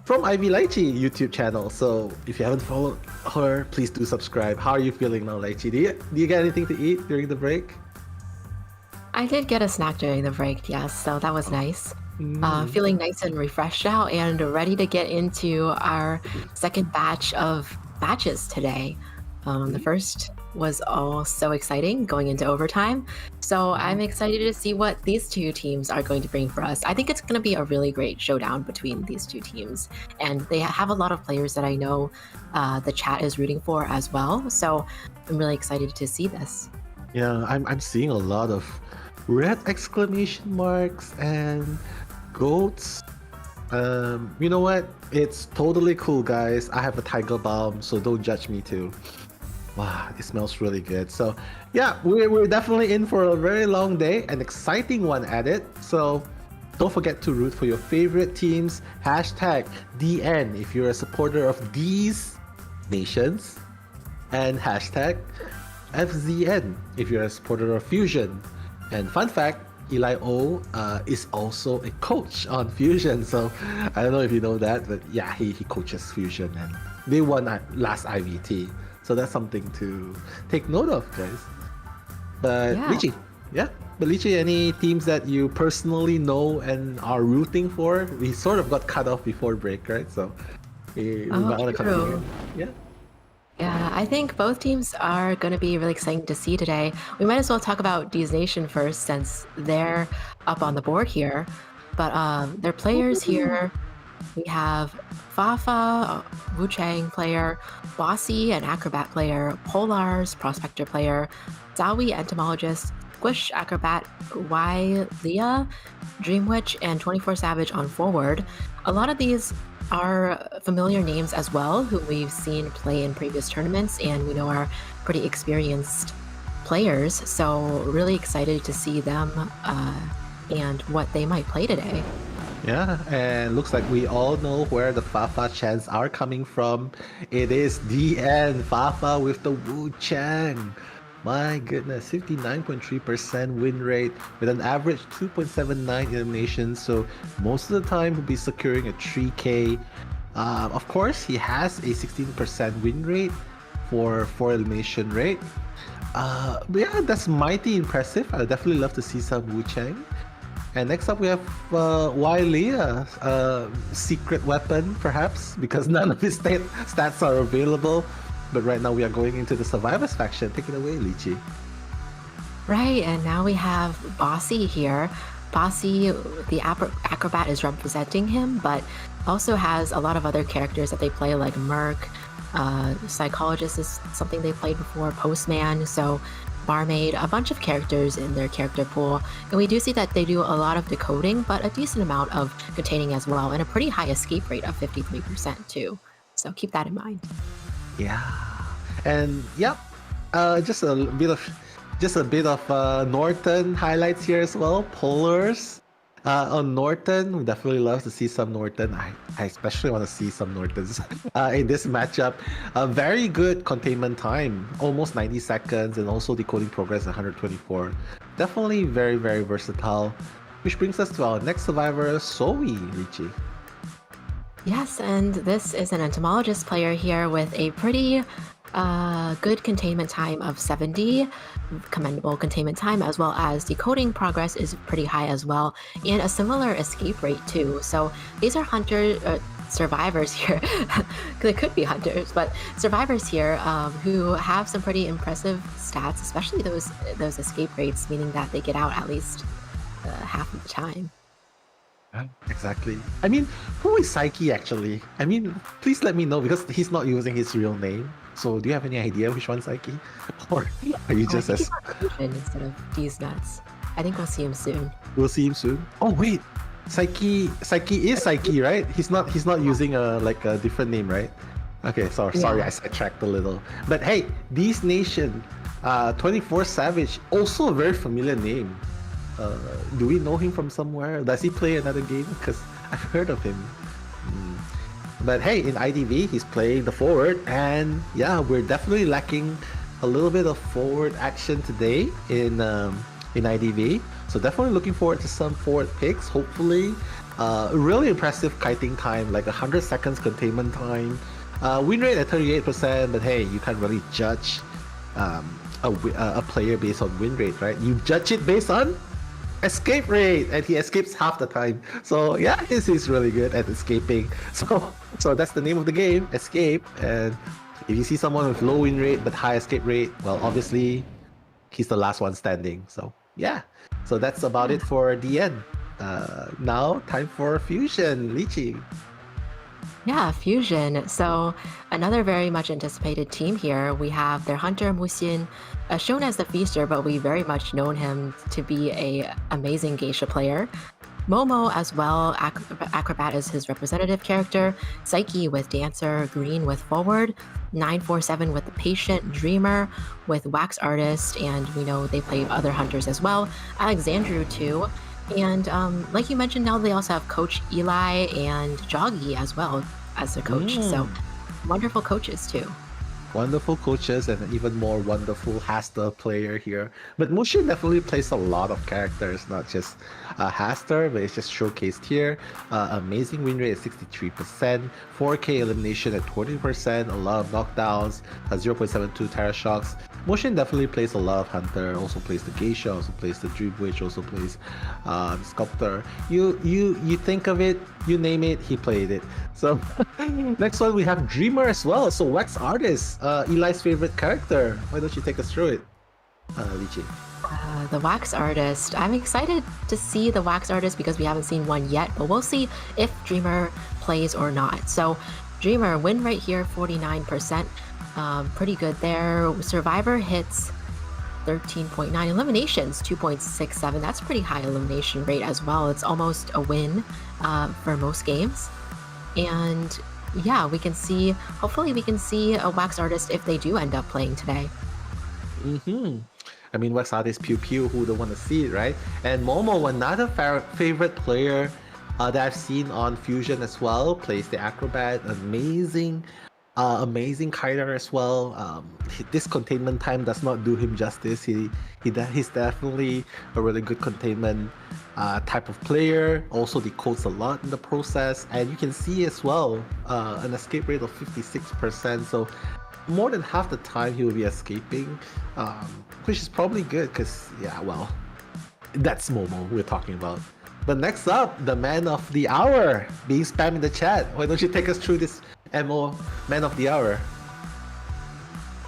from Ivy Lychee YouTube channel. So if you haven't followed her, please do subscribe. How are you feeling now, Lychee? Do you get anything to eat during the break? I did get a snack during the break, yes, so that was nice. Feeling nice and refreshed now and ready to get into our second batch of matches today. The first was all so exciting going into overtime. So I'm excited to see what these two teams are going to bring for us. I think it's going to be a really great showdown between these two teams. And they have a lot of players that I know the chat is rooting for as well. So I'm really excited to see this. Yeah, I'm seeing a lot of red exclamation marks and goats. You know what? It's totally cool, guys. I have a tiger balm, so don't judge me too. Wow, it smells really good. So yeah, we're definitely in for a very long day, an exciting one at it. So don't forget to root for your favorite teams. Hashtag DN if you're a supporter of these nations. And hashtag FZN if you're a supporter of Fusion. And fun fact, Eli O is also a coach on Fusion. So I don't know if you know that, but yeah, he coaches Fusion and they won at last IVT. So that's something to take note of, guys. But yeah. Lychee, any teams that you personally know and are rooting for? We sort of got cut off before break, right? So we might want to continue. Yeah, I think both teams are going to be really exciting to see today. We might as well talk about D's Nation first, since they're up on the board here. But their players here, we have Fafa, Wu Chang player, Bossy, an Acrobat player, Polars, Prospector player, Zawi, Entomologist, Squish, Acrobat, Leah, Dreamwitch, and 24 Savage on forward. A lot of these are familiar names as well, who we've seen play in previous tournaments and we know are pretty experienced players. So really excited to see them and what they might play today. Yeah, and looks like we all know where the Fafa chants are coming from. It is DN, Fafa with the Wu Chang. My goodness, 59.3% win rate with an average 2.79 eliminations. So most of the time he'll be securing a 3K. Of course, he has a 16% win rate for 4 elimination rate. But yeah, that's mighty impressive. I'd definitely love to see some Wu Chang. And next up we have Leah, secret weapon perhaps, because none of his stats are available. But right now we are going into the Survivors faction. Take it away, Lychee. Right, and now we have Bossy here. Bossy, the Acrobat is representing him, but also has a lot of other characters that they play, like Merc, Psychologist is something they played before, Postman, so Barmaid, a bunch of characters in their character pool. And we do see that they do a lot of decoding, but a decent amount of containing as well, and a pretty high escape rate of 53% too. So keep that in mind. Yeah, and yep, just a bit of Norton highlights here as well. Polars on Norton, we definitely love to see some Norton. I especially want to see some Nortons in this matchup. A very good containment time, almost 90 seconds, and also decoding progress 124. Definitely very, very versatile. Which brings us to our next survivor, Zoe, Lychee. Yes, and this is an entomologist player here with a pretty good containment time of 70, commendable containment time, as well as decoding progress is pretty high as well, and a similar escape rate too. So these are survivors here. They could be hunters, but survivors here who have some pretty impressive stats, especially those escape rates, meaning that they get out at least half of the time. Exactly. I mean, who is Psyche actually? I mean, please let me know, because he's not using his real name. So do you have any idea which one's Psyche? Or are you just as... instead of these nuts. I think we'll see him soon. We'll see him soon? Oh wait, Psyche is Psyche, right? He's not using a different name, right? Okay, sorry, Yeah. I sidetracked a little. But hey, These Nation, 24 Savage, also a very familiar name. Do we know him from somewhere? Does he play another game? Because I've heard of him. But hey, in IDV, he's playing the forward, and yeah, we're definitely lacking a little bit of forward action today in IDV. So definitely looking forward to some forward picks. Hopefully, really impressive kiting time, like 100 seconds containment time. Win rate at 38%, but hey, you can't really judge a player based on win rate, right? You judge it based on escape rate, and he escapes half the time. So yeah, he's really good at escaping. So that's the name of the game, escape. And if you see someone with low win rate but high escape rate, well, obviously he's the last one standing. So yeah, so that's about it for DN. Now time for Fusion, Lychee. Yeah, Fusion. So another very much anticipated team here. We have their hunter Musin, shown as the feaster, but we very much known him to be a amazing geisha player. Momo as well, Acrobat is his representative character, Psyche with Dancer, Green with Forward, 947 with the Patient, Dreamer with Wax Artist, and we know they play other hunters as well, Alexandru too. And like you mentioned, now they also have Coach Eli and Joggy as well as their coach. So wonderful coaches too. Wonderful coaches and an even more wonderful Haster player here. But Mushin definitely plays a lot of characters, not just Haster, but it's just showcased here. Amazing win rate at 63%, 4K elimination at 20%, a lot of knockdowns, 0.72 Terra Shocks. Mushin definitely plays a lot of Hunter, also plays the Geisha, also plays the Dream Witch, also plays Sculptor. You think of it, you name it, he played it. So next one we have Dreamer as well. So Wax Artist, Eli's favorite character. Why don't you take us through it, Lychee? The Wax Artist. I'm excited to see the Wax Artist because we haven't seen one yet, but we'll see if Dreamer plays or not. So Dreamer, win rate here, 49%. Pretty good there. Survivor hits 13.9. Eliminations, 2.67. That's pretty high elimination rate as well. It's almost a win for most games. And yeah, hopefully we can see a Wax Artist if they do end up playing today. I mean, Wax Artist Pew Pew, who don't want to see it, right? And Momo, another favorite player that I've seen on Fusion as well, plays the Acrobat. Amazing kiter as well. This containment time does not do him justice. He's definitely a really good containment type of player. Also decodes a lot in the process, and you can see as well an escape rate of 56%. So more than half the time he will be escaping, which is probably good because yeah, well, that's Momo we're talking about. But next up, the man of the hour being spammed in the chat. Why don't you take us through this MO man of the hour?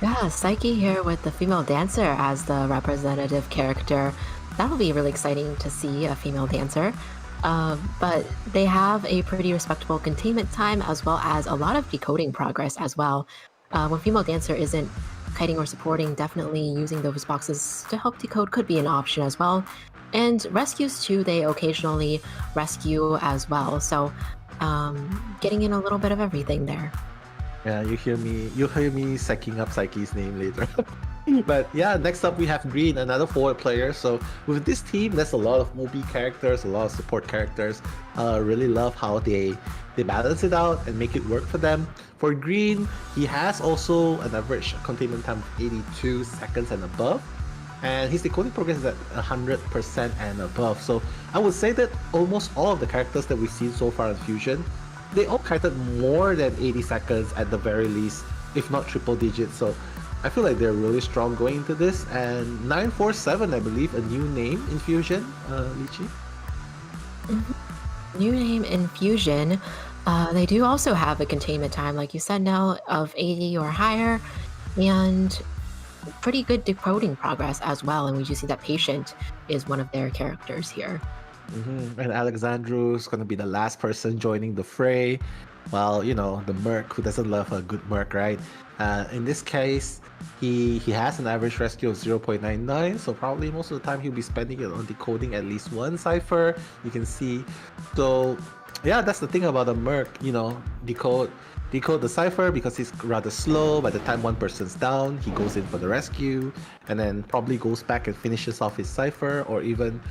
Yeah, Psyche here with the female dancer as the representative character. That'll be really exciting to see a female dancer. But they have a pretty respectable containment time as well as a lot of decoding progress as well. When female dancer isn't kiting or supporting, definitely using those boxes to help decode could be an option as well. And rescues too, they occasionally rescue as well. So getting in a little bit of everything there. Yeah, you'll hear me psyching up Psyche's name later. But yeah, next up we have Green, another forward player. So with this team, there's a lot of Mobi characters, a lot of support characters. Really love how they balance it out and make it work for them. For Green, he has also an average containment time of 82 seconds and above. And his decoding progress is at 100% and above. So I would say that almost all of the characters that we've seen so far in Fusion, they all kited more than 80 seconds at the very least, if not triple digits. So I feel like they're really strong going into this. And 947, I believe, a new name in Fusion, Lychee? New name in Fusion. They do also have a containment time, like you said, Nell, of 80 or higher. And pretty good decoding progress as well, and we do see that Patient is one of their characters here. And Alexandru is going to be the last person joining the fray. Well, you know, the merc, who doesn't love a good merc, right? In this case, he has an average rescue of 0.99, so probably most of the time he'll be spending it on decoding at least one cipher. You can see. So yeah, that's the thing about a merc. Decode the cipher because he's rather slow. By the time one person's down, he goes in for the rescue, and then probably goes back and finishes off his cipher, or even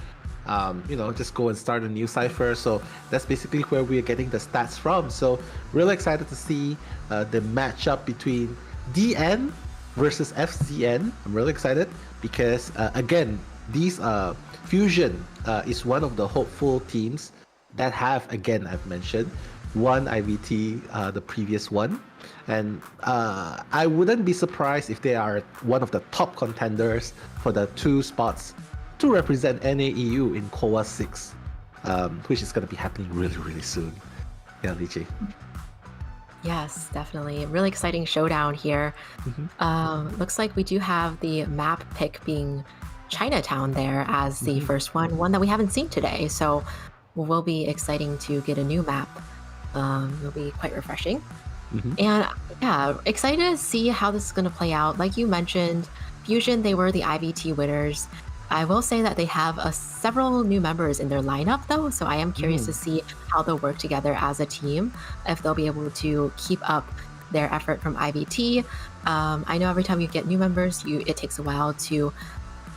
just go and start a new cipher. So that's basically where we're getting the stats from. So really excited to see the matchup between DN versus FCN. I'm really excited because again, these Fusion is one of the hopeful teams that have, again, I've mentioned, won IVT the previous one. And I wouldn't be surprised if they are one of the top contenders for the 2 spots to represent NAEU in COA 6, which is going to be happening really, really soon. Yeah, Lychee. Yes, definitely. Really exciting showdown here. Looks like we do have the map pick being Chinatown there as the first one that we haven't seen today. So will be exciting to get a new map. It'll be quite refreshing. And yeah, excited to see how this is going to play out. Like you mentioned, Fusion, they were the IVT winners. I will say that they have several new members in their lineup though, so I am curious to see how they'll work together as a team, if they'll be able to keep up their effort from IVT. I know every time you get new members, it takes a while to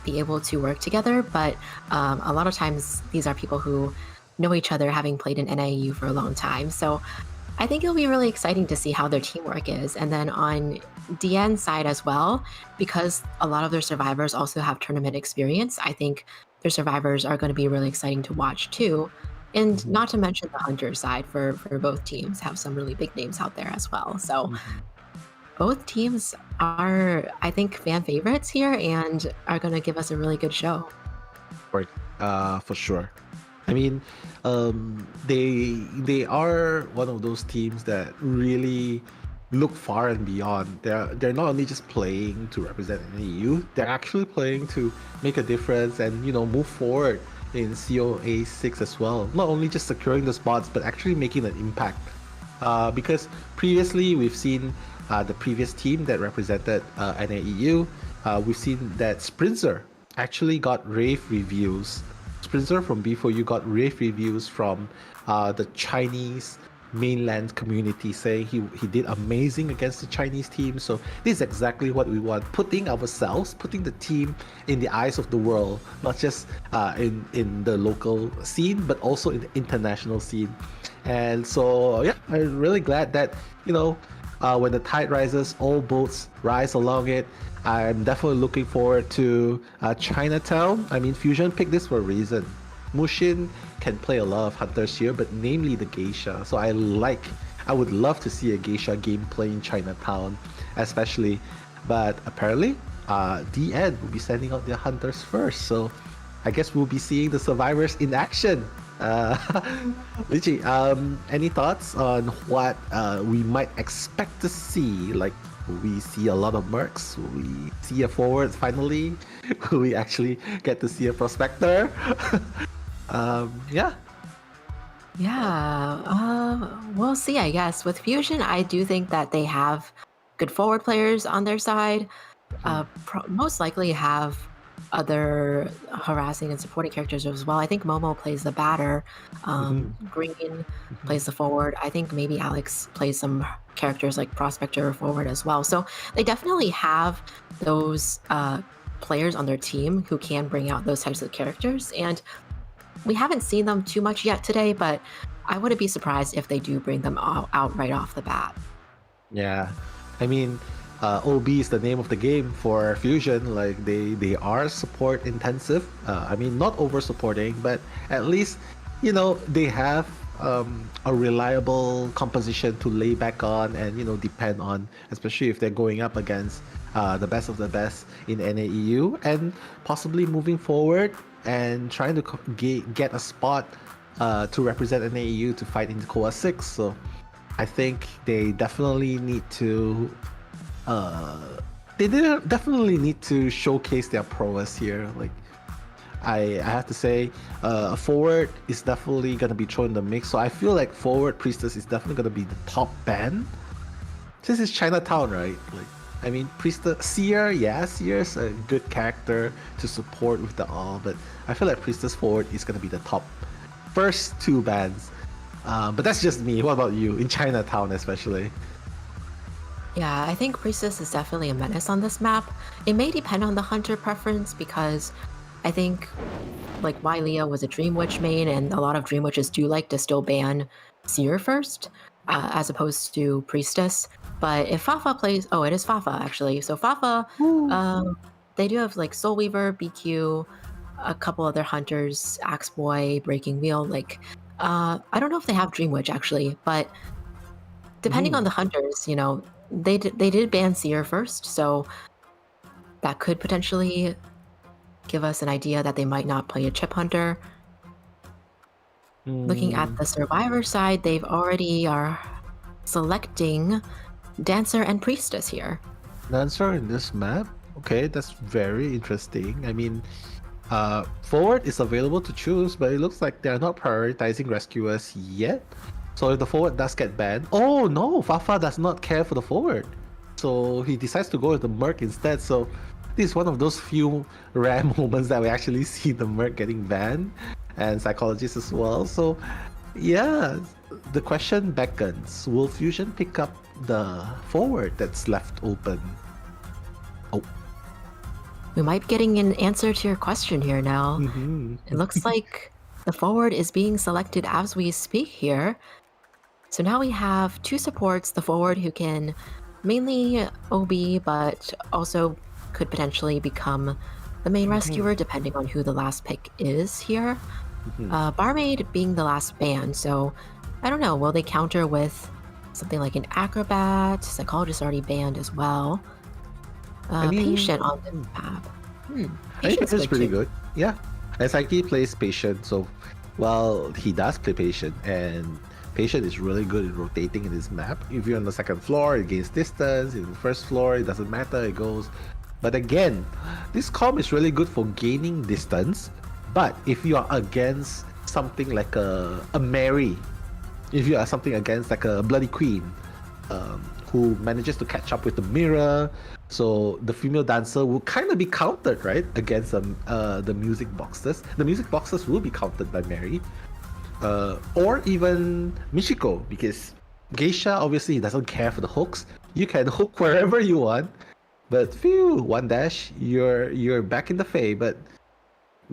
be able to work together, but a lot of times these are people who know each other, having played in NAU for a long time. So I think it'll be really exciting to see how their teamwork is. And then on DN side as well, because a lot of their survivors also have tournament experience, I think their survivors are going to be really exciting to watch too. And not to mention the hunter side for both teams have some really big names out there as well. So both teams are, I think, fan favorites here and are going to give us a really good show. For sure. I mean, they are one of those teams that really look far and beyond. They're not only just playing to represent NAU, they're actually playing to make a difference and move forward in COA 6 as well. Not only just securing the spots, but actually making an impact. Because previously we've seen the previous team that represented NAEU. We've seen that Sprinzer actually got rave reviews. Sprinzer from B4U got rave reviews from the Chinese mainland community, saying he did amazing against the Chinese team. So this is exactly what we want, putting the team in the eyes of the world, not just in the local scene, but also in the international scene. And so yeah, I'm really glad that when the tide rises, all boats rise along it. I'm definitely looking forward to Chinatown. I mean, Fusion picked this for a reason. Mushin can play a lot of hunters here, but namely the Geisha. So I would love to see a Geisha gameplay in Chinatown, especially. But apparently, DN will be sending out their hunters first. So I guess we'll be seeing the survivors in action. Lychee, any thoughts on what we might expect to see? Like, will we see a lot of mercs? Will we see a forward finally? Will we actually get to see a prospector? Yeah. We'll see, I guess. With Fusion, I do think that they have good forward players on their side. Most likely have other harassing and supporting characters as well. I think Momo plays the batter. Green plays the forward. I think maybe Alex plays some characters like prospector or forward as well. So they definitely have those players on their team who can bring out those types of characters. And we haven't seen them too much yet today, but I wouldn't be surprised if they do bring them out right off the bat. Yeah. I mean, OB is the name of the game for Fusion. Like they are support intensive. I mean, not over supporting, but at least they have a reliable composition to lay back on and depend on, especially if they're going up against the best of the best in NAEU and possibly moving forward and trying to get a spot to represent NAEU to fight in COA 6. So I think they definitely need to definitely need to showcase their prowess here. Like I have to say, forward is definitely gonna be thrown in the mix. So I feel like forward Priestess is definitely gonna be the top ban. Since it's Chinatown, right? Like, I mean, Priestess, Seer's a good character to support with the all, but I feel like Priestess forward is gonna be the top first 2 bans. But that's just me. What about you? In Chinatown, especially. Yeah, I think Priestess is definitely a menace on this map. It may depend on the hunter preference because I think like Leo was a Dream Witch main, and a lot of Dream Witches do like to still ban Seer first, as opposed to Priestess. But if Fafa plays, oh, it is Fafa actually. So Fafa, they do have like Soul Weaver, BQ, a couple other hunters, Axe Boy, Breaking Wheel. Like, I don't know if they have Dream Witch actually, but depending on the hunters, you know, they did ban Seer first, so that could potentially give us an idea that they might not play a chip hunter. Looking at the survivor side, they've already are selecting Dancer and Priestess here. Dancer in this map? Okay, that's very interesting. I mean, forward is available to choose, but it looks like they're not prioritizing rescuers yet. So if the forward does get banned, oh no, Fafa does not care for the forward. So he decides to go with the Merc instead. So this is one of those few rare moments that we actually see the Merc getting banned, and Psychologist as well. So yeah, the question beckons, will Fusion pick up the forward that's left open? Oh. We might be getting an answer to your question here now. It looks like the forward is being selected as we speak here. So now we have two supports, the forward who can mainly OB, but also could potentially become the main rescuer depending on who the last pick is here. Barmaid being the last ban, so I don't know, will they counter with something like an Acrobat? Psychologist already banned as well. Patient on the map. I think this is pretty good. Yeah. And Psyche plays Patient, so while he does play Patient, and Patient is really good in rotating in this map. If you're on the second floor, it gains distance. In the first floor, it doesn't matter, it goes. But again, this comp is really good for gaining distance. But if you are against something like a Mary, if you are something against like a Bloody Queen, who manages to catch up with the mirror, so the female dancer will kind of be countered, right, against the music boxes. The music boxes will be countered by Mary, or even Michiko, because Geisha obviously doesn't care for the hooks. You can hook wherever you want, but phew, one dash, you're back in the fray. But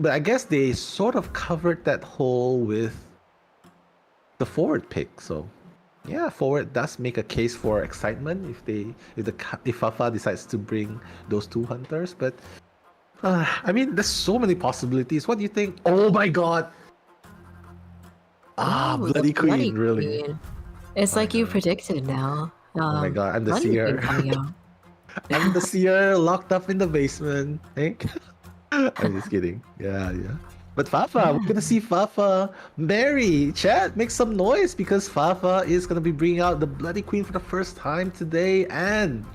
I guess they sort of covered that hole with the forward pick. So yeah, forward does make a case for excitement if Fafa decides to bring those two hunters. But I mean, there's so many possibilities. What do you think? Oh my god! Bloody Queen, really? Queen. It's like you predicted now. Oh my god, I'm the seer. I'm the seer locked up in the basement. I'm just kidding. Yeah. But Fafa, we're gonna see Fafa. Mary, chat, make some noise because Fafa is gonna be bringing out the Bloody Queen for the first time today, and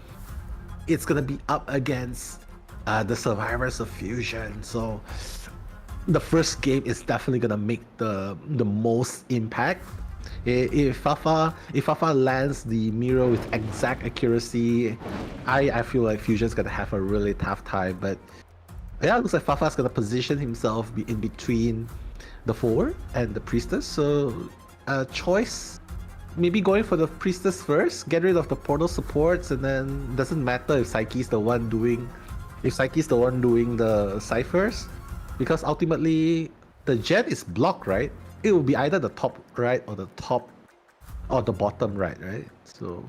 it's gonna be up against the survivors of Fusion. So the first game is definitely gonna make the most impact. If Fafa lands the mirror with exact accuracy, I feel like Fusion's gonna have a really tough time. But yeah, it looks like Fafa's gonna position himself in between the forward and the priestess. So choice, maybe going for the priestess first, get rid of the portal supports, and then doesn't matter if Psyche's the one doing the ciphers, because ultimately the jet is blocked, right? It will be either the top right or the bottom right? So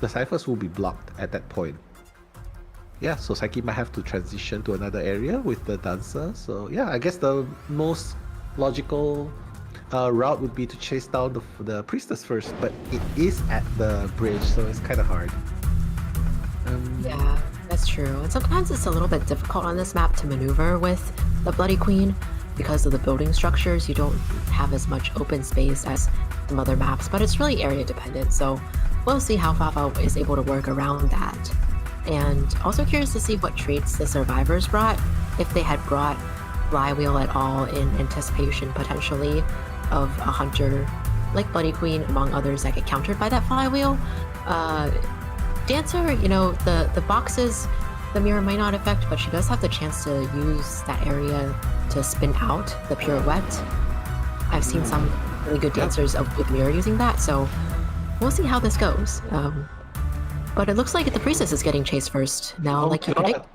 the ciphers will be blocked at that point. Yeah, so Psyche might have to transition to another area with the dancer. So yeah, I guess the most logical route would be to chase down the priestess first, but it is at the bridge, so it's kind of hard. Yeah, that's true. And sometimes it's a little bit difficult on this map to maneuver with the Bloody Queen because of the building structures. You don't have as much open space as some other maps, but it's really area dependent. So we'll see how Fafa is able to work around that. And also curious to see what traits the survivors brought, if they had brought Flywheel at all in anticipation potentially of a hunter like Bloody Queen, among others, that get countered by that Flywheel. Dancer, you know, the boxes, the mirror might not affect, but she does have the chance to use that area to spin out the pirouette. I've seen some really good dancers with mirror using that, so we'll see how this goes. But it looks like the priestess is getting chased first now, like you predict.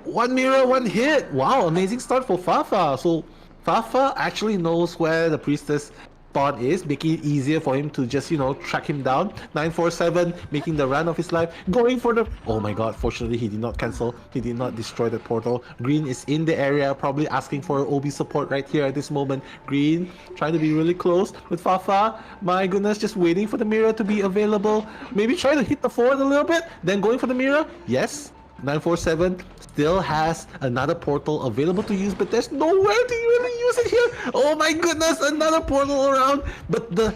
One mirror, one hit. Wow, amazing start for Fafa. So Fafa actually knows where the priestess spawn is, making it easier for him to just, track him down. 947 making the run of his life, going for the... Oh my god, fortunately he did not cancel. He did not destroy the portal. Green is in the area, probably asking for OB support right here at this moment. Green trying to be really close with Fafa. My goodness, just waiting for the mirror to be available. Maybe try to hit the forward a little bit, then going for the mirror. Yes. 947 still has another portal available to use, but there's nowhere to really use it here. Oh my goodness, another portal around. But the...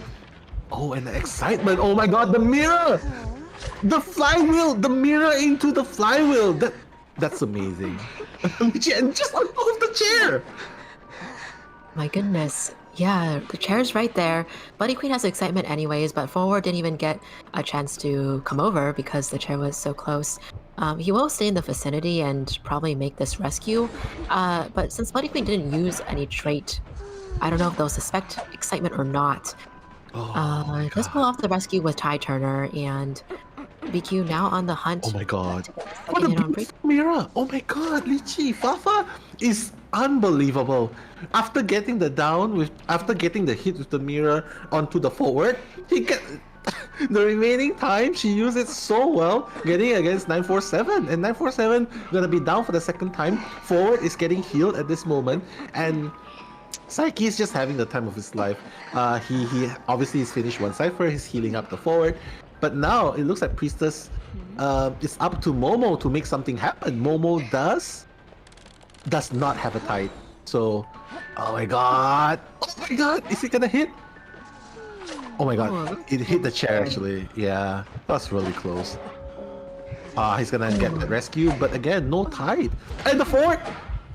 Oh, and the excitement. Oh my god, the mirror! The flywheel! The mirror into the flywheel! That's amazing. And just on top of the chair! My goodness. Yeah, the chair's right there. Bloody Queen has excitement anyways, but Forward didn't even get a chance to come over because the chair was so close. He will stay in the vicinity and probably make this rescue, but since Bloody Queen didn't use any trait, I don't know if they'll suspect excitement or not. Let's pull off the rescue with Ty Turner, and BQ now on the hunt. Oh my god. What a mirror! Oh my god, Lychee, Fafa is unbelievable. After getting the hit with the mirror onto the forward, he get the remaining time she used it so well, getting against 947, and 947 gonna be down for the second time. Forward is getting healed at this moment, and Psyche is just having the time of his life. He obviously has finished one cipher, he's healing up the forward, but now it looks like Priestess is up to Momo to make something happen. Momo does not have a tide, so oh my god, is it gonna hit? Oh my god, it hit the chair actually. Yeah, that's really close. He's gonna get the rescue, but again, no tide. And the fort!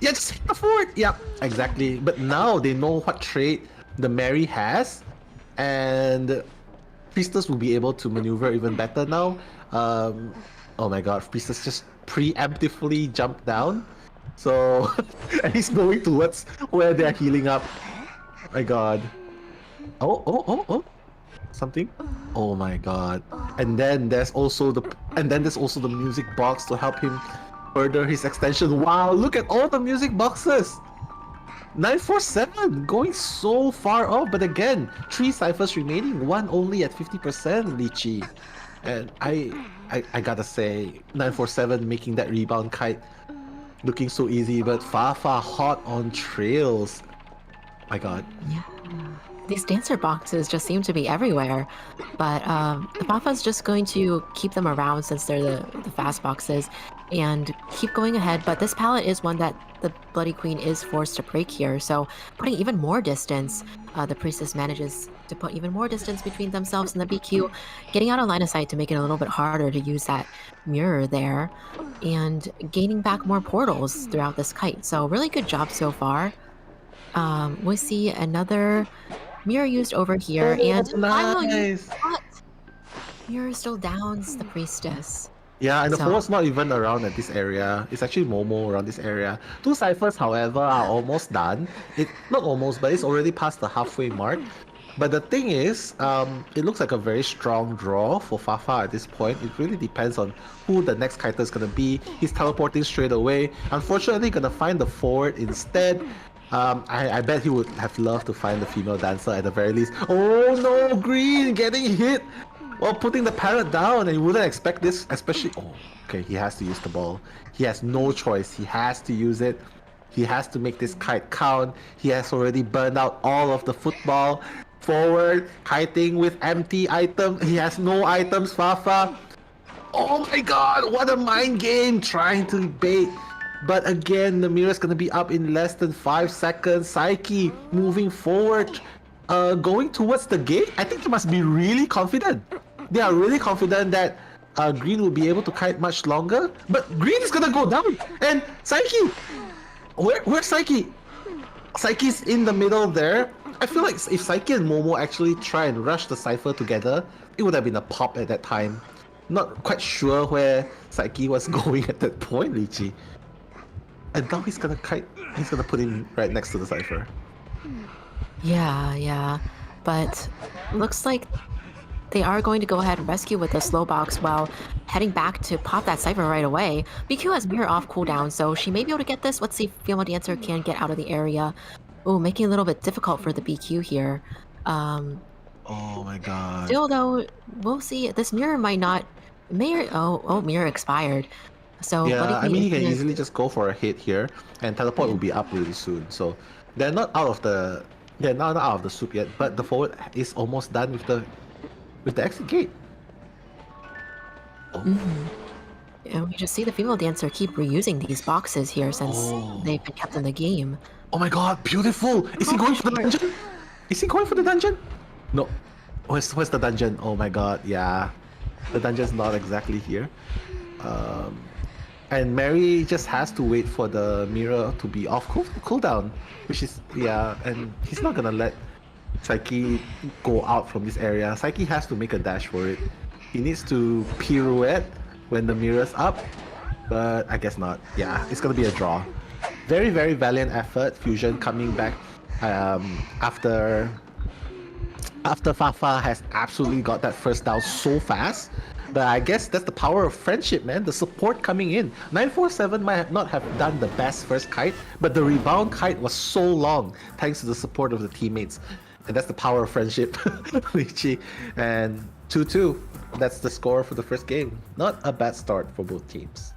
Yeah, just hit the fort! Yeah, exactly. But now they know what trait the Mary has, and Priestess will be able to maneuver even better now. Oh my god, Priestess just preemptively jumped down. So, and he's going towards where they're healing up. Oh my god. Oh. Something? Oh my god. And then there's also the music box to help him further his extension. Wow, look at all the music boxes. 947 going so far off, but again, 3 ciphers remaining, one only at 50%, Lychee. And I gotta say, 947 making that rebound kite looking so easy, but Fafa hot on trails. My god. Yeah. These dancer boxes just seem to be everywhere, but Fafa's just going to keep them around since they're the fast boxes and keep going ahead. But this pallet is one that the Bloody Queen is forced to break here, so putting even more distance. The Priestess manages to put even more distance between themselves and the BQ, getting out of line of sight to make it a little bit harder to use that mirror there, and gaining back more portals throughout this kite. So really good job so far. We see another mirror used over here, and nice. Mirror still downs the Priestess. Yeah, and the forward's not even around at this area. It's actually Momo around this area. 2 ciphers, however, are almost done. Not almost, but it's already past the halfway mark. But the thing is, it looks like a very strong draw for Fafa at this point. It really depends on who the next kiter is going to be. He's teleporting straight away. Unfortunately, going to find the forward instead. I bet he would have loved to find the female dancer at the very least. Oh no, Green getting hit while putting the parrot down, and you wouldn't expect this, especially... Oh, okay, he has to use the ball. He has no choice. He has to use it. He has to make this kite count. He has already burned out all of the football. Forward, kiting with empty items. He has no items, Fafa. Oh my god, what a mind game trying to bait. But again, the mirror's gonna be up in less than 5 seconds. Psyche moving forward, going towards the gate. I think they must be really confident. They are really confident that Green will be able to kite much longer. But Green is gonna go down. And Psyche, where's Psyche? Psyche's in the middle there. I feel like if Psyche and Momo actually try and rush the cipher together, it would have been a pop at that time. Not quite sure where Psyche was going at that point, Lychee. And now he's gonna put him right next to the cipher. Yeah. but looks like they are going to go ahead and rescue with the slow box while heading back to pop that Cypher right away. BQ has Mirror off cooldown, so she may be able to get this. Let's see if Female Dancer can get out of the area. Oh, making it a little bit difficult for the BQ here. Oh my god. Still though, we'll see. This Mirror might not... Mirror expired. So Yeah, Bloody I Queen mean, he is can gonna- easily just go for a hit here, and teleport will be up really soon. So they're not out of the soup yet, but the forward is almost done with the exit gate. And we just see the Female Dancer keep reusing these boxes here since they've been kept in the game. Oh my god, beautiful! Is he going for the dungeon? Is he going for the dungeon? No. Where's the dungeon? Oh my god, yeah. The dungeon's not exactly here. And Mary just has to wait for the mirror to be off cooldown, which is, yeah, and he's not gonna let Psyche go out from this area. Psyche has to make a dash for it. He needs to pirouette when the mirror's up, but I guess not. Yeah, it's gonna be a draw. Very, very valiant effort. Fusion coming back after Fafa has absolutely got that first down so fast. But I guess that's the power of friendship, man. The support coming in. 947 might not have done the best first kite, but the rebound kite was so long thanks to the support of the teammates. And that's the power of friendship. Lichi. And 2-2. That's the score for the first game. Not a bad start for both teams.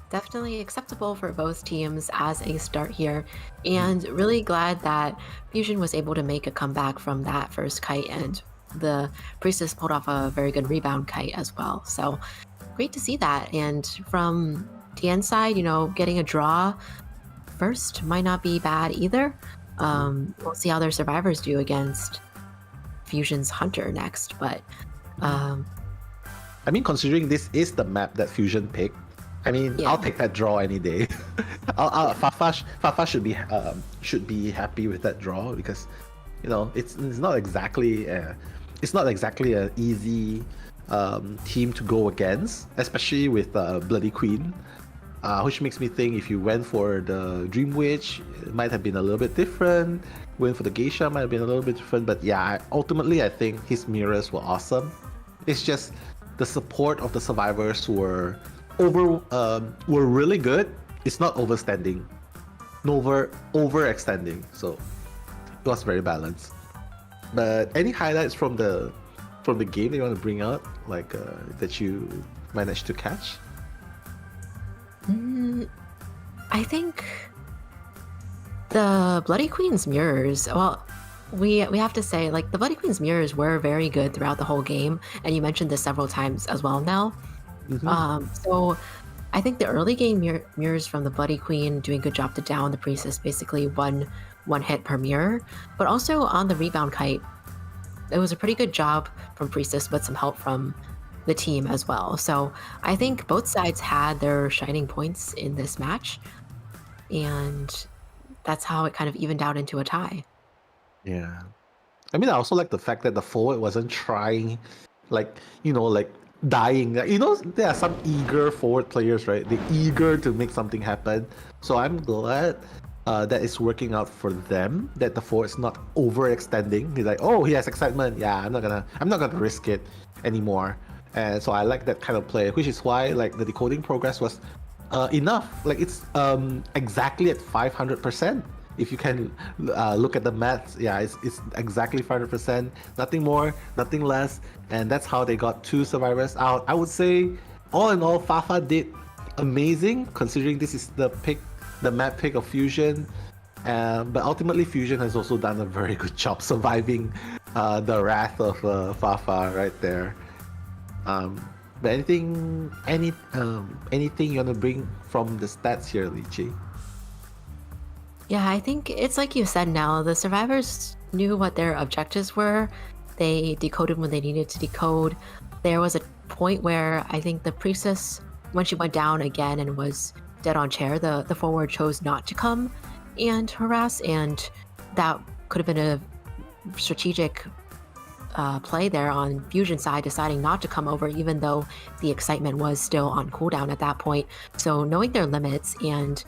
Definitely acceptable for both teams as a start here, and really glad that Fusion was able to make a comeback from that first kite, and the Priestess pulled off a very good rebound kite as well. So great to see that. And from Tian's side, getting a draw first might not be bad either. We'll see how their survivors do against Fusion's Hunter next, but I mean, considering this is the map that Fusion picked, I mean, Yeah. I'll take that draw any day. Fafa should be happy with that draw because, it's not exactly an easy team to go against, especially with Bloody Queen, which makes me think if you went for the Dream Witch, it might have been a little bit different. Went for the Geisha might have been a little bit different, but yeah, ultimately I think his mirrors were awesome. It's just the support of the survivors were really good. It's not overstanding, overextending. So it was very balanced. But any highlights from the game that you want to bring out, like that you managed to catch? I think the Bloody Queen's mirrors, well, we have to say, like, the Bloody Queen's mirrors were very good throughout the whole game, and you mentioned this several times as well now. So I think the early game mirrors from the Bloody Queen doing a good job to down the Priestess, basically one hit per mirror, but also on the rebound kite, it was a pretty good job from Priestess with some help from the team as well. So I think both sides had their shining points in this match, and that's how it kind of evened out into a tie. Yeah. I mean, I also like the fact that the forward wasn't trying, dying. There are some eager forward players, right? They're eager to make something happen. So I'm glad that it's working out for them, that the forward's not overextending. He's like, oh, he has excitement. Yeah, I'm not gonna risk it anymore. And so I like that kind of play, which is why the decoding progress was enough. It's exactly at 500%. If you can look at the maths, yeah, it's exactly 500%. Nothing more, nothing less. And that's how they got 2 survivors out. I would say, all in all, Fafa did amazing, considering this is the map pick of Fusion. But ultimately, Fusion has also done a very good job surviving the wrath of Fafa right there. But anything you want to bring from the stats here, Lichi? Yeah, I think it's like you said now, the survivors knew what their objectives were. They decoded when they needed to decode. There was a point where I think the Priestess, when she went down again and was dead on chair, the forward chose not to come and harass, and that could have been a strategic play there on Fusion side, deciding not to come over even though the excitement was still on cooldown at that point. So knowing their limits and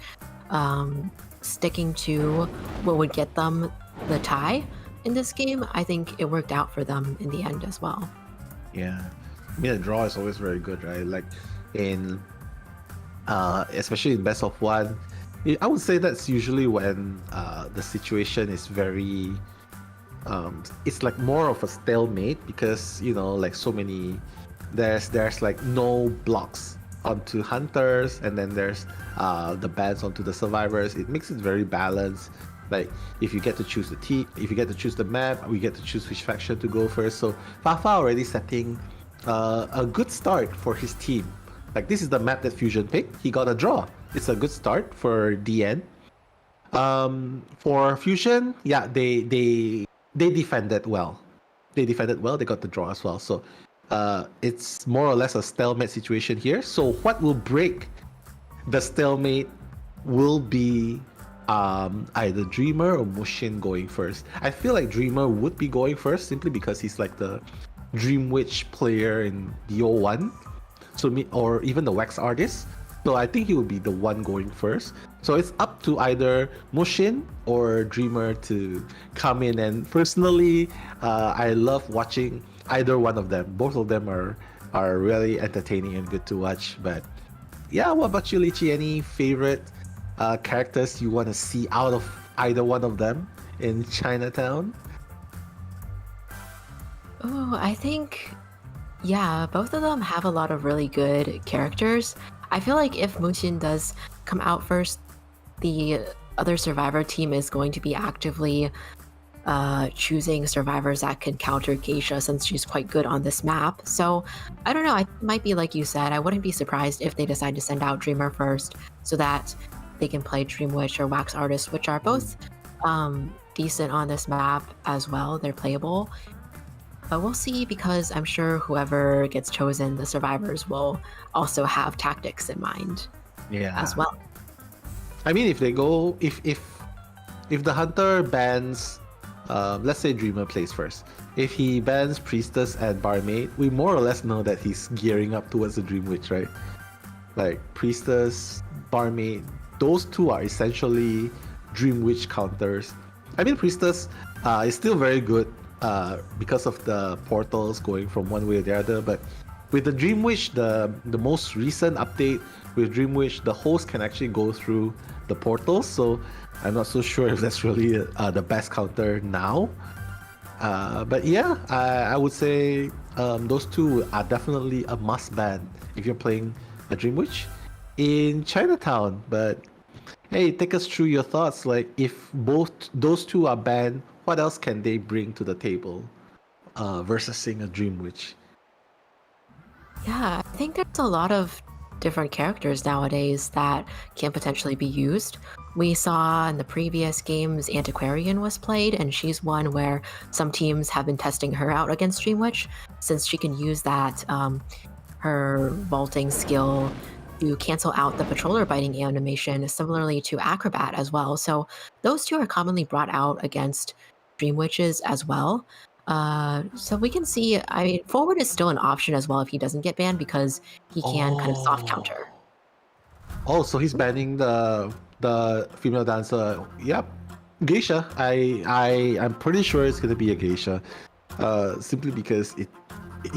sticking to what would get them the tie in this game, I think it worked out for them in the end as well. Yeah, I mean, a draw is always very good, right? Like in, especially in best of one, I would say that's usually when the situation is very, it's like more of a stalemate because like so many, there's like no blocks onto hunters, and then there's the bans onto the survivors. It makes it very balanced. Like if you get to choose the team, if you get to choose the map, we get to choose which faction to go first. So Fafa already setting a good start for his team. Like this is the map that Fusion picked. He got a draw. It's a good start for DN. For Fusion, yeah, they defended well. They defended well. They got the draw as well. So it's more or less a stalemate situation here. So what will break the stalemate will be either Dreamer or Mushin going first. I feel like Dreamer would be going first simply because he's like the Dream Witch player in DO1, or even the Wax Artist. So I think he would be the one going first. So it's up to either Mushin or Dreamer to come in. And personally, I love watching either one of them. Both of them are really entertaining and good to watch. But yeah, what about you, Lychee? Any favorite characters you want to see out of either one of them in Chinatown? Oh, I think, yeah, both of them have a lot of really good characters. I feel like if Mushin does come out first, the other survivor team is going to be actively choosing survivors that can counter Geisha since she's quite good on this map. So I don't know, it might be like you said, I wouldn't be surprised if they decide to send out Dreamer first so that they can play Dream Witch or Wax Artist, which are both decent on this map as well. They're playable. But we'll see, because I'm sure whoever gets chosen, the survivors will also have tactics in mind as well. I mean, if they go, if the hunter bans, let's say Dreamer plays first. If he bans Priestess and Barmaid, we more or less know that he's gearing up towards the Dream Witch, right? Like Priestess, Barmaid, those two are essentially Dream Witch counters. I mean, Priestess is still very good because of the portals going from one way or the other, but with the Dream Witch, the most recent update with Dream Witch, the host can actually go through the portals, so I'm not so sure if that's really the best counter now. But yeah, I would say those two are definitely a must ban if you're playing a Dream Witch in Chinatown. But hey, take us through your thoughts. Like, if both those two are banned, what else can they bring to the table versus seeing a Dream Witch? Yeah, I think there's a lot of different characters nowadays that can potentially be used. We saw in the previous games Antiquarian was played, and she's one where some teams have been testing her out against Dream Witch, since she can use that her vaulting skill to cancel out the patroller biting animation, similarly to Acrobat as well. So those two are commonly brought out against Dream Witches as well. So we can see, I mean, forward is still an option as well if he doesn't get banned, because he can kind of soft counter. Oh, so he's banning the female dancer. Yep, Geisha. I'm pretty sure it's gonna be a Geisha, simply because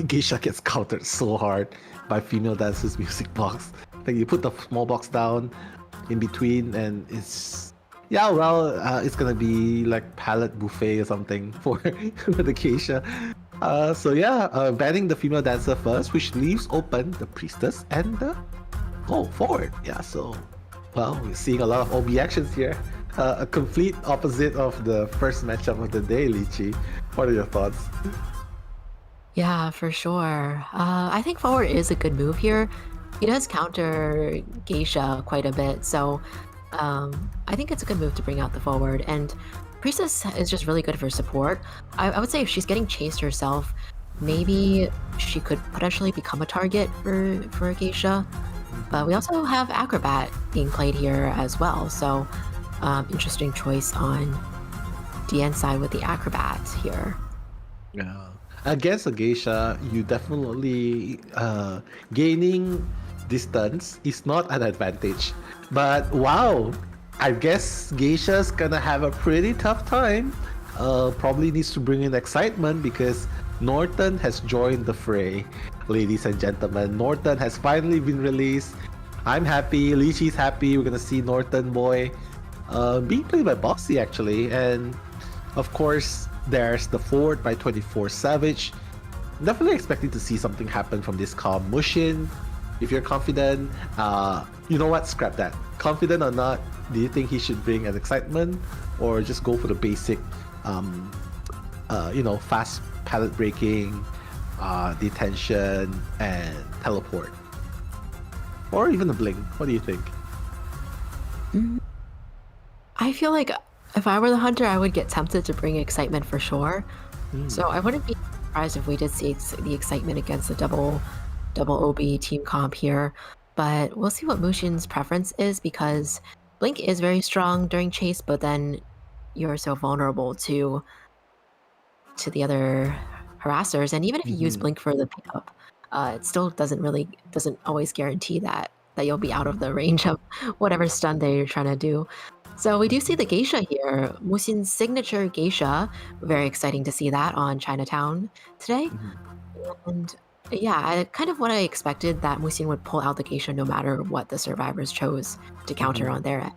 Geisha gets countered so hard by female dancers' music box. Like, you put the small box down in between, and it's it's gonna be like palette buffet or something for the Geisha. So yeah, banning the female dancer first, which leaves open the Priestess and the forward. Yeah, so we're seeing a lot of OB actions here. A complete opposite of the first matchup of the day, Lychee. What are your thoughts? Yeah, for sure. I think forward is a good move here. He does counter Geisha quite a bit, so I think it's a good move to bring out the forward. And Priestess is just really good for support. I would say if she's getting chased herself, maybe she could potentially become a target for Geisha. But we also have Acrobat being played here as well, so interesting choice on DN side with the Acrobat here. Yeah. Against a Geisha, you definitely gaining distance is not an advantage. But wow, I guess Geisha's gonna have a pretty tough time probably needs to bring in excitement because Norton has joined the fray, ladies and gentlemen. Norton has finally been released. I'm happy. Lichi's happy. We're gonna see Norton boy being played by Bossy actually, and of course there's the forward by 24 Savage. Definitely expecting to see something happen from this calm Mushin. If you're confident, you know what? Scrap that. Confident or not, do you think he should bring an excitement or just go for the basic, fast pallet breaking, detention, and teleport? Or even a blink? What do you think? I feel like if I were the hunter, I would get tempted to bring excitement for sure. So I wouldn't be surprised if we did see the excitement against the double OB team comp here. But we'll see what Mushin's preference is because Blink is very strong during chase, but then you're so vulnerable to the other harassers. And even if you use Blink for the pickup, it still doesn't always guarantee that you'll be out of the range of whatever stun that you're trying to do. So we do see the geisha here, Mushin's signature geisha. Very exciting to see that on Chinatown today. And yeah, kind of what I expected, that Mushin would pull out the geisha no matter what the survivors chose to counter on their end.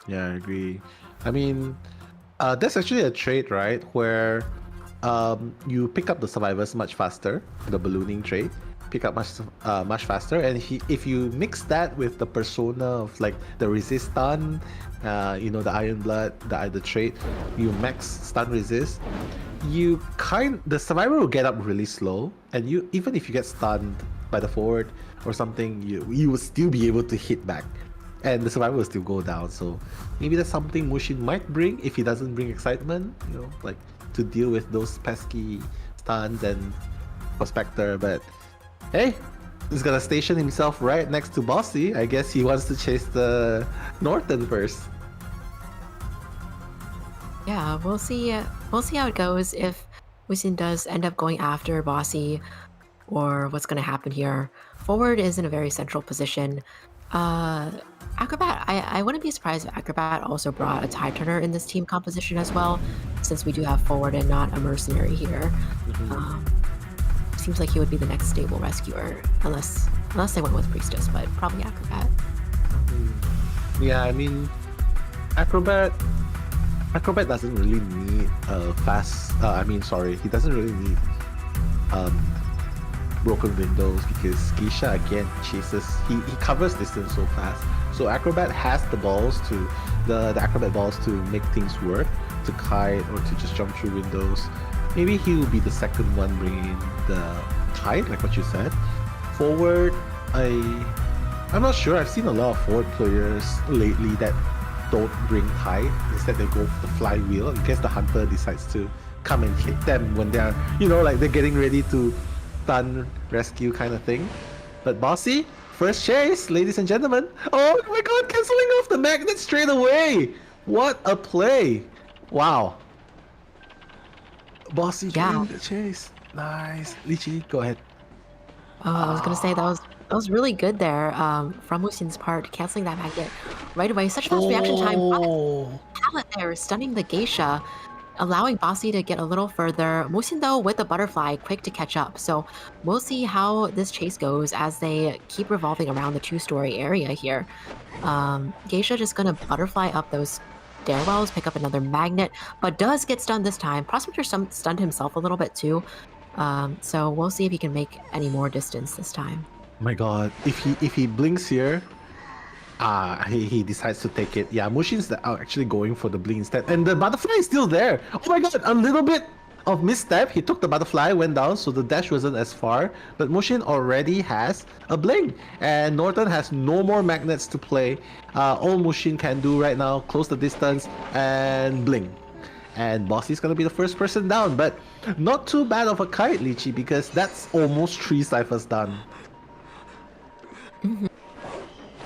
Yeah, I agree. I mean, that's actually a trait, right? Where you pick up the survivors much faster, the ballooning trait. Pick up much faster, and if you mix that with the persona of like the resist stun, the Iron Blood, the trait, you max stun resist. The survivor will get up really slow, and even if you get stunned by the forward or something, you will still be able to hit back, and the survivor will still go down. So maybe that's something Mushin might bring if he doesn't bring excitement, like to deal with those pesky stuns and Prospector. But hey, he's gonna station himself right next to Bossy. I guess he wants to chase the Norton first. Yeah, we'll see how it goes if Mushin does end up going after Bossy, or what's going to happen here. Forward is in a very central position. Acrobat, I wouldn't be surprised if Acrobat also brought a tide turner in this team composition as well, since we do have forward and not a mercenary here. Seems like he would be the next stable rescuer, unless they went with Priestess, but probably Acrobat. Yeah, I mean, Acrobat doesn't really need he doesn't really need broken windows, because Geisha again chases, he covers distance so fast. So Acrobat has the balls to the Acrobat balls to make things work, to kite or to just jump through windows. Maybe he will be the second one bringing the kite, like what you said. Forward, I'm not sure. I've seen a lot of forward players lately that don't bring tide. Instead they go for the flywheel in case the hunter decides to come and hit them when they're, like they're getting ready to stun rescue kind of thing. But Bossy, first chase, ladies and gentlemen. Oh my god, cancelling off the magnet straight away. What a play. Wow. Bossy getting the chase. Nice. Lichi, go ahead. I was gonna say that was really good there from Mushin's part, canceling that magnet right away. Such fast reaction time. Pallet there, stunning the geisha, allowing Bossy to get a little further. Mushin though with the butterfly, quick to catch up. So we'll see how this chase goes as they keep revolving around the two-story area here. Geisha just gonna butterfly up those stairwells, pick up another magnet, but does get stunned this time. Prospector stunned himself a little bit too. So we'll see if he can make any more distance this time. Oh my god, if he blinks here, he decides to take it. Yeah, Mushin's actually going for the blink instead, and the butterfly is still there. Oh my god, a little bit of misstep. He took the butterfly, went down, so the dash wasn't as far, but Mushin already has a blink, and Norton has no more magnets to play. All Mushin can do right now, close the distance and blink. And Bossy's gonna be the first person down, but not too bad of a kite, Lichi, because that's almost 3 ciphers done.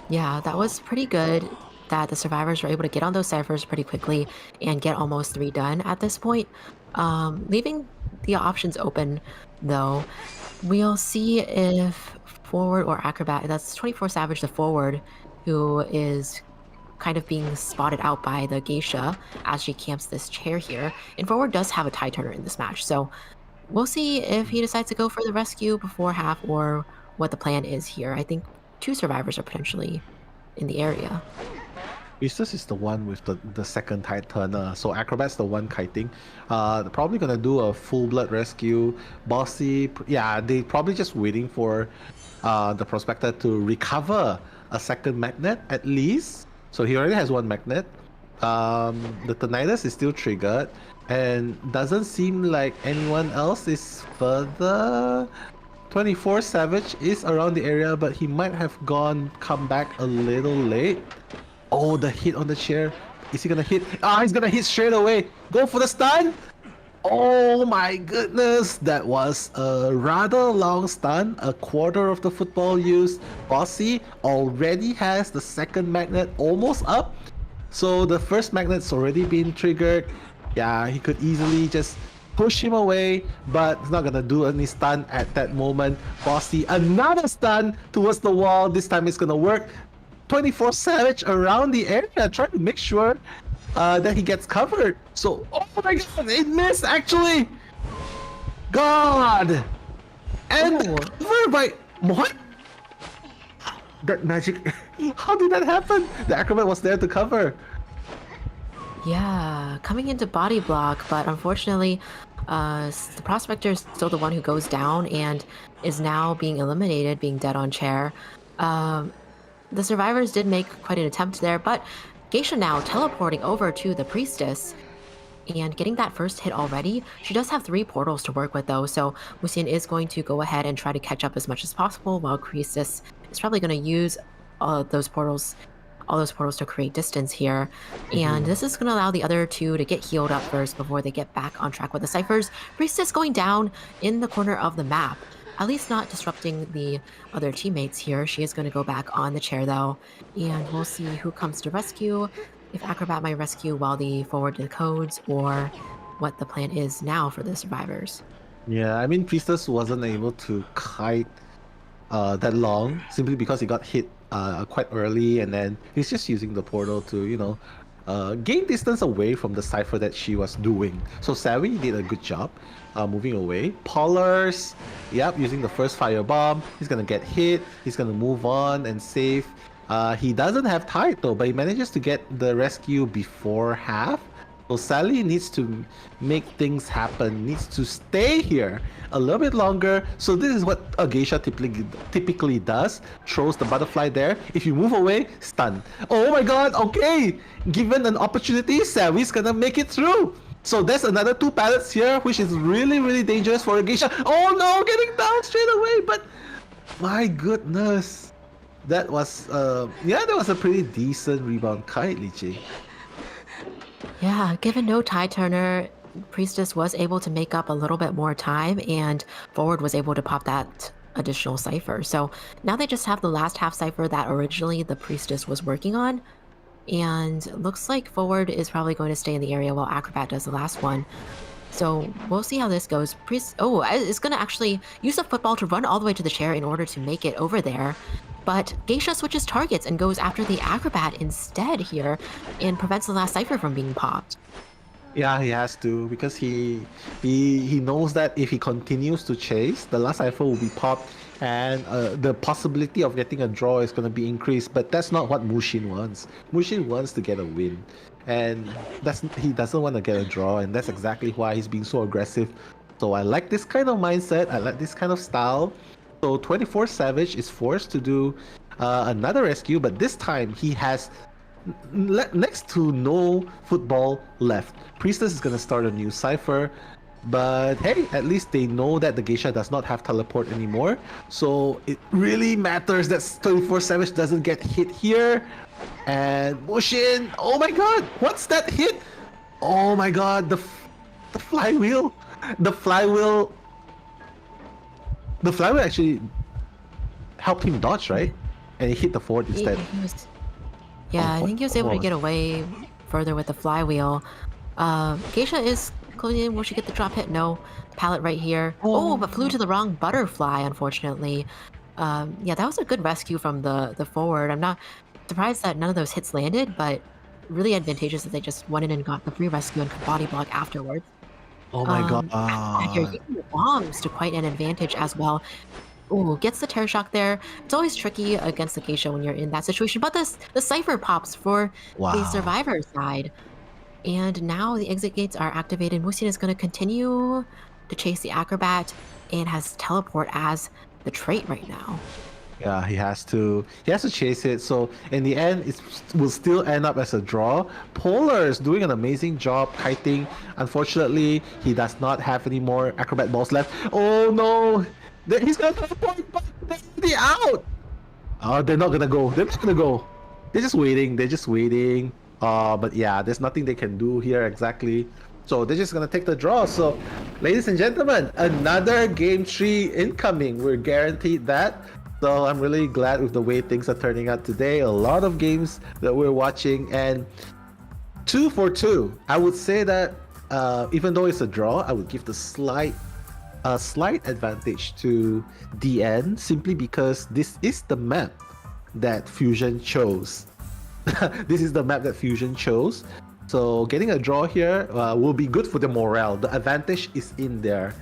Yeah, that was pretty good that the survivors were able to get on those ciphers pretty quickly and get almost 3 done at this point. Leaving the options open though, we'll see if forward or acrobat, that's 24 Savage the forward, who is kind of being spotted out by the geisha as she camps this chair here. And forward does have a tie turner in this match, so we'll see if he decides to go for the rescue before half or what the plan is here. I think 2 survivors are potentially in the area. Priestess is the one with the second tide turner, so Acrobat's the one kiting. They're probably gonna do a full blood rescue. Bossy, yeah, they probably just waiting for the prospector to recover a second magnet at least. So he already has 1 magnet. The Tinnitus is still triggered, and doesn't seem like anyone else is further. 24 Savage is around the area, but he might have come back a little late. Oh, the hit on the chair. Is he gonna hit? Ah, he's gonna hit straight away. Go for the stun. Oh my goodness. That was a rather long stun. A quarter of the football used. Bossy already has the second magnet almost up. So the first magnet's already been triggered. Yeah, he could easily just push him away, but he's not gonna do any stun at that moment. Bossy, another stun towards the wall. This time it's gonna work. 24 Savage around the area, trying to make sure that he gets covered. So, oh my god, it missed actually! God! And covered by... What? That magic... How did that happen? The Acrobat was there to cover. Yeah, coming into body block, but unfortunately, the prospector is still the one who goes down and is now being eliminated, being dead on chair. The survivors did make quite an attempt there, but Geisha now teleporting over to the priestess and getting that first hit already. She does have 3 portals to work with though, so Wuxian is going to go ahead and try to catch up as much as possible, while priestess is probably going to use all those portals to create distance here. And this is going to allow the other 2 to get healed up first before they get back on track with the ciphers. Priestess going down in the corner of the map. At least not disrupting the other teammates here. She is going to go back on the chair though, and we'll see who comes to rescue, if Acrobat might rescue while they forward the codes, or what the plan is now for the survivors. Yeah, I mean, Priestess wasn't able to kite that long, simply because he got hit quite early, and then he's just using the portal to, you know, gain distance away from the cipher that she was doing. So Savvy did a good job moving away. Pollars, yep, using the first firebomb. He's gonna get hit. He's gonna move on and save. He doesn't have tide though, but he manages to get the rescue before half. So Sally needs to make things happen, needs to stay here a little bit longer. So this is what a geisha typically does. Throws the butterfly there. If you move away, stun. Oh my god, okay! Given an opportunity, Sally's gonna make it through. So there's another 2 pallets here, which is really, really dangerous for a geisha. Oh no, getting down straight away, but my goodness. That was, yeah, that was a pretty decent rebound kite, Li Jing. Yeah, given no tie turner, Priestess was able to make up a little bit more time, and Forward was able to pop that additional cipher. So now they just have the last half cipher that originally the Priestess was working on, and looks like Forward is probably going to stay in the area while Acrobat does the last one. So we'll see how this goes. Oh, it's going to actually use the football to run all the way to the chair in order to make it over there. But Geisha switches targets and goes after the Acrobat instead here and prevents the last cipher from being popped. Yeah, he has to, because he knows that if he continues to chase, the last cipher will be popped, and the possibility of getting a draw is going to be increased. But that's not what Mushin wants. Mushin wants to get a win, and he doesn't want to get a draw, and that's exactly why he's being so aggressive. So I like this kind of mindset. I like this kind of style. So 24 Savage is forced to do another rescue, but this time he has next to no football left. Priestess is going to start a new cipher, but hey, at least they know that the geisha does not have teleport anymore. So it really matters that 24 Savage doesn't get hit here. And Mushin, oh my god, what's that hit? Oh my god, the flywheel. The flywheel actually helped him dodge, right? And he hit the forward instead. I think he was able to get away further with the flywheel. Geisha is closing in. Will she get the drop hit? No. Pallet right here. Oh, but flew to the wrong butterfly, unfortunately. Yeah, that was a good rescue from the forward. I'm not surprised that none of those hits landed, but really advantageous that they just went in and got the free rescue and could body block afterwards. Oh my god. You're using the bombs to quite an advantage as well. Ooh, gets the terror shock there. It's always tricky against the Geisha when you're in that situation, but the Cypher pops for the Survivor side. And now the exit gates are activated. Musin is going to continue to chase the Acrobat and has Teleport as the trait right now. Yeah, he has to chase it. So in the end, it will still end up as a draw. Polar is doing an amazing job kiting. Unfortunately, he does not have any more Acrobat balls left. Oh no! He's gonna teleport, but they're out! Oh, they're not gonna go. They're not gonna go. They're just waiting. But yeah, there's nothing they can do here exactly. So they're just gonna take the draw. So, ladies and gentlemen, another game 3 incoming. We're guaranteed that. So I'm really glad with the way things are turning out today. A lot of games that we're watching, and 2 for 2. I would say that even though it's a draw, I would give the slight advantage to DN simply because this is the map that Fusion chose. This is the map that Fusion chose. So getting a draw here will be good for the morale. The advantage is in their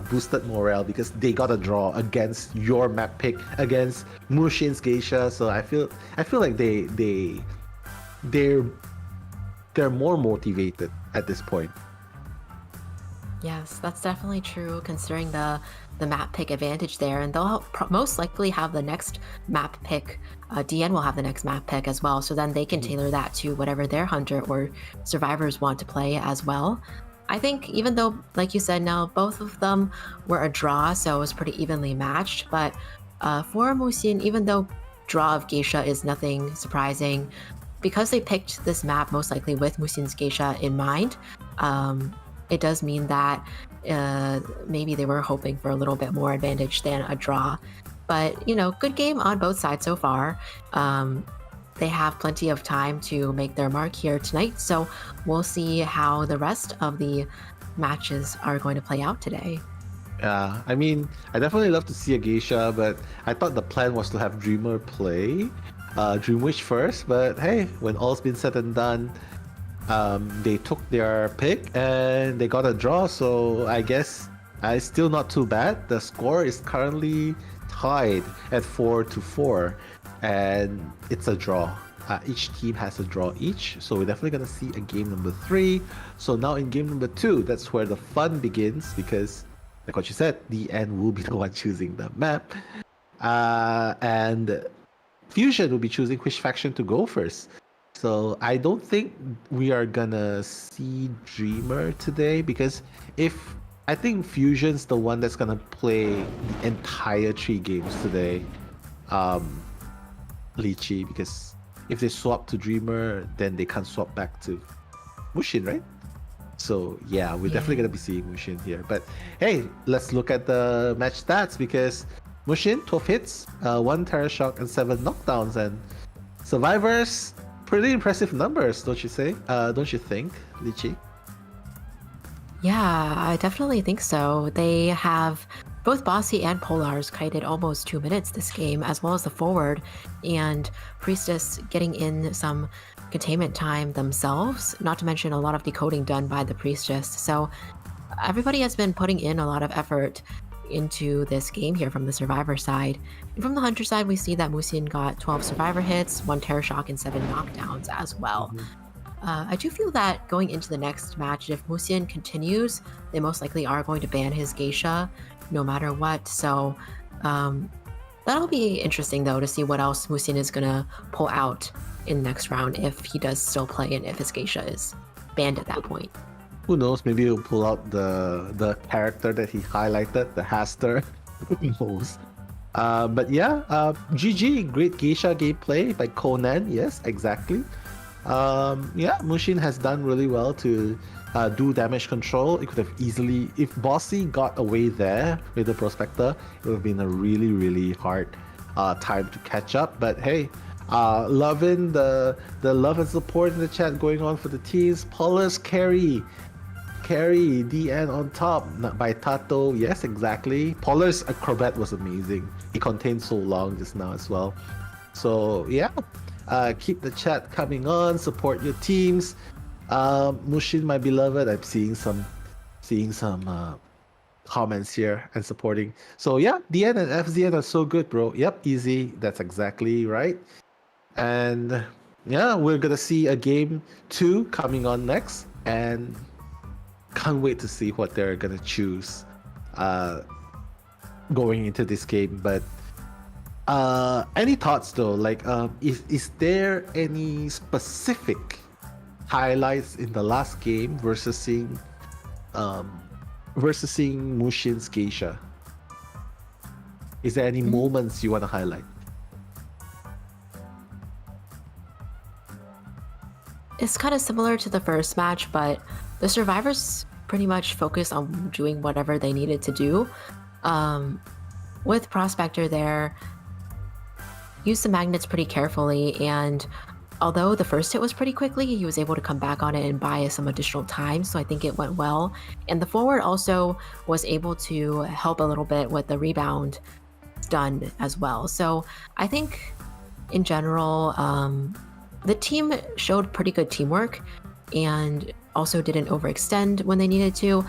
boosted morale because they got a draw against your map pick, against Mushin's Geisha. So I feel like they're more motivated at this point. Yes, that's definitely true considering the map pick advantage there, and they'll most likely have the next map pick. DN will have the next map pick as well, so then they can tailor that to whatever their hunter or survivors want to play as well. I think even though, like you said, now both of them were a draw, so it was pretty evenly matched, but for Musin, even though draw of Geisha is nothing surprising, because they picked this map most likely with Musin's Geisha in mind, it does mean that maybe they were hoping for a little bit more advantage than a draw. But, good game on both sides so far. They have plenty of time to make their mark here tonight, so we'll see how the rest of the matches are going to play out today. Yeah, I mean, I definitely love to see a Geisha, but I thought the plan was to have Dreamer play Dreamwish first, but hey, when all's been said and done, they took their pick and they got a draw, so I guess it's still not too bad. The score is currently tied at 4-4, and it's a draw. Each team has a draw each, so we're definitely gonna see a game number 3. So now in game number 2, that's where the fun begins, because like what you said, the end will be the one choosing the map, and Fusion will be choosing which faction to go first. So I don't think we are gonna see Dreamer today, because I think Fusion's the one that's gonna play the entire 3 games today, Lychee, because if they swap to Dreamer, then they can't swap back to Mushin, right? So yeah, we're definitely gonna be seeing Mushin here. But hey, let's look at the match stats, because Mushin 12 hits, 1 Terror Shock, and 7 knockdowns, and survivors, pretty impressive numbers, don't you say? Don't you think, Lychee? Yeah, I definitely think so. They have both Bossy and Polars kited almost 2 minutes this game, as well as the forward, and Priestess getting in some containment time themselves, not to mention a lot of decoding done by the Priestess. So everybody has been putting in a lot of effort into this game here from the Survivor side. And from the Hunter side, we see that Musin got 12 Survivor hits, 1 Terror Shock, and 7 knockdowns as well. I do feel that going into the next match, if Musin continues, they most likely are going to ban his Geisha no matter what. So that'll be interesting, though, to see what else Musin is going to pull out in the next round if he does still play and if his Geisha is banned at that point. Who knows, maybe he'll pull out the character that he highlighted, the Haster. Who knows? But yeah, GG, great Geisha gameplay by Conan. Yes, exactly. Yeah, Mushin has done really well to do damage control. It could have easily, if Bossy got away there with the Prospector, it would have been a really, really hard time to catch up. But hey, loving the love and support in the chat going on for the teams. Paulus carry DN on top by Tato. Yes, exactly. Paulus Acrobat was amazing. He contained so long just now as well. So yeah, Keep the chat coming on. Support your teams. Mushin, my beloved, I'm seeing some comments here and supporting. So yeah, DN and FZN are so good, bro. Yep, easy. That's exactly right. And yeah, we're gonna see a game 2 coming on next, and can't wait to see what they're gonna choose going into this game. But any thoughts though? Like, is there any specific highlights in the last game versus seeing Mushin's Geisha? Is there any moments you want to highlight? It's kind of similar to the first match, but the survivors pretty much focused on doing whatever they needed to do. With Prospector there, used the magnets pretty carefully, and although the first hit was pretty quickly, he was able to come back on it and buy some additional time, so I think it went well. And the forward also was able to help a little bit with the rebound done as well. So I think in general, the team showed pretty good teamwork and also didn't overextend when they needed to.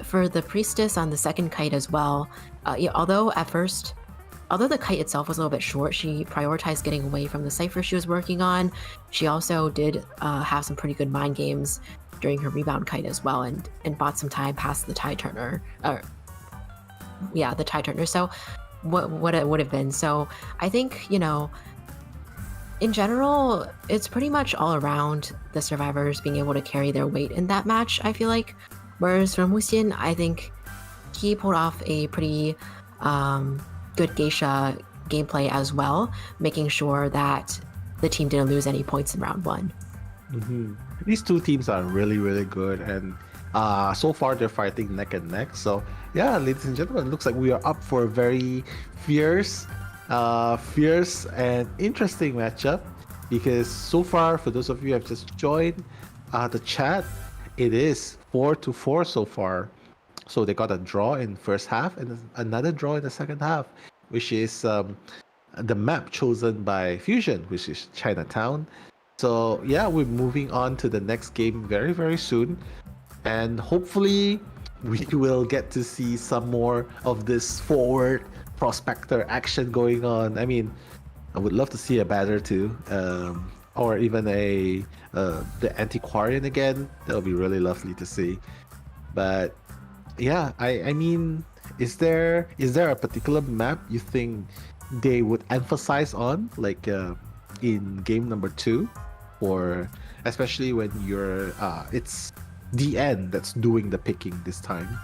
For the Priestess on the second kite as well, although the kite itself was a little bit short, she prioritized getting away from the cipher she was working on. She also did have some pretty good mind games during her rebound kite as well, and bought some time past the tie turner. The tie turner. So what it would have been. So I think, in general, it's pretty much all around the survivors being able to carry their weight in that match, I feel like. Whereas for Musin, I think he pulled off a pretty good Geisha gameplay as well, making sure that the team didn't lose any points in round 1. Mm-hmm. These two teams are really, really good, and so far they're fighting neck and neck. So yeah, ladies and gentlemen, it looks like we are up for a very fierce and interesting matchup, because so far, for those of you who have just joined the chat, it is 4-4 so far. So they got a draw in first half and another draw in the second half, which is the map chosen by Fusion, which is Chinatown. So yeah, we're moving on to the next game very, very soon, and hopefully we will get to see some more of this forward Prospector action going on. I mean, I would love to see a batter too, or even the Antiquarian again. That would be really lovely to see. But yeah, I mean, is there a particular map you think they would emphasize on, like in game number 2, or especially when you're it's DN that's doing the picking this time?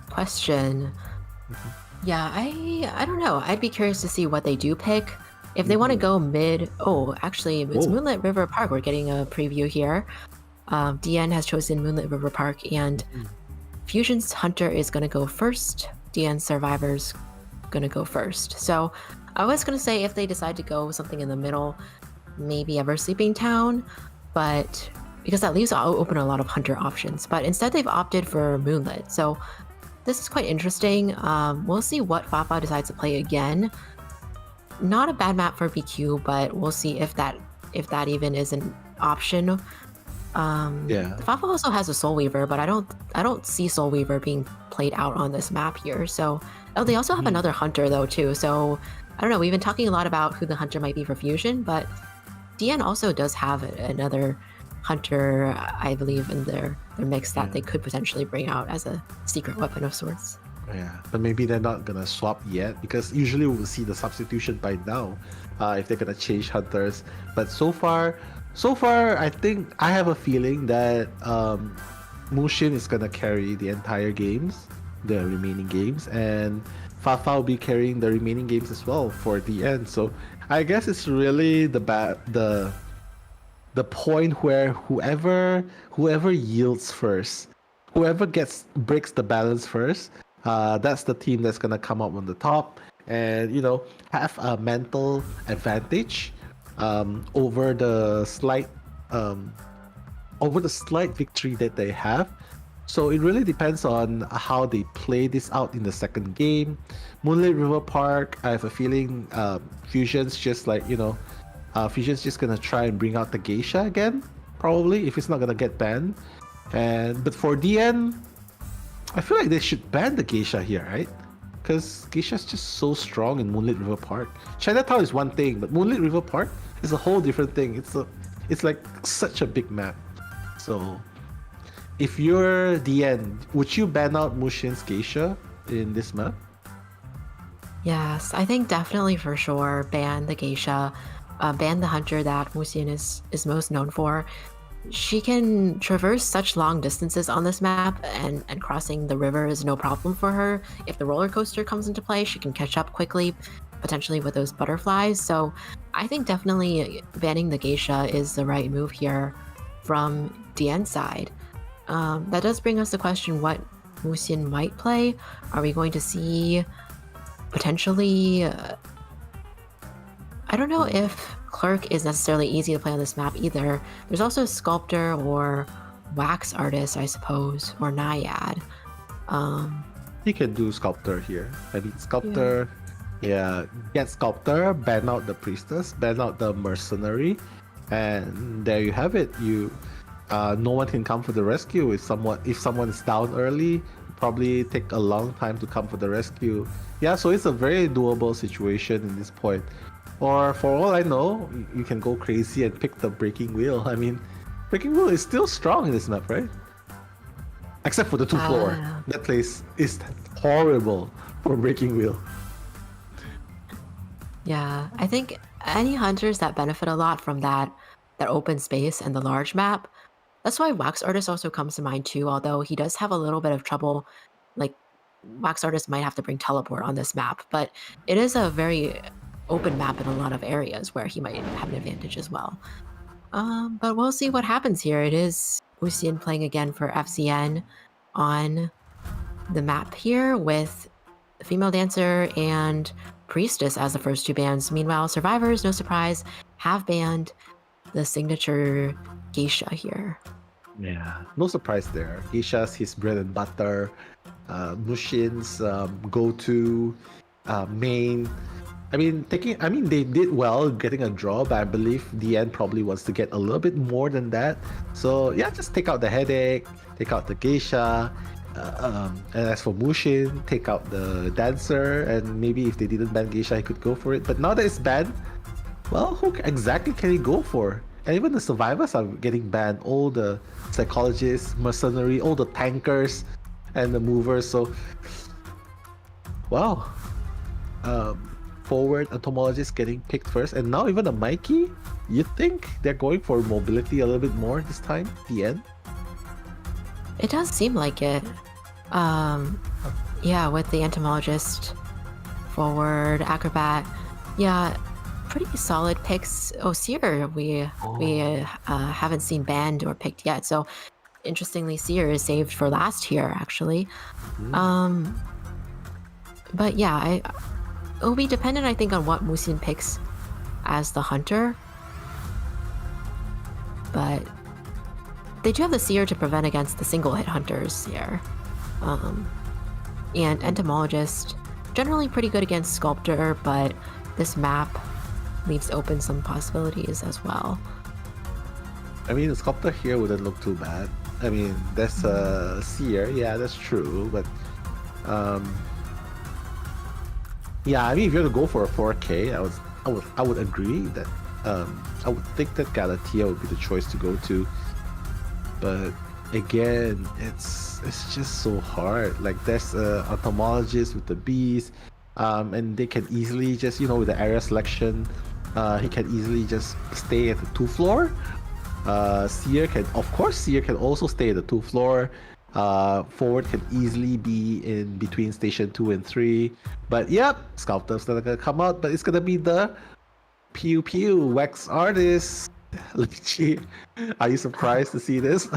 Question. Yeah, I don't know. I'd be curious to see what they do pick. If they want to go mid... Oh, actually, it's Moonlit River Park. We're getting a preview here. DN has chosen Moonlit River Park, and Fusion's Hunter is going to go first. DN's Survivor's going to go first. So I was going to say if they decide to go something in the middle, maybe Ever Sleeping Town, but because that leaves open a lot of Hunter options. But instead they've opted for Moonlit. So this is quite interesting. We'll see what Fafa decides to play again. Not a bad map for BQ, but we'll see if that even is an option. Fafa also has a Soul Weaver, but I don't see Soul Weaver being played out on this map here. So they also have another Hunter though too. So I don't know. We've been talking a lot about who the Hunter might be for Fusion, but DN also does have another Hunter, I believe, in their mix that they could potentially bring out as a secret weapon of sorts. Yeah, but maybe they're not gonna swap yet, because usually we'll see the substitution by now if they're gonna change Hunters. But so far, I think I have a feeling that Mushin is gonna carry the entire games, the remaining games, and Fafa will be carrying the remaining games as well for the end. So I guess it's really the point where whoever yields first, whoever breaks the balance first, that's the team that's gonna come up on the top and have a mental advantage over the slight victory that they have. So it really depends on how they play this out in the second game. Moonlit River Park, I have a feeling Fusion's just like, Fusion's just gonna try and bring out the geisha again, probably, if it's not gonna get banned. But for DN, I feel like they should ban the geisha here, right? Because geisha's just so strong in Moonlit River Park. Chinatown is one thing, but Moonlit River Park is a whole different thing. It's like such a big map. So if you're DN, would you ban out Mushin's geisha in this map? Yes, I think definitely for sure ban the geisha, ban the hunter that Musin is most known for. She can traverse such long distances on this map, and crossing the river is no problem for her. If the roller coaster comes into play, she can catch up quickly, potentially with those butterflies. So I think definitely banning the geisha is the right move here from DN's side. That does bring us the question what Musin might play. Are we going to see potentially... I don't know if Clerk is necessarily easy to play on this map either. There's also Sculptor or Wax Artist, I suppose, or Naiad. You can do Sculptor here. I mean, Sculptor, get Sculptor, ban out the Priestess, ban out the Mercenary, and there you have it. No one can come for the rescue. If someone is down early, probably take a long time to come for the rescue. Yeah, so it's a very doable situation in this point. Or for all I know, you can go crazy and pick the Breaking Wheel. I mean, Breaking Wheel is still strong in this map, right? Except for the 2-floor. That place is horrible for Breaking Wheel. Yeah, I think any hunters that benefit a lot from that open space and the large map, that's why Wax Artist also comes to mind too, although he does have a little bit of trouble. Like, Wax Artist might have to bring teleport on this map, but it is a very open map in a lot of areas where he might have an advantage as well. But we'll see what happens here. It is Wuxian playing again for FCN on the map here with Female Dancer and Priestess as the first two bans. Meanwhile, Survivors, no surprise, have banned the signature Geisha here. Yeah, no surprise there. Geisha's his bread and butter. Mushin's go-to main. I mean, they did well getting a draw, but I believe DN probably wants to get a little bit more than that. So yeah, just take out the headache, take out the geisha, and as for Mushin, take out the dancer, and maybe if they didn't ban geisha, he could go for it. But now that it's banned, well, who exactly can he go for? And even the survivors are getting banned. All the psychologists, mercenary, all the tankers, and the movers. So, wow. Forward entomologist getting picked first, and now even a Mikey. You think they're going for mobility a little bit more this time? The end. It does seem like it. Yeah, with the entomologist, forward acrobat. Yeah, pretty solid picks. Oh, Seer, we haven't seen banned or picked yet. So interestingly, Seer is saved for last here actually. But yeah, it'll be dependent, I think, on what Musin picks as the hunter. But they do have the Seer to prevent against the single hit hunters here. And Entomologist, generally pretty good against Sculptor, but this map leaves open some possibilities as well. I mean, the Sculptor here wouldn't look too bad. I mean, that's a Seer, yeah, that's true, but yeah, I mean, if you're to go for a 4K, I would agree that I would think that Galatea would be the choice to go to. But again, it's just so hard. Like, there's a entomologist with the bees, and they can easily just, with the area selection, he can easily just stay at the 2-floor. Seer can also stay at the 2-floor. Forward can easily be in between station 2 and 3. But yep, Sculptor's not gonna come out, but it's gonna be the Pew Pew Wax Artist. Lychee, are you surprised to see this?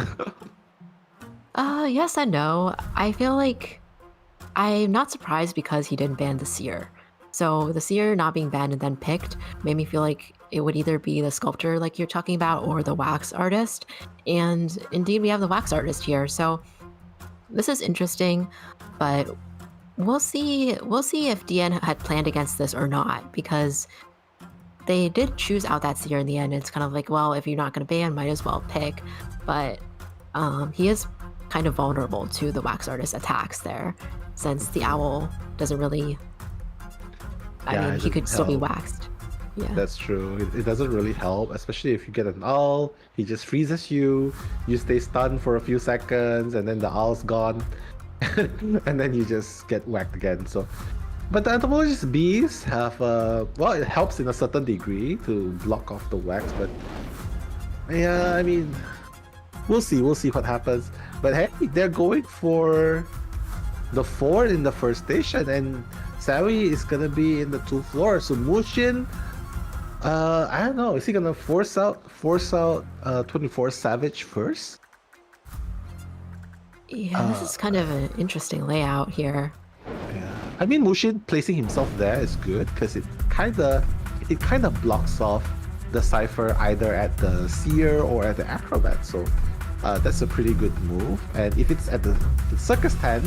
Yes and no. I feel like I'm not surprised because he didn't ban the Seer. So the Seer not being banned and then picked made me feel like it would either be the Sculptor like you're talking about or the Wax Artist. And indeed we have the Wax Artist here. So this is interesting, but we'll see if DN had planned against this or not, because they did choose out that seer in the end. It's kind of like, well, if you're not going to ban, might as well pick. But he is kind of vulnerable to the wax artist attacks there, since the owl doesn't really. I mean, he could still be waxed. Yeah. That's true. It doesn't really help, especially if you get an owl. He just freezes you. You stay stunned for a few seconds, and then the owl's gone, and then you just get whacked again. So, but the entomologist bees have well, it helps in a certain degree to block off the wax. But yeah, I mean, we'll see. We'll see what happens. But hey, they're going for the 4 in the first station, and Sawi is gonna be in the 2 floors. So Mushin. I don't know. Is he gonna force out 24 Savage first? Yeah, this is kind of an interesting layout here. Yeah, I mean Mushin placing himself there is good because it kind of blocks off the Cypher either at the Seer or at the Acrobat. So that's a pretty good move. And if it's at the Circus tent,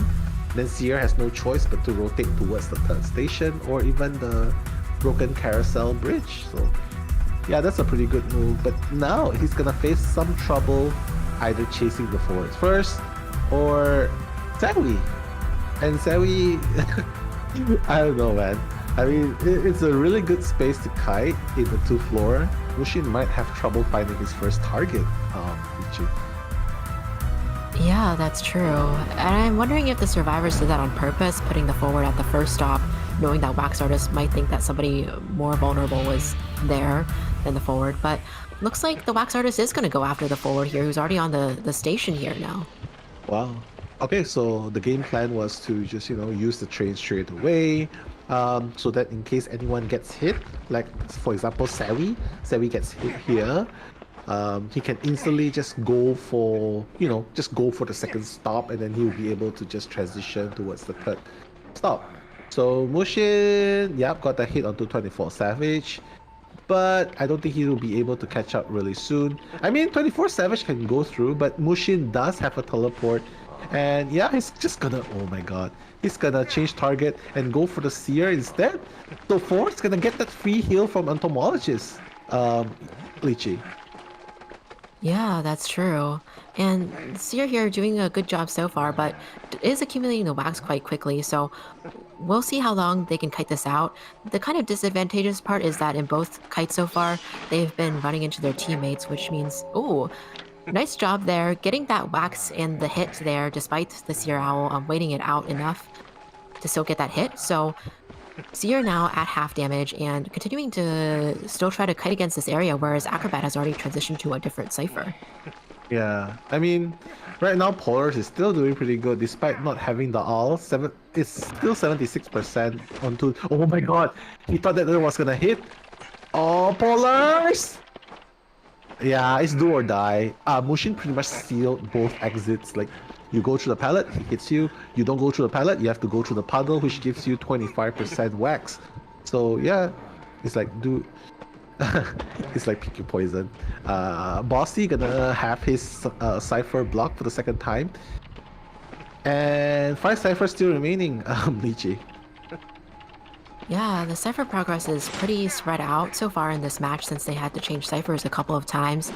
then Seer has no choice but to rotate towards the 3rd station or even the broken carousel bridge. So yeah, that's a pretty good move. But now he's gonna face some trouble either chasing the forwards first or Sawi. And Sawi, I don't know, man. I mean, it's a really good space to kite in the 2 floor. Mushin might have trouble finding his first target. Yeah, that's true. And I'm wondering if the survivors did that on purpose, putting the forward at the first stop, knowing that wax artists might think that somebody more vulnerable was there than the forward. But looks like the wax artist is going to go after the forward here, who's already on the station here now. Wow. Okay, so the game plan was to just, use the train straight away, so that in case anyone gets hit, like for example Sawi gets hit here, he can instantly just go for the second stop, and then he'll be able to just transition towards the 3rd stop. So Mushin, got the hit onto 24 Savage, but I don't think he will be able to catch up really soon. I mean, 24 Savage can go through, but Mushin does have a teleport, and yeah, he's just gonna, oh my god, he's gonna change target and go for the Seer instead. So 4 is gonna get that free heal from Entomologist, Lychee. Yeah, that's true. And Seer here doing a good job so far, but is accumulating the wax quite quickly, so we'll see how long they can kite this out. The kind of disadvantageous part is that in both kites so far, they've been running into their teammates, which means, ooh, nice job there, getting that wax and the hit there, despite the Seer Owl waiting it out enough to still get that hit. So Seer now at half damage and continuing to still try to kite against this area, whereas Acrobat has already transitioned to a different Cypher. Yeah, I mean, right now Polars is still doing pretty good despite not having the owl. It's still 76% onto. Oh my god, he thought that was gonna hit. Oh, Polars! Yeah, it's do or die. Mushin pretty much sealed both exits. Like, you go through the pallet, he hits you. You don't go through the pallet, you have to go through the puddle, which gives you 25% wax. So yeah, it's like, dude. It's like pick your poison. Bossy gonna have his Cypher blocked for the 2nd time. And 5 Cyphers still remaining, Lychee. Yeah, the Cypher progress is pretty spread out so far in this match since they had to change Cyphers a couple of times.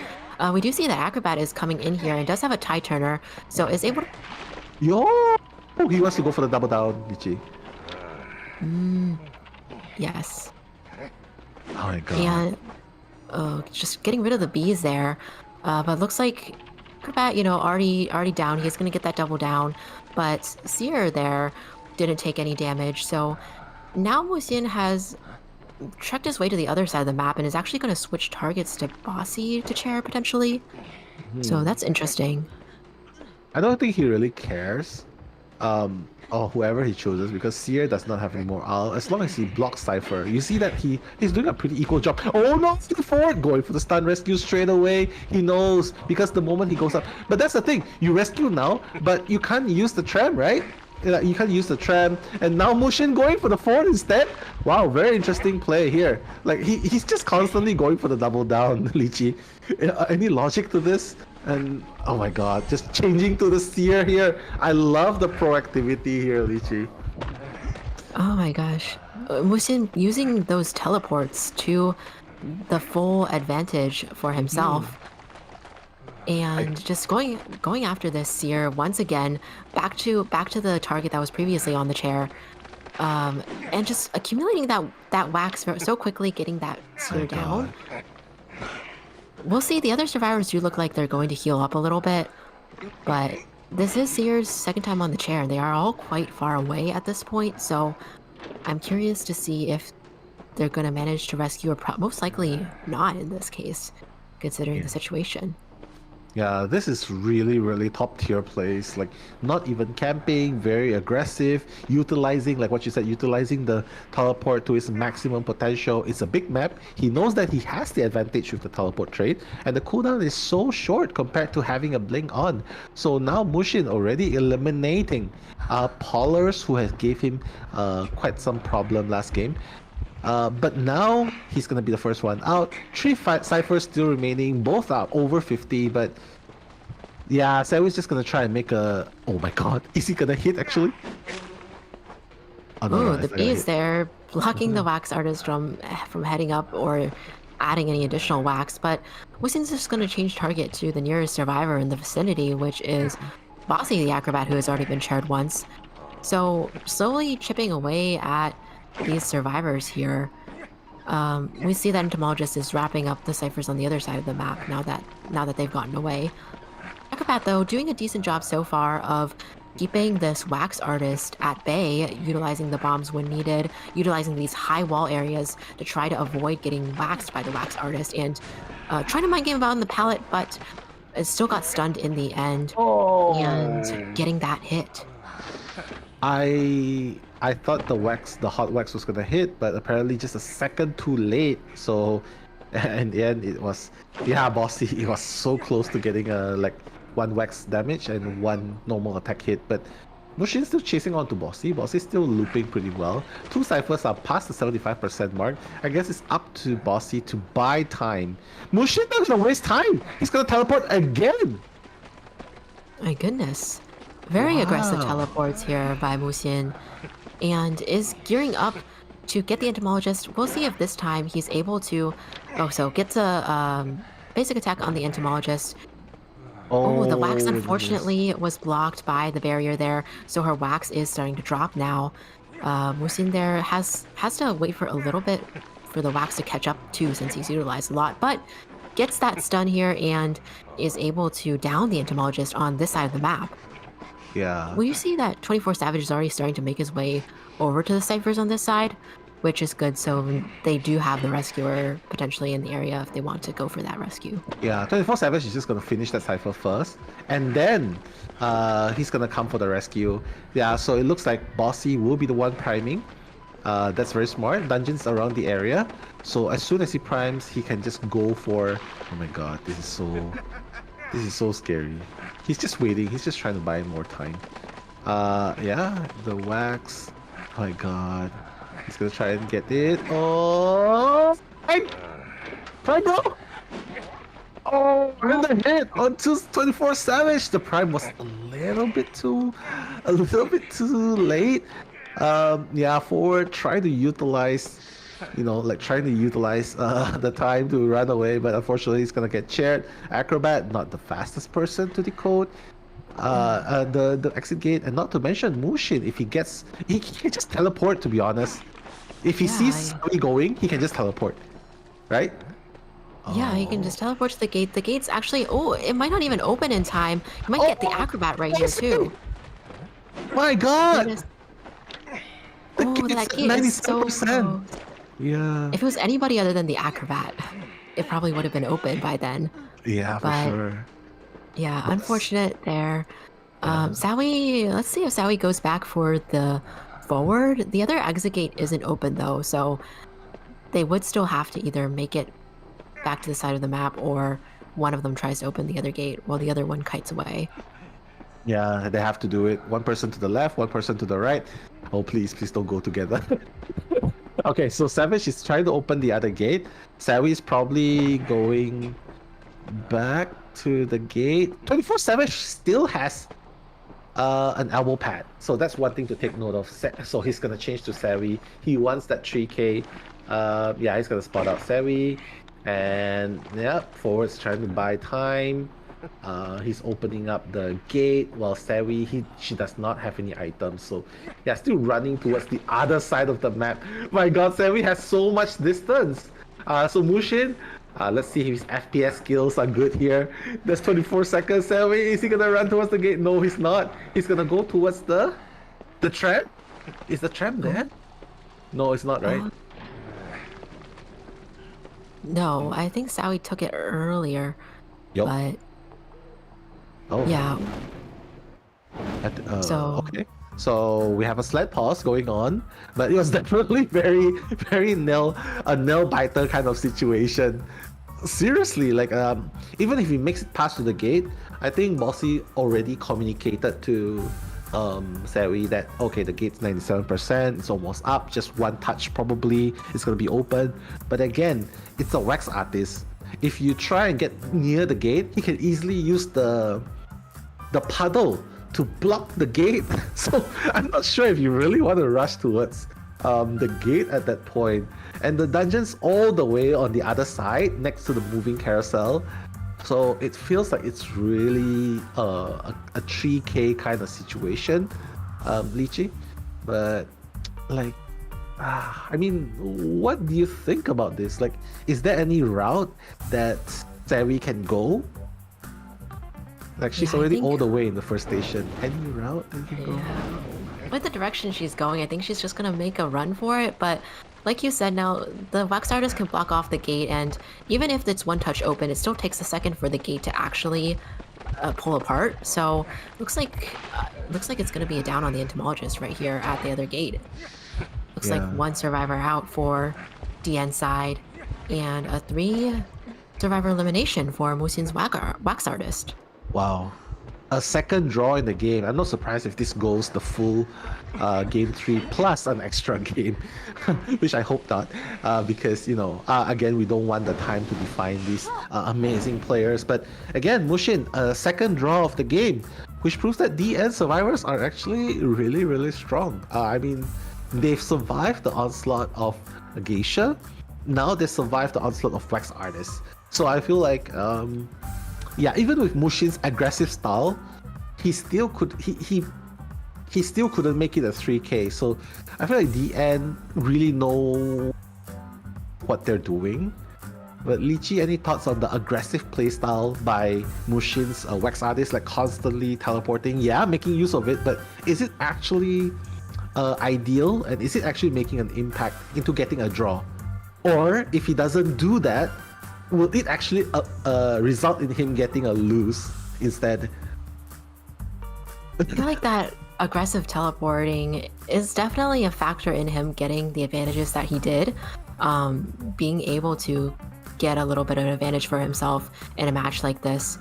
We do see that Acrobat is coming in here and does have a tie turner, so is able to... Yo! He wants to go for the double down, Lychee. Yes. Oh my god. And just getting rid of the bees there. But looks like Acrobat, already down. He's going to get that double down. But Seer there didn't take any damage. So now Mushin has trekked his way to the other side of the map and is actually going to switch targets to Bossy to chair potentially. So that's interesting. I don't think he really cares. Or whoever he chooses, because Seer does not have any more owl. As long as he blocks Cypher, you see that he's doing a pretty equal job. Oh no, it's the forward going for the stun rescue straight away. He knows because the moment he goes up. But that's the thing, you rescue now, but you can't use the tram, right? You can't use the tram, and now Mushin going for the forward instead. Wow, very interesting play here. Like he's just constantly going for the double down, Lychee. Any logic to this? And oh my god, just changing to the seer here. I love the proactivity here, Lychee. Oh my gosh. Musin using those teleports to the full advantage for himself. And just going after this seer once again, back to the target that was previously on the chair. And just accumulating that wax so quickly, getting that seer down. We'll see. The other survivors do look like they're going to heal up a little bit, but this is Seer's second time on the chair. They are all quite far away at this point, so I'm curious to see if they're going to manage to rescue, or most likely not in this case, considering the situation. Yeah, this is really, really top tier plays. Like, not even camping, very aggressive, utilizing, like what you said, utilizing the teleport to its maximum potential. It's a big map. He knows that he has the advantage with the teleport trait, and the cooldown is so short compared to having a blink on. So now Mushin already eliminating Pollers, who has gave him quite some problem last game. But now he's gonna be the first one out. 3 ciphers still remaining, both are over 50. But yeah, Sawi's just gonna try and make a. Oh my god, is he gonna hit actually? Oh, no, the bee is there, blocking the wax artist from heading up or adding any additional wax. But Wissen's just gonna change target to the nearest survivor in the vicinity, which is Bossy the acrobat, who has already been shared once. So slowly chipping away at these survivors here. We see that Entomologist is wrapping up the ciphers on the other side of the map now that they've gotten away. Acrobat, though, doing a decent job so far of keeping this wax artist at bay, utilizing the bombs when needed, utilizing these high wall areas to try to avoid getting waxed by the wax artist, and trying to mind game about on the pallet, but it still got stunned in the end, and getting that hit. I thought the hot wax was gonna hit, but apparently just a second too late. So in the end, it was, yeah, Bossy. It was so close to getting like 1 wax damage and 1 normal attack hit. But Mushin's still chasing on to Bossy. Bossy's still looping pretty well. 2 ciphers are past the 75% mark. I guess it's up to Bossy to buy time. Mushin doesn't waste time. He's gonna teleport again. My goodness. Very aggressive teleports here by Musin, and is gearing up to get the Entomologist. We'll see if this time he's able to... so gets a basic attack on the Entomologist. Oh, the wax unfortunately was blocked by the barrier there, so her wax is starting to drop now. Musin there has to wait for a little bit for the wax to catch up too, since he's utilized a lot, but gets that stun here and is able to down the Entomologist on this side of the map. Yeah. Well, you see that 24 Savage is already starting to make his way over to the ciphers on this side, which is good. So they do have the rescuer potentially in the area if they want to go for that rescue. Yeah, 24 Savage is just going to finish that cipher first, and then he's going to come for the rescue. Yeah, so it looks like Bossy will be the one priming. That's very smart. Dungeons around the area. So as soon as he primes, he can just go for... Oh my god, this is so scary. He's just waiting. He's just trying to buy more time. Yeah, the wax. Oh my god. He's gonna try and get it. Oh! Prime, bro! Oh, and the hit onto 24 Savage. The prime was a little bit too late. Yeah, forward, trying to utilize, trying to utilize the time to run away, but unfortunately he's gonna get chaired. Acrobat, not the fastest person to decode the exit gate, and not to mention Mushin. If he can just teleport, to be honest. If he sees me going, he can just teleport, right? Yeah, he can just teleport to the gate. The gate's actually, it might not even open in time. You might get the acrobat right here too. My god! That gate is so close. Yeah. If it was anybody other than the acrobat, it probably would have been open by then. Yeah, for sure. Yeah, unfortunate there. Sawi, let's see if Sawi goes back for the forward. The other exit gate isn't open though, so they would still have to either make it back to the side of the map, or one of them tries to open the other gate while the other one kites away. Yeah, they have to do it. One person to the left, one person to the right. Oh, please don't go together. Okay, so Savage is trying to open the other gate. Sawi is probably going back. to the gate. 24/7 still has an elbow pad, so that's one thing to take note of. So he's gonna change to Savvy. He wants that 3k. Yeah, he's gonna spot out Savvy, and yep, forward's trying to buy time. He's opening up the gate while Savvy, she does not have any items, so yeah, still running towards the other side of the map. My god, Savvy has so much distance. So Mushin, let's see if his FPS skills are good here. There's 24 seconds. Savvy, is he gonna run towards the gate? No, he's not. He's gonna go towards the tram. Is the tram there? No, it's not, right? No, I think Sawi took it earlier. Yup. But Oh. yeah. Okay. So we have a sled pause going on, but it was definitely very, very nail biter kind of situation. Seriously, like even if he makes it past to the gate, I think Bossy already communicated to Sawi that okay, the gate's 97%, it's almost up, just one touch probably, it's gonna be open. But again, it's a wax artist. If you try and get near the gate, he can easily use the puddle to block the gate. So I'm not sure if you really want to rush towards the gate at that point. And the dungeon's all the way on the other side next to the moving carousel. So it feels like it's really a 3k kind of situation, Lychee. But like, I mean, what do you think about this? Like, is there any route that Sawi can go? Like, she's already all the way in the first station. Any route that you can go? With the direction she's going, I think she's just gonna make a run for it. But like you said, now the wax artist can block off the gate, and even if it's one touch open, it still takes a second for the gate to actually pull apart. So looks like it's gonna be a down on the entomologist right here at the other gate. Looks like one survivor out for DN side, and a 3 survivor elimination for Musin's wax artist. Wow. A second draw in the game. I'm not surprised if this goes the full game 3 plus an extra game, which I hope not, because, you know, again, we don't want the time to define these amazing players. But again, Mushin, a second draw of the game, which proves that DN survivors are actually really, really strong. I mean, they've survived the onslaught of Geisha. Now they survived the onslaught of Wax Artists. So I feel like, yeah, even with Mushin's aggressive style, he still couldn't make it a 3k. So I feel like DN really know what they're doing. But Lychee, any thoughts on the aggressive playstyle by Mushin's Wax Artist, like constantly teleporting? Yeah, making use of it, but is it actually ideal, and is it actually making an impact into getting a draw? Or if he doesn't do that, will it actually result in him getting a lose instead? I feel like that aggressive teleporting is definitely a factor in him getting the advantages that he did. Being able to get a little bit of an advantage for himself in a match like this.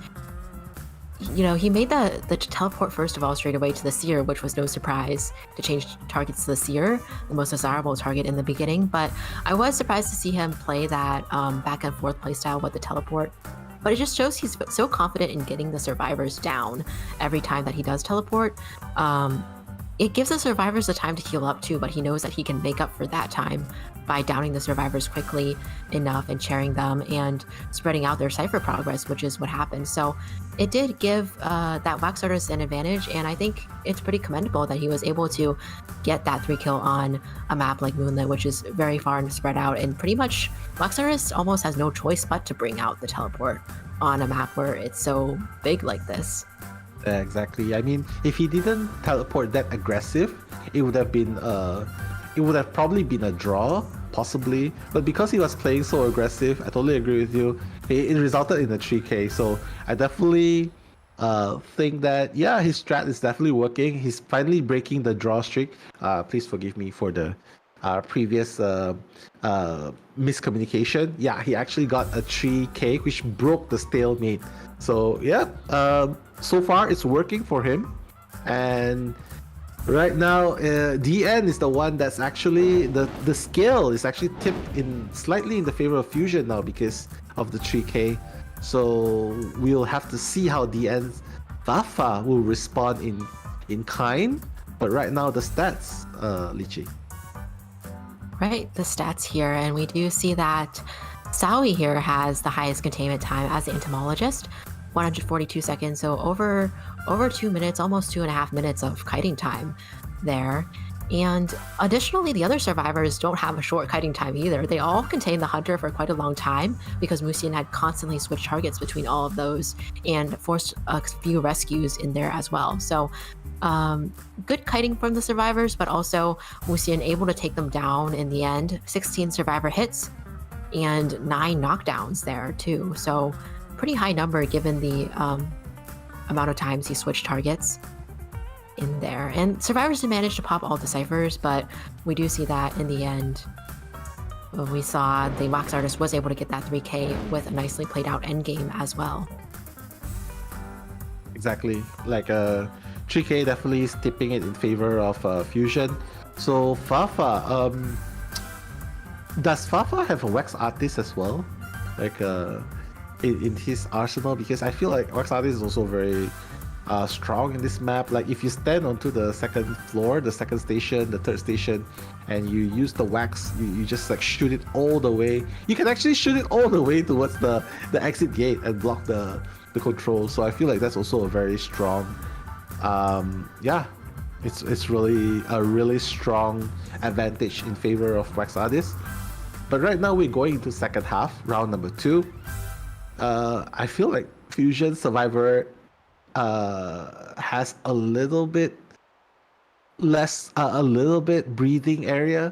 You know, he made the teleport first of all straight away to the Seer, which was no surprise to change targets to the Seer, the most desirable target in the beginning. But I was surprised to see him play that back and forth playstyle with the teleport. But it just shows he's so confident in getting the survivors down every time that he does teleport. It gives the survivors the time to heal up too, but he knows that he can make up for that time by downing the survivors quickly enough and sharing them and spreading out their cipher progress, which is what happened. So it did give that Wax Artist an advantage, and I think it's pretty commendable that he was able to get that 3 kill on a map like Moonlit, which is very far and spread out, and pretty much Wax Artist almost has no choice but to bring out the teleport on a map where it's so big like this. Yeah, exactly. I mean, if he didn't teleport that aggressive, it would have been it would have probably been a draw, possibly. But because he was playing so aggressive, I totally agree with you. It resulted in a 3k. So I definitely think that, yeah, his strat is definitely working. He's finally breaking the draw streak. Please forgive me for the previous miscommunication. Yeah, he actually got a 3k, which broke the stalemate. So yeah, so far it's working for him. And right now, DN is the one that's actually the scale is actually tipped in slightly in the favor of Fusion now because of the 3k. So we'll have to see how DN Fafa will respond in kind. But right now, the stats, Lychee. Right, the stats here, and we do see that Sawi here has the highest containment time as the entomologist, 142 seconds, so over 2 minutes, almost 2.5 minutes of kiting time there. And additionally, the other survivors don't have a short kiting time either. They all contain the hunter for quite a long time because Musian had constantly switched targets between all of those and forced a few rescues in there as well. So good kiting from the survivors, but also Musian able to take them down in the end. 16 survivor hits and 9 knockdowns there too. So pretty high number given the amount of times he switched targets in there. And survivors did manage to pop all the ciphers, but we do see that in the end we saw the Mox Artist was able to get that 3k with a nicely played out endgame as well. Exactly. Like 3k definitely is tipping it in favor of Fusion. So Fafa, does Fafa have a Wax Artist as well? Like in his arsenal? Because I feel like Wax Artist is also very strong in this map. Like if you stand onto the second floor, the second station, the third station, and you use the wax, you just like shoot it all the way. You can actually shoot it all the way towards the exit gate and block the control. So I feel like that's also a very strong yeah, it's really a really strong advantage in favor of Wax Artist. But right now we're going into second half, round number 2. I feel like Fusion Survivor has a little bit less, a little bit breathing area,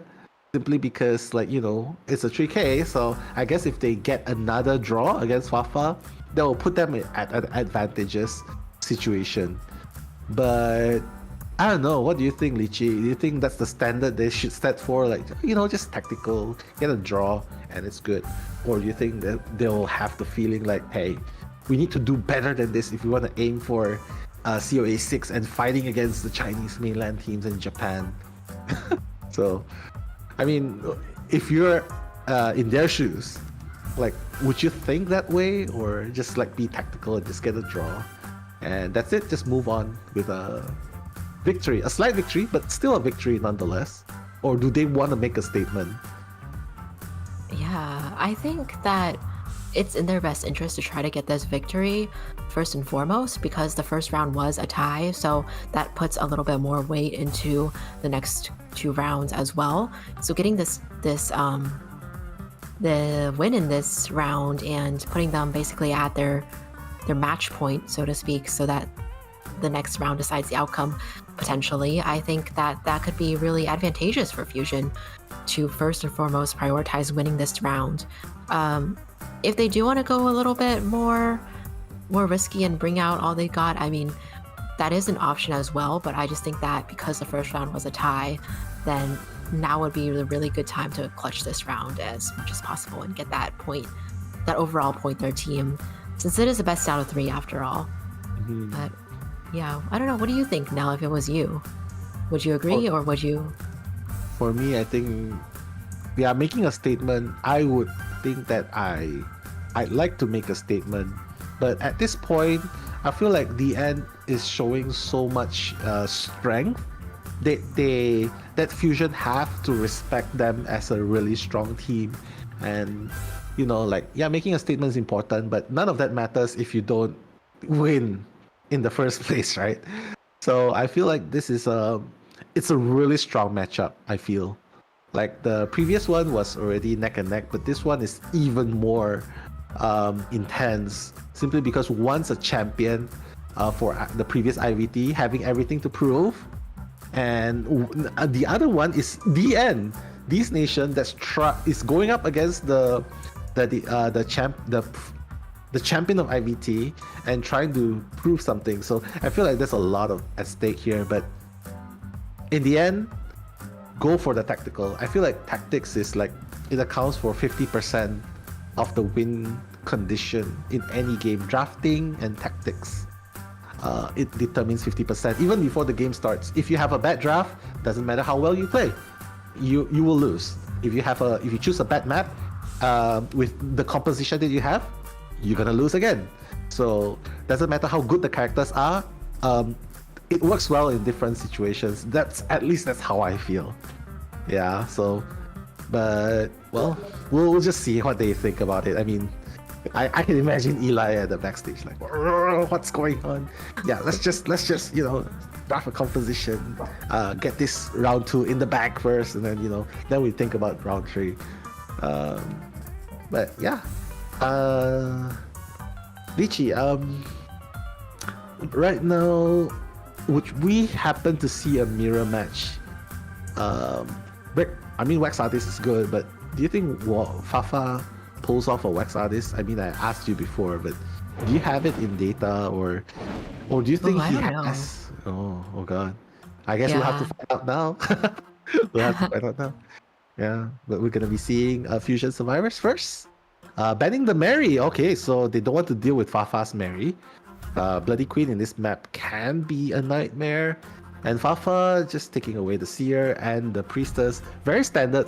simply because, like, you know, it's a 3k. So I guess if they get another draw against Fafa, that will put them at an advantageous situation. But I don't know. What do you think, Lychee? Do you think that's the standard they should set for? Like, you know, just tactical, get a draw and it's good? Or do you think that they'll have the feeling like, hey, we need to do better than this if we want to aim for COA 6 and fighting against the Chinese mainland teams in Japan? So, I mean, if you're in their shoes, like, would you think that way, or just like be tactical and just get a draw? And that's it, just move on with a victory, a slight victory, but still a victory nonetheless? Or do they want to make a statement? Yeah, I think that it's in their best interest to try to get this victory first and foremost, because the first round was a tie, so that puts a little bit more weight into the next 2 rounds as well. So getting the win in this round and putting them basically at their match point, so to speak, so that the next round decides the outcome potentially, I think that could be really advantageous for Fusion to first and foremost prioritize winning this round. If they do want to go a little bit more risky and bring out all they got, I mean, that is an option as well, but I just think that because the first round was a tie, then now would be a really good time to clutch this round as much as possible and get that point, that overall point their team, since it is the best out of 3 after all. But yeah, I don't know, what do you think, Nell, if it was you? Would you agree, or would you? For me, I think, yeah, making a statement, I would think that I'd like to make a statement, but at this point, I feel like DN is showing so much strength that Fusion have to respect them as a really strong team. And, you know, like, yeah, making a statement is important, but none of that matters if you don't win in the first place, right? So I feel like this is it's a really strong matchup, I feel. Like, the previous one was already neck and neck, but this one is even more intense, simply because one's a champion for the previous IVT, having everything to prove, and the other one is DN, this nation is going up against the champion of IVT and trying to prove something. So I feel like there's a lot at stake here, but in the end, go for the tactical. I feel like tactics is like, it accounts for 50% of the win condition in any game. Drafting and tactics, it determines 50%. Even before the game starts, if you have a bad draft, doesn't matter how well you play, you will lose. If you choose a bad map with the composition that you have, you're gonna lose again. So doesn't matter how good the characters are, it works well in different situations. At least that's how I feel. Yeah. So, but well, we'll just see what they think about it. I mean, I can imagine Eli at the backstage like, what's going on? Yeah, let's just draft a composition, get this round 2 in the bag first, and then then we think about round 3. But yeah, Lychee, right now, would we happen to see a mirror match? I mean, Wax Artist is good, but do you think Fafa pulls off a Wax Artist? I mean, I asked you before, but do you have it in data, or do you think he has? Oh god, I guess we'll have to find out now. We'll have to find out now. Yeah, but we're gonna be seeing Fusion Survivors first. Banning the Mary. Okay, so they don't want to deal with Fafa's Mary. Bloody Queen in this map can be a nightmare. And Fafa just taking away the Seer and the Priestess. Very standard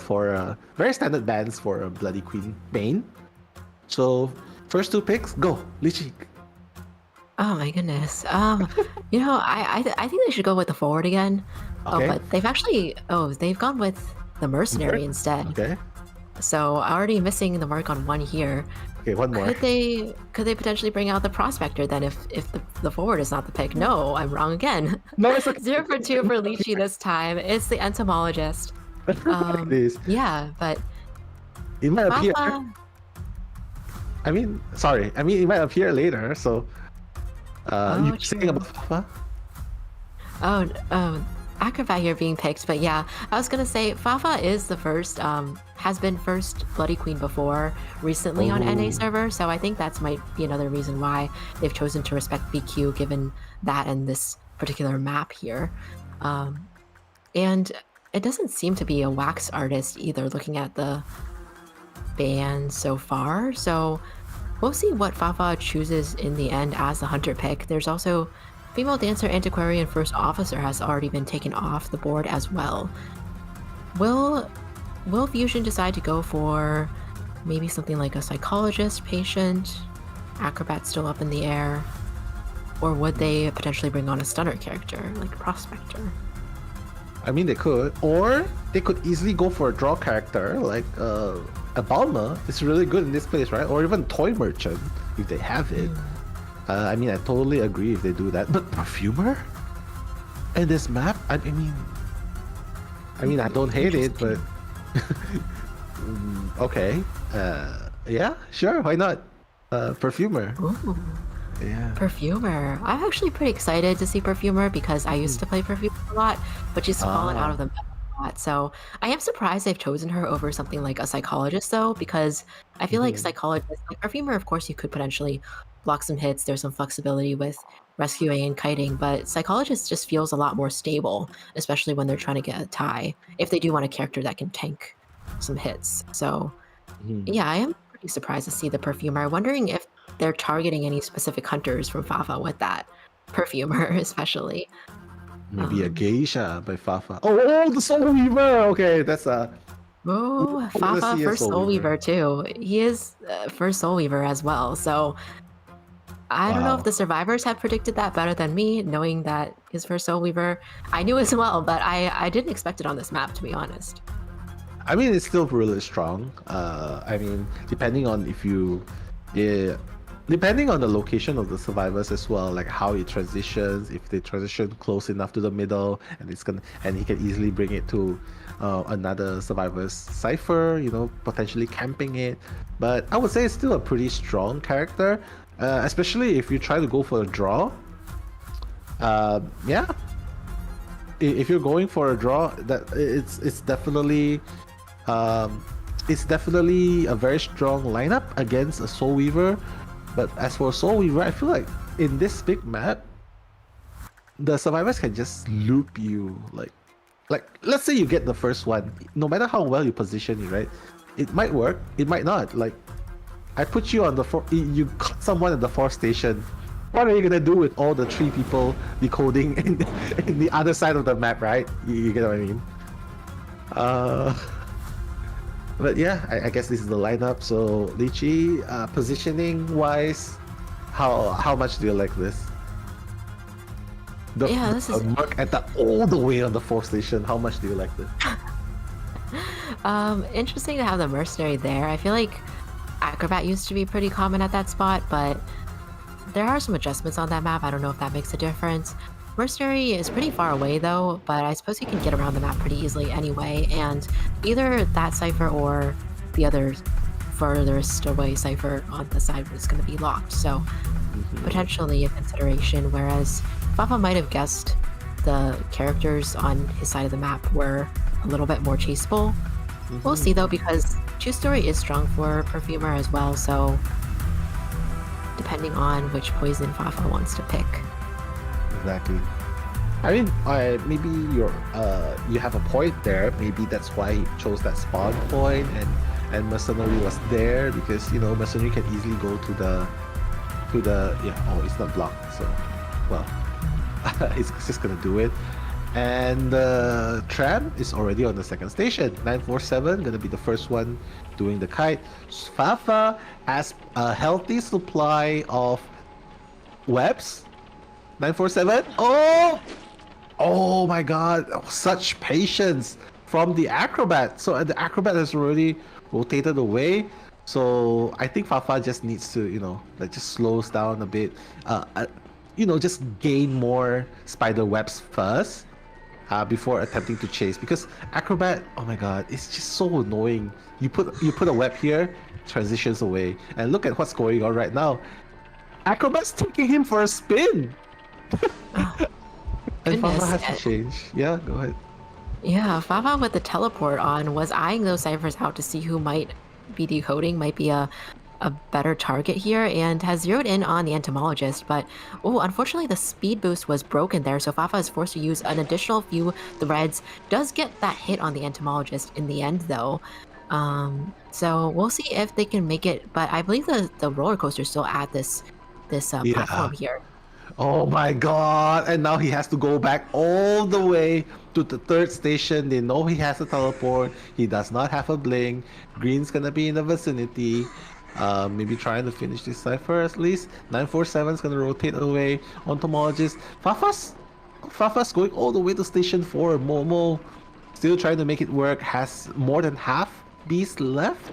bans for a Bloody Queen main. So first 2 picks, go, Lychee. Oh my goodness. I think they should go with the forward again. Okay. Oh, but they've gone with the Mercenary instead. Okay. So already missing the mark on one here. Okay, one more. Could they potentially bring out the Prospector then if the forward is not the pick? No, I'm wrong again. No, it's okay. 0 for 2 for Lychee this time. It's the Entomologist. It is. Yeah, but it might appear. Fafa... it might appear later. So, you're saying about Fafa? Oh, Acrobat here being picked, but yeah, I was gonna say Fafa is the first, has been first Bloody Queen before recently on NA server, so I think that might be another reason why they've chosen to respect BQ given that and this particular map here. And it doesn't seem to be a Wax Artist either, looking at the ban so far, so we'll see what Fafa chooses in the end as the Hunter pick. There's also Female Dancer, Antiquarian, First Officer has already been taken off the board as well. Will Fusion decide to go for maybe something like a Psychologist, Patient, Acrobat still up in the air? Or would they potentially bring on a Stunner character, like Prospector? I mean, they could. Or they could easily go for a draw character, like a Balma. It's really good in this place, right? Or even Toy Merchant, if they have it. I mean, I totally agree if they do that. But Perfumer? And this map? I mean, I don't hate it, but... okay. Yeah, sure, why not? Perfumer. Ooh. Yeah. Perfumer. I'm actually pretty excited to see Perfumer because I used to play Perfumer a lot, but she's fallen out of the map a lot. So I am surprised they've chosen her over something like a Psychologist, though, because I feel like Psychologist, like Perfumer, of course, you could potentially block some hits. There's some flexibility with rescuing and kiting, but Psychologist just feels a lot more stable, especially when they're trying to get a tie, if they do want a character that can tank some hits. So yeah, I am pretty surprised to see the Perfumer. Wondering if they're targeting any specific hunters from Fafa with that Perfumer, especially. Maybe a Geisha by Fafa. Oh, the Soul Weaver! Okay, that's Fafa first Soul Weaver too. He is first Soul Weaver as well, so I don't know if the survivors have predicted that better than me, knowing that his first Soul Weaver. I knew as well, but I didn't expect it on this map, to be honest. I mean, it's still really strong. I mean, depending on depending on the location of the survivors as well, like how it transitions, if they transition close enough to the middle, and he can easily bring it to another survivor's cipher, potentially camping it. But I would say it's still a pretty strong character. Especially if you try to go for a draw. Yeah, if you're going for a draw, that it's definitely a very strong lineup against a Soul Weaver. But as for Soul Weaver, I feel like in this big map, the survivors can just loop you. Like let's say you get the first one, no matter how well you position it, right? It might work, it might not. Like, I put you on you caught someone at the 4th station. What are you gonna do with all the 3 people decoding in the other side of the map, right? You get what I mean? But yeah, I guess this is the lineup. So Lychee, positioning wise, how much do you like this? This is Merc at all the way on the 4th station. How much do you like this? interesting to have the mercenary there. I feel like Acrobat used to be pretty common at that spot, but there are some adjustments on that map. I don't know if that makes a difference. Mercenary is pretty far away though, but I suppose you can get around the map pretty easily anyway, and either that cipher or the other furthest away cipher on the side was going to be locked, so potentially a consideration, whereas Fafa might have guessed the characters on his side of the map were a little bit more chaseable. We'll see though, because True Story is strong for Perfumer as well, so depending on which poison Fafa wants to pick. Exactly. I mean, maybe you have a point there. Maybe that's why he chose that spawn point, and Mercenary was there because Mercenary can easily go to the oh, it's not blocked, so well, it's just gonna do it. And Tram is already on the 2nd station. 947 gonna be the first one doing the kite. Fafa has a healthy supply of webs. 947. Oh my god, such patience from the Acrobat. So the Acrobat has already rotated away. So I think Fafa just needs to, just slows down a bit. Just gain more spider webs first before attempting to chase. Because Acrobat, oh my god, it's just so annoying. You put a web here, transitions away, and look at what's going on right now. Acrobat's taking him for a spin. And Fafa has to change. Yeah, go ahead. Yeah, Fafa with the teleport on was eyeing those ciphers out to see who might be decoding, might be a better target here, and has zeroed in on the entomologist, but unfortunately the speed boost was broken there, so Fafa is forced to use an additional few threads. Does get that hit on the entomologist in the end though. So we'll see if they can make it, but I believe the roller coaster is still at this platform here. Oh my god, and now he has to go back all the way to the 3rd station. They know he has a teleport. He does not have a blink. Green's gonna be in the vicinity. Maybe trying to finish this cipher at least. 947 is gonna rotate away. Entomologist. Fafa's going all the way to station 4. Momo still trying to make it work. Has more than half beast left.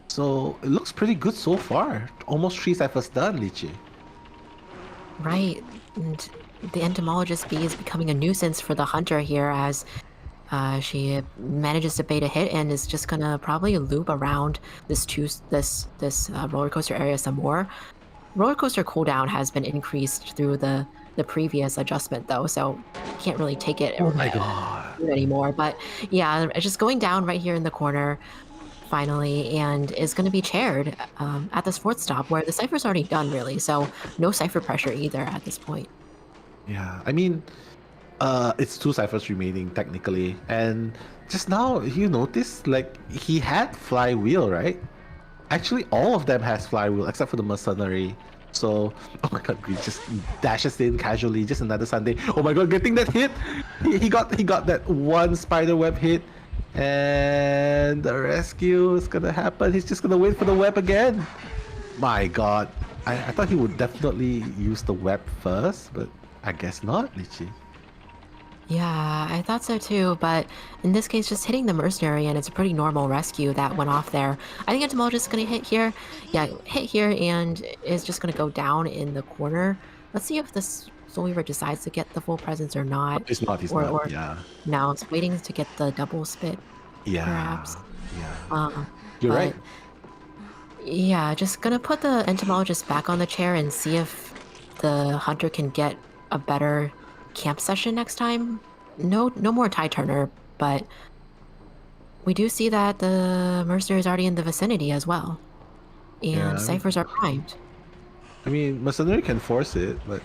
So it looks pretty good so far. Almost 3 ciphers done, Lychee. Right, and the entomologist bee is becoming a nuisance for the hunter here as she manages to bait a hit and is just gonna probably loop around this roller coaster area some more. Roller coaster cooldown has been increased through the previous adjustment though, so can't really take it anymore. But yeah, just going down right here in the corner finally, and is going to be chaired at this 4th stop where the cipher's already done really, so no cipher pressure either at this point. Yeah, I mean, it's 2 ciphers remaining technically, and just now you notice like he had flywheel, right? Actually, all of them has flywheel except for the mercenary. So, oh my god, Green just dashes in casually, just another Sunday. Oh my god, getting that hit! He got that one spider web hit. And the rescue is gonna happen. He's just gonna wait for the web again. My god. I thought he would definitely use the web first, but I guess not, Lychee. Yeah, I thought so too, but in this case, just hitting the mercenary, and it's a pretty normal rescue that went off there. I think entomologist is gonna hit here. Yeah, hit here, and is just gonna go down in the corner. Let's see if this Soulweaver decides to get the full presence or not. He's not, yeah. No, it's waiting to get the double spit, perhaps. Yeah. You're right. Yeah, just gonna put the entomologist back on the chair and see if the hunter can get a better camp session next time. No more tie turner, but we do see that the mercenary is already in the vicinity as well. And ciphers are primed. I mean, mercenary can force it, but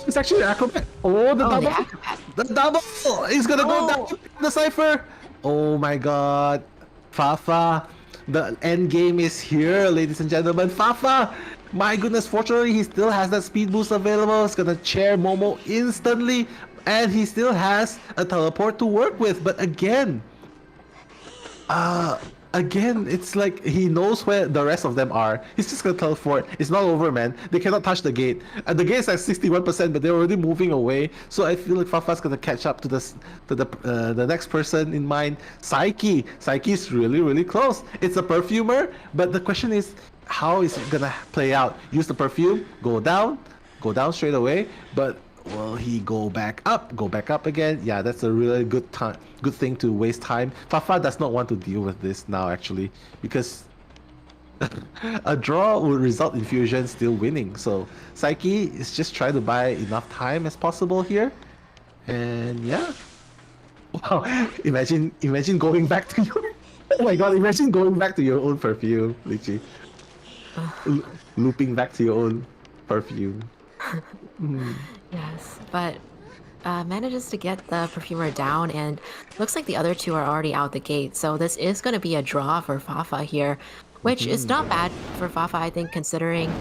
it's actually the acrobat. The double! The double! He's gonna go down the cipher! Oh my god. Fafa, the end game is here, ladies and gentlemen. Fafa! My goodness, fortunately, he still has that speed boost available. He's gonna chair Momo instantly, and he still has a teleport to work with. But again, Again, it's like he knows where the rest of them are. He's just gonna teleport. It's not over, man. They cannot touch the gate. And the gate's like 61%, but they're already moving away. So I feel like Fafa's gonna catch up to the next person in mind. Psyche. Psyche's really, really close. It's a perfumer, but the question is, how is it gonna play out? Use the perfume, go down straight away, but will he go back up? Go back up again? Yeah, that's a really good thing to waste time. Fafa does not want to deal with this now, actually, because a draw would result in Fusion still winning. So Psyche is just trying to buy enough time as possible here. And yeah. Wow, imagine going back to your... Oh my god, imagine going back to your own perfume, Lychee. Looping back to your own perfume. Yes, but manages to get the perfumer down, and looks like the other two are already out the gate. So this is going to be a draw for Fafa here, which is not bad for Fafa, I think, considering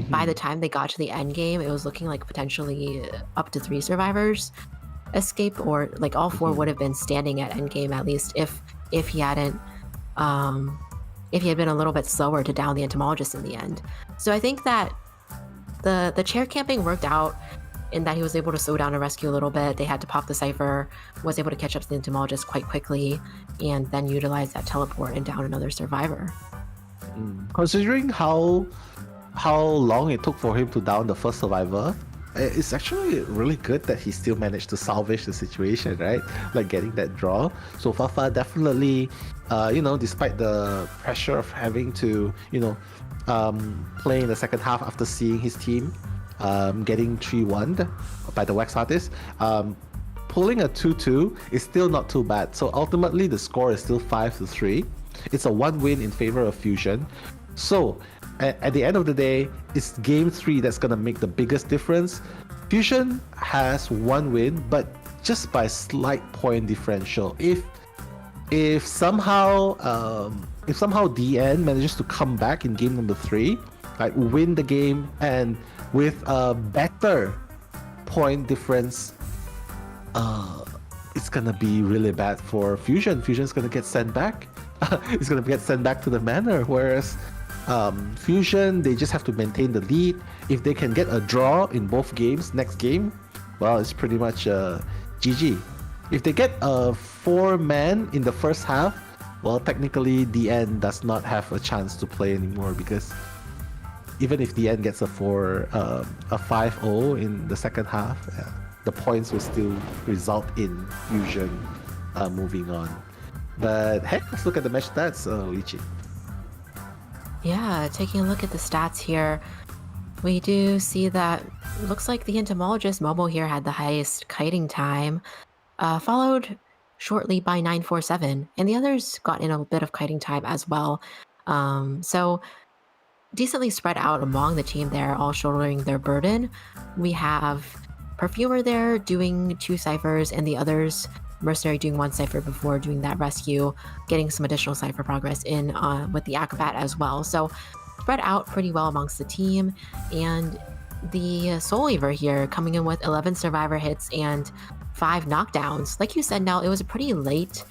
by the time they got to the end game, it was looking like potentially up to 3 survivors escape, or like all 4 would have been standing at end game, at least if he hadn't if he had been a little bit slower to down the entomologist in the end. So I think that the chair camping worked out in that he was able to slow down and rescue a little bit. They had to pop the cipher, was able to catch up to the entomologist quite quickly, and then utilize that teleport and down another survivor. Considering how long it took for him to down the first survivor, it's actually really good that he still managed to salvage the situation, right? Like getting that draw. So Fafa definitely, despite the pressure of having to, play in the second half after seeing his team getting 3-1 by the Wax Artist, pulling a 2-2 is still not too bad. So ultimately the score is still 5-3. It's a 1 win in favor of Fusion. So at the end of the day, it's game 3 that's going to make the biggest difference. Fusion has 1 win, but just by slight point differential. If somehow DN manages to come back in game number 3, like win the game, and with a better point difference, it's gonna be really bad for Fusion. Fusion's gonna get sent back. It's gonna get sent back to the manor, whereas Fusion, they just have to maintain the lead. If they can get a draw in both games next game, well, it's pretty much GG. If they get a 4-man in the first half, well, technically DN does not have a chance to play anymore, because even if DN gets a 5-0 in the second half, the points will still result in Fusion moving on. But hey, let's look at the match stats, Lychee. Yeah, taking a look at the stats here, we do see that looks like the entomologist Momo here had the highest kiting time, followed shortly by 947, and the others got in a bit of kiting time as well. So decently spread out among the team there, all shouldering their burden. We have Perfumer there doing 2 ciphers, and the others, Mercenary doing 1 cipher before doing that rescue, getting some additional cipher progress in with the Acrobat as well. So spread out pretty well amongst the team. And the Soul Weaver here coming in with 11 survivor hits and 5 knockdowns. Like you said, Nell, it was a pretty late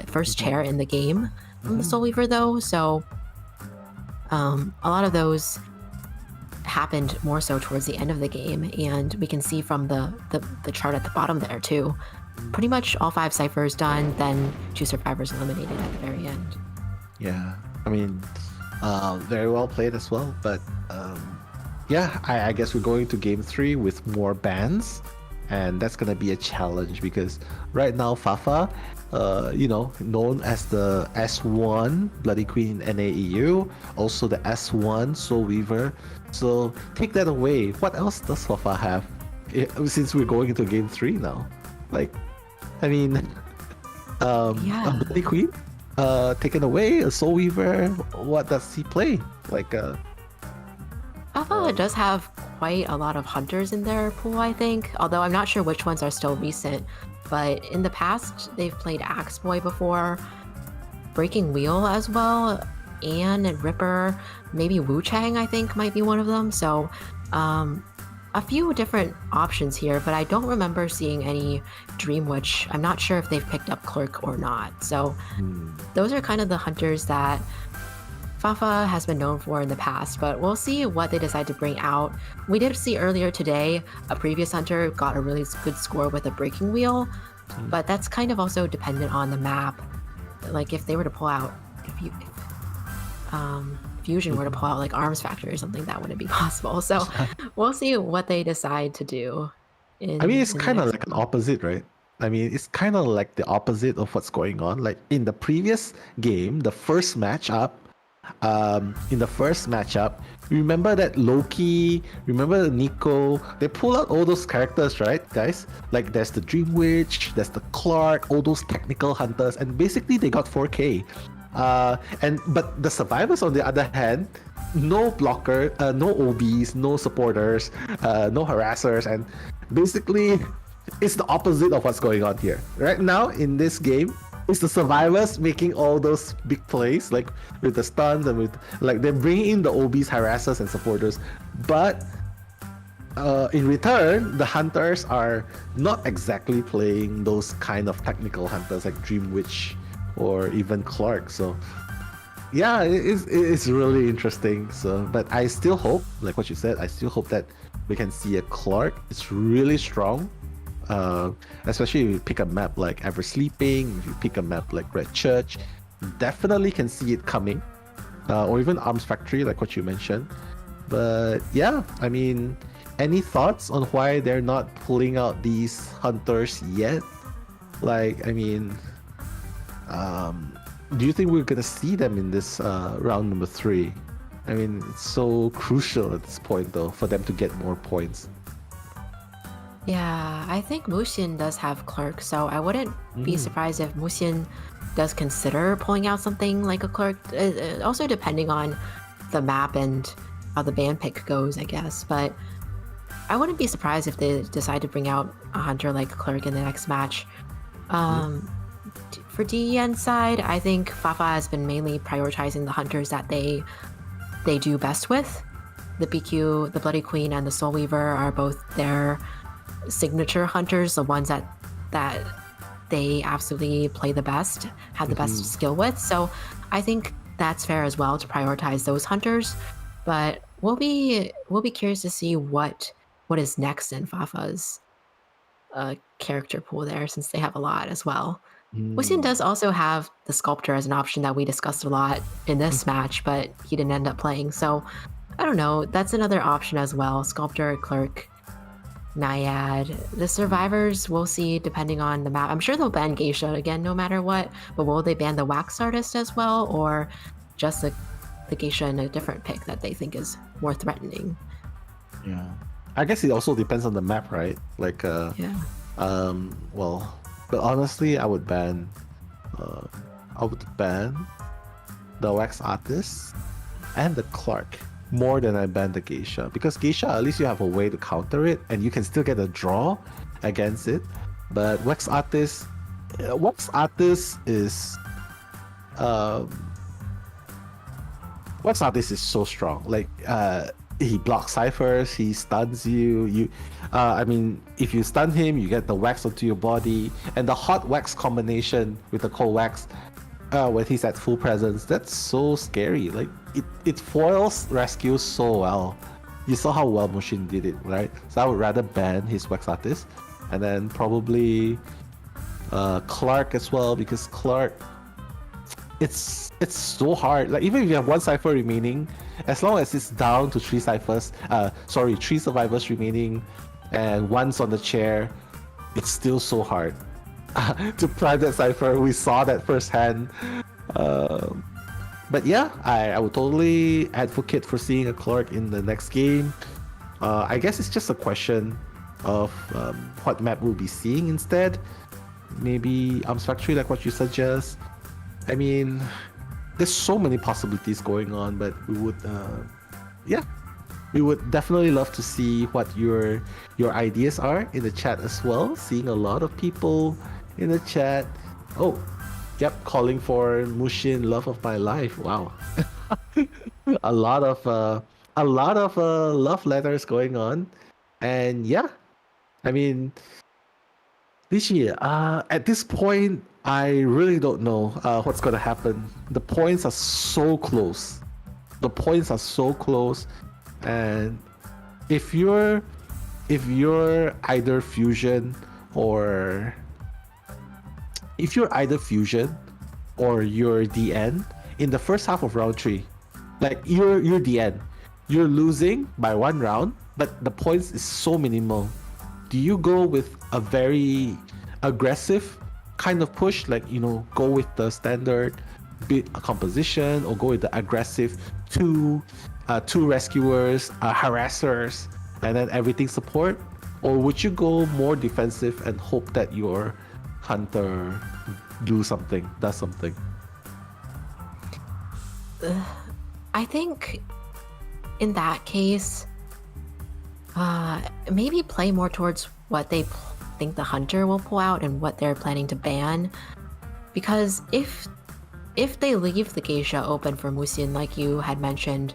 first chair in the game from the Soul Weaver though. So a lot of those happened more so towards the end of the game, and we can see from the chart at the bottom there too, pretty much all 5 ciphers done, then 2 survivors eliminated at the very end. Yeah, I mean, very well played as well. But yeah, I guess we're going to game 3 with more bans, and that's gonna be a challenge because right now Fafa, known as the S1 Bloody Queen in NAEU, also the S1 Soul Weaver. So take that away. What else does Fafa have? Since we're going into game 3 now, a Bloody Queen, taken away, a Soul Weaver. What does he play? Fafa does have quite a lot of hunters in their pool, I think, although I'm not sure which ones are still recent. But in the past, they've played Axe Boy before, Breaking Wheel as well, and Ripper, maybe Wu Chang, I think, might be one of them. So a a few different options here, but I don't remember seeing any Dream Witch. I'm not sure if they've picked up Clerk or not. So those are kind of the hunters that Fafa has been known for in the past, but we'll see what they decide to bring out. We did see earlier today a previous hunter got a really good score with a breaking wheel, but that's kind of also dependent on the map. Like if they were to pull out, Fusion were to pull out like Arms Factory or something, that wouldn't be possible. So we'll see what they decide to do. I mean, it's kind of like an opposite, right? I mean, it's kind of like the opposite of what's going on. Like in the previous game, the first matchup, remember that Loki, remember Nico, they pull out all those characters, right, guys? Like there's the Dream Witch, there's the Clark, all those technical hunters, and basically they got 4K. But the survivors, on the other hand, no blocker, no OBs, no supporters, no harassers, and basically it's the opposite of what's going on here. Right now in this game, it's the survivors making all those big plays, like with the stuns and with like they're bringing in the OBs, harassers, and supporters, but in return, the hunters are not exactly playing those kind of technical hunters like Dream Witch or even Clark. So yeah, it's really interesting. So, but I still hope, like what you said, I still hope that we can see a Clark. It's really strong, especially if you pick a map like Ever Sleeping, if you pick a map like Red Church, definitely can see it coming, or even Arms Factory, like what you mentioned. But yeah, I mean, any thoughts on why they're not pulling out these hunters yet? Like, I mean, do you think we're gonna see them in this round number 3? I mean, it's so crucial at this point, though, for them to get more points. Yeah, I think Mushin does have Clerk, so I wouldn't be surprised if Mushin does consider pulling out something like a Clerk. Also depending on the map and how the band pick goes, I guess. But I wouldn't be surprised if they decide to bring out a hunter like Clerk in the next match. For DEN's side, I think Fafa has been mainly prioritizing the hunters that they do best with. The BQ, the Bloody Queen, and the Soul Weaver are both their signature hunters, the ones that they absolutely play the best, have the best skill with. So I think that's fair as well to prioritize those hunters. But we'll be curious to see what is next in Fafa's character pool there, since they have a lot as well. Wuxian does also have the Sculptor as an option that we discussed a lot in this match, but he didn't end up playing. So I don't know, that's another option as well. Sculptor, Clerk, Naiad. The survivors, we'll see depending on the map. I'm sure they'll ban Geisha again no matter what, but will they ban the Wax Artist as well, or just the Geisha in a different pick that they think is more threatening? Yeah. I guess it also depends on the map, right? Like, well, but honestly, I would ban the Wax Artist and the Clark more than I ban the Geisha, because Geisha, at least you have a way to counter it and you can still get a draw against it. But Wax Artist is so strong. Like he blocks ciphers, he stuns you. I mean, if you stun him, you get the wax onto your body, and the hot wax combination with the cold wax when he's at full presence, that's so scary. Like it foils rescue so well. You saw how well Mushin did it, right? So I would rather ban his Wax Artist, and then probably Clark as well, because Clark, it's so hard. Like even if you have one cipher remaining, as long as it's down to 3 survivors remaining and one's on the chair, it's still so hard to prime that cipher. We saw that firsthand. But yeah, I would totally advocate for seeing a Clark in the next game. I guess it's just a question of what map we'll be seeing instead. Maybe Arms Factory, like what you suggest. I mean, there's so many possibilities going on, but we would definitely love to see what your ideas are in the chat as well. Seeing a lot of people in the chat. Oh, yep, calling for Mushin, love of my life. Wow, a lot of love letters going on. And yeah, I mean, Lichi, at this point, I really don't know what's gonna happen. The points are so close. The points are so close, and if you're either Fusion or you're DN in the first half of round 3, like you're DN, you're losing by 1 round, but the points is so minimal. Do you go with a very aggressive kind of push, like, you know, go with the standard bit composition, or go with the aggressive two rescuers, harassers, and then everything support? Or would you go more defensive and hope that your hunter does something? I think in that case, maybe play more towards what they think the hunter will pull out and what they're planning to ban. Because if they leave the geisha open for Musin, like you had mentioned,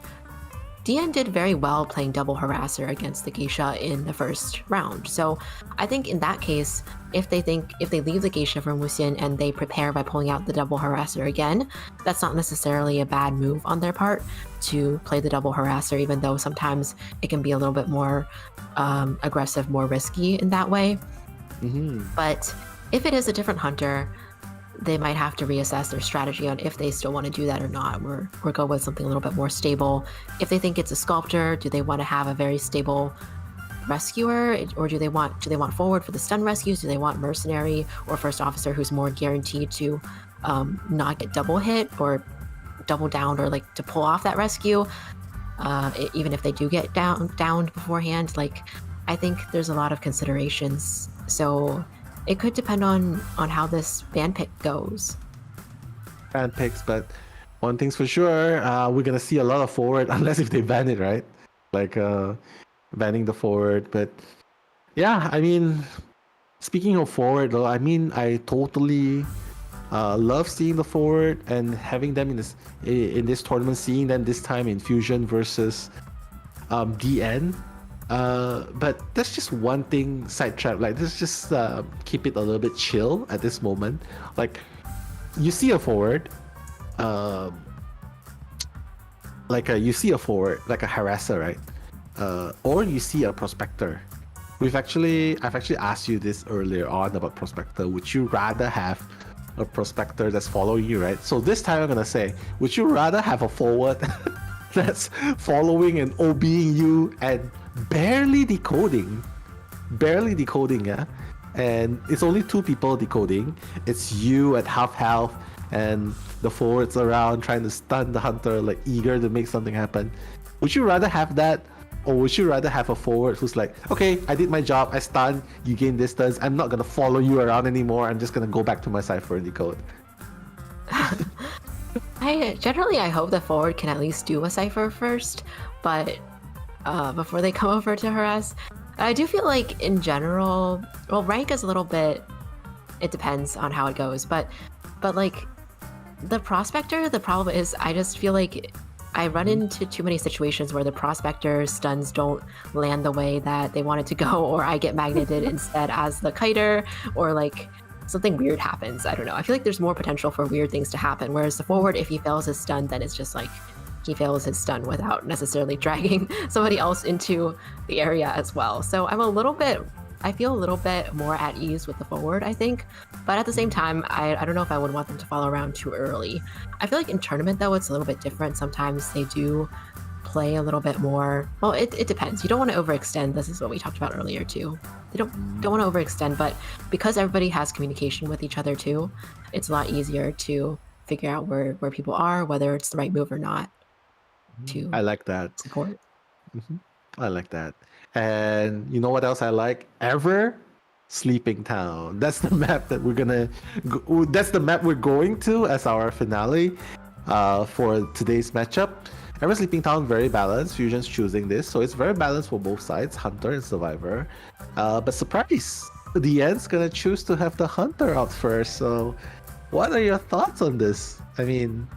DN did very well playing double harasser against the geisha in the first round. So I think in that case, if they leave the geisha for Musin and they prepare by pulling out the double harasser again, that's not necessarily a bad move on their part to play the double harasser, even though sometimes it can be a little bit more aggressive, more risky in that way. But if it is a different hunter, they might have to reassess their strategy on if they still want to do that or not, or go with something a little bit more stable. If they think it's a sculptor, do they want to have a very stable rescuer, or do they want forward for the stun rescues? Do they want mercenary or first officer who's more guaranteed to not get double hit or double downed, or like to pull off that rescue, even if they do get downed beforehand? Like, I think there's a lot of considerations. So it could depend on how this ban pick goes. Ban picks, but one thing's for sure, we're gonna see a lot of forward, unless if they ban it, right? Like banning the forward. But yeah, I mean, speaking of forward though, I mean, I totally love seeing the forward and having them in this tournament, seeing them this time in Fusion versus DN. But that's just one thing, sidetrack. Like, let's just keep it a little bit chill at this moment. Like, you see a forward, like a harasser, right? Or you see a prospector. I've actually asked you this earlier on about prospector. Would you rather have a prospector that's following you, right? So this time I'm gonna say, would you rather have a forward that's following and OBing you and barely decoding, yeah? And it's only 2 people decoding. It's you at half health and the forwards around trying to stun the hunter, like eager to make something happen. Would you rather have that, or would you rather have a forward who's like, okay, I did my job, I stunned, you gain distance, I'm not gonna follow you around anymore, I'm just gonna go back to my cipher and decode? I hope the forward can at least do a cipher first, but before they come over to harass. I do feel like in general, well, rank is a little bit, it depends on how it goes, but like the prospector, the problem is I just feel like I run into too many situations where the prospector stuns don't land the way that they want it to go, or I get magneted instead as the kiter, or like something weird happens. I don't know. I feel like there's more potential for weird things to happen, whereas the forward, if he fails his stun, then it's just like he fails his stun without necessarily dragging somebody else into the area as well. So I feel a little bit more at ease with the forward, I think. But at the same time, I don't know if I would want them to follow around too early. I feel like in tournament, though, it's a little bit different. Sometimes they do play a little bit more. Well, it depends. You don't want to overextend. This is what we talked about earlier, too. They don't want to overextend, but because everybody has communication with each other, too, it's a lot easier to figure out where people are, whether it's the right move or not. I like that. Support. I like that. And you know what else I like? Sleeping Town. That's the map that that's the map we're going to as our finale for today's matchup. Ever Sleeping Town, very balanced. Fusion's choosing this, so it's very balanced for both sides, Hunter and Survivor. But surprise, the end's gonna choose to have the Hunter out first. So, what are your thoughts on this? I mean,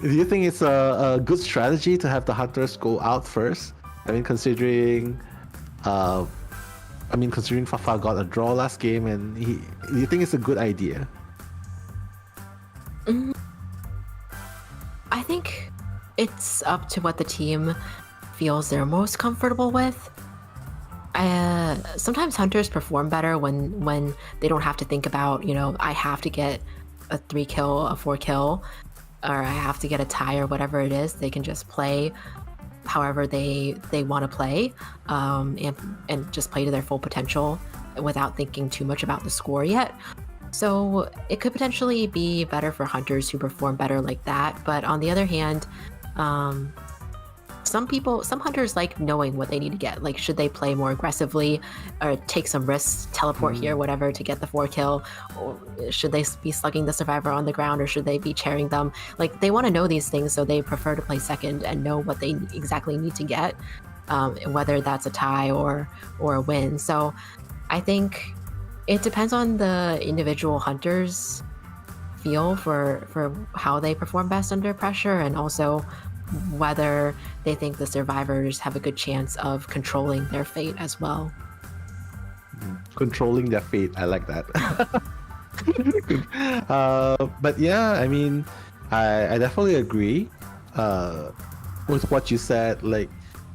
do you think it's a good strategy to have the hunters go out first? I mean, considering Fafa got a draw last game, and do you think it's a good idea? I think it's up to what the team feels they're most comfortable with. Sometimes hunters perform better when they don't have to think about, I have to get a 3 kill, a 4 kill, or I have to get a tie or whatever it is. They can just play however they want to play, and just play to their full potential without thinking too much about the score yet. So it could potentially be better for hunters who perform better like that. But on the other hand, some hunters like knowing what they need to get. Like, should they play more aggressively or take some risks, teleport here, whatever, to get the 4 kill? Or should they be slugging the survivor on the ground, or should they be chairing them? Like, they want to know these things, so they prefer to play second and know what they exactly need to get, whether that's a tie or a win. So I think it depends on the individual hunter's feel for how they perform best under pressure, and also whether they think the survivors have a good chance of controlling their fate as well. Controlling their fate, I like that. But yeah, I mean, I definitely agree with what you said, like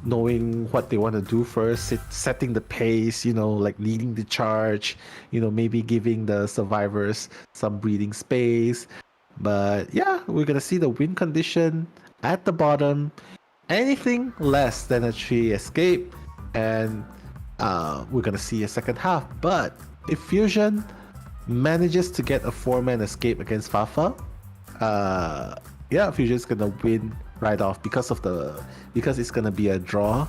knowing what they want to do first, setting the pace, like leading the charge, maybe giving the survivors some breathing space. But yeah, we're gonna see the win condition at the bottom. Anything less than a 3 escape, and we're gonna see a second half. But if Fusion manages to get a 4-man escape against Fafa, Fusion's gonna win right off because it's gonna be a draw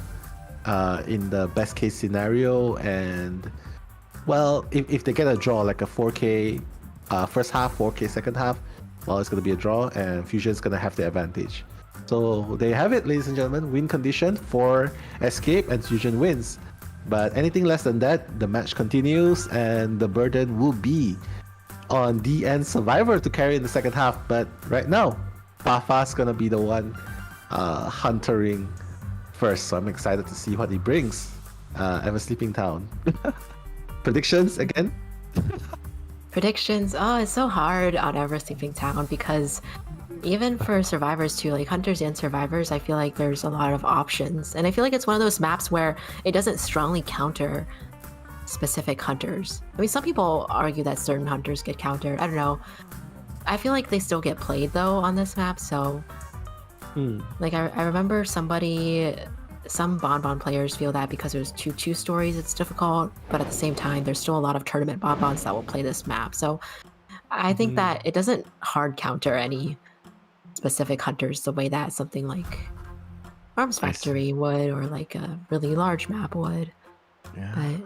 in the best case scenario. And well, if they get a draw, like a 4K first half, 4K second half, well, it's gonna be a draw, and Fusion's gonna have the advantage. So there you have it, ladies and gentlemen. Win condition for escape, and Fusion wins. But anything less than that, the match continues, and the burden will be on DN Survivor to carry in the second half. But right now, Fafa's gonna be the one huntering first. So I'm excited to see what he brings. Ever Sleeping Town. Predictions again? Predictions? Oh, it's so hard on Ever Sleeping Town, because even for survivors too, like hunters and survivors, I feel like there's a lot of options, and I feel like it's one of those maps where it doesn't strongly counter specific hunters. I mean, some people argue that certain hunters get countered. I don't know. I feel like they still get played though on this map. So like I remember some Bonbon players feel that because there's two stories, it's difficult, but at the same time there's still a lot of tournament Bonbons that will play this map. So I think that it doesn't hard counter any specific hunters the way that something like Arms Factory would, or like a really large map would. But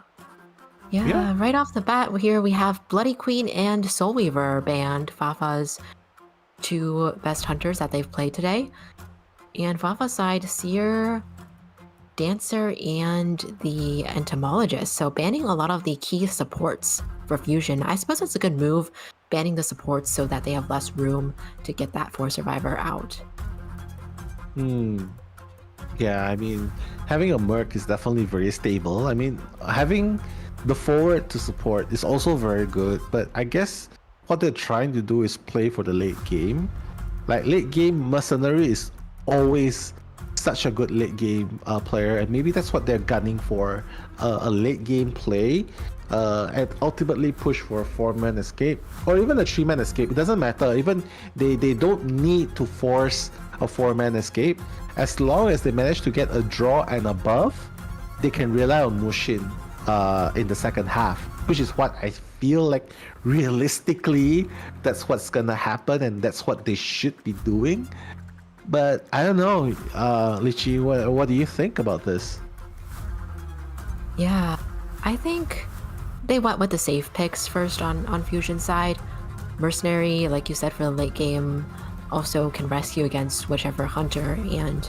right off the bat here we have Bloody Queen and Soul Weaver banned, Fafa's 2 best hunters that they've played today. And Fafa's side, Seer, Dancer, and the Entomologist. So banning a lot of the key supports for Fusion. I suppose it's a good move, banning the supports so that they have less room to get that 4 survivor out. Yeah, I mean, having a Merc is definitely very stable. I mean, having the forward to support is also very good, but I guess what they're trying to do is play for the late game. Like, late game Mercenary is always such a good late game player, and maybe that's what they're gunning for, a late game play, and ultimately push for a 4-man escape or even a 3-man escape. It doesn't matter. Even they don't need to force a 4-man escape. As long as they manage to get a draw and above, they can rely on Mushin in the second half, which is what I feel like realistically that's what's gonna happen, and that's what they should be doing. But I don't know, Lichi, what do you think about this? Yeah, I think they went with the safe picks first on Fusion's side. Mercenary, like you said, for the late game, also can rescue against whichever hunter, and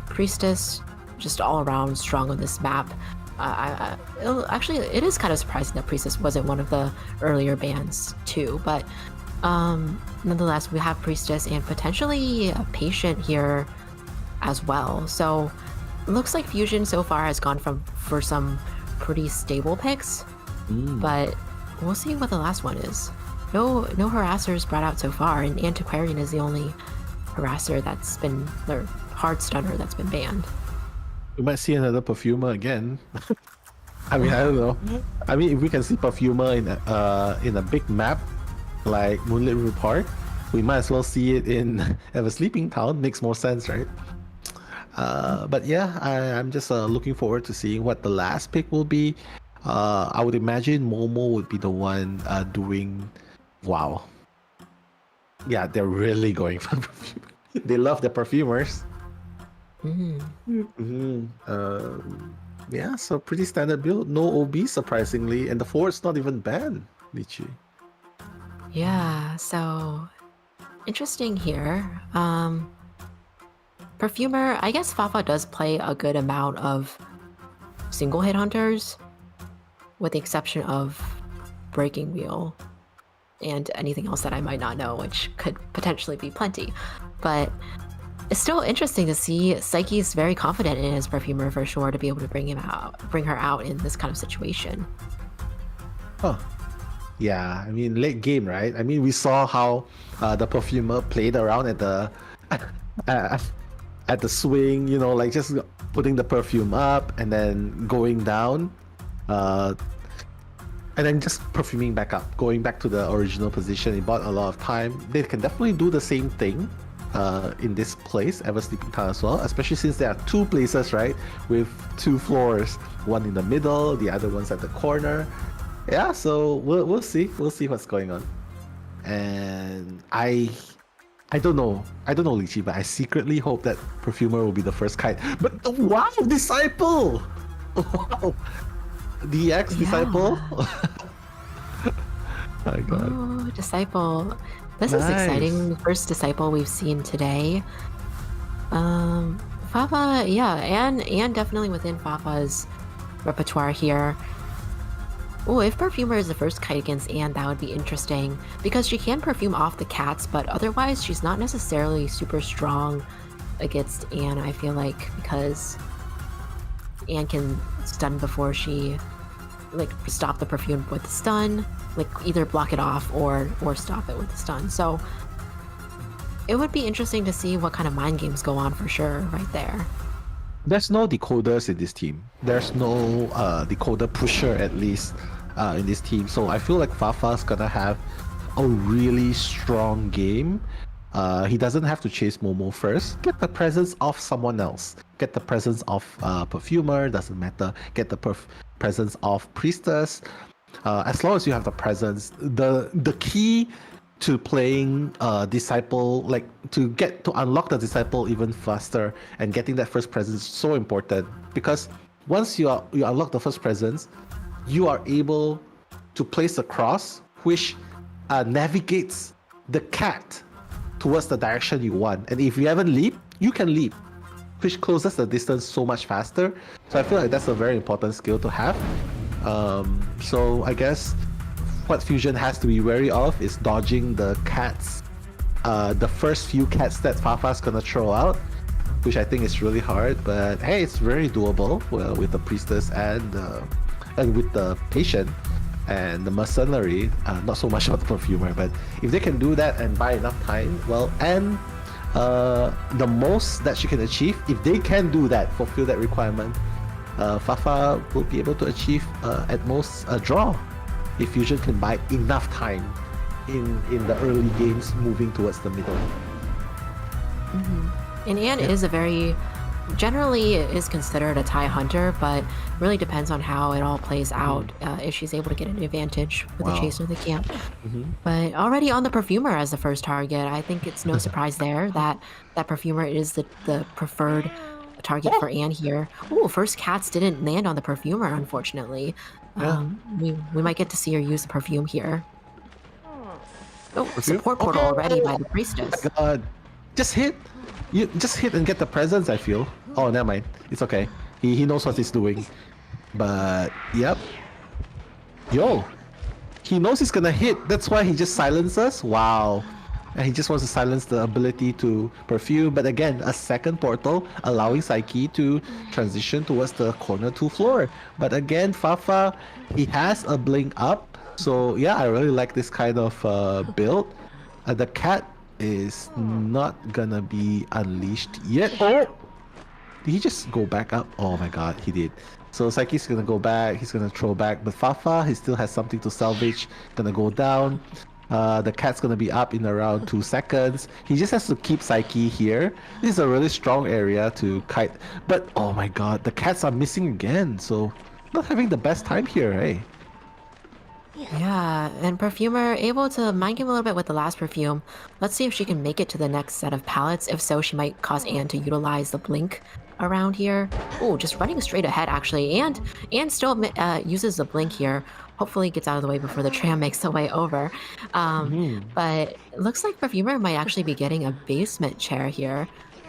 Priestess, just all around strong on this map. Actually, it is kind of surprising that Priestess wasn't one of the earlier bans too, but Nonetheless, we have Priestess and potentially a Patient here as well. So it looks like Fusion so far has gone for some pretty stable picks, but we'll see what the last one is. No harassers brought out so far, and Antiquarian is the only harasser that's been, or hard stunner that's been banned. We might see another Perfumer again. I mean, I don't know. I mean, if we can see Perfumer in a big map like Moonlit Rue Park, we might as well see it in Ever Sleeping Town. Makes more sense, right? But yeah, I'm just looking forward to seeing what the last pick will be. I would imagine Momo would be the one doing. Wow. Yeah, they're really going for perfume. They love the perfumers. Yeah, so pretty standard build. No OB, surprisingly, and the forward's not even banned, Lichi. Yeah, so interesting here. Perfumer, I guess Fafa does play a good amount of single hit hunters, with the exception of Breaking Wheel and anything else that I might not know, which could potentially be plenty. But it's still interesting to see Psyche's very confident in his Perfumer for sure to be able to bring her out in this kind of situation. Huh. Yeah, I mean, late game, right? I mean, we saw how the Perfumer played around at the at the swing, you know, like just putting the perfume up and then going down, and then just perfuming back up, going back to the original position. It bought a lot of time. They can definitely do the same thing in this place, Ever Sleeping Town as well, especially since there are two places, right, with two floors, one in the middle, the other one's at the corner. Yeah, so we'll see what's going on. And I don't know, Lichi, but I secretly hope that Perfumer will be the first kite. But wow, Disciple! Wow, DX Disciple. My God. Oh, Disciple. This is exciting. The first Disciple we've seen today. Fafa, yeah, and definitely within Fafa's repertoire here. Oh, if Perfumer is the first kite against Anne, that would be interesting, because she can perfume off the cats, but otherwise she's not necessarily super strong against Anne, I feel like, because Anne can stun before she, like, stop the perfume with the stun, like, either block it off or stop it with the stun. So it would be interesting to see what kind of mind games go on for sure right there. There's no decoders in this team. There's no decoder pusher, at least, in this team. So I feel like Fafa's gonna have a really strong game. He doesn't have to chase Momo first. Get the presence of someone else. Get the presence of Perfumer, doesn't matter. Get the presence of Priestess. As long as you have the presence, the key to playing Disciple, like to unlock the Disciple even faster and getting that first presence is so important, because once you unlock the first presence, you are able to place a cross which navigates the cat towards the direction you want. And if you haven't leap, you can leap, which closes the distance so much faster. So I feel like that's a very important skill to have. So I guess what Fusion has to be wary of is dodging the cats, the first few cats that Fafa's gonna throw out, which I think is really hard, but hey, it's very doable with the Priestess and with the Patient and the Mercenary. Not so much about the Perfumer, but if they can do that and buy enough time, well, and the most that she can achieve, if they can do that, fulfill that requirement, Fafa will be able to achieve at most a draw. If Fusion can buy enough time in the early games moving towards the middle. And Anne is generally is considered a tie hunter, but really depends on how it all plays out, if she's able to get an advantage with the chase or the camp. But already on the Perfumer as the first target, I think it's no surprise there that Perfumer is the preferred target for Anne here. Oh, first cats didn't land on the Perfumer, unfortunately. We might get to see her use the perfume here. Oh, support portal already by the Priestess. God, just hit! You just hit and get the presence, I feel. Oh, never mind. It's okay. He knows what he's doing. But yep. Yo, He knows he's gonna hit. That's why he just silences us. Wow. And he just wants to silence the ability to perfume. But again, a second portal allowing Psyche to transition towards the corner 2 floor. But again, Fafa, he has a blink up. So yeah, I really like this kind of build. The cat is not gonna be unleashed yet. Oh! Did he just go back up? Oh my god, he did. So Psyche's gonna go back, he's gonna throw back. But Fafa, he still has something to salvage. Gonna go down. The cat's gonna be up in around 2 seconds. He just has to keep Psyche here. This is a really strong area to kite. But oh my god, the cats are missing again. So not having the best time here, hey? Yeah, and Perfumer able to mind game a little bit with the last perfume. Let's see if she can make it to the next set of pallets. If so, she might cause Anne to utilize the blink around here. Oh, just running straight ahead actually, and still uses the blink here. Hopefully gets out of the way before the tram makes the way over. But it looks like Perfumer might actually be getting a basement chair here.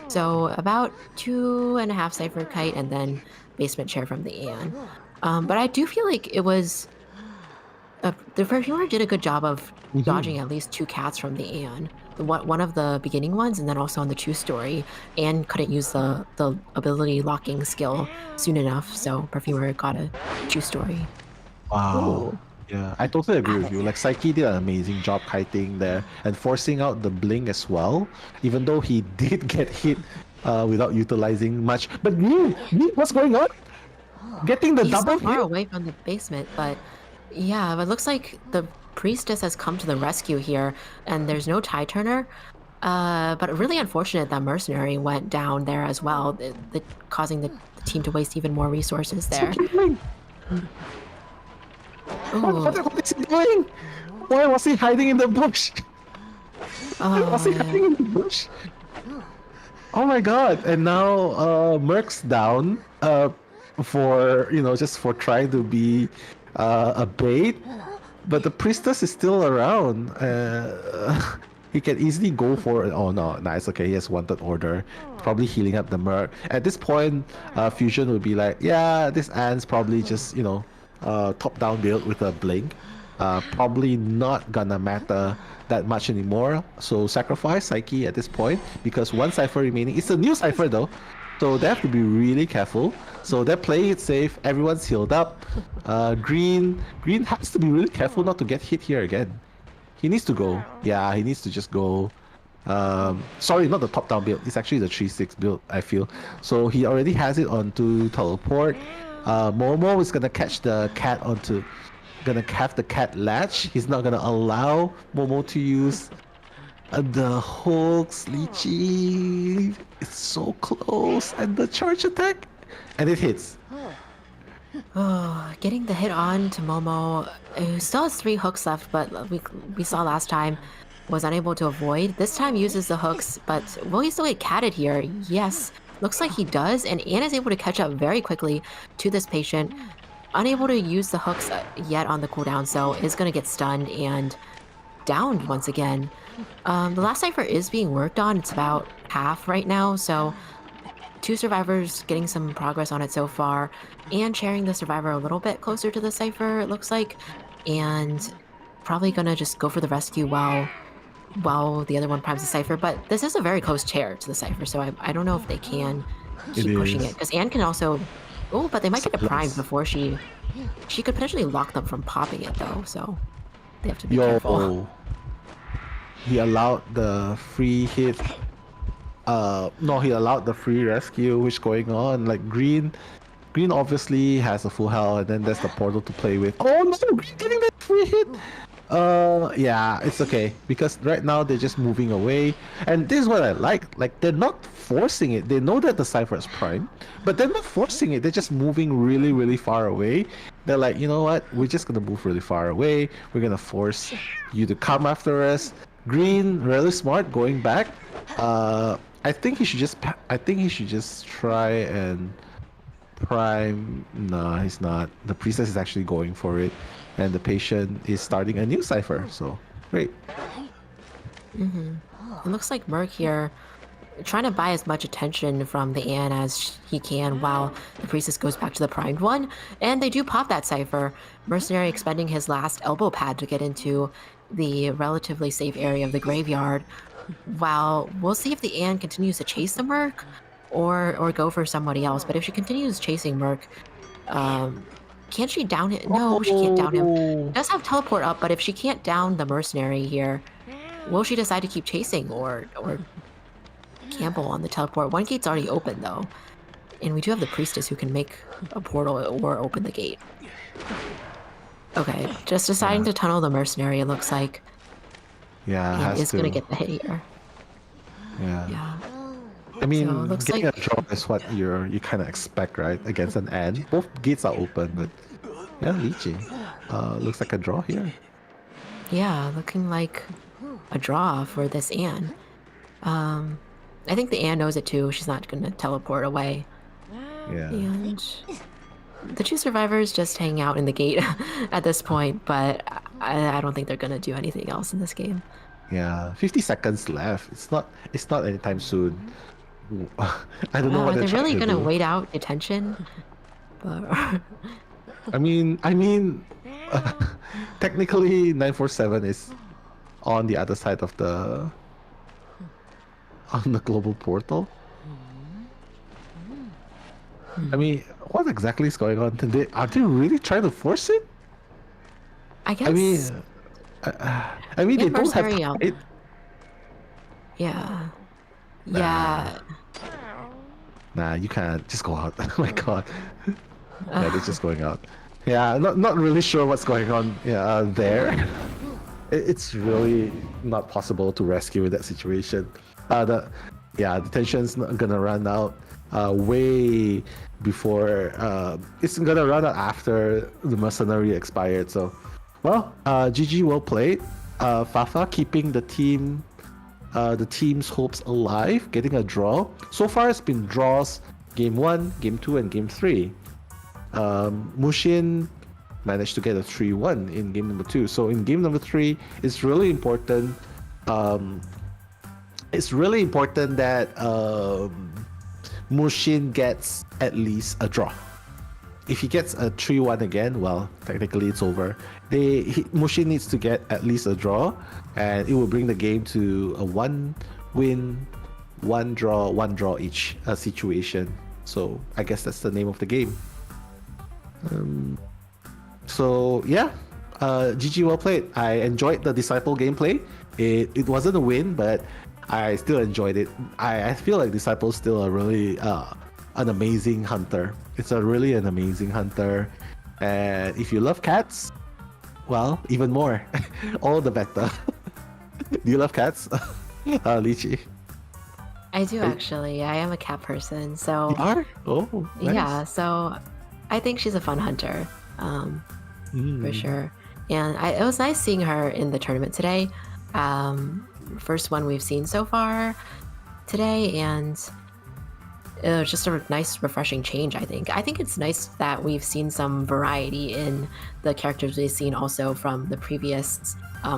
So about 2.5 Cypher Kite and then basement chair from the Anne. But I do feel like it was... the Perfumer did a good job of dodging at least 2 cats from the Anne. One of the beginning ones, and then also on the 2-story. Anne couldn't use the ability locking skill soon enough, so Perfumer got a 2-story. Wow. Ooh. Yeah, I totally agree with you. Like Psyche did an amazing job kiting there and forcing out the blink as well, even though he did get hit without utilizing much. But Green, what's going on? Getting the double hit? He's far away from the basement, but yeah, but it looks like the Priestess has come to the rescue here, and there's no tie turner. But really unfortunate that Mercenary went down there as well, causing the team to waste even more resources there. What is he doing? Why was he hiding in the bush? Why was he hiding in the bush? Oh my god! And now Merc's down for just for trying to be a bait, but the Priestess is still around. He can easily go for it. Oh no, nice. Okay, he has wanted order. Probably healing up the Merc. At this point, Fusion would be like, yeah, this Anne's probably just top-down build with a blink. Probably not gonna matter that much anymore. So sacrifice Psyche at this point because 1 Cypher remaining. It's a new Cypher though, so they have to be really careful. So they're playing it safe. Everyone's healed up. Green has to be really careful not to get hit here again. He needs to go. Yeah, he needs to just go. Sorry, not the top-down build. It's actually the 3-6 build, I feel. So he already has it onto teleport. Momo is gonna catch the cat gonna have the cat latch. He's not gonna allow Momo to use the hooks. Lychee. It's so close, and the charge attack, and it hits. Oh, getting the hit on to Momo. Who still has 3 hooks left, but we saw last time was unable to avoid. This time uses the hooks, but will he still get catted here? Yes. Looks like he does, and Anne is able to catch up very quickly to this patient. Unable to use the hooks yet on the cooldown, so is going to get stunned and downed once again. The last Cypher is being worked on. It's about half right now, so 2 survivors getting some progress on it so far. And sharing the survivor a little bit closer to the Cypher, it looks like. And probably going to just go for the rescue while the other one primes the Cypher, but this is a very close chair to the Cypher, so I don't know if they can keep pushing it, because Anne can also... Oh, but they might get it primed before she could potentially lock them from popping it, though, so they have to be careful. He allowed the free hit. No, he allowed the free rescue, which is going on. Like, Green obviously has a full health, and then there's the portal to play with. Oh no, Green getting that free hit! Yeah, it's okay because right now they're just moving away, and this is what I like. Like, they're not forcing it. They know that the Cypher is prime, but they're not forcing it. They're just moving really, really far away. They're like, you know what? We're just gonna move really far away. We're gonna force you to come after us. Green, really smart, going back. I think he should just try and prime. No, he's not. The Priestess is actually going for it. And the patient is starting a new Cypher, so great. It looks like Merc here trying to buy as much attention from the Anne as he can while the priestess goes back to the primed one. And they do pop that cipher. Mercenary expending his last elbow pad to get into the relatively safe area of the graveyard. While we'll see if the Anne continues to chase the Merc or go for somebody else. But if she continues chasing Merc, can't she down it? No, she can't down him. She does have teleport up, but if she can't down the mercenary here, will she decide to keep chasing or gamble on the teleport? One gate's already open though, and we do have the priestess who can make a portal or open the gate. Okay, just deciding to tunnel the mercenary. It looks like. Yeah, and is gonna get the hit here. Yeah. I mean, So it looks getting like- a draw is what you kind of expect, right? Against an end. Both gates are open, but yeah, Lychee. Looks like a draw here. Yeah, looking like a draw for this Anne. I think the Anne knows it too. She's not gonna teleport away. Yeah. And the two survivors just hang out in the gate at this point, but I don't think they're gonna do anything else in this game. Yeah, 50 seconds left. It's not anytime soon. I don't know Wow, what are they're they really trying to gonna do. wait out detention? But I mean, technically 947 is on the other side of the global portal. I mean, what exactly is going on? Are they really trying to force it? I guess. I mean, they Get don't have mercenary out. it. Yeah. Yeah. Nah, you can't just go out. Oh my god. Yeah, they're just going out. Yeah, not really sure what's going on there. It's really not possible to rescue in that situation. The tension's not gonna run out way before. It's gonna run out after the mercenary expired. So, well, GG, well played. Fafa keeping the team's hopes alive, getting a draw. So far, it's been draws: game 1, game 2, and game 3. Mushin managed to get a 3-1 in game number 2. So in game number 3, it's really important. It's really important that Mushin gets at least a draw. If he gets a 3-1 again, well, technically it's over. Mushin needs to get at least a draw, and it will bring the game to a 1-win, 1-draw each situation. So I guess that's the name of the game. So yeah, GG, well played. I enjoyed the Disciple gameplay. It wasn't a win, but I still enjoyed it. I feel like Disciple's still a really an amazing hunter. It's really an amazing hunter, and if you love cats, well, even more. All the better. Do you love cats, Lychee? I do actually. I am a cat person, so. You are? Oh, nice. Yeah. So, I think she's a fun hunter, for sure. And it was nice seeing her in the tournament today. First one we've seen so far today, and it was just a nice, refreshing change. I think it's nice that we've seen some variety in the characters we've seen also from the previous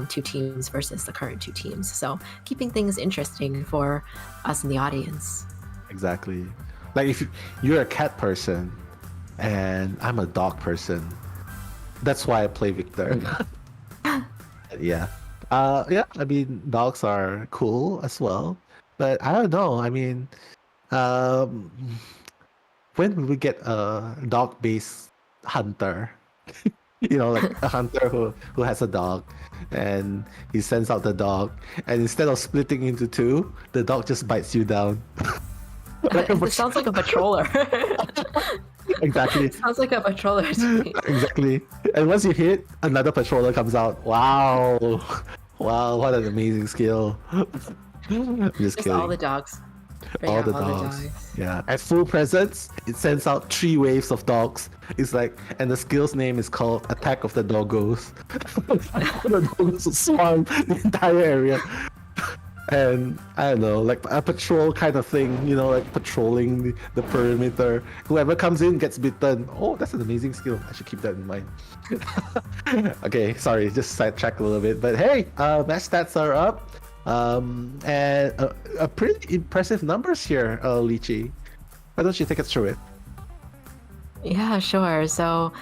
two teams versus the current two teams. So keeping things interesting for us in the audience. Exactly. Like if you're a cat person and I'm a dog person, that's why I play Victor. Yeah. I mean, dogs are cool as well, but I don't know. I mean, when will we get a dog-based hunter? Like a hunter who has a dog, and he sends out the dog, and instead of splitting into two, the dog just bites you down. It sounds like a patroller. Exactly. It sounds like a patroller to me. Exactly. And once you hit, another patroller comes out. Wow, what an amazing skill. Just kidding. All the dogs. All the dogs. Yeah. At full presence, it sends out 3 waves of dogs. It's like, and the skill's name is called Attack of the Doggos. The doggos swarm the entire area. And I don't know, like a patrol kind of thing, like patrolling the perimeter. Whoever comes in gets bitten. Oh, that's an amazing skill. I should keep that in mind. Okay, sorry, just sidetrack a little bit. But hey, match stats are up. And a pretty impressive numbers here, Lychee. Why don't you take us through it? Yeah, sure. So,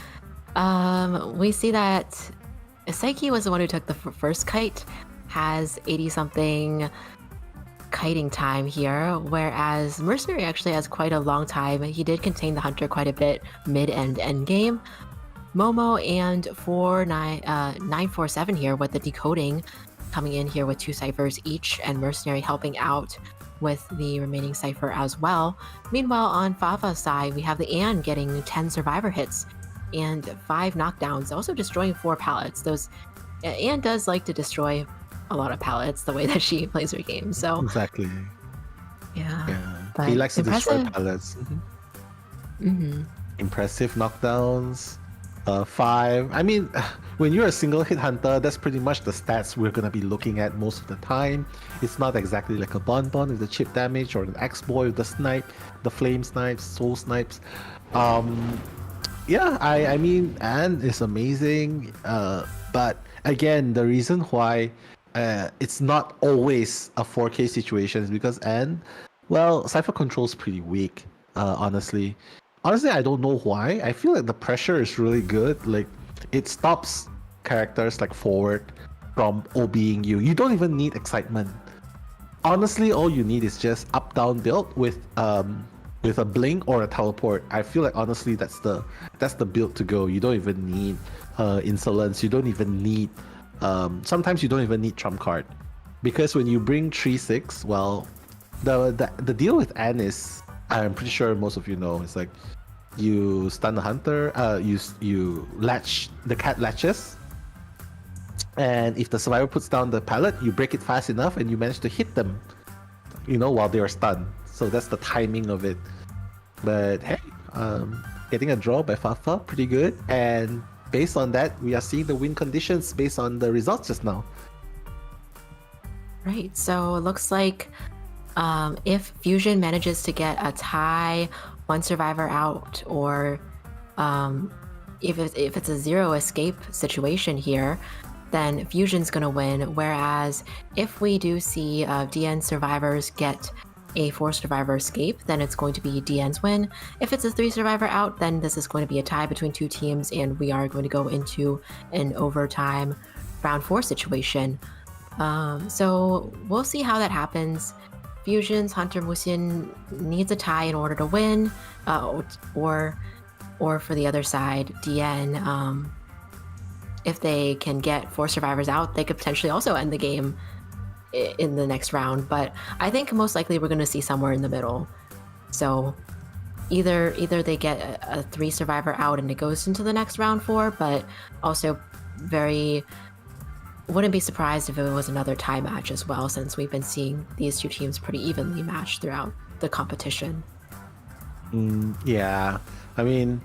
we see that Saiki was the one who took the first kite, has 80 something kiting time here, whereas Mercenary actually has quite a long time. He did contain the Hunter quite a bit mid and end game. Momo and 947 here with the decoding coming in here with 2 ciphers each, and Mercenary helping out with the remaining cipher as well. Meanwhile, on Fava's side, we have the Anne getting 10 survivor hits and 5 knockdowns, also destroying 4 pallets. Anne does like to destroy a lot of pallets the way that she plays her game. So exactly. Yeah. But he likes to destroy pallets. Impressive knockdowns. 5. I mean, when you're a single hit hunter, that's pretty much the stats we're gonna be looking at most of the time. It's not exactly like a Bonbon with the chip damage or an X-Boy with the snipe, the flame snipes, soul snipes. Yeah, I mean, Anne is amazing. But again, the reason why it's not always a 4K situation is because Anne, well, Cypher control's pretty weak, honestly. Honestly, I don't know why. I feel like the pressure is really good. Like, it stops characters like Forward from OBing you. You don't even need excitement. Honestly, all you need is just up-down build with a blink or a teleport. I feel like honestly that's the build to go. You don't even need insolence. You don't even need sometimes you don't even need trump card, because when you bring 3/6, well, the deal with Anne is, I'm pretty sure most of you know, it's like you stun the hunter, you latch, the cat latches, and if the survivor puts down the pallet, you break it fast enough and you manage to hit them, while they are stunned. So that's the timing of it. But hey, getting a draw by Fafa, pretty good. And based on that, we are seeing the win conditions based on the results just now. Right, so it looks like if Fusion manages to get a tie, 1 survivor out, or if it's a 0 escape situation here, then Fusion's gonna win. Whereas if we do see DN survivors get a 4 survivor escape, then it's going to be DN's win. If it's a 3 survivor out, then this is going to be a tie between 2 teams, and we are going to go into an overtime round 4 situation. So we'll see how that happens. Fusion's Hunter Musin needs a tie in order to win, or for the other side, DN, if they can get 4 survivors out, they could potentially also end the game in the next round. But I think most likely we're going to see somewhere in the middle. So either they get a 3 survivor out and it goes into the next round 4, but also wouldn't be surprised if it was another tie match as well, since we've been seeing these 2 teams pretty evenly matched throughout the competition. Yeah, I mean,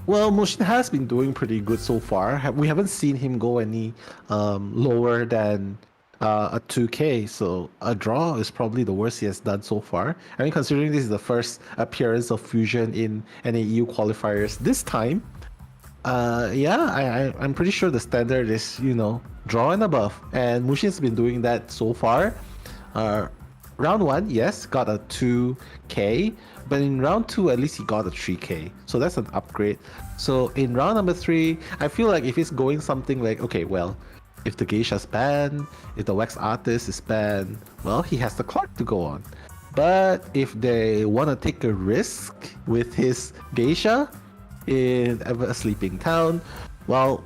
well, Mushin has been doing pretty good so far. We haven't seen him go any lower than a 2K, so a draw is probably the worst he has done so far. I mean, considering this is the first appearance of Fusion in NAEU qualifiers this time, yeah, I'm pretty sure the standard is, draw and above, and Mushin's been doing that so far. Round 1, yes, got a 2K, but in round 2, at least he got a 3K, so that's an upgrade. So in round number 3, I feel like if it's going something like, okay, well, if the Geisha's banned, if the Wax Artist is banned, well, he has the Clark to go on. But if they want to take a risk with his Geisha in a sleeping town, well,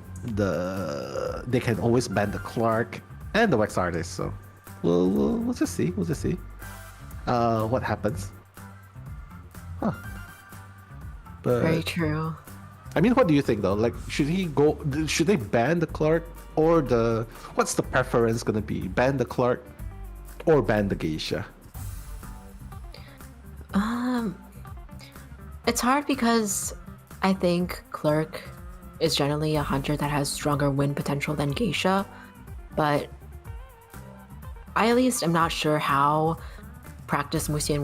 they can always ban the Clark and the Wax Artist. So we'll just see. We'll just see what happens. Huh. But, very true. I mean, what do you think though? Like, should they ban the Clark, or what's the preference gonna be? Ban the Clark or ban the Geisha? It's hard because I think Clerk is generally a hunter that has stronger win potential than Geisha, but I at least am not sure how practiced Musian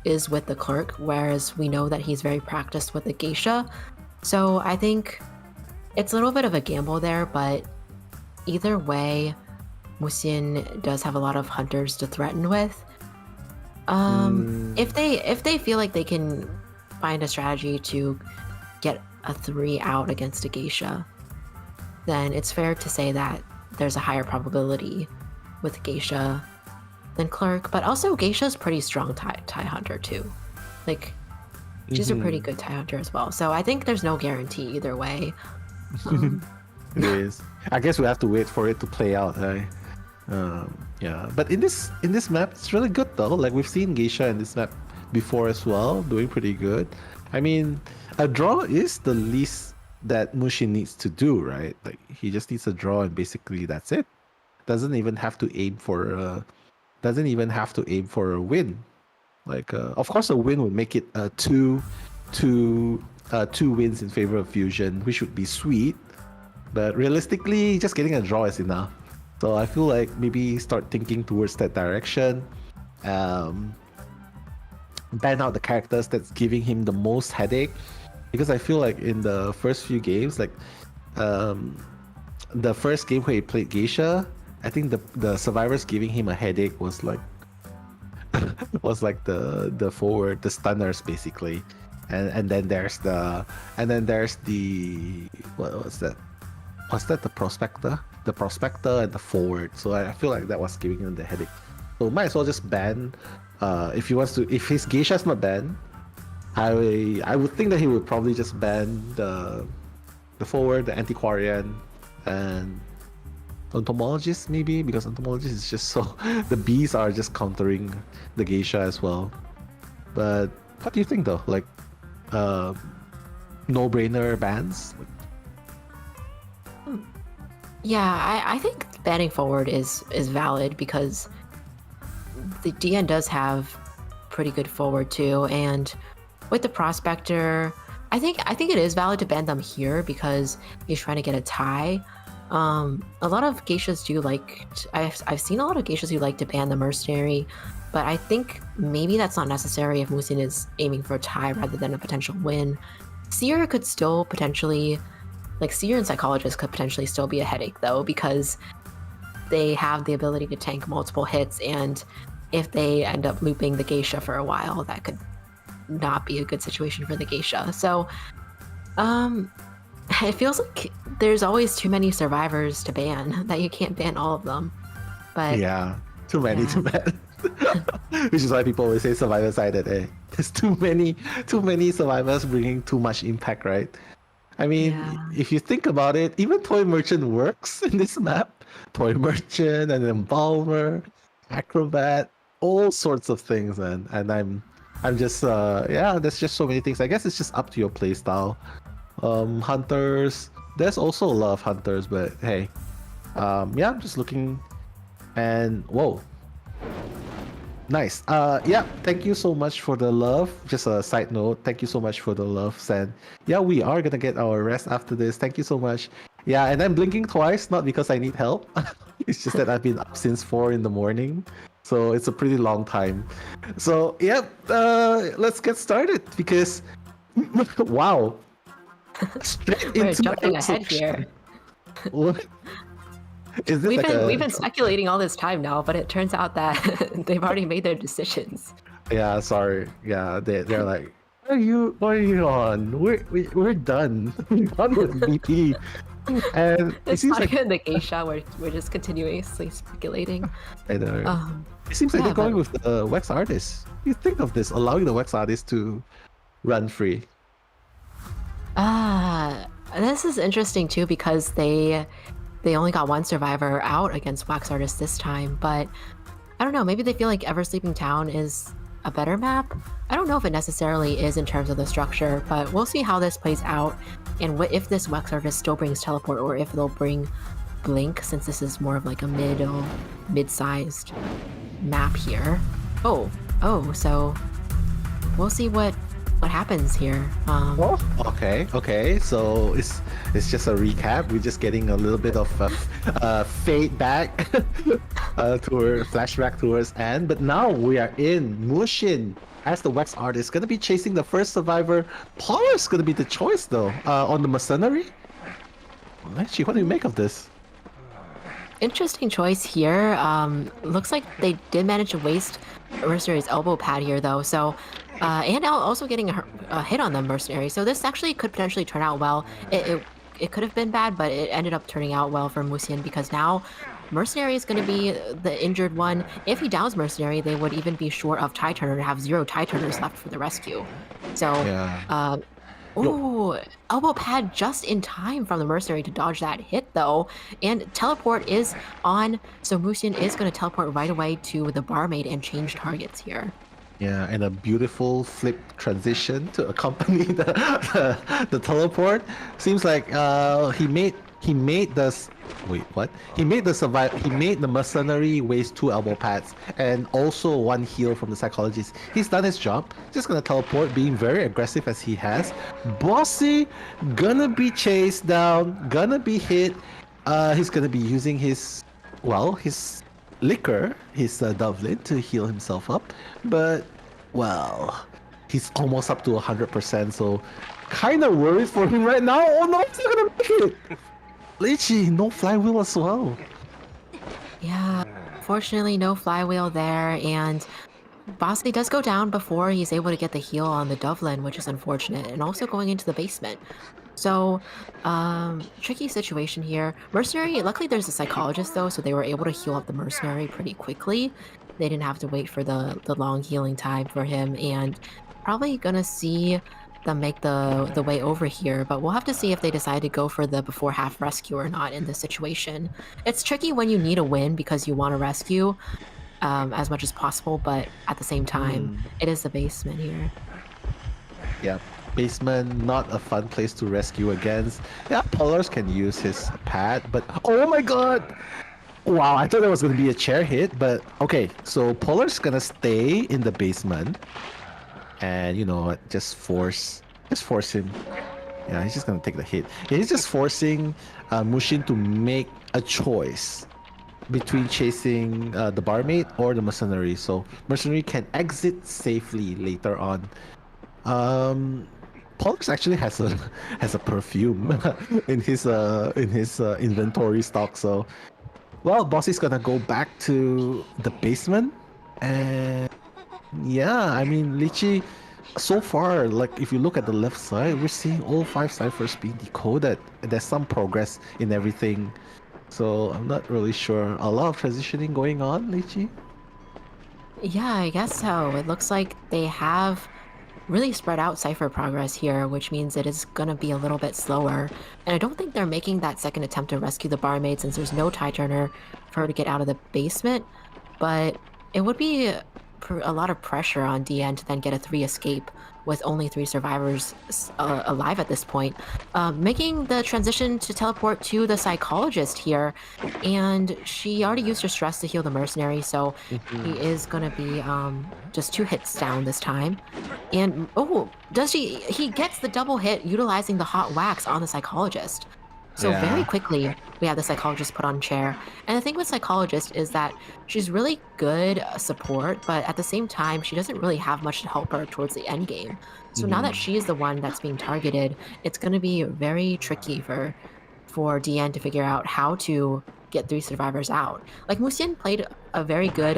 is with the Clerk, whereas we know that he's very practiced with the Geisha. So I think it's a little bit of a gamble there, but either way, Musin does have a lot of hunters to threaten with. If they feel like they can find a strategy to get a 3 out against a geisha, then it's fair to say that there's a higher probability with geisha than clerk. But also geisha's pretty strong tie hunter too. Like she's a pretty good tie hunter as well. So I think there's no guarantee either way. It is. I guess we have to wait for it to play out, right? Yeah, but in this map, it's really good though. Like we've seen geisha in this map before as well, doing pretty good. I mean, a draw is the least that Mushin needs to do, right? Like he just needs a draw, and basically that's it. Doesn't even have to aim for a win. Like, of course, a win would make it two wins in favor of Fusion, which would be sweet. But realistically, just getting a draw is enough. So I feel like maybe start thinking towards that direction. Ban out the characters that's giving him the most headache, because I feel like in the first few games, like the first game where he played geisha, I think the survivors giving him a headache was like the forward, the stunners basically, and then there's the what was that? Was that the prospector? The prospector and the forward. So I feel like that was giving him the headache. So might as well just ban. If he wants to, if his geisha's not banned, I would think that he would probably just ban the forward, the antiquarian, and entomologist maybe, because entomologist is just so the bees are just countering the geisha as well. But what do you think though? Like, no-brainer bans? Yeah, I think banning forward is valid, because the DN does have pretty good forward too, and with the prospector, I think it is valid to ban them here because he's trying to get a tie. A lot of geishas do like I've seen a lot of geishas who like to ban the mercenary, but I think maybe that's not necessary if Musin is aiming for a tie rather than a potential win. Seer could still potentially, like Seer and Psychologist could potentially still be a headache though, because they have the ability to tank multiple hits, and if they end up looping the geisha for a while, that could not be a good situation for the geisha. So it feels like there's always too many survivors to ban, that you can't ban all of them. But yeah, too many to ban. Which is why people always say survivor sided. There's too many survivors bringing too much impact, right? I mean, if you think about it, even Toy Merchant works in this map. Toy Merchant and Embalmer, Acrobat, all sorts of things, man. And I'm just there's just so many things. I guess it's just up to your playstyle. Hunters, there's also a lot of hunters, but hey, I'm just looking, and whoa, nice. Thank you so much for the love. Just a side note, thank you so much for the love, San. Yeah, we are gonna get our rest after this. Thank you so much. Yeah, and I'm blinking twice, not because I need help. It's just that I've been up since 4 a.m, so it's a pretty long time. So let's get started, because wow, straight we're into jumping ahead here. What? Is this We've been speculating all this time now, but it turns out that they've already made their decisions. Yeah, sorry. Yeah, they're like, what are you on? We're done. We're done with BP. And it's not even the geisha. We're just continuously speculating. I know. It seems like they're going with the wax artist. You think of this, allowing the wax artist to run free. This is interesting too, because they only got one survivor out against wax artist this time, but I don't know, maybe they feel like Ever Sleeping Town is a better map. I don't know if it necessarily is in terms of the structure, but we'll see how this plays out, and if this wax artist still brings teleport, or if they'll bring blink, since this is more of like a mid-sized map here. So we'll see what happens here. Okay. So it's just a recap. We're just getting a little bit of fade back to our flashback towards end. But now we are in Mushin as the wax artist, gonna be chasing the first survivor. Paula's gonna be the choice though on the mercenary. Actually, what do you make of this? Interesting choice here. Looks like they did manage to waste Mercenary's elbow pad here, though. So, and also getting a hit on the Mercenary. So this actually could potentially turn out well. It could have been bad, but it ended up turning out well for Musian because now Mercenary is going to be the injured one. If he downs Mercenary, they would even be short of tie turner and have 0 tie turners left for the rescue. So, Yeah. ooh, elbow pad just in time from the Mercenary to dodge that hit, though. And teleport is on, so Musian is going to teleport right away to the barmaid and change targets here. Yeah, and a beautiful flip transition to accompany the teleport. Seems like he made the wait, what? He made the mercenary waste 2 elbow pads and also 1 heal from the psychologist. He's done his job. Just gonna teleport, being very aggressive as he has. Bossy gonna be chased down, gonna be hit. He's gonna be using his liquor, his Dublin, to heal himself up, but well, he's almost up to 100%, so kind of worried for him right now. Oh no, he's not gonna make it. Lychee, no flywheel as well. Yeah, fortunately no flywheel there, and Bosley does go down before he's able to get the heal on the Dublin, which is unfortunate, and also going into the basement. So, tricky situation here. Mercenary, luckily there's a psychologist though, so they were able to heal up the Mercenary pretty quickly. They didn't have to wait for the long healing time for him, and probably gonna see them make the way over here, but we'll have to see if they decide to go for the before half rescue or not in this situation. It's tricky when you need a win because you want to rescue as much as possible, but at the same time, it is the basement here. Yeah, basement, not a fun place to rescue against. Yeah, Polars can use his pad, but oh my god! Wow, I thought there was going to be a chair hit, but okay, so Polar's gonna stay in the basement. And you know what, just force him. Yeah, he's just gonna take the hit. Yeah, he's just forcing Mushin to make a choice between chasing the barmaid or the mercenary. So mercenary can exit safely later on. Pollux actually has a perfume in his inventory stock. So, well, Bossy's gonna go back to the basement, and yeah, I mean, Lychee, so far, like, if you look at the left side, we're seeing all 5 ciphers being decoded. There's some progress in everything. So, I'm not really sure. A lot of transitioning going on, Lychee? Yeah, I guess so. It looks like they have really spread out cipher progress here, which means it is going to be a little bit slower. And I don't think they're making that second attempt to rescue the barmaid since there's no tie turner for her to get out of the basement. But it would be a lot of pressure on DN to then get a 3 escape with only 3 survivors alive at this point. Making the transition to teleport to the psychologist here, and she already used her stress to heal the mercenary, so he is gonna be just 2 hits down this time. And oh, he gets the double hit utilizing the hot wax on the psychologist. So very quickly, we have the psychologist put on chair. And the thing with psychologist is that she's really good support, but at the same time, she doesn't really have much to help her towards the end game. So now that she is the one that's being targeted, it's going to be very tricky for DN to figure out how to get 3 survivors out. Like, Musian played a very good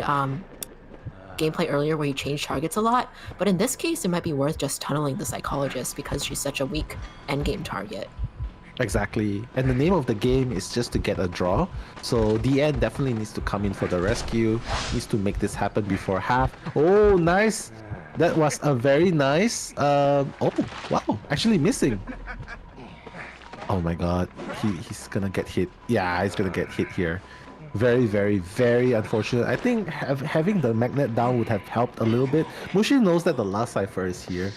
gameplay earlier where he changed targets a lot, but in this case, it might be worth just tunneling the psychologist because she's such a weak endgame target. Exactly. And the name of the game is just to get a draw. So DN definitely needs to come in for the rescue, needs to make this happen before half. Oh, nice. That was a very nice... oh, wow. Actually missing. Oh my god. He's gonna get hit. Yeah, he's gonna get hit here. Very, very, very unfortunate. I think having the magnet down would have helped a little bit. Mushi knows that the last cipher is here.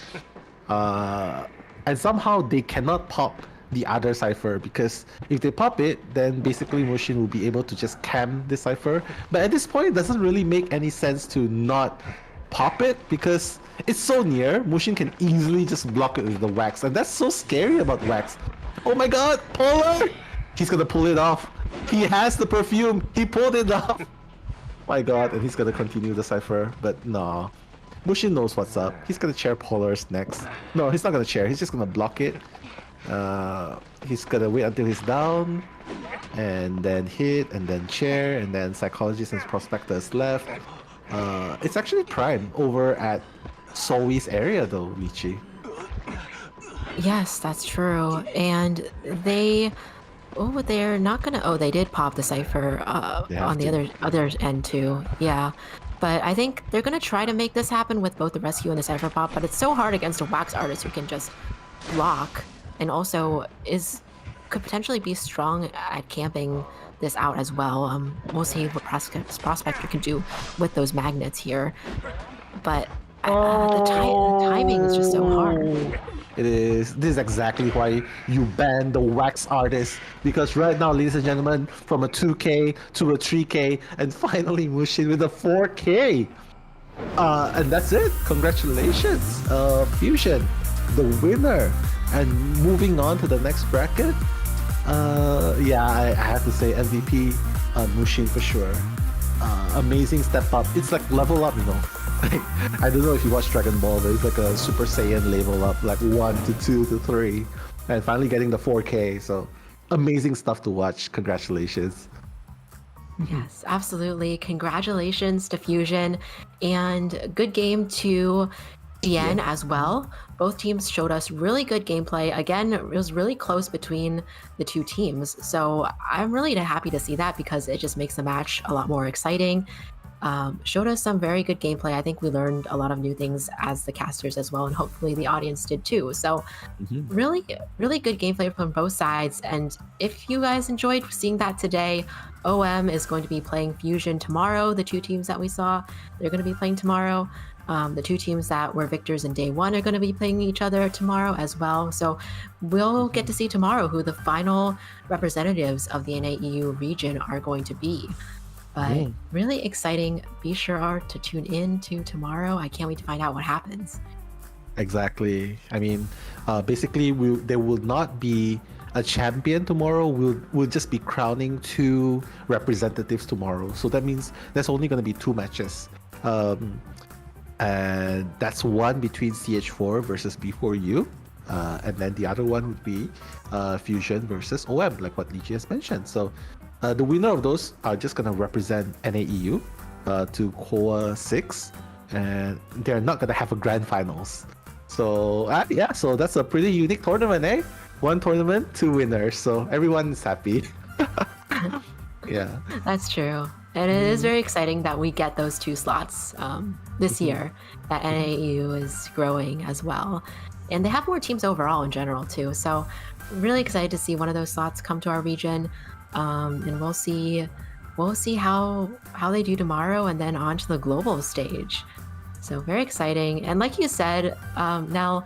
And somehow they cannot pop the other cipher, because if they pop it, then basically Mushin will be able to just cam the cipher. But at this point, it doesn't really make any sense to not pop it because it's so near. Mushin can easily just block it with the wax, and that's so scary about wax. Oh my god, Polar! He's gonna pull it off. He has the perfume. He pulled it off. My god, and he's gonna continue the cipher, but no. Mushin knows what's up. He's gonna chair Polar's next. No, he's not gonna chair. He's just gonna block it. He's gonna wait until he's down. and then hit, and then chair, and then psychologist and prospector is left. It's actually prime over at Solwy's area though, Lichi. Yes, that's true. And they're not gonna. Oh, they did pop the cipher on the other end too. Yeah, but I think they're gonna try to make this happen with both the rescue and the cipher pop. But it's so hard against a wax artist who can just block and also could potentially be strong at camping this out as well. We'll see what prospector can do with those magnets here, but the timing is just so hard. This is exactly why you ban the wax artist, because right now, ladies and gentlemen, from a 2K to a 3K, and finally Mushin with a 4K. And that's it. Congratulations, Fusion, the winner. And moving on to the next bracket. Yeah, I have to say MVP Mushin for sure. Amazing step up. It's like level up, you know. I don't know if you watch Dragon Ball, but it's like a Super Saiyan level up, like 1 to 2 to 3, and finally getting the 4K. So amazing stuff to watch. Congratulations. Yes, absolutely. Congratulations to Fusion, and good game to DN as well. Both teams showed us really good gameplay. Again, it was really close between the two teams. So I'm really happy to see that because it just makes the match a lot more exciting. Showed us some very good gameplay. I think we learned a lot of new things as the casters as well, and hopefully the audience did too. So really, really good gameplay from both sides. And if you guys enjoyed seeing that today, OM is going to be playing Fusion tomorrow. The two teams that we saw, they're going to be playing tomorrow. The two teams that were victors in day one are going to be playing each other tomorrow as well. So we'll get to see tomorrow who the final representatives of the NAEU region are going to be. But really exciting. Be sure to tune in to tomorrow. I can't wait to find out what happens. Exactly. I mean, basically, there will not be a champion tomorrow. We'll just be crowning 2 representatives tomorrow. So that means there's only going to be 2 matches. And that's one between CH4 versus B4U. And then the other one would be Fusion versus OM, like what Lichi has mentioned. So the winner of those are just going to represent NAEU to COA 6. And they're not going to have a grand finals. So yeah, so that's a pretty unique tournament, eh? 1 tournament, 2 winners. So everyone is happy. Yeah. That's true. And it is very exciting that we get those 2 slots this year, that NAEU is growing as well. And they have more teams overall in general too. So really excited to see one of those slots come to our region. And we'll see how they do tomorrow and then on to the global stage. So very exciting. And like you said, Nell,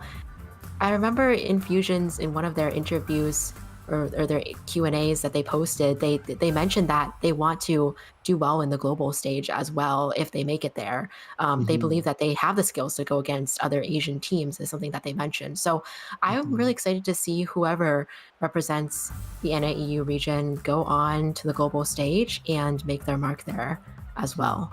I remember in Fusions, in one of their interviews or their Q&As that they posted, they mentioned that they want to do well in the global stage as well if they make it there. They believe that they have the skills to go against other Asian teams is something that they mentioned. So I'm really excited to see whoever represents the NAEU region go on to the global stage and make their mark there as well.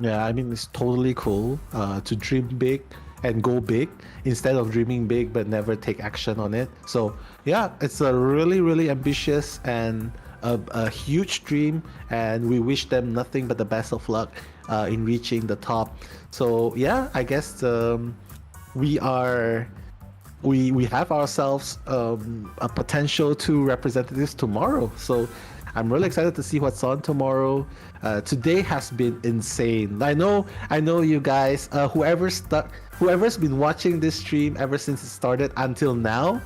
Yeah, I mean, it's totally cool to dream big and go big instead of dreaming big but never take action on it. So yeah, it's a really, really ambitious and a huge dream, and we wish them nothing but the best of luck in reaching the top. So yeah, I guess we have ourselves a potential 2 representatives tomorrow. So I'm really excited to see what's on tomorrow. Today has been insane. I know you guys, whoever's been watching this stream ever since it started until now,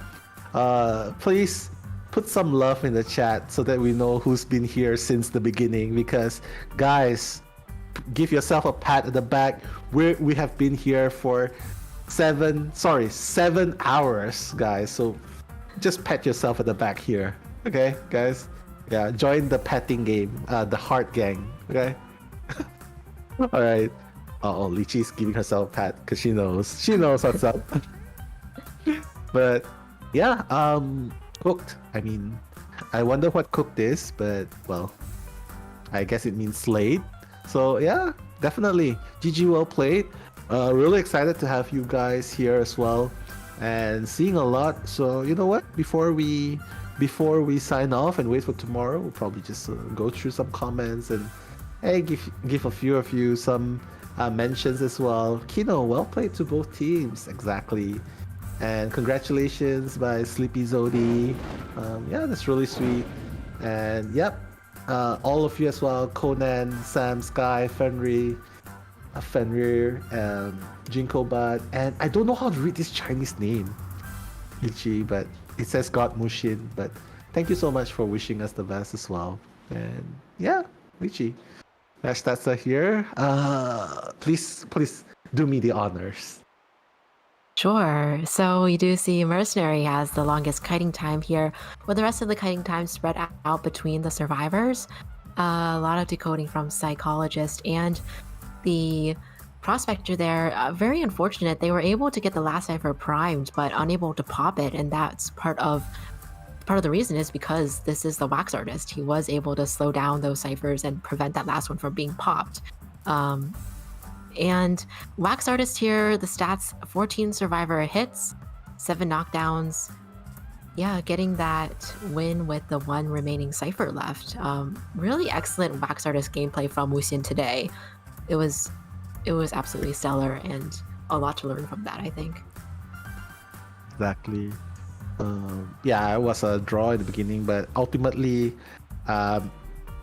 please put some love in the chat so that we know who's been here since the beginning, because guys, give yourself a pat at the back. We have been here for 7 hours, guys. So just pat yourself at the back here. Okay, guys? Yeah, join the patting game, the heart gang. Okay? All right. Oh, Lichi's giving herself a pat because she knows what's up. But yeah, cooked. I mean, I wonder what cooked is, but well, I guess it means slayed. So yeah, definitely GG, well played. Really excited to have you guys here as well, and seeing a lot. So you know what? Before we before we sign off and wait for tomorrow, we'll probably just go through some comments and hey, give a few of you some mentions as well. Kino, well played to both teams, exactly. And congratulations by Sleepy Zodi. Yeah, that's really sweet. And yep, all of you as well, Conan, Sam, Sky, Fenrir, Jinko Bud, and I don't know how to read this Chinese name, Ichi, but it says God Mushin. But thank you so much for wishing us the best as well. And yeah, Ichi, match stats are here. Please do me the honors. Sure. So we do see Mercenary has the longest kiting time here, with the rest of the kiting time spread out between the survivors. A lot of decoding from Psychologist and the Prospector there. Very unfortunate. They were able to get the last cipher primed, but unable to pop it, and that's part of the reason is because this is the Wax Artist. He was able to slow down those ciphers and prevent that last one from being popped. And Wax Artist here, the stats, 14 survivor hits, 7 knockdowns. Yeah, getting that win with the 1 remaining cipher left. Really excellent Wax Artist gameplay from Wuxian today. It was absolutely stellar and a lot to learn from that, I think. Exactly. Yeah, it was a draw in the beginning, but ultimately,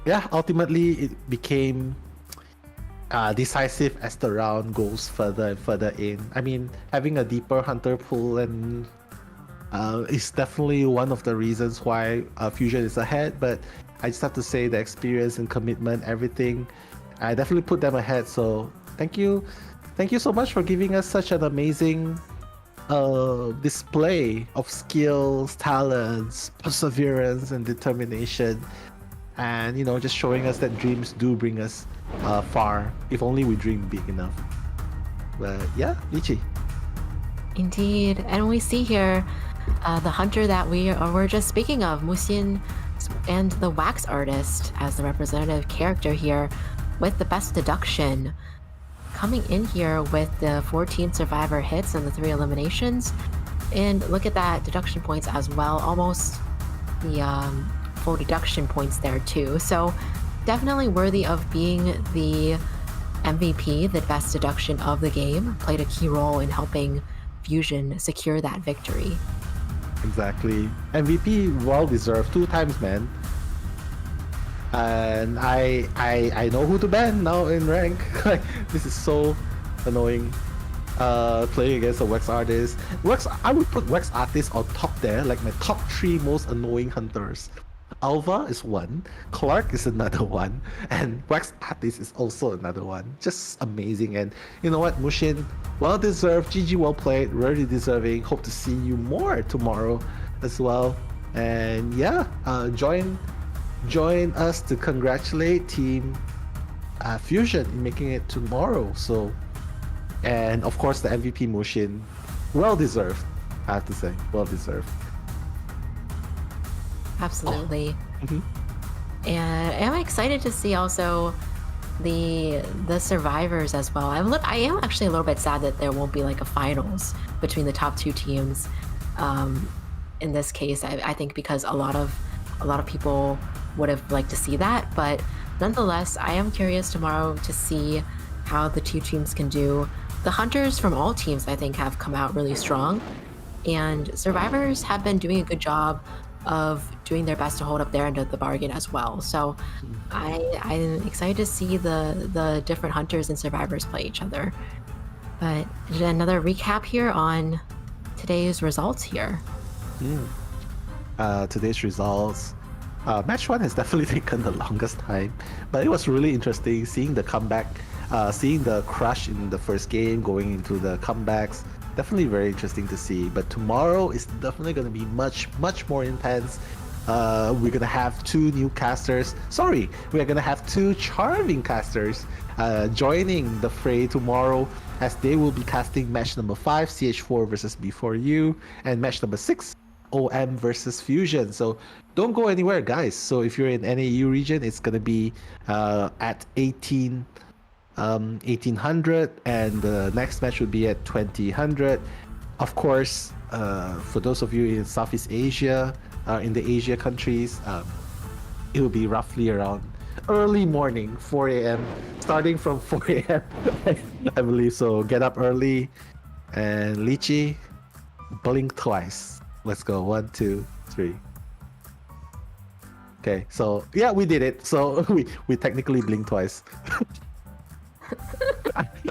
it became decisive as the round goes further and further in. I mean, having a deeper hunter pool and is definitely one of the reasons why Fusion is ahead, but I just have to say the experience and commitment, everything, I definitely put them ahead. So thank you so much for giving us such an amazing display of skills, talents, perseverance, and determination, and just showing us that dreams do bring us far, if only we dream big enough. But yeah, Lichi. Indeed, and we see here the hunter that we were just speaking of, Musin, and the Wax Artist as the representative character here, with the best deduction, coming in here with the 14 survivor hits and the 3 eliminations. And look at that deduction points as well, almost the full deduction points there too. So definitely worthy of being the MVP, the best deduction of the game. Played a key role in helping Fusion secure that victory. Exactly. MVP, well deserved, 2 times, man. And I know who to ban now in rank. Like, this is so annoying. Playing against a Wax Artist. I would put Wax Artist on top there, like my top 3 most annoying hunters. Alva is one, Clark is another one, and Wax Artist is also another one. Just amazing. And you know what, Mushin, well deserved, GG, well played, really deserving. Hope to see you more tomorrow as well. And yeah, join us to congratulate Team Fusion in making it tomorrow. So, and of course the MVP Mushin, well deserved, I have to say, well deserved. Absolutely. And I'm excited to see also the survivors as well. I am actually a little bit sad that there won't be like a finals between the top 2 teams. In this case, I think because a lot of people would have liked to see that, but nonetheless, I am curious tomorrow to see how the 2 teams can do. The hunters from all teams, I think, have come out really strong, and survivors have been doing a good job of doing their best to hold up their end of the bargain as well. So I'm excited to see the different hunters and survivors play each other. But another recap here on today's results here. Today's results. Match 1 has definitely taken the longest time, but it was really interesting seeing the comeback, seeing the crush in the first game, going into the comebacks. Definitely very interesting to see. But tomorrow is definitely going to be much more intense. We're going to have 2 new casters. Sorry, we're going to have 2 charming casters joining the fray tomorrow, as they will be casting match number 5, CH4 versus B4U, and match number 6, OM versus Fusion. So don't go anywhere, guys. So if you're in NAU region, it's going to be at 1800, and the next match would be at 2000. Of course, for those of you in Southeast Asia, in the Asia countries, it will be roughly around early morning, 4 a.m. Starting from 4 a.m. I believe so. Get up early, and Lychee, blink twice. Let's go. 1, 2, 3. Okay, so yeah, we did it. So we technically blink twice.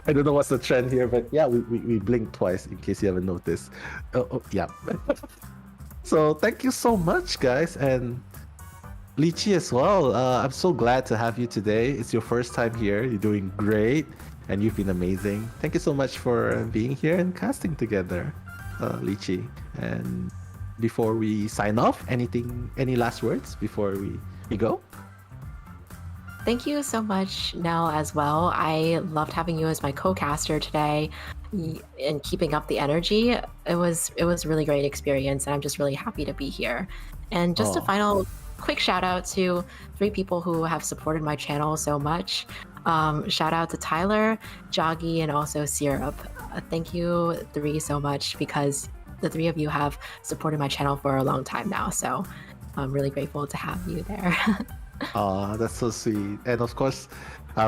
I don't know what's the trend here, but yeah, we blink twice in case you haven't noticed. Yeah. So thank you so much, guys, and Lychee as well. I'm so glad to have you today. It's your first time here. You're doing great, and you've been amazing. Thank you so much for being here and casting together, Lychee. And before we sign off, any last words before we go? Thank you so much, Nell, as well. I loved having you as my co-caster today and keeping up the energy. It was a really great experience, and I'm just really happy to be here. And just a final quick shout out to 3 people who have supported my channel so much. Shout out to Tyler, Joggy, and also Syrup. Thank you 3 so much, because the 3 of you have supported my channel for a long time now. So I'm really grateful to have you there. Aw, that's so sweet. And of course,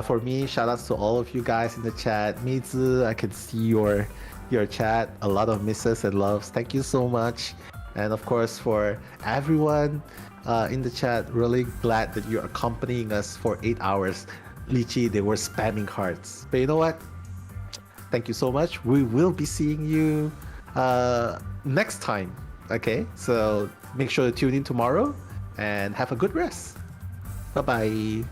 for me, shout outs to all of you guys in the chat. Mizi, I can see your chat. A lot of misses and loves. Thank you so much. And of course, for everyone in the chat, really glad that you're accompanying us for 8 hours. Lychee, they were spamming hearts. But you know what? Thank you so much. We will be seeing you next time. Okay? So make sure to tune in tomorrow and have a good rest. Bye-bye.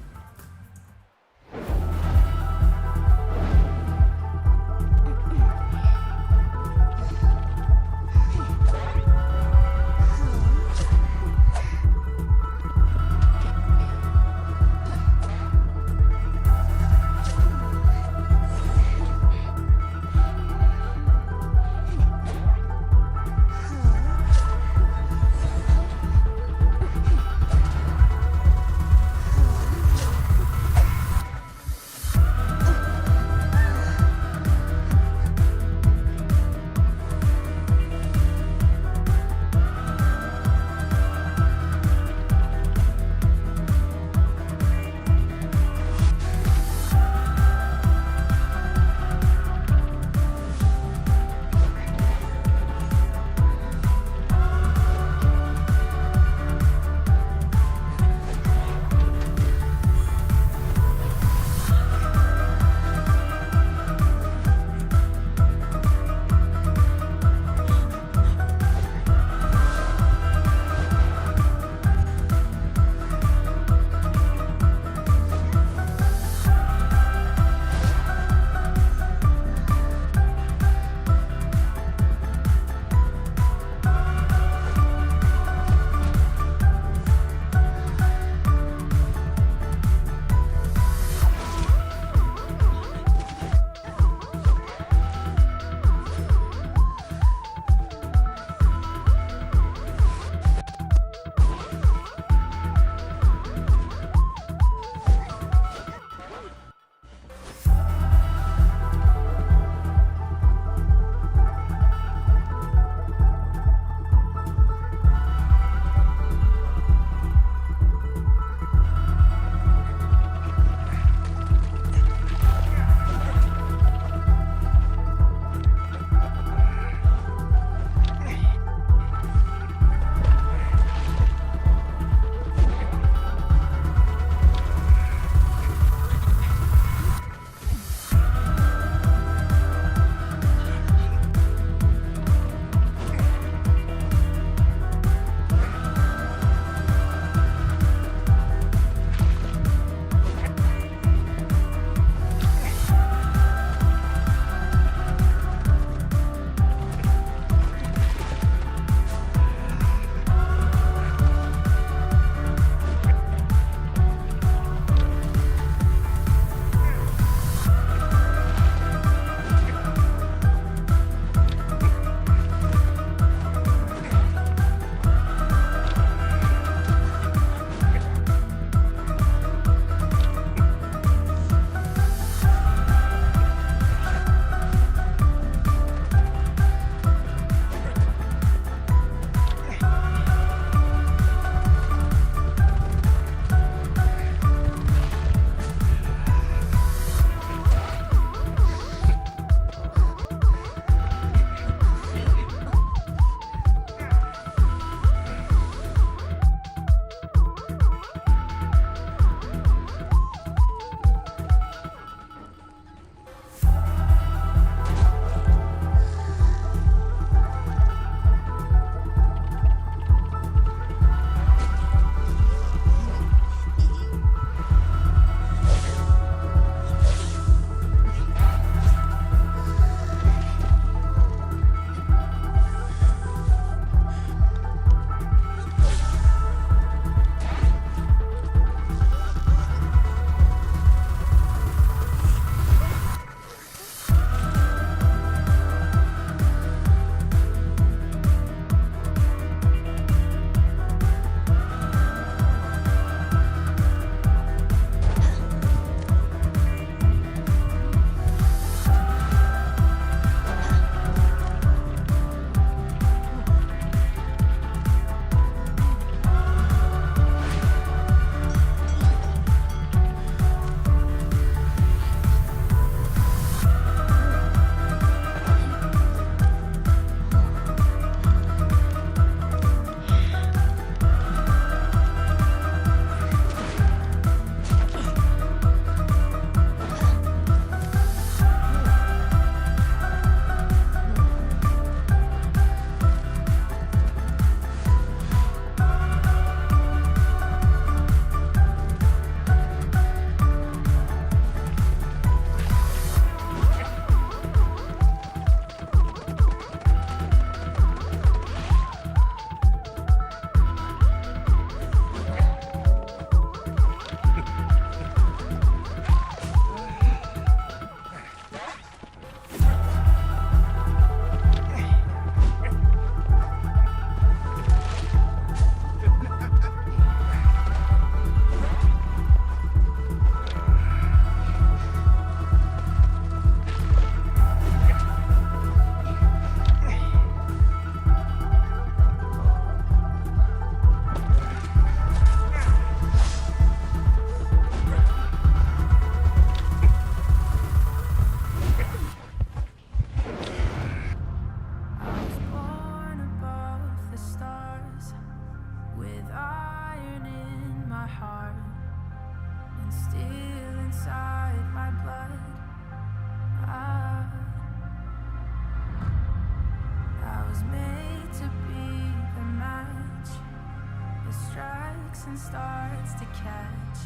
and starts to catch,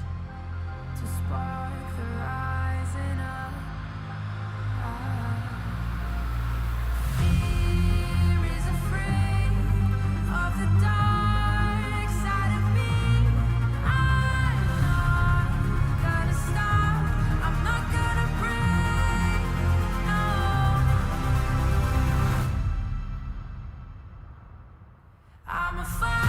to spark the rising up. Fear is afraid of the dark side of me. I'm not gonna stop, I'm not gonna break, no. I'm a fire.